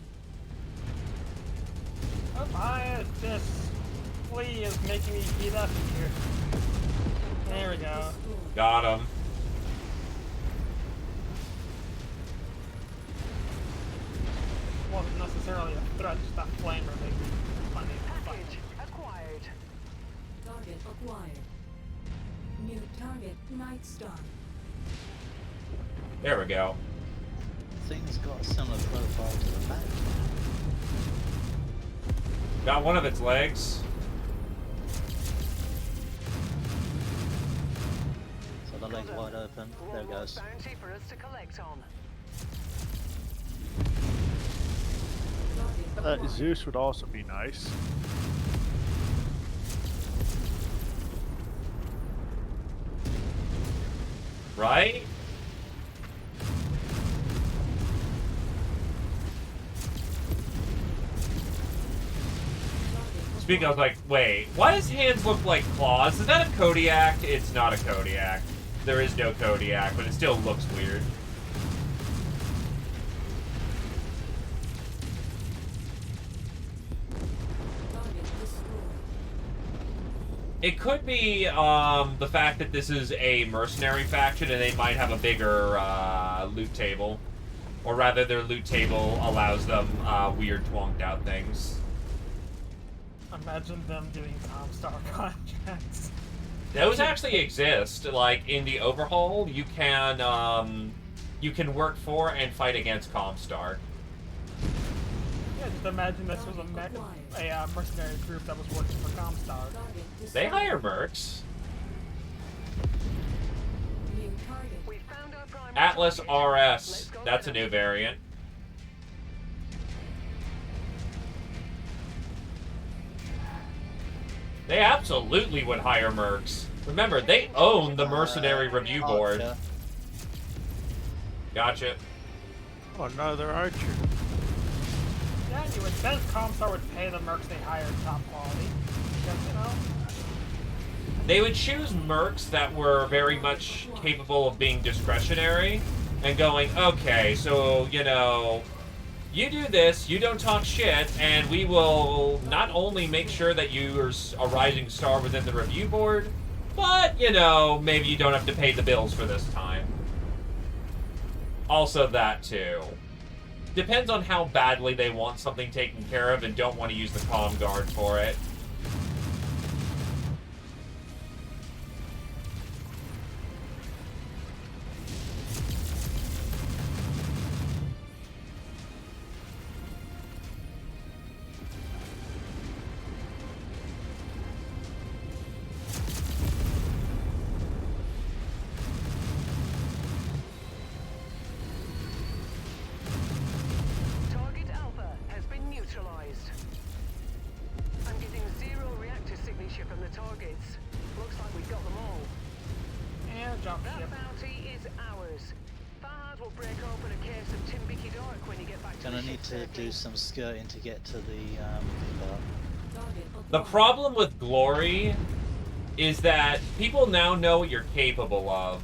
This flea is making me heat up here. There we go. Got him. Wasn't necessarily a threat, just that flamer makes me funny. Package acquired. Target acquired. New target, Night Star. There we go. Thing's got a similar profile to the back. Got one of its legs. So the leg's wide open. There it goes. Bounty for us to collect on. Zeus would also be nice. Right? Speaking, I was like, wait, why does hands look like claws? Is that a Kodiak? It's not a Kodiak. There is no Kodiak, but it still looks weird. It could be the fact that this is a mercenary faction and they might have a bigger loot table. Or rather, their loot table allows them weird twonked out things. Imagine them doing Comstar contracts. Those actually exist. Like, in the Overhaul, you can work for and fight against Comstar. Yeah, just imagine this was a mercenary group that was working for Comstar. They hire mercs. New target. We found our primary Atlas target. RS. Let's go That's a get 'em. new variant. They absolutely would hire mercs. Remember, they own the Mercenary Review Board. Archer. Gotcha. Oh, another archer. Yeah, you would think Comstar would pay the mercs they hired top quality. Because, you know, They would choose mercs that were very much capable of being discretionary and going, okay, so, you know, you do this, you don't talk shit, and we will not only make sure that you're a rising star within the review board, but, you know, maybe you don't have to pay the bills for this time. Also that, too. Depends on how badly they want something taken care of and don't want to use the comm guard for it. from the targets. Looks like we've got them all. And jump That ship. bounty is ours. Farhad will break open a case of Timbiki Dark when you get back to Gonna the need ship to do some skirting to get to the Target The acquired. problem with Glory is that people now know what you're capable of.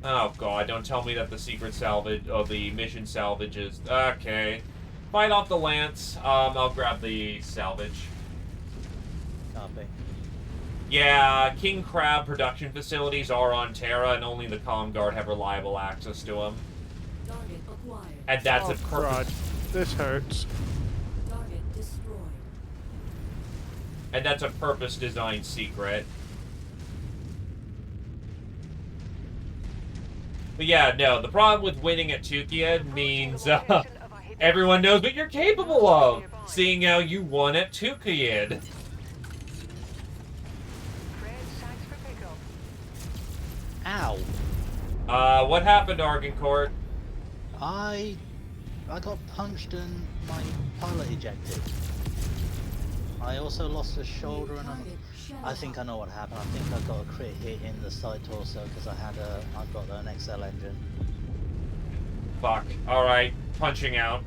Oh god, don't tell me that the secret salvage, or the mission salvage is... Okay. Fight off the lance, I'll grab the salvage. copy. Yeah, King Crab production facilities are on Terra, and only the Comm Guard have reliable access to them. Target acquired. And that's Oh, a crud. purpose... This hurts. Target destroyed. And that's a purpose-designed secret. But yeah, no, the problem with winning at Tukia means everyone knows what you're capable of, seeing how you won at Tukia. Fred, thanks for pickup. Ow! What happened, Argencourt? I got punched and my pilot ejected. I also lost a shoulder and I think I know what happened. I think I got a crit hit in the side torso because I've got an XL engine. Fuck. Alright, punching out.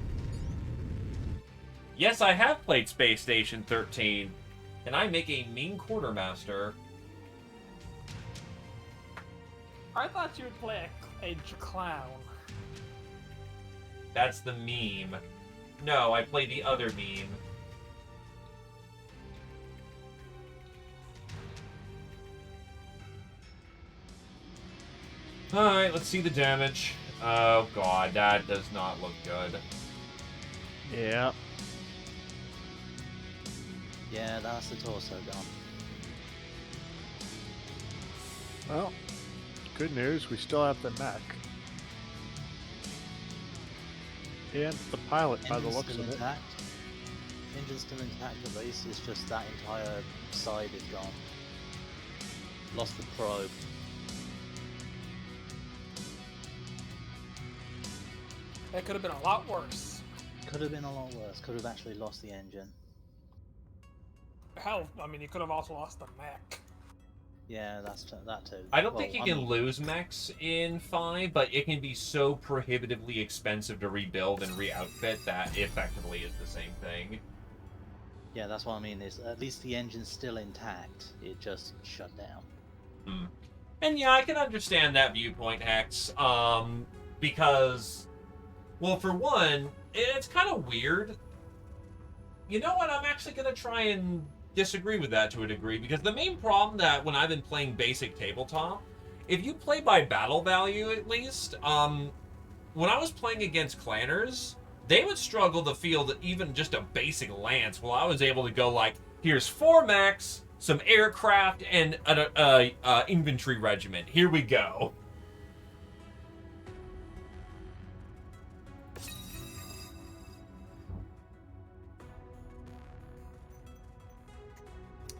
Yes, I have played Space Station 13. Can I make a mean quartermaster? I thought you would play a clown. That's the meme. No, I play the other meme. Alright, let's see the damage. Oh god, that does not look good. Yeah. Yeah, that's the torso gone. Well, good news, we still have the mech. And the pilot, by the Engine's looks still of it. intact. Engine's still intact at least, it's just that entire side is gone. Lost the probe. It could have been a lot worse. Could have been a lot worse. Could have actually lost the engine. Hell, I mean, you could have also lost the mech. Yeah, that too. I don't think you can lose mechs in 5, but it can be so prohibitively expensive to rebuild and re-outfit that it effectively is the same thing. Yeah, that's what I mean, is at least the engine's still intact. It just shut down. And yeah, I can understand that viewpoint, Hex. Because, well, for one, it's kind of weird. You know what? I'm actually going to try and disagree with that to a degree, because the main problem that when I've been playing basic tabletop, if you play by battle value at least, when I was playing against clanners, they would struggle to field even just a basic lance, while I was able to go like, here's 4 mechs, some aircraft, and an infantry regiment. Here we go.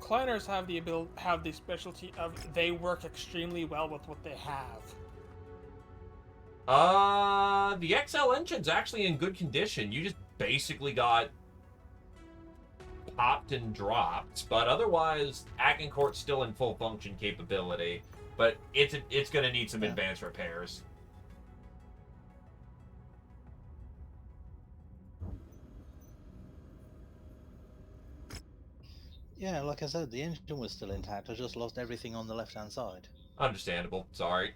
Clanners have the specialty of they work extremely well with what they have. The XL engine's actually in good condition. You just basically got popped and dropped, but otherwise, Agincourt's still in full function capability. But it's going to need some advanced repairs. Yeah, like I said, the engine was still intact. I just lost everything on the left-hand side. Understandable. Sorry.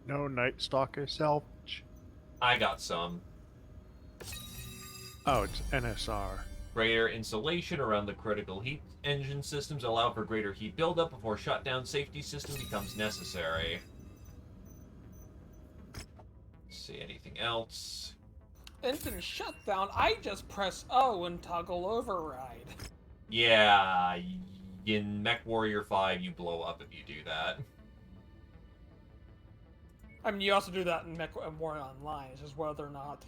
No Night Stalker salvage. I got some. Oh, it's NSR. Greater insulation around the critical heat engine systems allow for greater heat buildup before shutdown safety system becomes necessary. Let's see, anything else? Engine shutdown, I just press O and toggle override. Yeah, in MechWarrior 5 you blow up if you do that. I mean, you also do that in MechWarrior Online, it's just whether or not...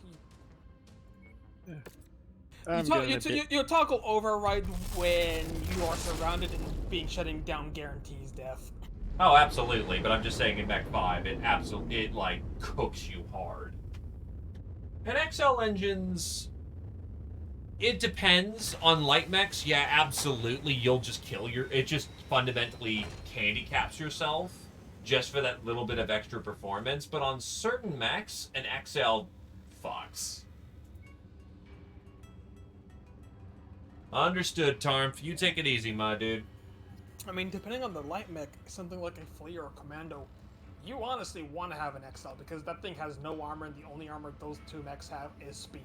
I'm getting a bit... Your toggle override when you are surrounded and being shutting down guarantees death. Oh, absolutely. But I'm just saying in Mech 5, it like cooks you hard. And XL engines, it depends on light mechs. Yeah, absolutely. You'll just kill it just fundamentally handicaps yourself just for that little bit of extra performance. But on certain mechs, an XL fucks. Understood, Tarmf. You take it easy, my dude. I mean, depending on the light mech, something like a Flea or a Commando, you honestly want to have an XL because that thing has no armor, and the only armor those two mechs have is speed.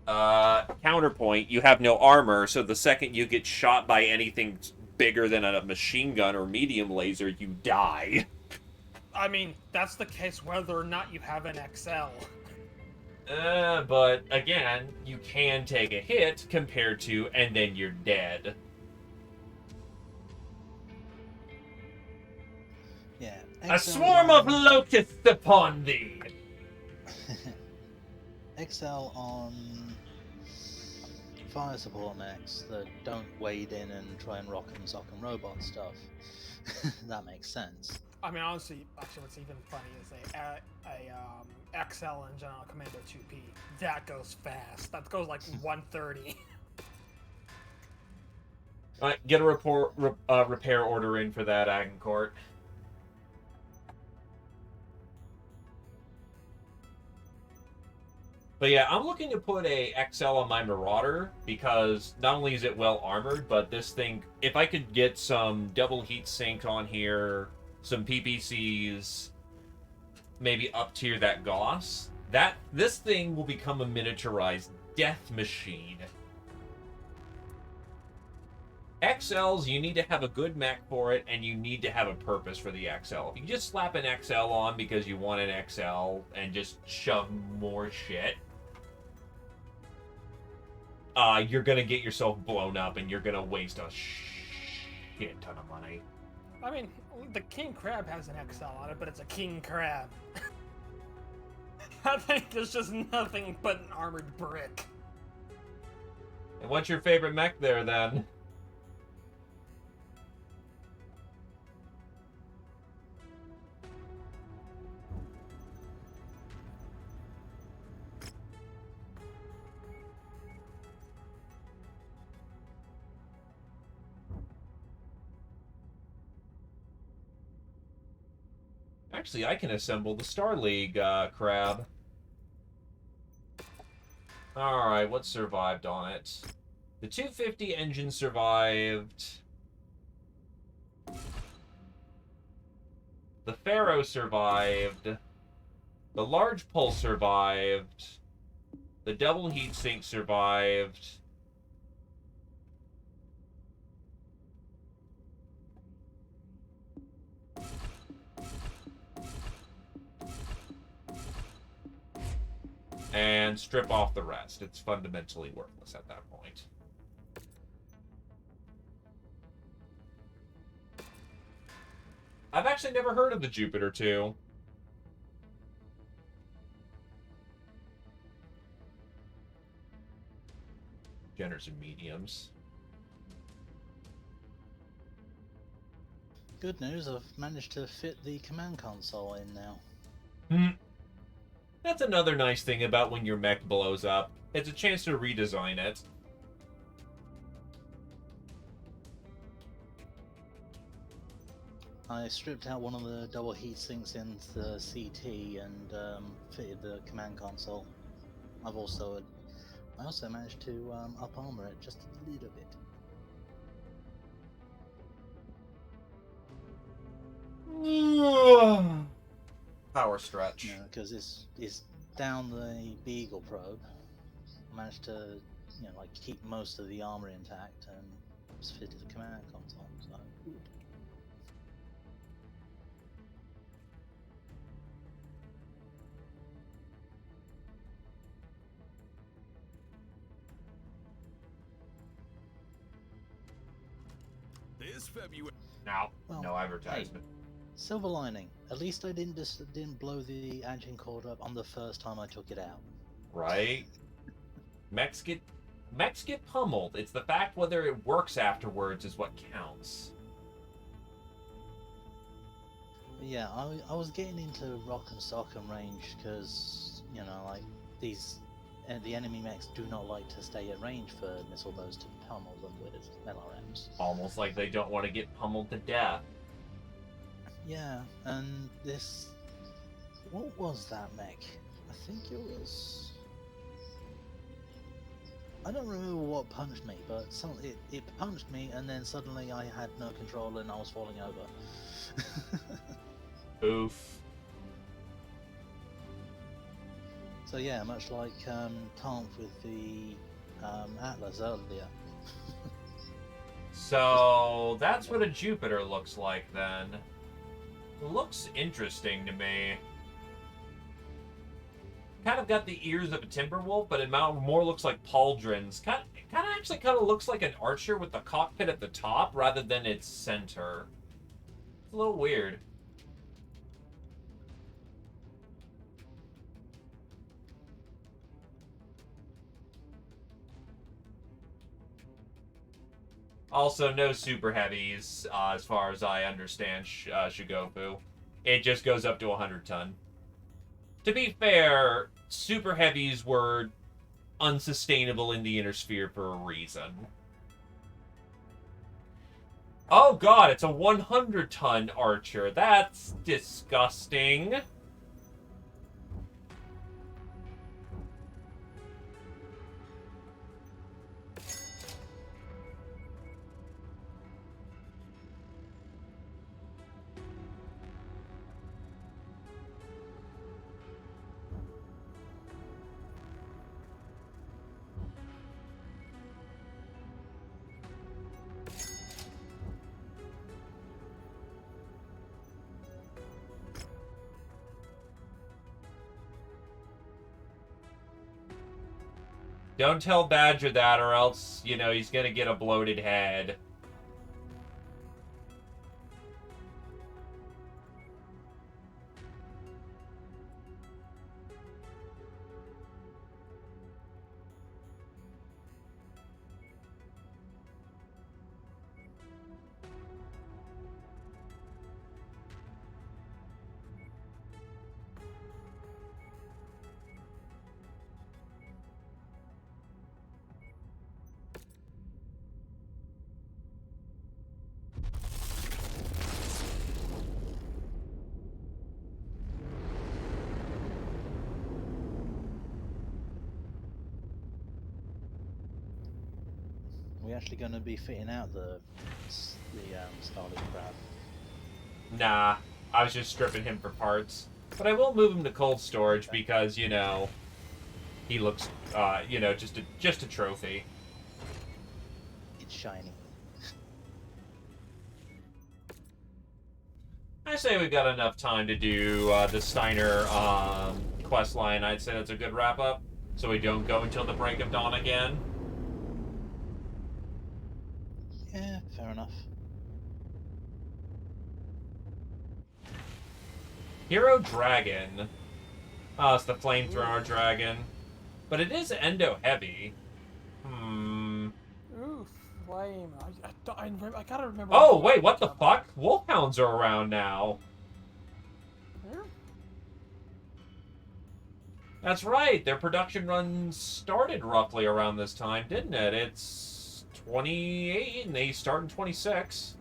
Counterpoint, you have no armor, so the second you get shot by anything bigger than a machine gun or medium laser, you die. I mean, that's the case whether or not you have an XL. But again, you can take a hit compared to, and then you're dead. Yeah. A swarm of locusts upon thee! XL on fire support mechs that don't wade in and try and rock and sock and robot stuff. That makes sense. I mean, honestly, what's even funny is a XL engine on a Commando 2P. That goes fast. That goes like 130. Alright, get a repair order in for that, Agincourt. But yeah, I'm looking to put a XL on my Marauder because not only is it well armored, but this thing, if I could get some double heat sink on here, some PPCs, maybe up tier that Gauss, this thing will become a miniaturized death machine. XLs, you need to have a good mech for it, and you need to have a purpose for the XL. If you just slap an XL on because you want an XL and just shove more shit, you're gonna get yourself blown up, and you're gonna waste a shit ton of money. I mean, the King Crab has an XL on it, but it's a King Crab. I think there's just nothing but an armored brick. And what's your favorite mech there, then? Actually, I can assemble the Star League crab. Alright, what survived on it? The 250 engine survived. The Pharaoh survived. The large pulse survived. The double heatsink survived. And strip off the rest. It's fundamentally worthless at that point. I've actually never heard of the Jupiter 2. Genders and mediums. Good news, I've managed to fit the command console in now. That's another nice thing about when your mech blows up. It's a chance to redesign it. I stripped out one of the double heat sinks in the CT and fitted the command console. I also managed to up armor it just a little bit. Power stretch. You know, because it's down the Beagle probe. I managed to, like keep most of the armor intact and just fitted the command console. So. This February. No advertisement. Hey, silver lining. At least I didn't blow the engine cord up on the first time I took it out. Right? Mechs get Mechs get pummeled. It's the fact whether it works afterwards is what counts. Yeah, I was getting into rock and sock'em range because, you know, like, the enemy mechs do not like to stay at range for missile bows to pummel them with LRMs. Almost like they don't want to get pummeled to death. Yeah, and this... What was that mech? I think it was... I don't remember what punched me, but it punched me, and then suddenly I had no control and I was falling over. Oof. So yeah, much like Tank with the Atlas earlier. So that's what a Jupiter looks like then. Looks interesting to me. Kind of got the ears of a Timberwolf, but it more looks like pauldrons. Kind of looks like an archer with the cockpit at the top rather than its center. It's a little weird. Also, no super heavies, as far as I understand, Shigofu. It just goes up to 100 ton. To be fair, super heavies were unsustainable in the inner sphere for a reason. Oh god, it's a 100 ton archer. That's disgusting. Don't tell Badger that, or else, you know, he's gonna get a bloated head. We're actually going to be fitting out the Starlink craft. Nah, I was just stripping him for parts. But I will move him to cold storage because, you know, he looks, you know, just a trophy. It's shiny. I say we've got enough time to do the Steiner quest line. I'd say that's a good wrap-up, so we don't go until the break of dawn again. Yeah, fair enough. Hero Dragon. Oh, it's the Flamethrower Dragon. But it is endo-heavy. Oof, flame. I gotta remember. Oh, wait, what the fuck? Wolfhounds are around now. Yeah. That's right. Their production run started roughly around this time, didn't it? It's 28, and they start in 26.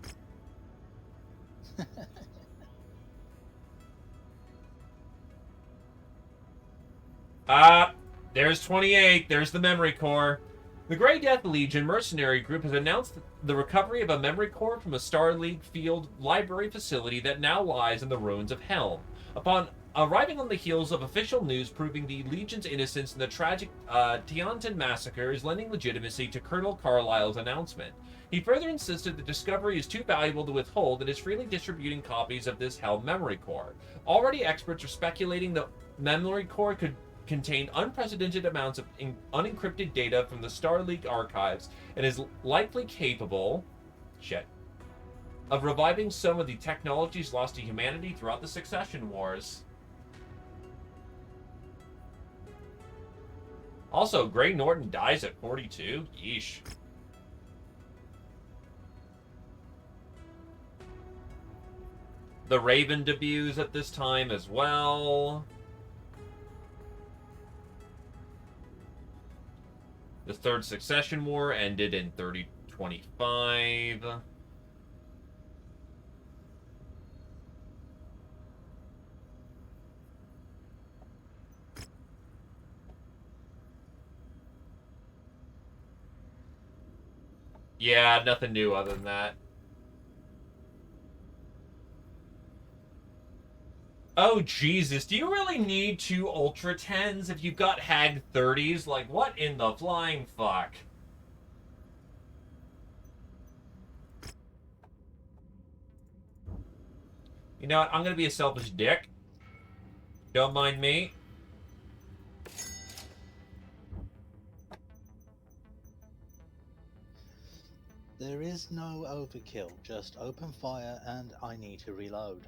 There's 28. There's the memory core. The Grey Death Legion mercenary group has announced the recovery of a memory core from a Star League field library facility that now lies in the ruins of Helm. Upon arriving on the heels of official news proving the Legion's innocence in the tragic Tiantan massacre is lending legitimacy to Colonel Carlyle's announcement. He further insisted the discovery is too valuable to withhold and is freely distributing copies of this Helm memory core. Already experts are speculating the memory core could contain unprecedented amounts of unencrypted data from the Star League archives and is likely capable of reviving some of the technologies lost to humanity throughout the Succession Wars. Also, Grey Norton dies at 42? Yeesh. The Raven debuts at this time as well. The Third Succession War ended in 3025. Yeah, nothing new other than that. Oh, Jesus, do you really need 2 Ultra 10s if you've got Hag 30s? Like, what in the flying fuck? You know what? I'm gonna be a selfish dick. Don't mind me. There is no overkill, just open fire and I need to reload.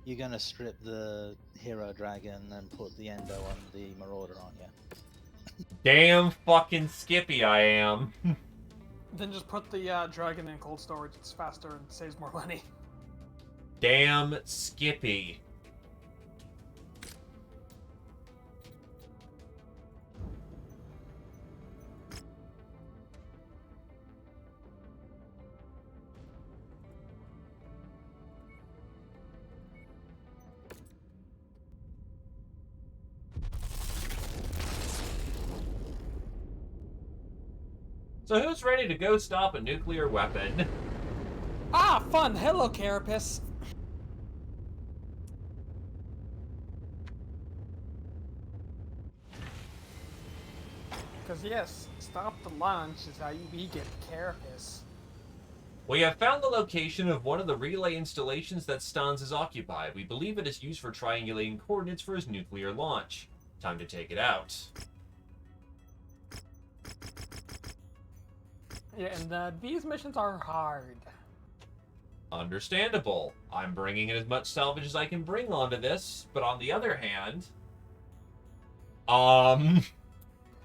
You're gonna strip the Hero Dragon and put the Endo on the Marauder, aren't you? Damn fucking Skippy I am. Then just put the dragon in cold storage. It's faster and saves more money. Damn Skippy. So who's ready to go stop a nuclear weapon? Ah, fun! Hello, Carapace. Because yes, stop the launch is how we get Carapace. We have found the location of one of the relay installations that Stans has occupied. We believe it is used for triangulating coordinates for his nuclear launch. Time to take it out. Yeah, and these missions are hard. Understandable. I'm bringing in as much salvage as I can bring onto this, but on the other hand...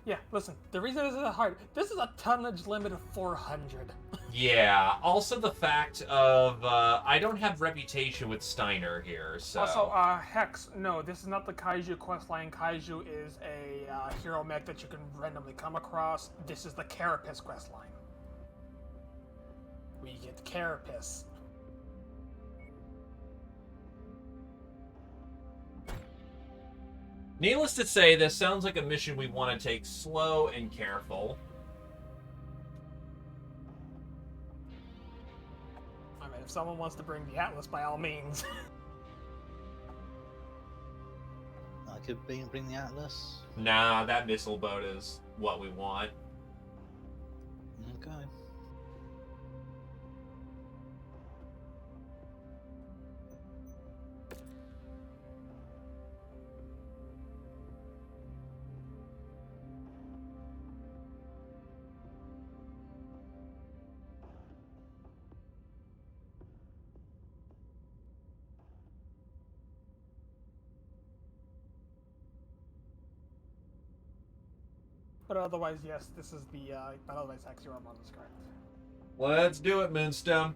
Yeah, listen, the reason this is hard, this is a tonnage limit of 400. Yeah, also the fact of, I don't have reputation with Steiner here, so... Also, Hex, no, this is not the Kaiju questline. Kaiju is a hero mech that you can randomly come across. This is the Carapace questline. We get Carapace. Needless to say, this sounds like a mission we want to take slow and careful. I mean, if someone wants to bring the Atlas, by all means. I could bring the Atlas. Nah, that missile boat is what we want. Okay. But otherwise, yes, this is the, but otherwise, Hex, your armor is correct. Let's do it, Moonstone.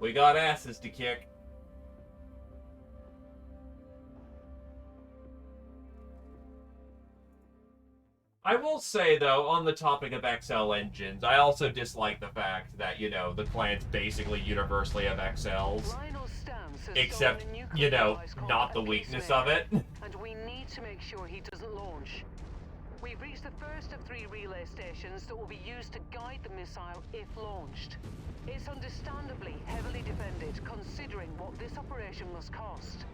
We got asses to kick. I will say, though, on the topic of XL engines, I also dislike the fact that, you know, the clans basically universally have XLs. Except, you know, not the weakness of it. And we need to make sure he doesn't launch. We've reached the first of 3 relay stations that will be used to guide the missile if launched. It's understandably heavily defended, considering what this operation must cost.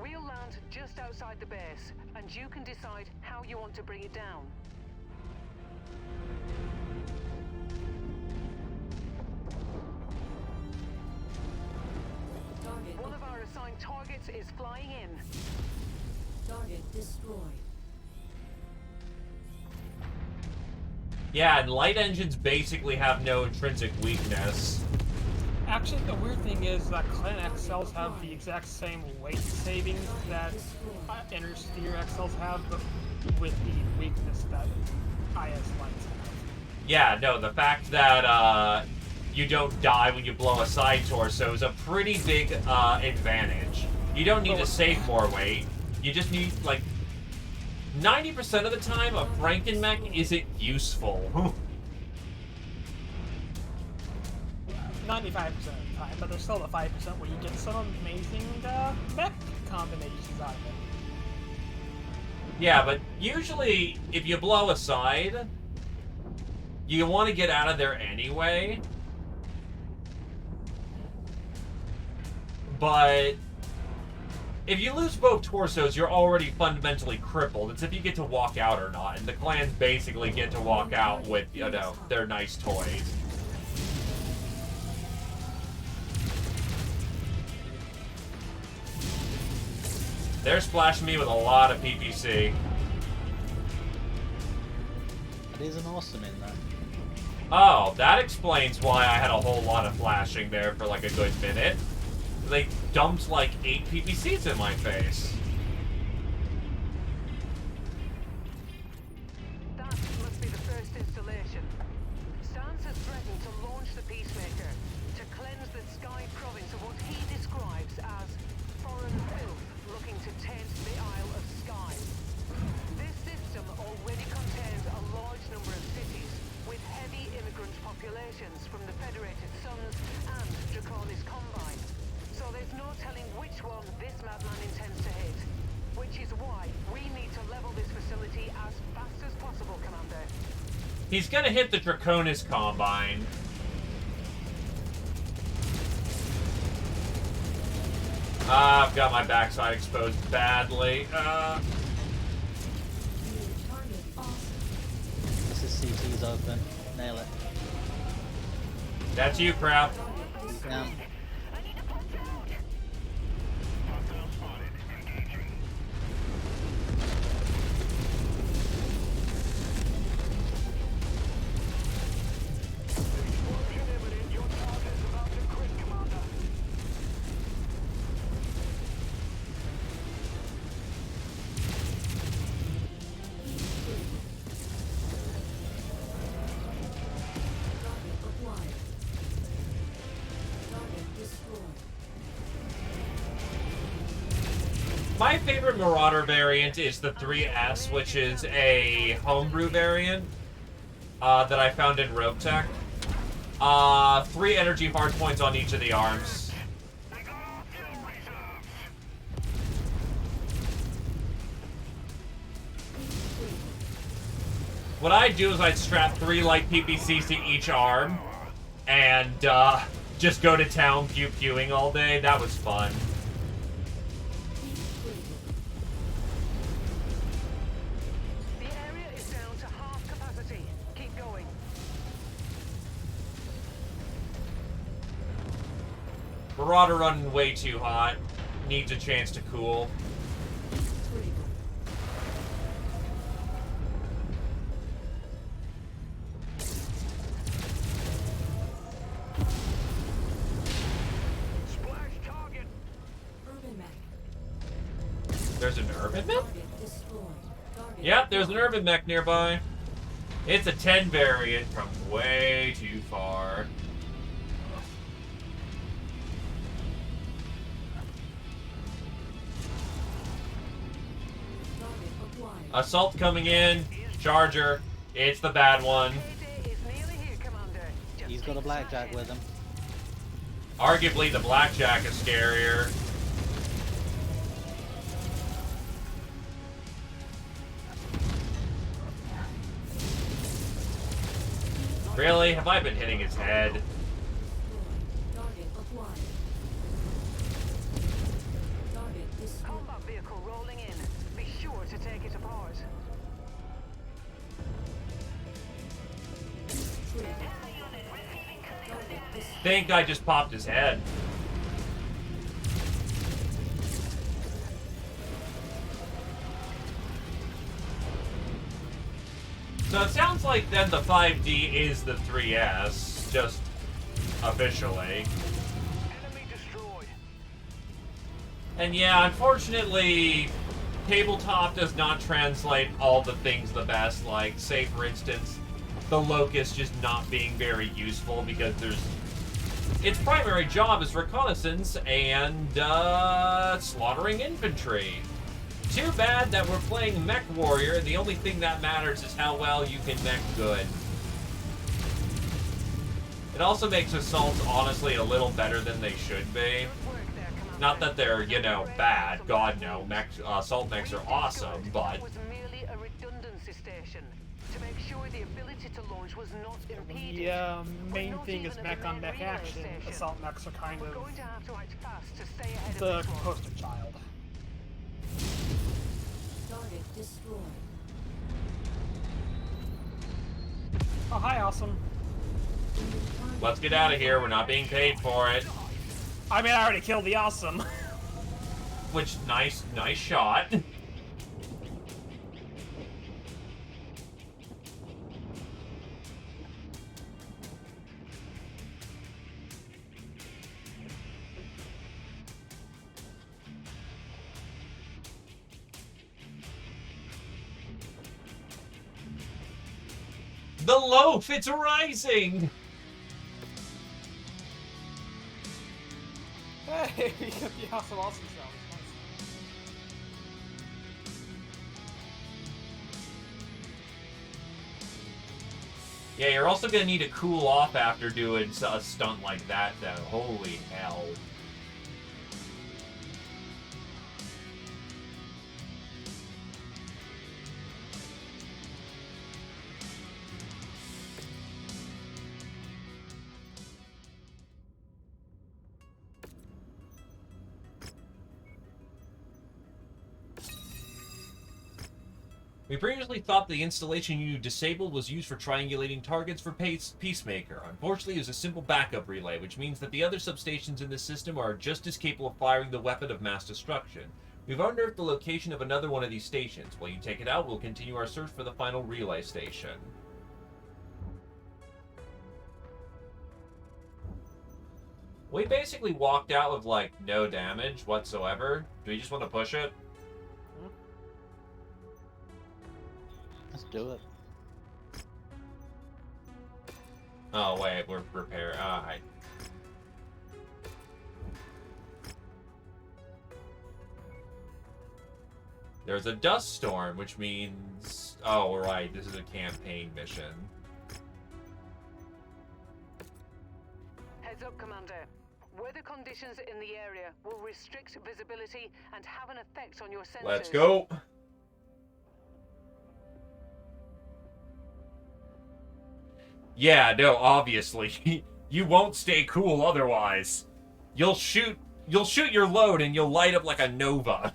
We'll land just outside the base, and you can decide how you want to bring it down. One of our assigned targets is flying in. Target destroyed. Yeah, and light engines basically have no intrinsic weakness. Actually, the weird thing is that Clan XLs have the exact same weight savings that Intersphere XLs have, but with the weakness that IS lights have. Yeah, no, the fact that you don't die when you blow a side torso is a pretty big advantage. You don't need to save more weight. You just need, like, 90% of the time, a Frankenmech isn't useful. 95% of the time, but there's still the 5% where you get some amazing mech combinations out of it. Yeah, but usually, if you blow a side, you want to get out of there anyway. But if you lose both torsos, you're already fundamentally crippled. It's if you get to walk out or not, and the clans basically get to walk out with, you know, their nice toys. They're splashing me with a lot of PPC. That is an awesome in there. Oh, that explains why I had a whole lot of flashing there for like a good minute. They dumped like 8 PPCs in my face. That must be the first installation. Stans has threatened to launch the Peacemaker to cleanse the Sky province of what he describes as foreign filth looking to taint the Isle of Skye. This system already contains a large number of cities with heavy immigrant populations from the Federated Suns and Draconis Combine. So there's no telling which one this madman intends to hit. Which is why we need to level this facility as fast as possible, Commander. He's gonna hit the Draconis Combine. I've got my backside exposed badly. This is CT's open. Nail it. That's you, crap. Down. My favorite Marauder variant is the 3S, which is a homebrew variant that I found in Rogue Tech. 3 energy hardpoints on each of the arms. What I'd do is I'd strap 3 light PPCs to each arm and just go to town pew-pewing all day. That was fun. Marauder running way too hot. Needs a chance to cool. Splash target. Urban mech. There's an urban mech? Target destroyed. Target Yep, there's an urban mech nearby. It's a 10 variant from way too far. Assault coming in. Charger. It's the bad one. He's got a blackjack with him. Arguably, the blackjack is scarier. Really? Have I been hitting his head? Target acquired. Target destroyed. Combat vehicle rolling in. Be sure to take it apart. Think I just popped his head. So it sounds like then the 5D is the 3S, just officially. And yeah, unfortunately, tabletop does not translate all the things the best. Like, say for instance, the Locust just not being very useful because its primary job is reconnaissance and slaughtering infantry. Too bad that we're playing MechWarrior, and the only thing that matters is how well you can mech good. It also makes assaults honestly a little better than they should be. Not that they're, you know, bad. God no, assault mechs are awesome, but was merely a redundancy station to make sure the ability to launch was not impeded. The main thing is mech on mech action. Assault mechs are kind of Going to have to act fast to stay ahead the of this one. poster child. Target destroyed. Oh, hi, Awesome. let's get out of here. We're not being paid for it. I mean, I already killed the Awesome. Which, nice shot. The loaf, it's rising! Hey, we got the Awesome cell. Nice. Yeah, you're also gonna need to cool off after doing a stunt like that, though. Holy hell. We previously thought the installation you disabled was used for triangulating targets for Peacemaker. Unfortunately, it was a simple backup relay, which means that the other substations in this system are just as capable of firing the weapon of mass destruction. We've unearthed the location of another one of these stations. While you take it out, we'll continue our search for the final relay station. We basically walked out with, like, no damage whatsoever. Do we just want to push it? Let's do it. Oh, wait, we're repairing. Alright. There's a dust storm, which means... Oh, right, this is a campaign mission. Heads up, Commander. Weather conditions in the area will restrict visibility and have an effect on your sensors. Let's go! Yeah, no, obviously. You won't stay cool otherwise. You'll shoot your load and you'll light up like a nova.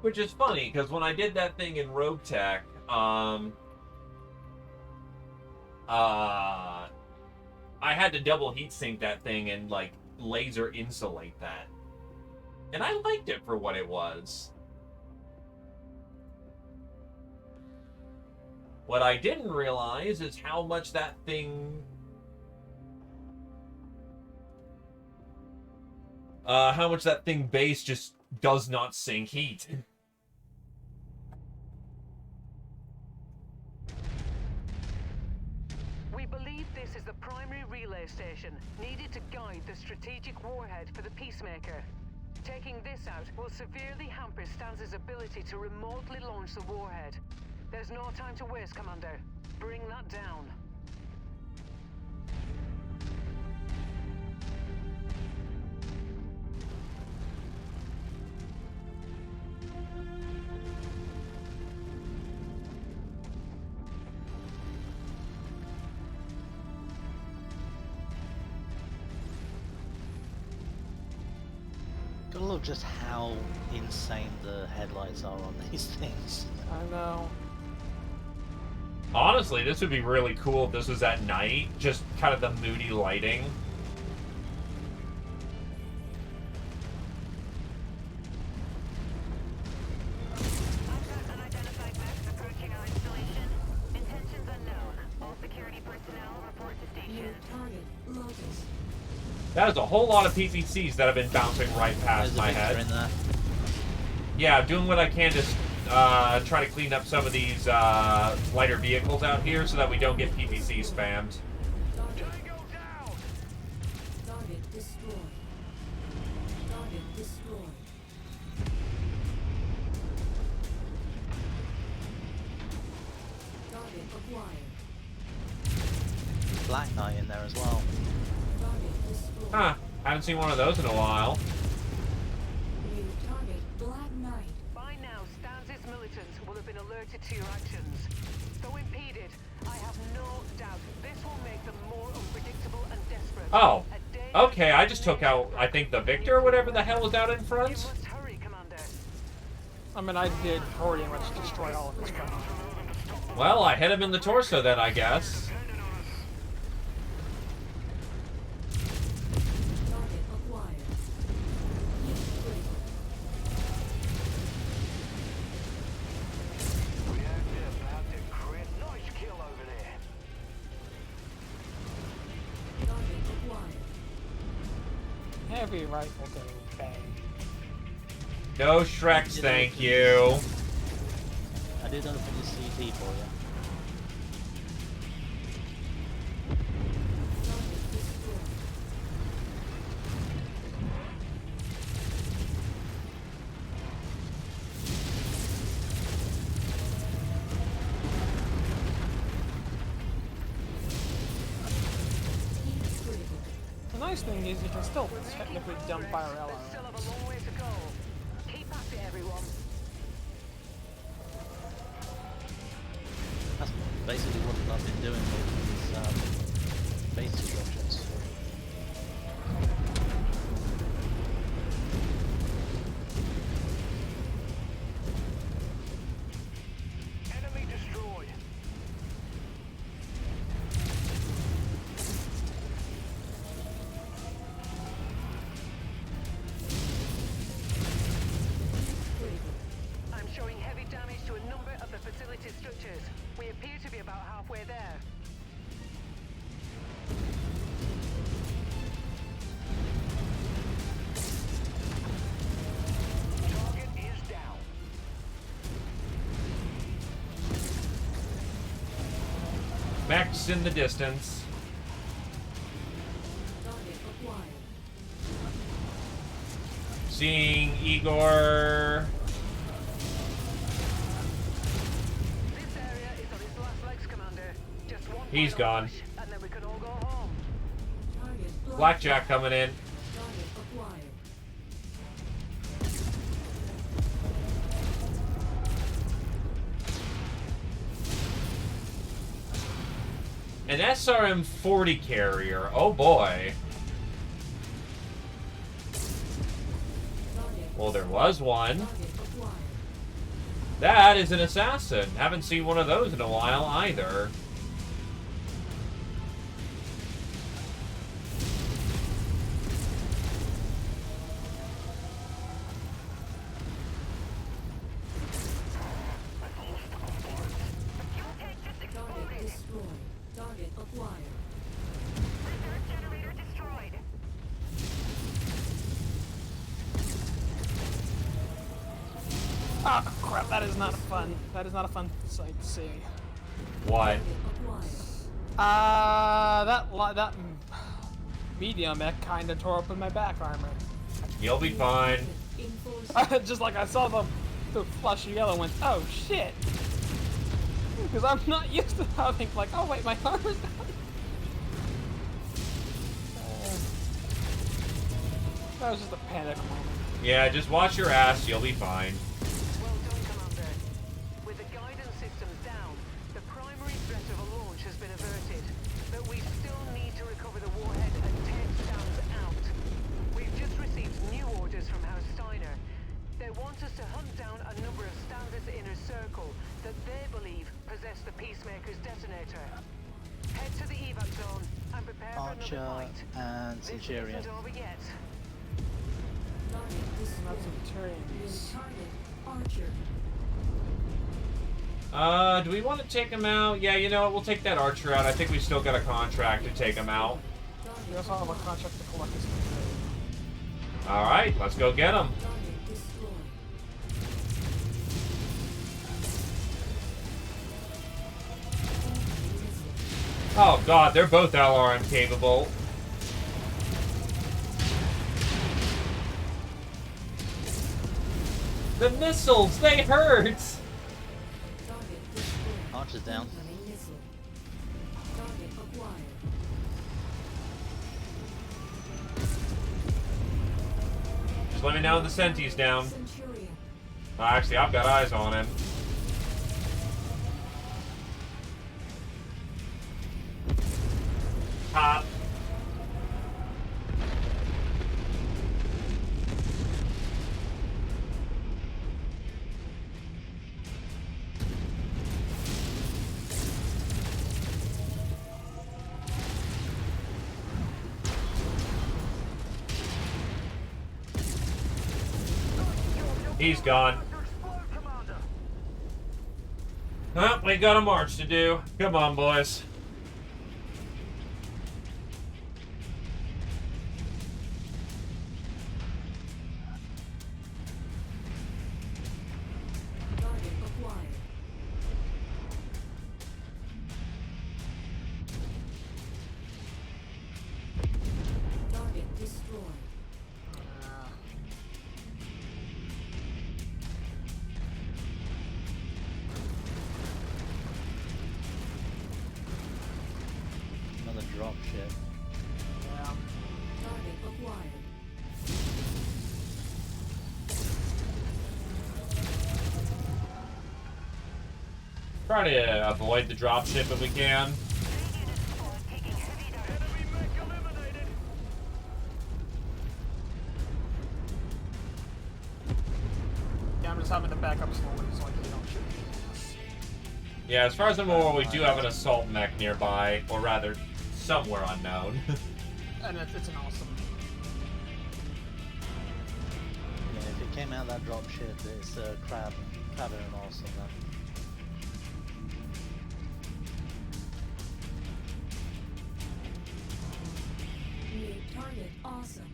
Which is funny, because when I did that thing in Rogue Tech, I had to double heatsink that thing and, like, laser insulate that. And I liked it for what it was. What I didn't realize is how much that thing... how much that thing base just does not sink heat. We believe this is the primary relay station needed to guide the strategic warhead for the Peacemaker. Taking this out will severely hamper Stanz's ability to remotely launch the warhead. There's no time to waste, Commander. Bring that down. Gotta love just how insane the headlights are on these things. I know. Honestly, this would be really cool if this was at night. Just kind of the moody lighting. I've got unidentified mechs approaching our installation. Intentions unknown. All security That is a whole lot of PPCs that have been bouncing right past There's a my Victor head. in there. Yeah, doing what I can to try to clean up some of these lighter vehicles out here so that we don't get PPC spammed. Target destroyed. Target destroyed. Target acquired. Black Knight in there as well. Target destroyed. Huh. Haven't seen one of those in a while. New target Black Knight. By now, Stanz's militants will have been alerted to your actions. Though impeded, I have no doubt this will make them more unpredictable and desperate. Oh. Okay, I just took out, I think, the Victor or whatever the hell was out in You front. must hurry, Commander. I mean, I did pretty much destroy all of his guns. Well, I hit him in the torso then, I guess. Target acquired. Hit critical. Reactor about to crit. Nice kill over there. Target acquired. Heavy rifle go bang. No Shreks, thank you. I did open the CT for you. Target destroyed. Hit critical. The nice thing is you can still technically dump fire They still have arrows. a long way to go. Keep at it, everyone. That's basically what I've been doing with these base destructions. Enemy destroyed. Critical. I'm showing heavy damage to a number of the facility structures. We appear to be about halfway there. Target is down. Mech's in the distance. Target acquired. Seeing Igor. This area is on its last legs, Commander. Just one He's final gone. push, and then we can all go home. Target Blackjack coming in. Target acquired. An SRM-40 carrier. Oh boy. Target. Well, there was one. Target acquired. That is an assassin. Haven't seen one of those in a while either. Target destroyed. Target acquired. Generator destroyed. Ah, crap! That is not fun. That is not a fun sight to see. What? Target acquired. That medium mech kind of tore open my back armor. You'll be fine. Enforce. Just like I saw the flush yellow, went, oh shit! Because I'm not used to having like, oh wait, my armor's down. That was just a panic moment. Yeah, just watch your ass. You'll be fine. Well done, Commander. With the guidance systems down, the primary threat of a launch has been averted. But we still need to recover the warhead and take Stans out. We've just received new orders from House Steiner. They want us to hunt down a number of Stans' inner circle that they believe possess the Peacemaker's detonator. Head to the evac zone and prepare for Archer another fight. and This Centurion. isn't over yet. Target Not destroyed. New Centurions. target Archer. Do we want to take him out? Yeah, you know what? We'll take that archer out. I think we still got a contract to take him out. Target We also have a contract to collect this material. Alright, let's go get him. Target destroyed. Oh god, they're both LRM capable. The missiles, they hurt! Target destroyed. Archer's down. Incoming missile. Target acquired. Just let me know when the Senti's down. Centurion. Actually, I've got eyes on him. Pop. He's gone. Well, we got a march to do. Come on, boys. Target acquired. Target destroyed. Another drop ship. Yeah. Target acquired. Try to avoid the dropship if we can. Yeah, I'm just having to back up slowly so like they don't shoot me. Yeah, as far as I'm aware, we do have an assault mech nearby, or rather, somewhere unknown. And it's an awesome. Yeah, if it came out that drop ship, it's crab and awesome then. New target awesome.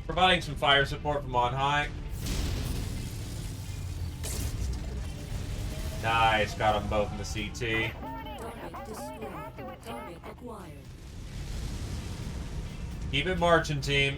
Providing some fire support from on high. Nice, got them both in the CT. Target destroyed. Target acquired. Keep it marching, team.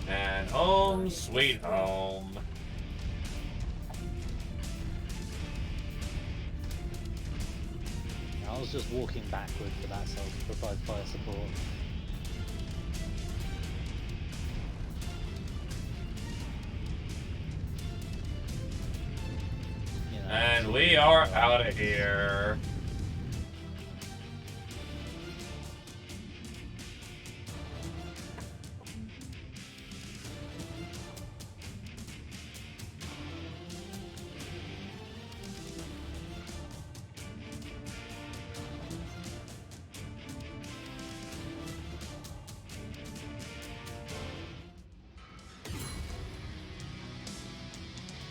And home, sweet home. I was just walking backward for that so I could provide fire support. You know, And we are out of here.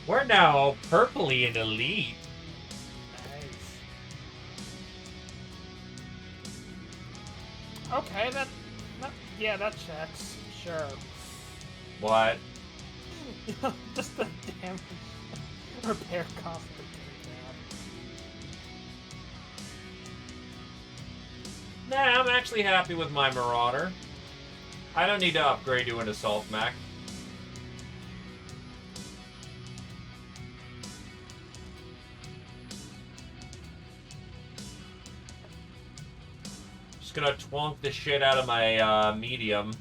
We're now purpley and elite. Nice. Okay, that yeah, that checks. Sure. What? Just the damage repair cost per Nah, I'm actually happy with my Marauder. I don't need to upgrade to an assault mech. Just gonna twonk the shit out of my medium.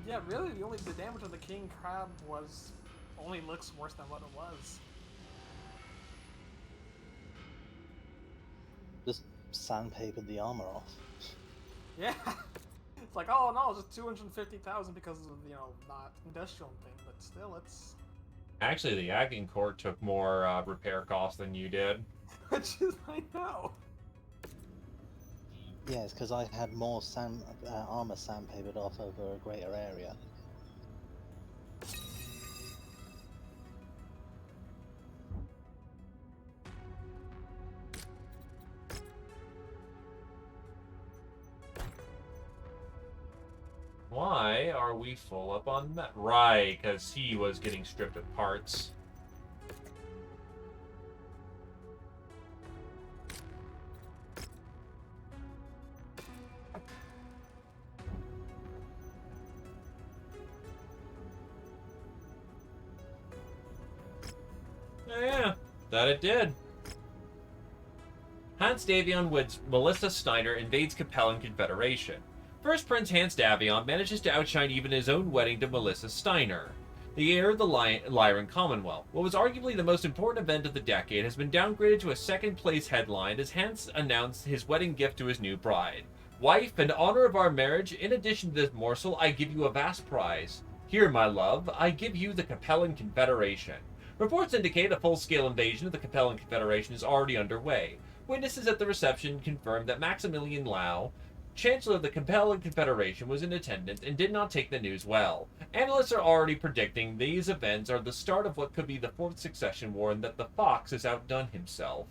Yeah, really, the damage of the king crab was only looks worse than what it was. Just sandpapered the armor off. Yeah. It's like, oh no, just 250,000 because of, not industrial thing, but still, it's... Actually, the Agincourt took more repair costs than you did. Which is, I know. Yeah, it's because I had more armor sandpapered off over a greater area. Why are we full up on that? Right, because he was getting stripped of parts. Yeah, that it did. Hans Davion weds Melissa Steiner invades Capellan Confederation. First Prince Hans Davion manages to outshine even his own wedding to Melissa Steiner, the heir of the Lyran Commonwealth. What was arguably the most important event of the decade has been downgraded to a second-place headline as Hans announced his wedding gift to his new bride. Wife, in honor of our marriage, in addition to this morsel, I give you a vast prize. Here, my love, I give you the Capellan Confederation. Reports indicate a full-scale invasion of the Capellan Confederation is already underway. Witnesses at the reception confirmed that Maximilian Lau, Chancellor of the Capellan Confederation, was in attendance and did not take the news well. Analysts are already predicting these events are the start of what could be the fourth succession war and that the Fox has outdone himself.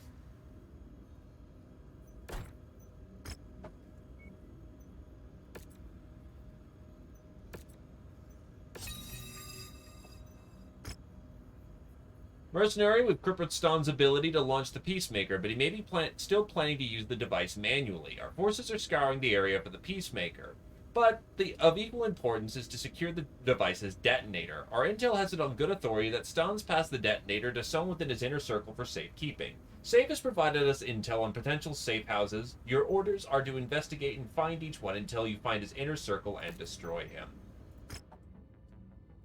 Mercenary with Krippenstein's ability to launch the Peacemaker, but he may be still planning to use the device manually. Our forces are scouring the area for the Peacemaker, but of equal importance is to secure the device's detonator. Our intel has it on good authority that Stans passed the detonator to someone within his inner circle for safekeeping. Safe has provided us intel on potential safe houses. Your orders are to investigate and find each one until you find his inner circle and destroy him.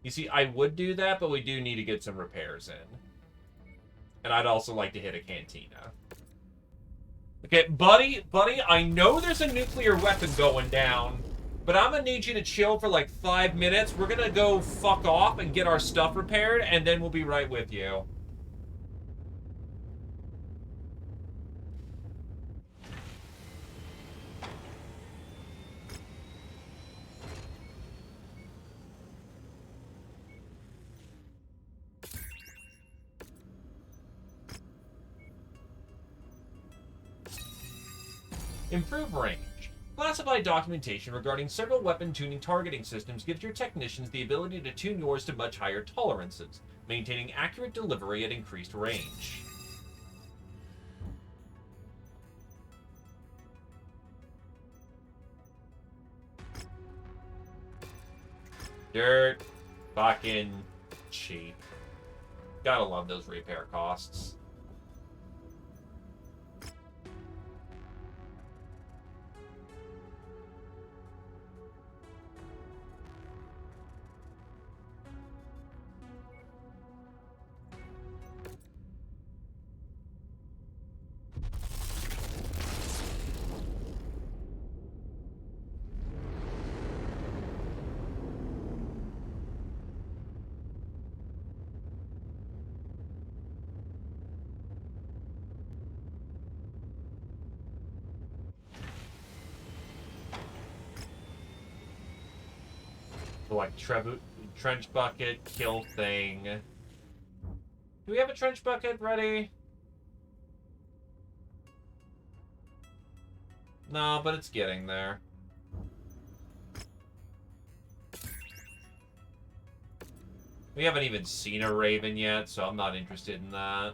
You see, I would do that, but we do need to get some repairs in. And I'd also like to hit a cantina. Okay, buddy, I know there's a nuclear weapon going down, but I'm gonna need you to chill for like 5 minutes. We're gonna go fuck off and get our stuff repaired, and then we'll be right with you. Improve range. Classified documentation regarding several weapon tuning targeting systems gives your technicians the ability to tune yours to much higher tolerances, maintaining accurate delivery at increased range. Dirt. Fucking cheap. Gotta love those repair costs. Like trench bucket, kill thing. Do we have a trench bucket ready? No, but it's getting there. We haven't even seen a Raven yet, so I'm not interested in that.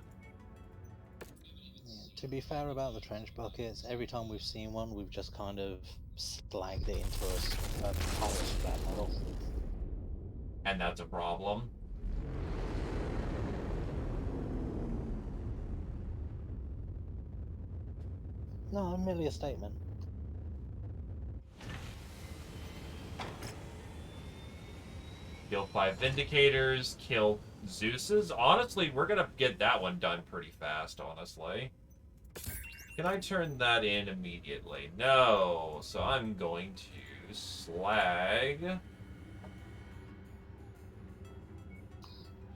Yeah, to be fair about the trench buckets, every time we've seen one, we've just kind of slagged it into a polished flat metal. And that's a problem. No, merely a statement. Kill 5 Vindicators, kill Zeus's? Honestly, we're gonna get that one done pretty fast, honestly. Can I turn that in immediately? No. So I'm going to slag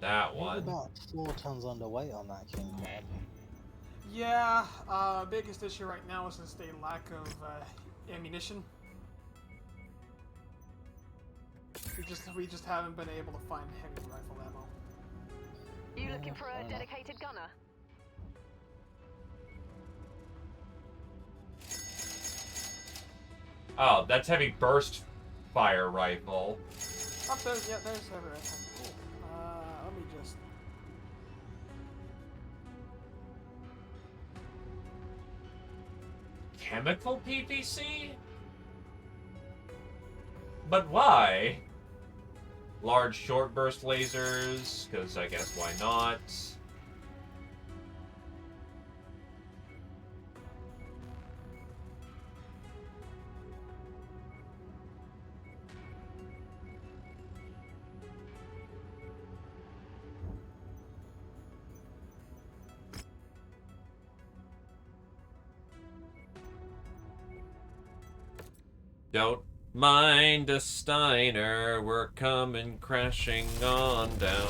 that You're one. about 4 tons underweight on that king crab. Yeah, biggest issue right now is just a lack of ammunition. We just haven't been able to find heavy rifle ammo. You looking for fair a enough. dedicated gunner? Oh, that's heavy burst fire rifle. Oh, there's heavy rifle. Cool. Let me just. Chemical PVC? But why? Large short burst lasers, because I guess why not? Don't mind a Steiner, we're coming crashing on down.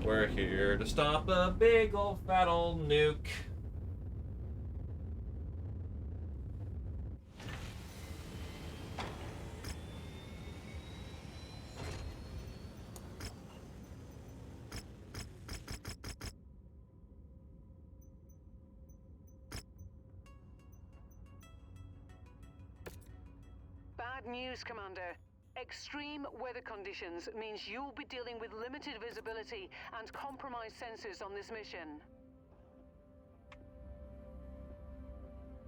We're here to stop a big old fat old nuke. Bad news, Commander. Extreme weather conditions means you'll be dealing with limited visibility and compromised sensors on this mission.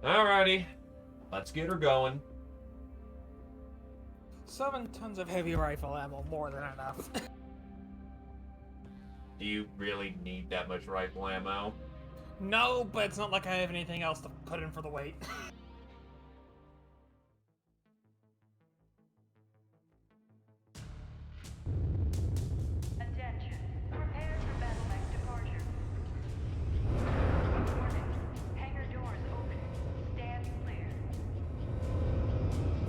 Alrighty, let's get her going. 7 tons of heavy rifle ammo, more than enough. Do you really need that much rifle ammo? No, but it's not like I have anything else to put in for the weight. Attention. Prepare for battle mech departure. Warning. Hangar doors open. Stand clear.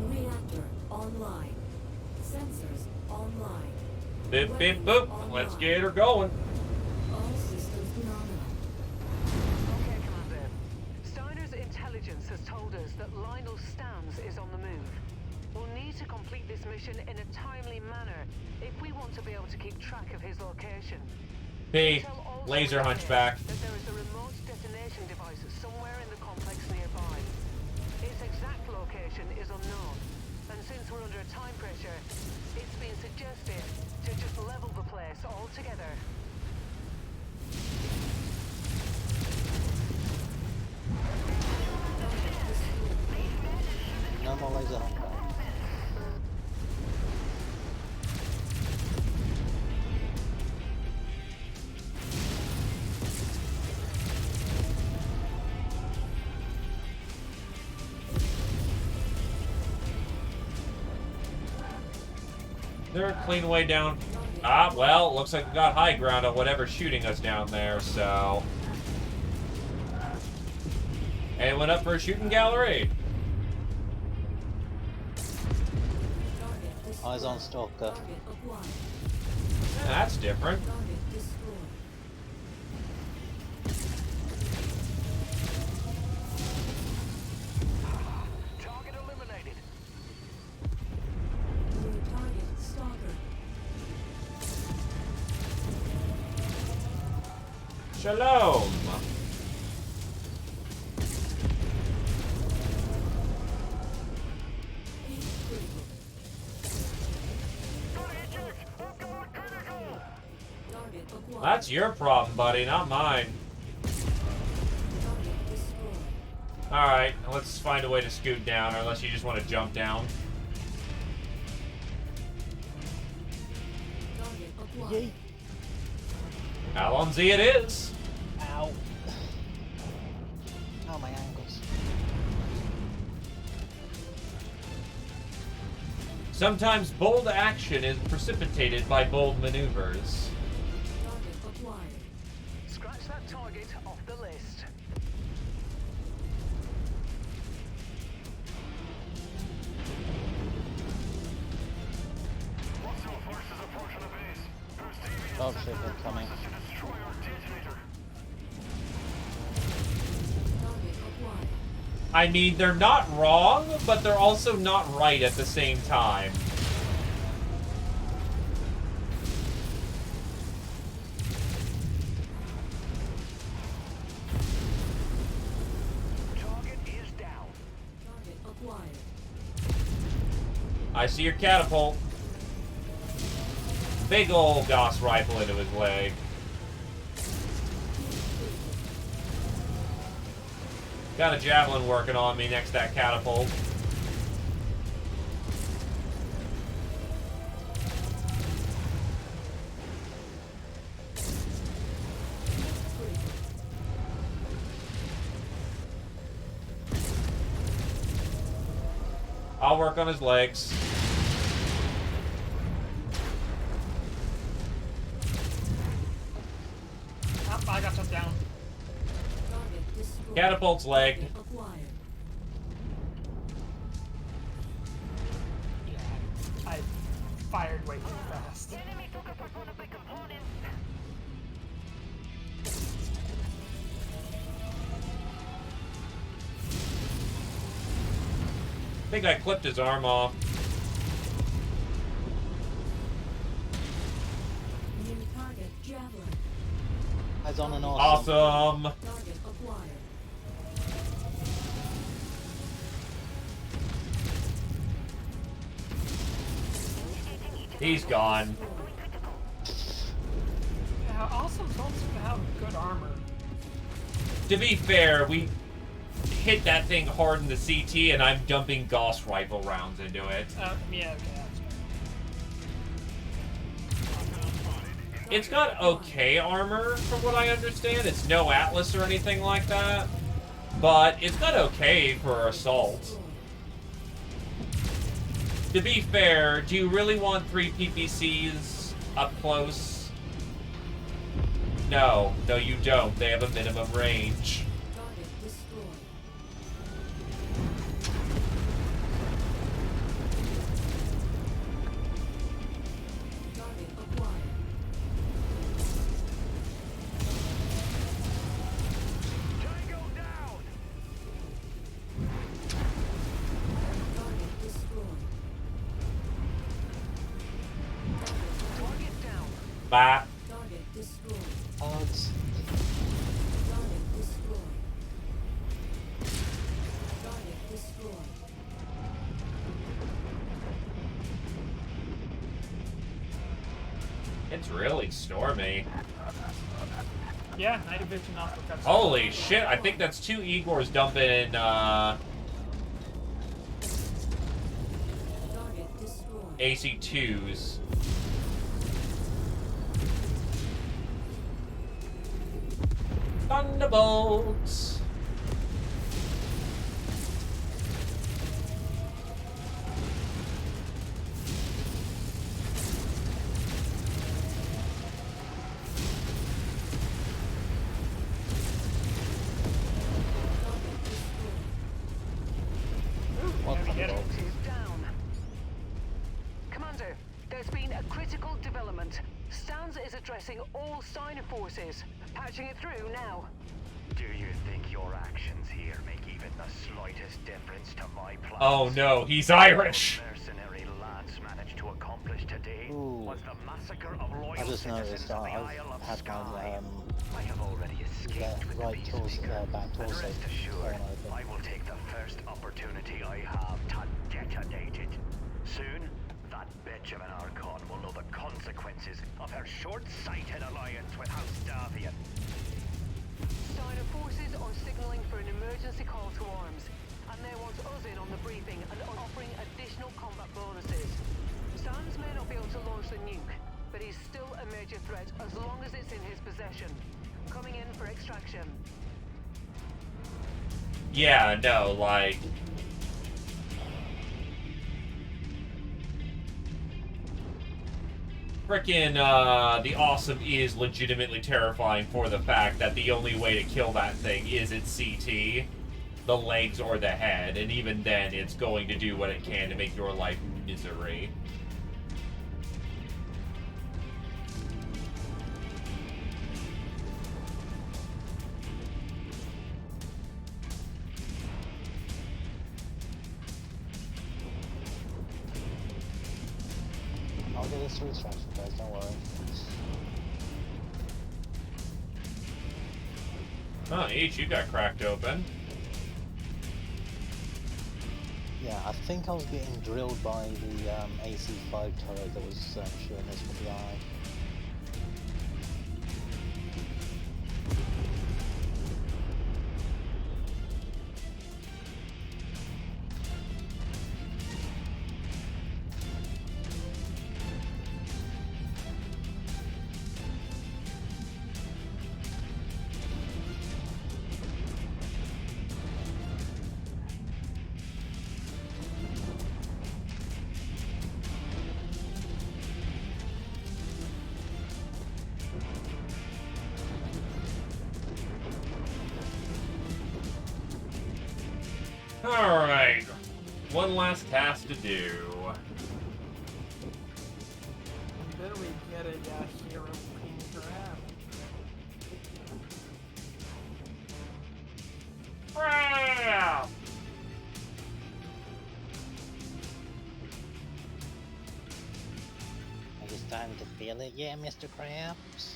Reactor online. Sensors online. Bip, bip, boop. Let's get her going. All systems nominal. Okay, Commander. Steiner's intelligence has told us that Lionel Stans is on the move. We'll need to complete this mission in a timely manner if we want to be able to keep track of his location. Hey, Tell all laser Reactor hunchback. that there is a remote detonation device somewhere in the complex nearby. Its exact location is unknown, and since we're under time pressure, it's been suggested to just level the place altogether. No more laser hunter. They're a clean way down. Ah, well, looks like we got high ground on whatever's shooting us down there, so. Anyone up for a shooting gallery? Eyes on stalker. Target acquired. That's different. Target destroyed. Target eliminated. New target stalker. Shalom. Heat critical. Target acquired. That's your problem, buddy, not mine. Target destroyed. Alright, let's find a way to scoot down, or unless you just want to jump down. Target acquired. Alonzi it is. Ow. Ow, my ankles. Sometimes bold action is precipitated by bold maneuvers. Target acquired. Scratch that target off the list. Dropship incoming. Target acquired. I mean, they're not wrong, but they're also not right at the same time. Target is down. Target acquired. I see your catapult. Big ol' Gauss rifle into his leg. Got a javelin working on me next to that catapult. I'll work on his legs. Oh, I got shut down. Target destroyed. Catapult's legged. Target acquired. Yeah, I fired way too fast. Enemy took apart one of my components. I think I clipped his arm off. New target javelin. Eyes on and awesome. Awesome. Target acquired. He's gone. Yeah, awesome don't seem to have good armor. To be fair, we hit that thing hard in the CT, and I'm dumping Gauss rifle rounds into it. Yeah, okay, that's fair. It's got okay armor, from what I understand. It's no Atlas or anything like that. But it's got okay for assault. To be fair, do you really want 3 PPCs up close? No. No, you don't. They have a minimum range. Target destroyed. Target acquired. Tango down. Target destroyed. Target down. Bah. Target destroyed. Odds. Target destroyed. Target destroyed. It's really stormy. Yeah, night vision off the cuts. Holy shit, I think that's 2 Igors dumping, Target destroyed. AC2s. Thunderbolts! What Yeah, we get it. thunderbolts? Is down. Commander, there's been a critical development. Stans is addressing all Steiner forces. Patching it through now. Do you think your actions here make even the slightest difference to my plans? Oh no, he's Irish! What mercenary lads managed to accomplish today Ooh. was the massacre of loyal I just citizens noticed of that the I've Isle of had Skye. my I have already escaped with the right torso, peacemaker, back and torso rest assured, thrown open. I will take the first opportunity I have to detonate it. Soon, that bitch of an Archon will know the consequences of her short-sighted alliance with House Davian. Steiner forces are signaling for an emergency call to arms, and they want us in on the briefing and offering additional combat bonuses. Stans may not be able to launch the nuke, but he's still a major threat as long as it's in his possession. Coming in for extraction. Yeah, no, like... frickin' the Awesome is legitimately terrifying for the fact that the only way to kill that thing is its CT, the legs or the head, and even then it's going to do what it can to make your life misery. I'll get this to extraction, guys, don't worry. Oh, H, you got cracked open. Yeah, I think I was getting drilled by the AC-5 turret that was shooting us from the eye. Alright. One last task to do. Then we get a hero ping grab. Crap! Are you starting to feel it yet, Mr. Krabs?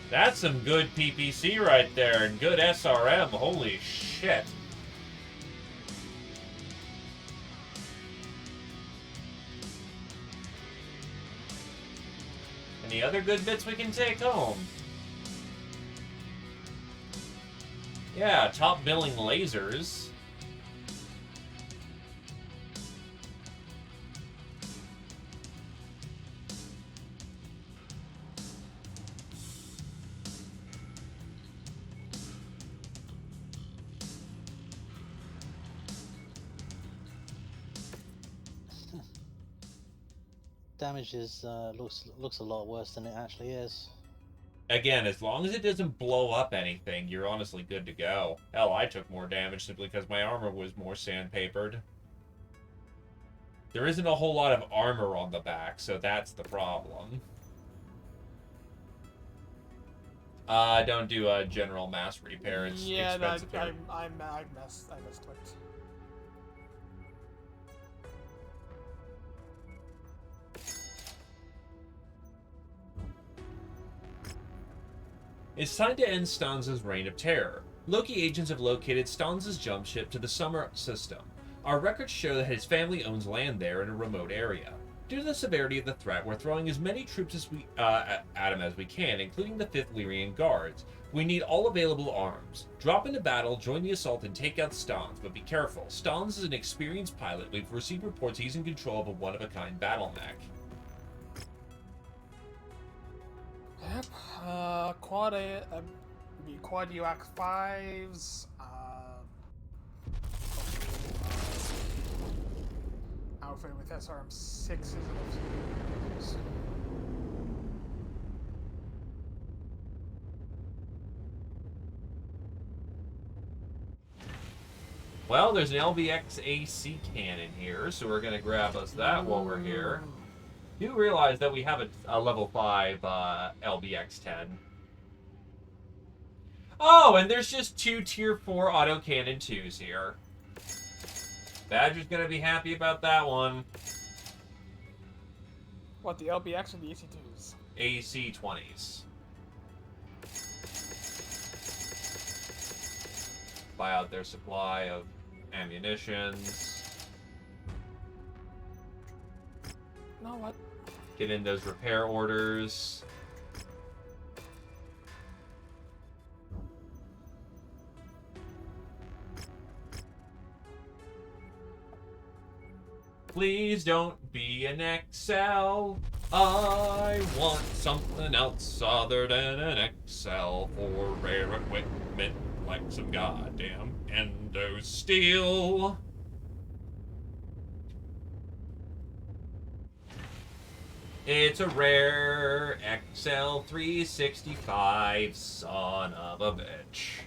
That's some good PPC right there, and good SRM, holy shit. Any other good bits we can take home? Yeah, top billing lasers. Damage is looks a lot worse than it actually is. Again, as long as it doesn't blow up anything, you're honestly good to go. Hell, I took more damage simply because my armor was more sandpapered. There isn't a whole lot of armor on the back, so that's the problem. Don't do a general mass repair. It's expensive. Yeah, I misclicked. It's time to end Stanza's reign of terror. Loki agents have located Stanza's jump ship to the Summer system. Our records show that his family owns land there in a remote area. Due to the severity of the threat, we're throwing as many troops as at him as we can, including the 5th Lyrian Guards. We need all available arms. Drop into battle, join the assault, and take out Stans, but be careful. Stans is an experienced pilot. We've received reports he's in control of a one-of-a-kind battle mech. Yep. Quad UX 5s. Outfit with SRM 6s and a few. Well, there's an LBX AC cannon here, so we're going to grab us that while we're here. You realize that we have a level 5 LBX-10. Oh, and there's just 2 tier 4 autocannon 2s here. Badger's going to be happy about that one. What, the LBX or the AC2s? AC-20s. Buy out their supply of ammunitions. No, what? Get in those repair orders. Please don't be an XL. I want something else other than an XL for rare equipment, like some goddamn endo steel. It's a rare XL 365, son of a bitch.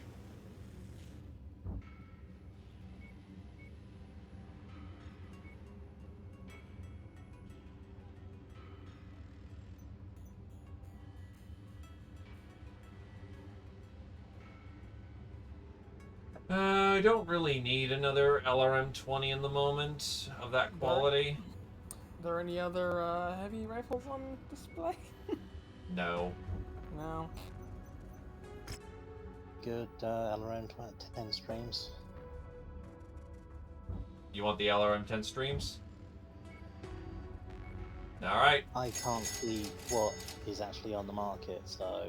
I don't really need another LRM-20 in the moment of that quality. Are there any other heavy rifles on display? No. No. Good LRM 10 streams. You want the LRM-10 streams? Alright. I can't see what is actually on the market, so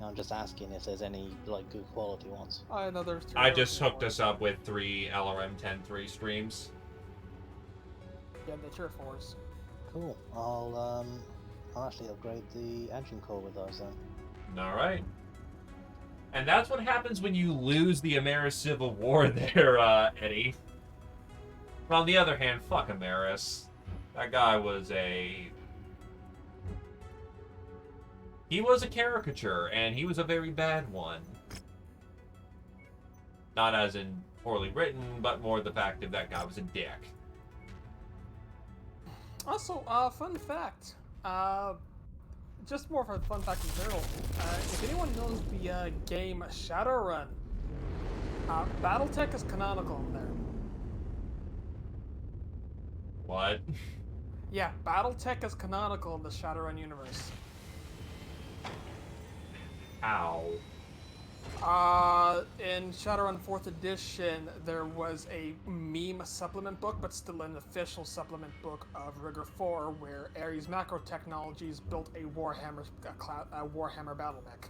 I'm just asking if there's any like good quality ones. I know there's 3. I just hooked us up with 3 LRM-10 3 streams. Yeah, the tier 4s. Cool. I'll actually upgrade the engine core with those then. Alright. And that's what happens when you lose the Amaris Civil War there, Eddie. But on the other hand, fuck Amaris. That guy was a... He was a caricature, and he was a very bad one. Not as in poorly written, but more the fact that that guy was a dick. Also, fun fact. Just more for a fun fact in general. If anyone knows the game Shadowrun, BattleTech is canonical in there. What? Yeah, BattleTech is canonical in the Shadowrun universe. Ow. In Shadowrun 4th edition, there was a meme supplement book, but still an official supplement book of Rigor 4, where Ares Macro Technologies built a Warhammer battle mech.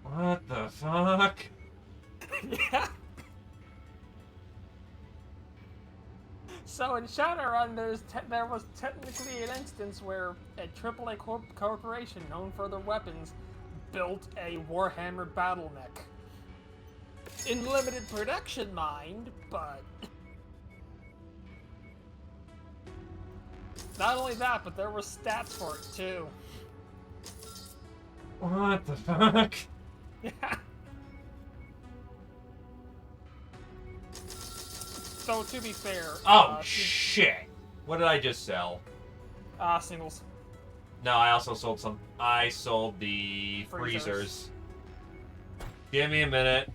What the fuck? Yeah. So in Shadowrun, there was technically an instance where a AAA corporation known for their weapons built a Warhammer battle mech. In limited production, mind, but... Not only that, but there were stats for it, too. What the fuck? Yeah. So, to be fair... Oh, shit! What did I just sell? Singles. No, I also sold some... I sold the freezers. Give me a minute.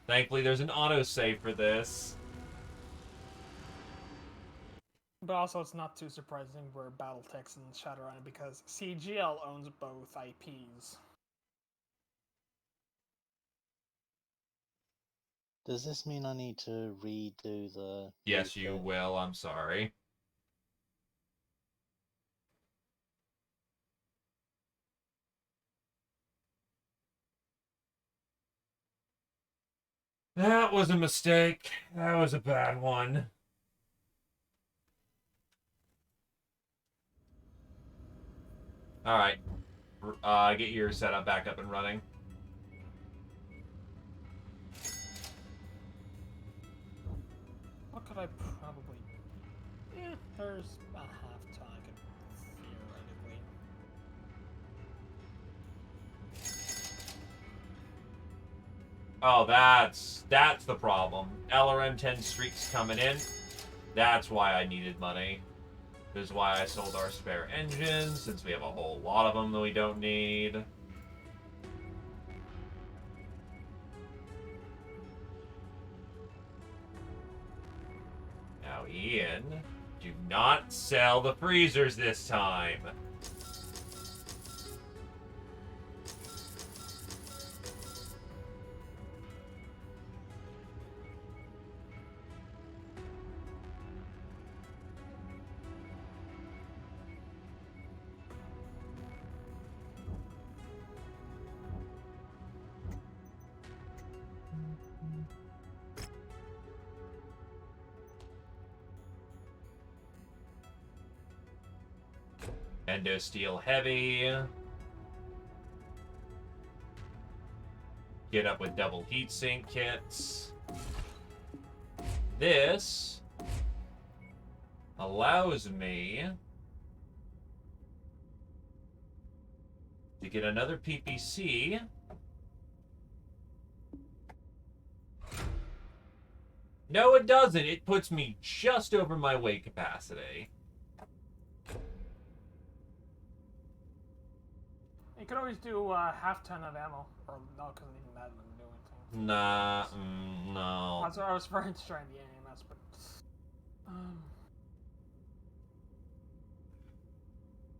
Thankfully, there's an autosave for this. But also, it's not too surprising we're BattleTechs and Shadowrun because CGL owns both IPs. Does this mean I need to redo the... Yes, you will. I'm sorry. That was a mistake. That was a bad one. Alright. Get your setup back up and running. What could I probably... there's a half ton I could theoretically... Oh, that's the problem. LRM-10 streaks coming in. That's why I needed money. This is why I sold our spare engines, since we have a whole lot of them that we don't need. Now, Ian, do not sell the freezers this time. Endo Steel Heavy. Get up with double heatsink kits. This allows me to get another PPC. No, it doesn't. It puts me just over my weight capacity. You could always do half ton of ammo. Or no, because even that wouldn't do anything. Nah, no. That's what I was trying to try the AMS, but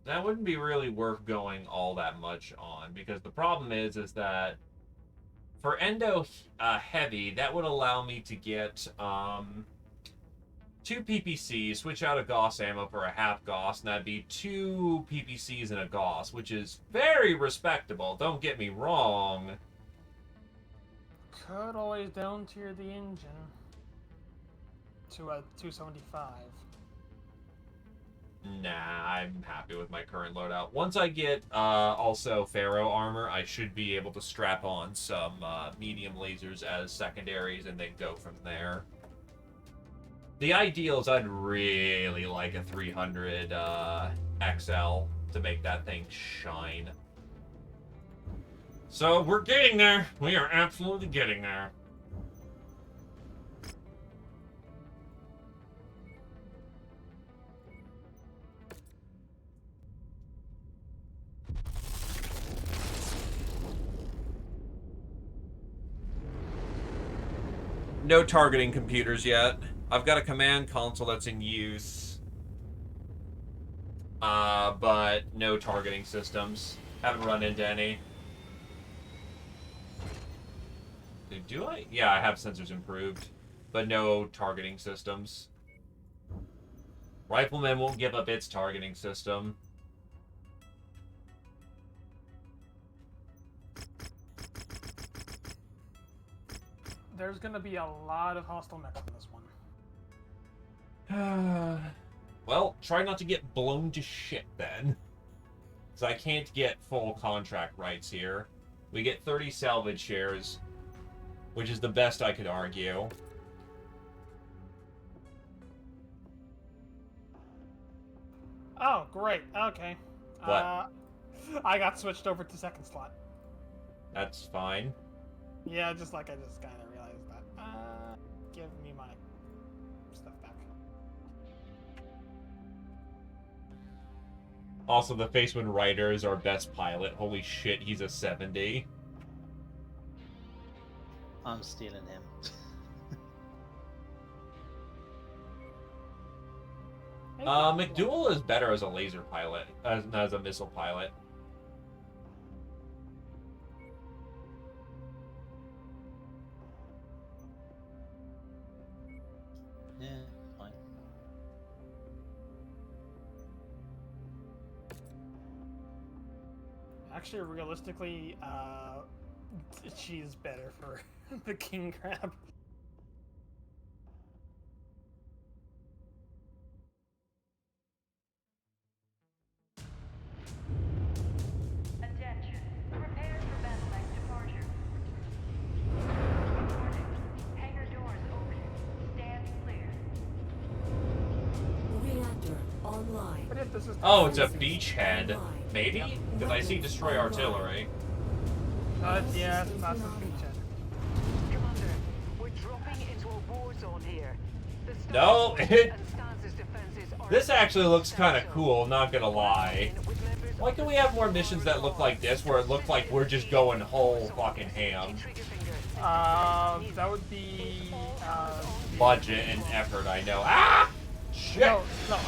That wouldn't be really worth going all that much on, because the problem is that for Endo Heavy, that would allow me to get 2 PPCs, switch out a Gauss ammo for a half Gauss, and that'd be 2 PPCs and a Gauss, which is very respectable, don't get me wrong. could always down tier the engine to a 275. Nah, I'm happy with my current loadout. Once I get also Pharaoh armor, I should be able to strap on some medium lasers as secondaries and then go from there. The ideal is I'd really like a 300 XL to make that thing shine. So we're getting there. We are absolutely getting there. No targeting computers yet. I've got a command console that's in use. But no targeting systems. Haven't run into any. Do I? Yeah, I have sensors improved. But no targeting systems. Rifleman won't give up its targeting system. There's gonna be a lot of hostile mechs in this one. Well, try not to get blown to shit then. Because I can't get full contract rights here. We get 30 salvage shares, which is the best I could argue. Oh, great. Okay. What? I got switched over to second slot. That's fine. Yeah, I just kind of realized that. Give me my stuff back. Also, the Facewind Rider is our best pilot. Holy shit, he's a 70. I'm stealing him. McDougal is better as a laser pilot, as a missile pilot. Yeah, fine. Actually, realistically, she's better for the king crab. Attention. Prepare for battle-like departure. Warning. Hangar doors open. Stand clear. Reactor online. But if this is Oh, it's a beachhead. Maybe? Because I see destroy artillery. yeah, it's not the beachhead. Commander, we're dropping into a war zone here. The No, Stars it- and Stance's defenses are This actually looks kind of cool, not gonna lie. with members Why of can the we have more missions that look like this, where it looks like we're just going whole fucking ham? trigger finger. That would be, Budget and effort, I know. Ah! Shit! no, it's,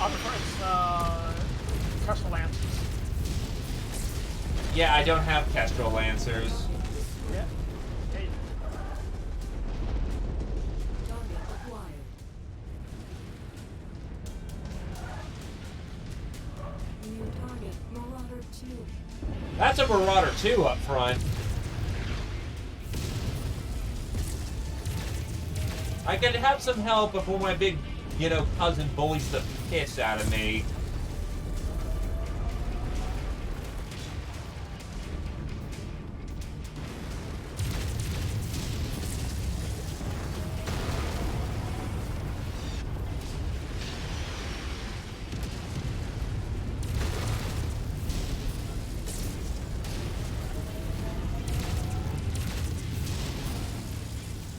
Kestrel Lancers. Yeah, I don't have Kestrel Lancers. Yeah. Hey, Target acquired. New target, Marauder 2. That's a Marauder 2 up front. I could have some help before my big, cousin bullies the piss out of me.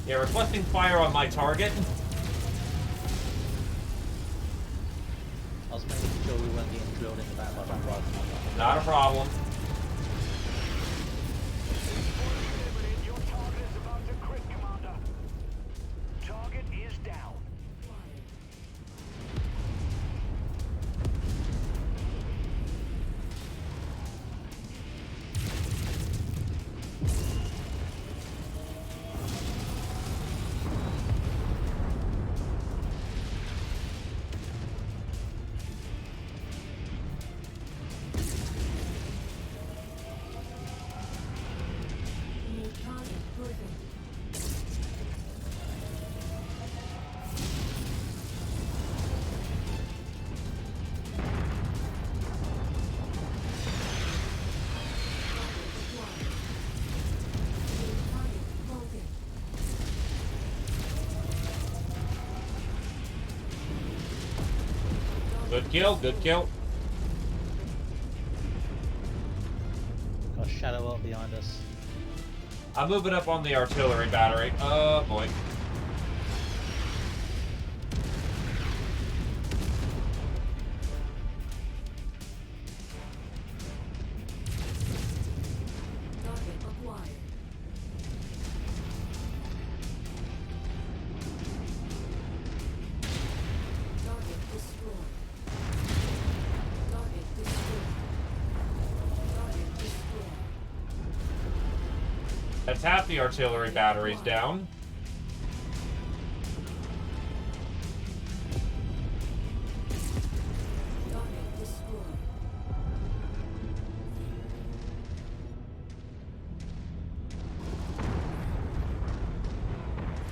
Yeah, requesting fire on my target. I was making sure we weren't getting drilled in the back by that rifle. Not a problem. Your target is about to crit, Commander. Target is down. New target proven. Good kill, good kill. Got a shadow up behind us. I'm moving up on the artillery battery. Oh boy. Target acquired. Target destroyed. Target destroyed. Target destroyed. That's half the artillery batteries down. Target destroyed.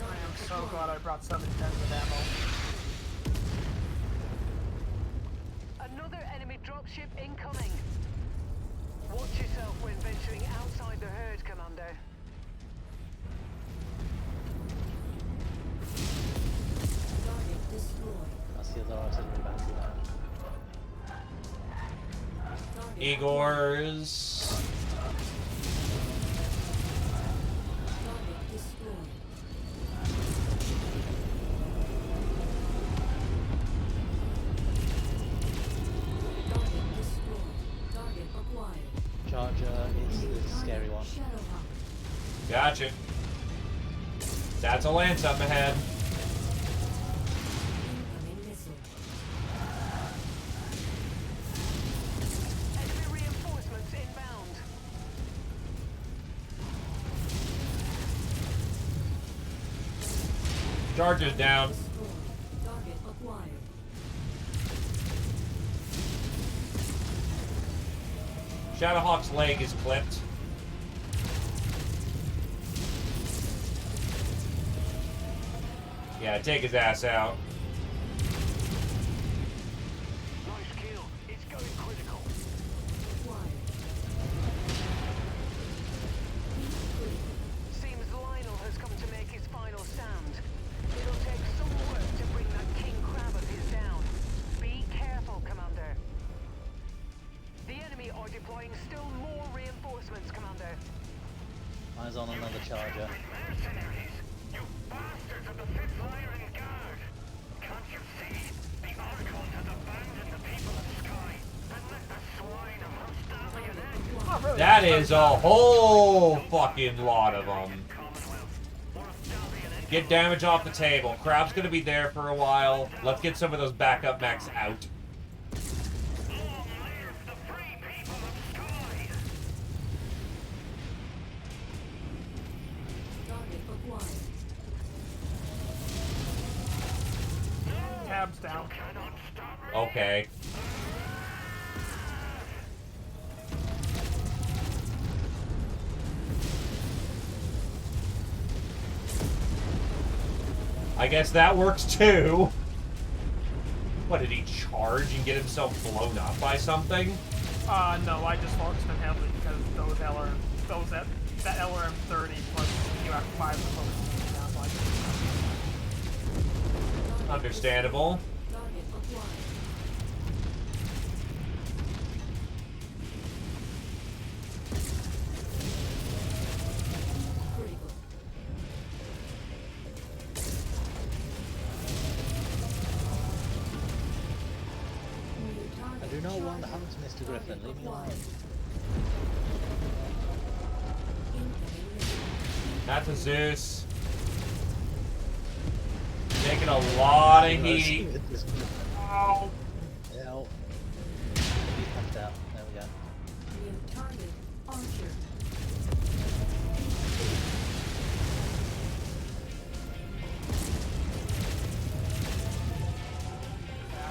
I am so glad I brought 7 tens of ammo. Another enemy dropship incoming. Watch yourself when venturing outside the herd, Commander. Target destroyed. That's the other artillery battery down. Target Igor's. Target destroyed. Target destroyed. Target acquired. Charger is the scary one. Shadowhawk. Gotcha. That's a lance up ahead. Incoming missile. Enemy reinforcements inbound. Charger's down. Destroyed. Target acquired. Shadowhawk's leg is clipped. Yeah, take his ass out. Nice kill. It's going critical. Acquired. Seems Lionel has come to make his final stand. It'll take some work to bring that king crab of his down. Be careful, Commander. The enemy are deploying still more reinforcements, Commander. Eyes on another charger. Mercenaries! You bastards of the 5th Lyran Guard! Can't you see? The Archons have abandoned the people of Sky and let the swine of Hostalian end. Oh, really? That is a whole fucking lot of them. Commonwealth. Or Hostalian end. Get damage off the table. Crab's gonna be there for a while. Let's get some of those backup mechs out. Long live the free people of Sky! Target acquired. Tabs down. Cannot stop me! Okay. I guess that works too. What, did he charge and get himself blown up by something? No, I just focused him heavily because that LRM 30 plus you have 5 of them now, so I Understandable. Target acquired. Critical. hugs, Mr. Griffin. Leave me alone. That's a Zeus. Taking a lot of heat. Oh. Help. He pumped out. There we go. New target, Archer.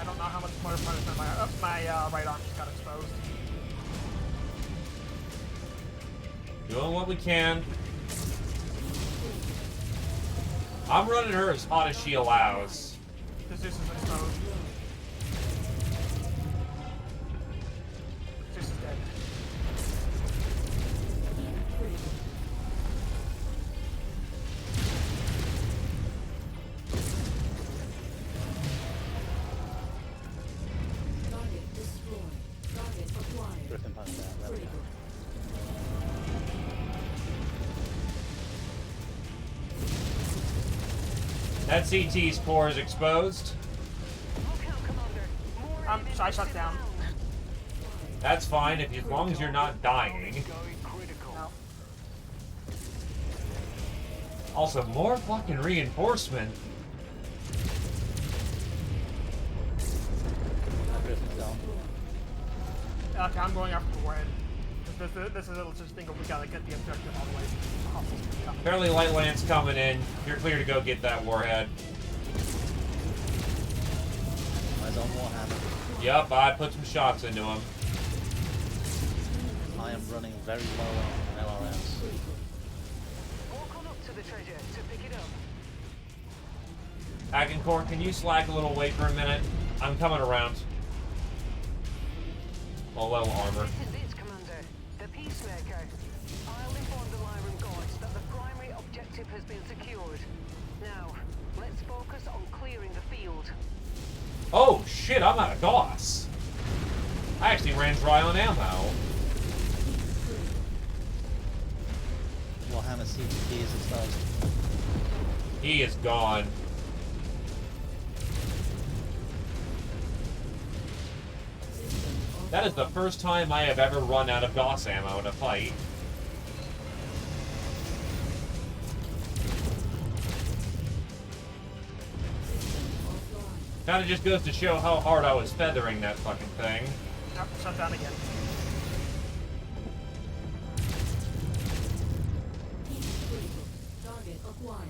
I don't know how much more punishment my right arm just got exposed. Doing what we can. I'm running her as hot as she allows. The Zeus is exposed. Zeus is dead. Target destroyed. Target acquired. Griffin punched out. There we go. Critical. That CT's core is exposed. Look out, Commander. More enemies I shut down. inbound. That's fine if as long as you're not dying. Going critical. No. Also, more fucking reinforcement. Griffin's gone. Okay, I'm going after the warhead. This is a little just thing of we gotta get the objective all the way. Fairly light lance coming in. You're clear to go get that warhead. Eyes on Warhammer. Yup, I put some shots into him. I am running very low on LRMs. Walk on up to the treasure to pick it up. Agincourt, can you slack a little weight for a minute? I'm coming around. Oh, well, armor. This is it, Commander. The Peacemaker. I'll inform the Lyran Guards that the primary objective has been secured. Now, let's focus on clearing the field. Oh, shit, I'm out of DOS. I actually ran dry on ammo. Warhammer CTP is exposed. He is gone. That is the first time I have ever run out of DOS ammo in a fight. Kinda just goes to show how hard I was feathering that fucking thing. Yep, shut down again. Target acquired.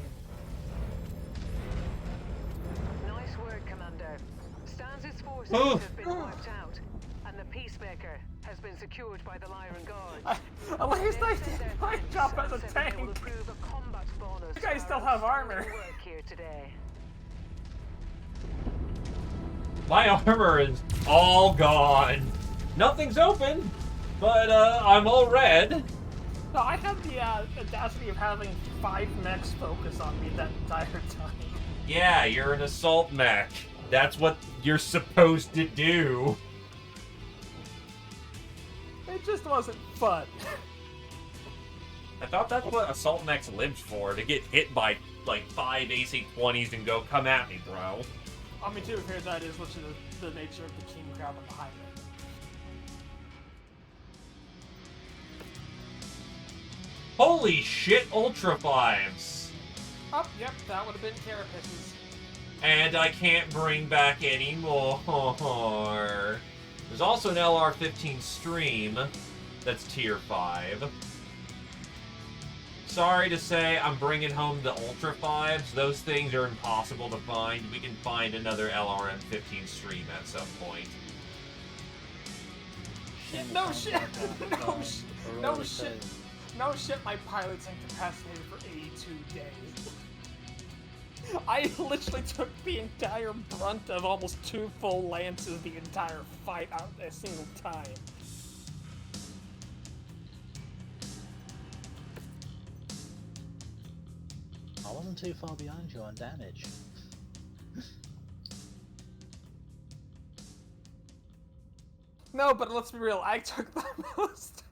Nice work, Commander. Stan's forces Oof. have been wiped out, and the Peacemaker has been secured by the Lyran Guards. At least I They've said did their my thanks job as a and said they will tank. approve a combat bonus You guys for still our have armor. outstanding work here today. My armor is all gone. Nothing's open, but I'm all red. No, I have the audacity of having 5 mechs focus on me that entire time. Yeah, you're an assault mech. That's what you're supposed to do. It just wasn't fun. I thought that's what assault mechs lived for, to get hit by like 5 AC-20s and go, come at me, bro. I mean, to be fair, that is what's the nature of the King crowd behind it. Holy shit, Ultra 5s! Oh, yep, that would have been carapaces. And I can't bring back any more. There's also an LR-15 stream that's tier 5. Sorry to say, I'm bringing home the Ultra 5s. Those things are impossible to find. We can find another LRM-15 stream at some point. No shit! No shit! No shit! No shit, my pilot's incapacitated for 82 days. I literally took the entire brunt of almost 2 full lances the entire fight out a single time. I wasn't too far behind you on damage. No, but let's be real, I took the most.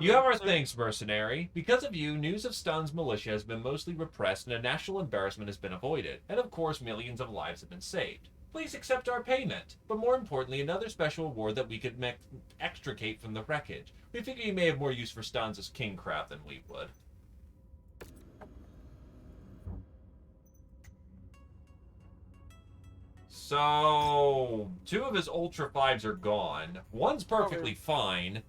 You have our thanks, mercenary. Because of you, news of Stun's militia has been mostly repressed and a national embarrassment has been avoided. And of course, millions of lives have been saved. Please accept our payment. But more importantly, another special award that we could extricate from the wreckage. We figure you may have more use for Stuns as king crab than we would. So, 2 of his Ultra 5s are gone. One's perfectly fine.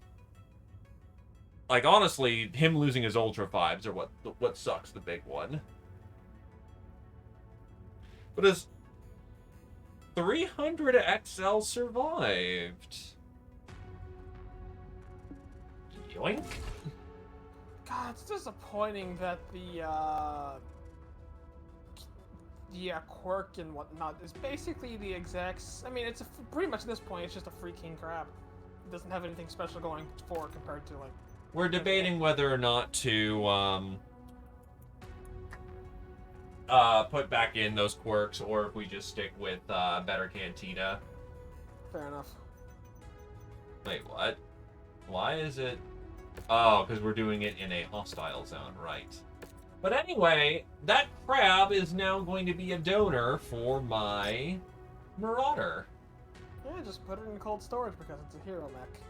Like, honestly, him losing his Ultra 5s are what sucks, the big one. But his 300 XL survived. Yoink. God, it's disappointing that the quirk and whatnot is basically the exact. I mean, it's pretty much at this point, it's just a free king crab. It doesn't have anything special going for it compared to like. We're debating whether or not to put back in those quirks, or if we just stick with better Cantina. Fair enough. Wait, what? Why is it? Oh, because we're doing it in a hostile zone, right? But anyway, that crab is now going to be a donor for my Marauder. Yeah, just put it in cold storage because it's a hero mech.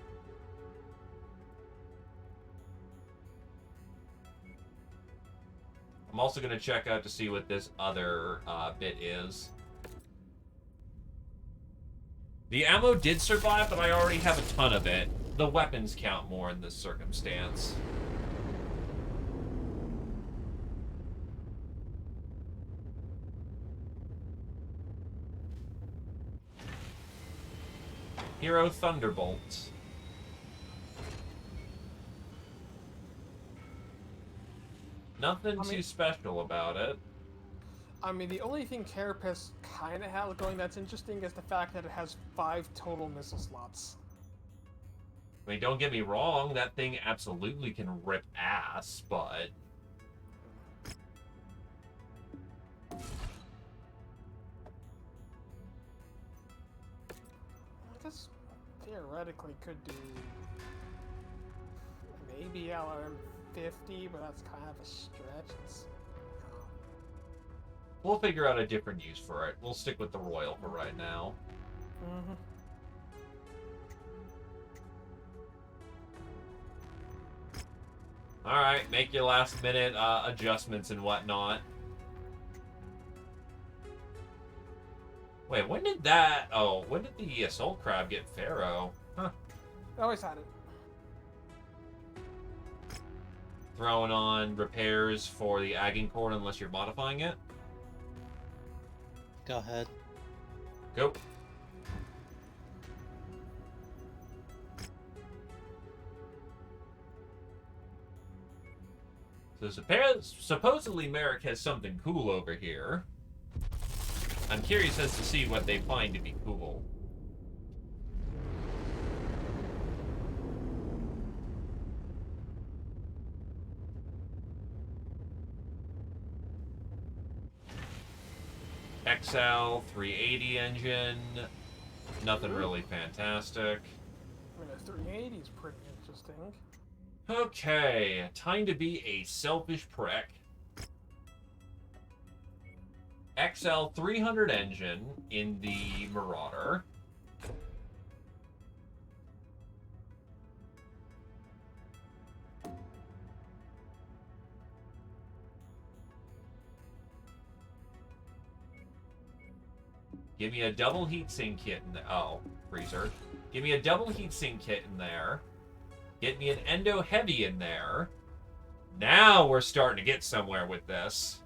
I'm also going to check out to see what this other bit is. The ammo did survive, but I already have a ton of it. The weapons count more in this circumstance. Hero Thunderbolt. Nothing too special about it. I mean, the only thing Carapace kind of has going that's interesting is the fact that it has 5 total missile slots. I mean, don't get me wrong, that thing absolutely can rip ass, but... I guess theoretically could do maybe LRM 50, but that's kind of a stretch. We'll figure out a different use for it. We'll stick with the Royal for right now. Mm-hmm. Alright, make your last minute adjustments and whatnot. Wait, when did that... Oh, when did the Assault Crab get Pharaoh? Huh. Always had it. Throwing on repairs for the Agincourt unless you're modifying it? Go ahead. Go. So supposedly Merrick has something cool over here. I'm curious as to see what they find to be cool. XL 380 engine. Nothing really fantastic. I mean, the 380 is pretty interesting. Okay, time to be a selfish prick. XL 300 engine in the Marauder. Give me a double heatsink kit in there. Oh, freezer. Give me a double heatsink kit in there. Get me an Endo Heavy in there. Now we're starting to get somewhere with this.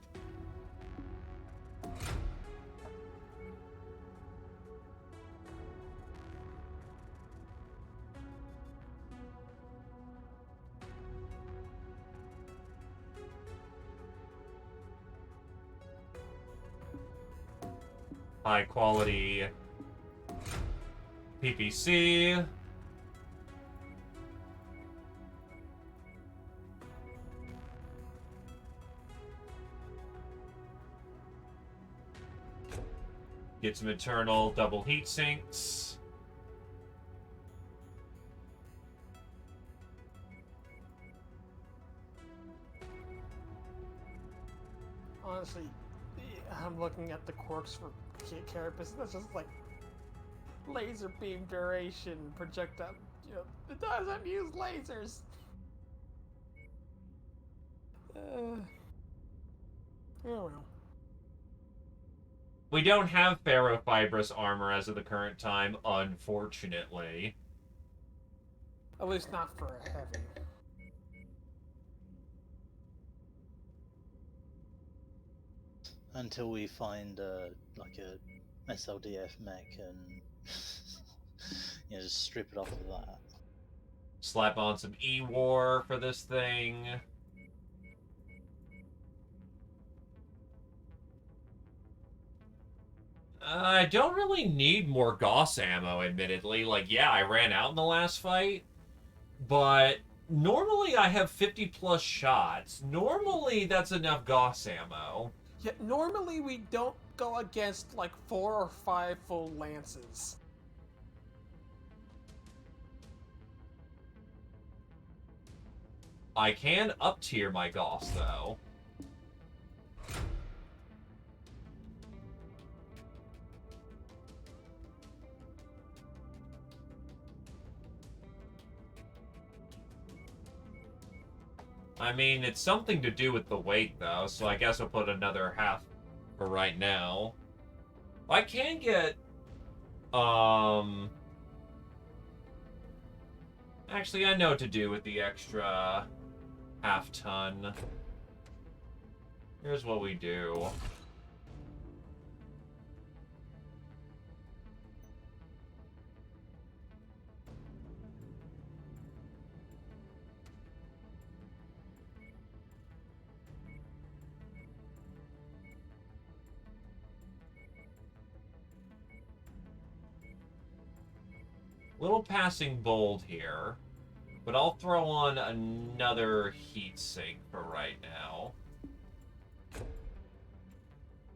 High quality PPC. Get some internal double heat sinks. honestly, I'm looking at the quirks for carapace. That's just like laser beam duration, projectile. You know, it doesn't use lasers. Oh well. We don't have ferrofibrous armor as of the current time, unfortunately. At least not for a heavy. Until we find like a SLDF mech and just strip it off of that. Slap on some E-War for this thing. I don't really need more Gauss ammo, admittedly. Like, yeah, I ran out in the last fight, but normally I have 50 plus shots. Normally that's enough Gauss ammo. Yeah, normally we don't go against like 4 or 5 full lances. I can up-tier my Gauss, though. I mean, it's something to do with the weight, though, so I guess I'll put another half for right now. I can get, Actually, I know what to do with the extra half-ton. Here's what we do. Little passing bold here, but I'll throw on another heat sink for right now.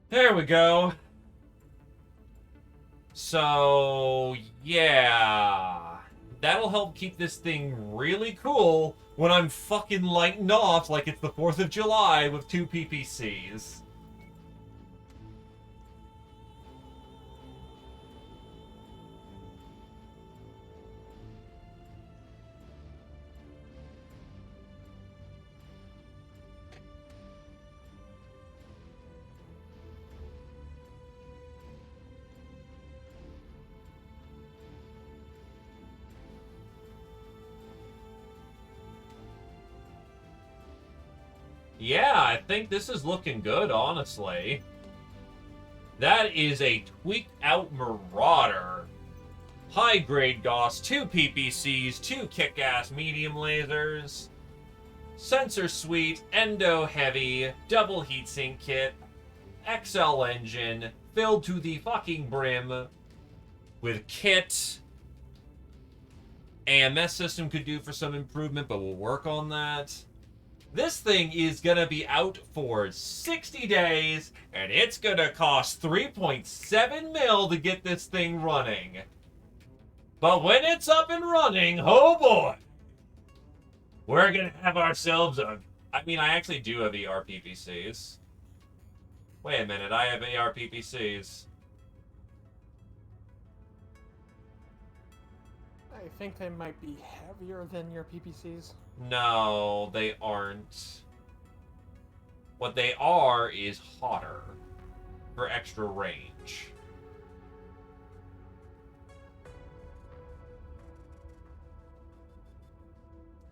There we go. So, yeah. That'll help keep this thing really cool when I'm fucking lighting off like it's the 4th of July with 2 PPCs. Yeah, I think this is looking good, honestly. That is a tweaked out Marauder. High-grade Gauss, 2 PPCs, 2 kick-ass medium lasers, sensor suite, endo heavy, double heatsink kit, XL engine, filled to the fucking brim with kit. AMS system could do for some improvement, but we'll work on that. This thing is going to be out for 60 days, and it's going to cost 3.7 mil to get this thing running. But when it's up and running, oh boy, we're going to have ourselves a... I mean, I actually do have ER PPCs. Wait a minute, I have AR PPCs. I think they might be heavier than your PPCs. No, they aren't. What they are is hotter for extra range.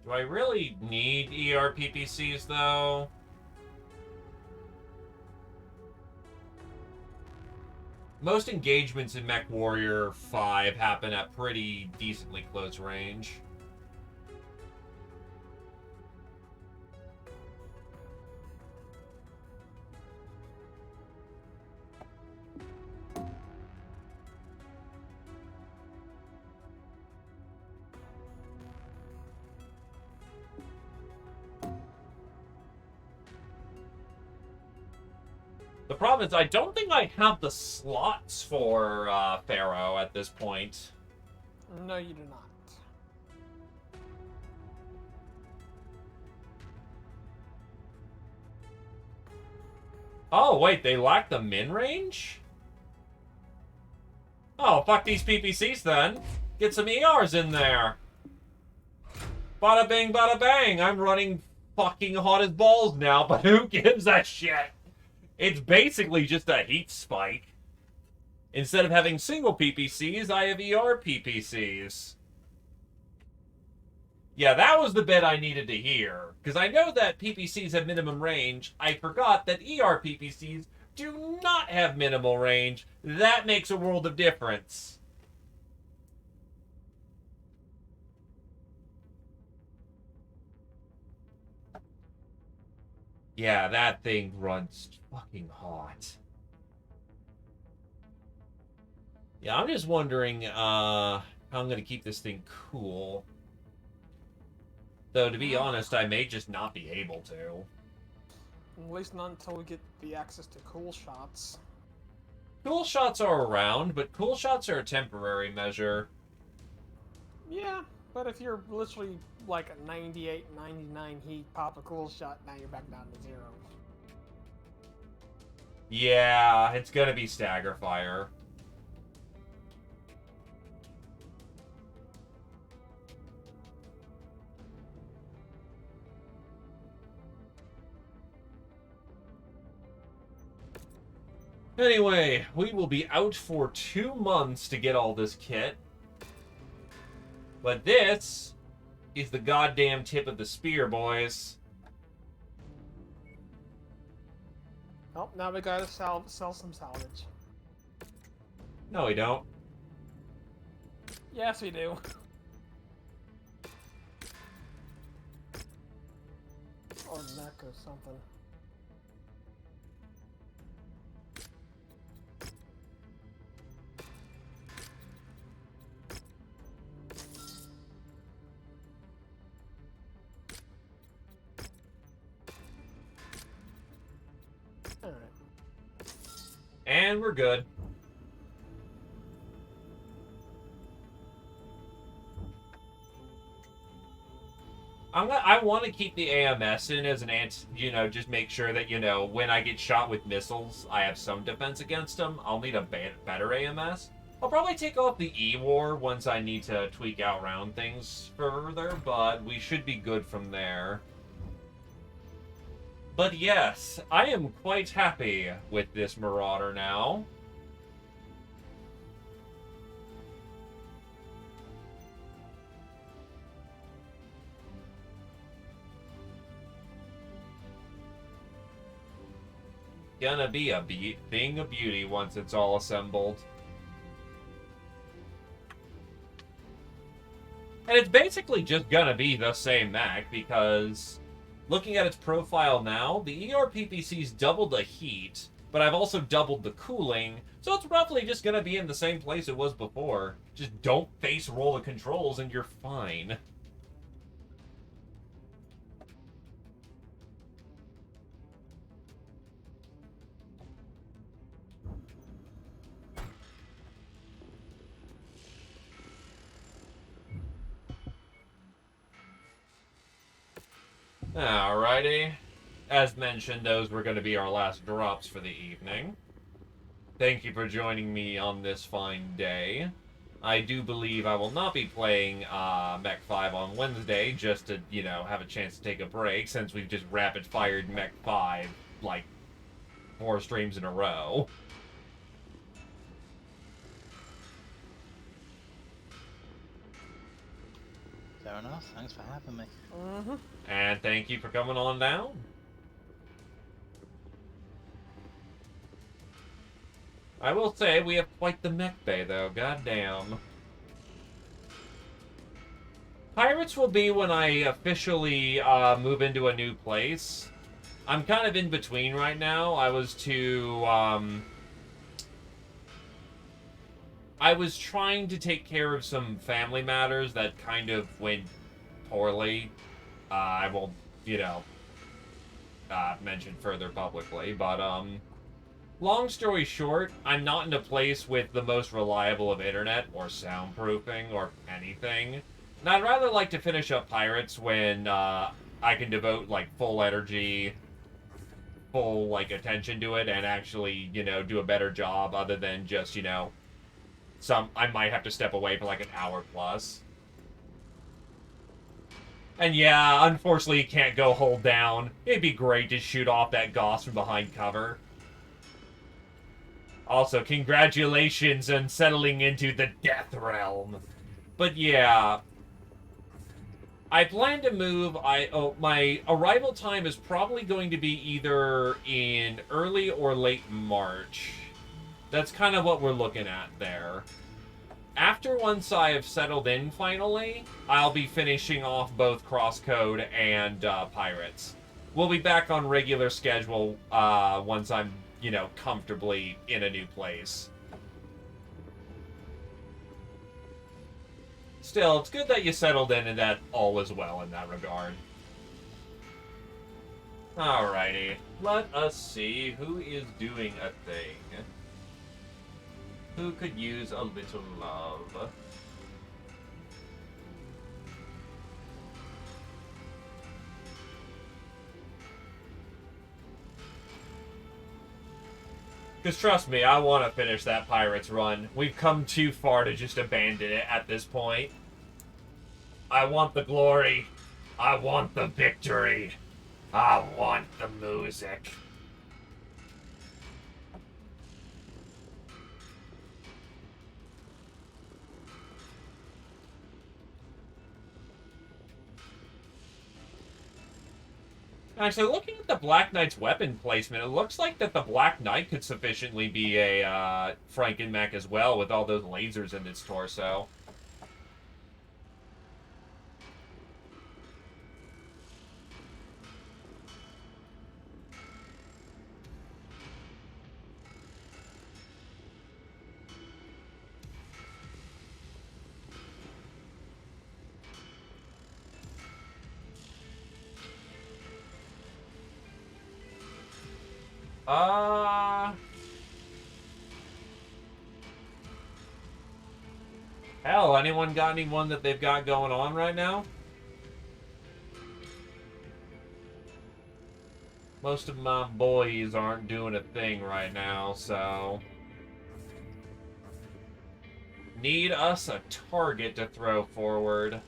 Do I really need ER PPCs, though? Most engagements in MechWarrior 5 happen at pretty decently close range. The problem is I don't think I have the slots for Pharaoh at this point. No, you do not. Oh, wait, they lack the min range? Oh, fuck these PPCs then. Get some ERs in there. Bada bing, bada bang. I'm running fucking hot as balls now, but who gives a shit? It's basically just a heat spike. Instead of having single PPCs, I have ER PPCs. Yeah, that was the bit I needed to hear. Because I know that PPCs have minimum range. I forgot that ER PPCs do not have minimal range. That makes a world of difference. Yeah, that thing runs fucking hot. Yeah, I'm just wondering how I'm going to keep this thing cool. Though, to be honest, I may just not be able to. At least not until we get the access to cool shots. Cool shots are around, but cool shots are a temporary measure. Yeah, but if you're literally like a 98, 99 heat, pop a cool shot, now you're back down to 0. Yeah, it's going to be stagger fire. Anyway, we will be out for 2 months to get all this kit. But this is the goddamn tip of the spear, boys. Oh, now we gotta sell some salvage. No, we don't. Yes, we do. Or neck or something. Alright. And we're good. I want to keep the AMS in as an just make sure that, when I get shot with missiles, I have some defense against them. I'll need a better AMS. I'll probably take off the E-War once I need to tweak out round things further, but we should be good from there. But yes, I am quite happy with this Marauder now. Gonna be a thing of beauty once it's all assembled. And it's basically just gonna be the same mech, because looking at its profile now, the ER PPC's doubled the heat, but I've also doubled the cooling, so it's roughly just gonna be in the same place it was before. Just don't face roll the controls and you're fine. Alrighty. As mentioned, those were going to be our last drops for the evening. Thank you for joining me on this fine day. I do believe I will not be playing Mech 5 on Wednesday, just to, have a chance to take a break, since we've just rapid-fired Mech 5, like, 4 streams in a row. Fair enough. Thanks for having me. Mm-hmm. And thank you for coming on down. I will say, we have quite the mech bay, though. Goddamn. Pirates will be when I officially move into a new place. I'm kind of in between right now. I was trying to take care of some family matters that kind of went poorly. I won't, mention further publicly, but, long story short, I'm not in a place with the most reliable of internet, or soundproofing, or anything. And I'd rather like to finish up Pirates when, I can devote, full energy, full, like, attention to it and actually, you know, do a better job other than just, you know, I might have to step away for, like, an hour plus. And yeah, unfortunately, you can't go hold down. It'd be great to shoot off that Gauss from behind cover. Also, congratulations on settling into the Death Realm. But yeah, I plan to move. My arrival time is probably going to be either in early or late March. That's kind of what we're looking at there. After once I have settled in finally, I'll be finishing off both Crosscode and Pirates. We'll be back on regular schedule once I'm, you know, comfortably in a new place. Still, it's good that you settled in and that all is well in that regard. Alrighty, let us see who is doing a thing. Who could use a little love? Because trust me, I want to finish that Pirates run. We've come too far to just abandon it at this point. I want the glory. I want the victory. I want the music. Actually, looking at the Black Knight's weapon placement, it looks like that the Black Knight could sufficiently be a Frankenmech as well, with all those lasers in its torso. Hell, anyone got anyone that they've got going on right now? Most of my boys aren't doing a thing right now, so... Need us a target to throw forward.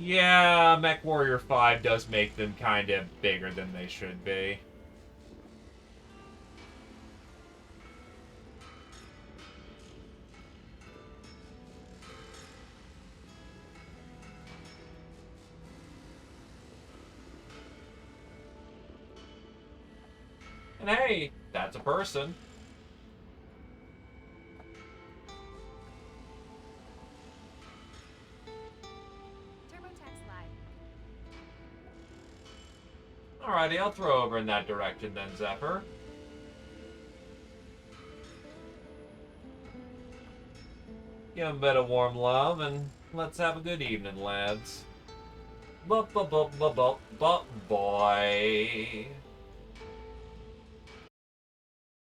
Yeah, MechWarrior 5 does make them kind of bigger than they should be. And hey, that's a person. Alrighty, I'll throw over in that direction then, Zephyr. Give him a bit of warm love, and let's have a good evening, lads. Boy.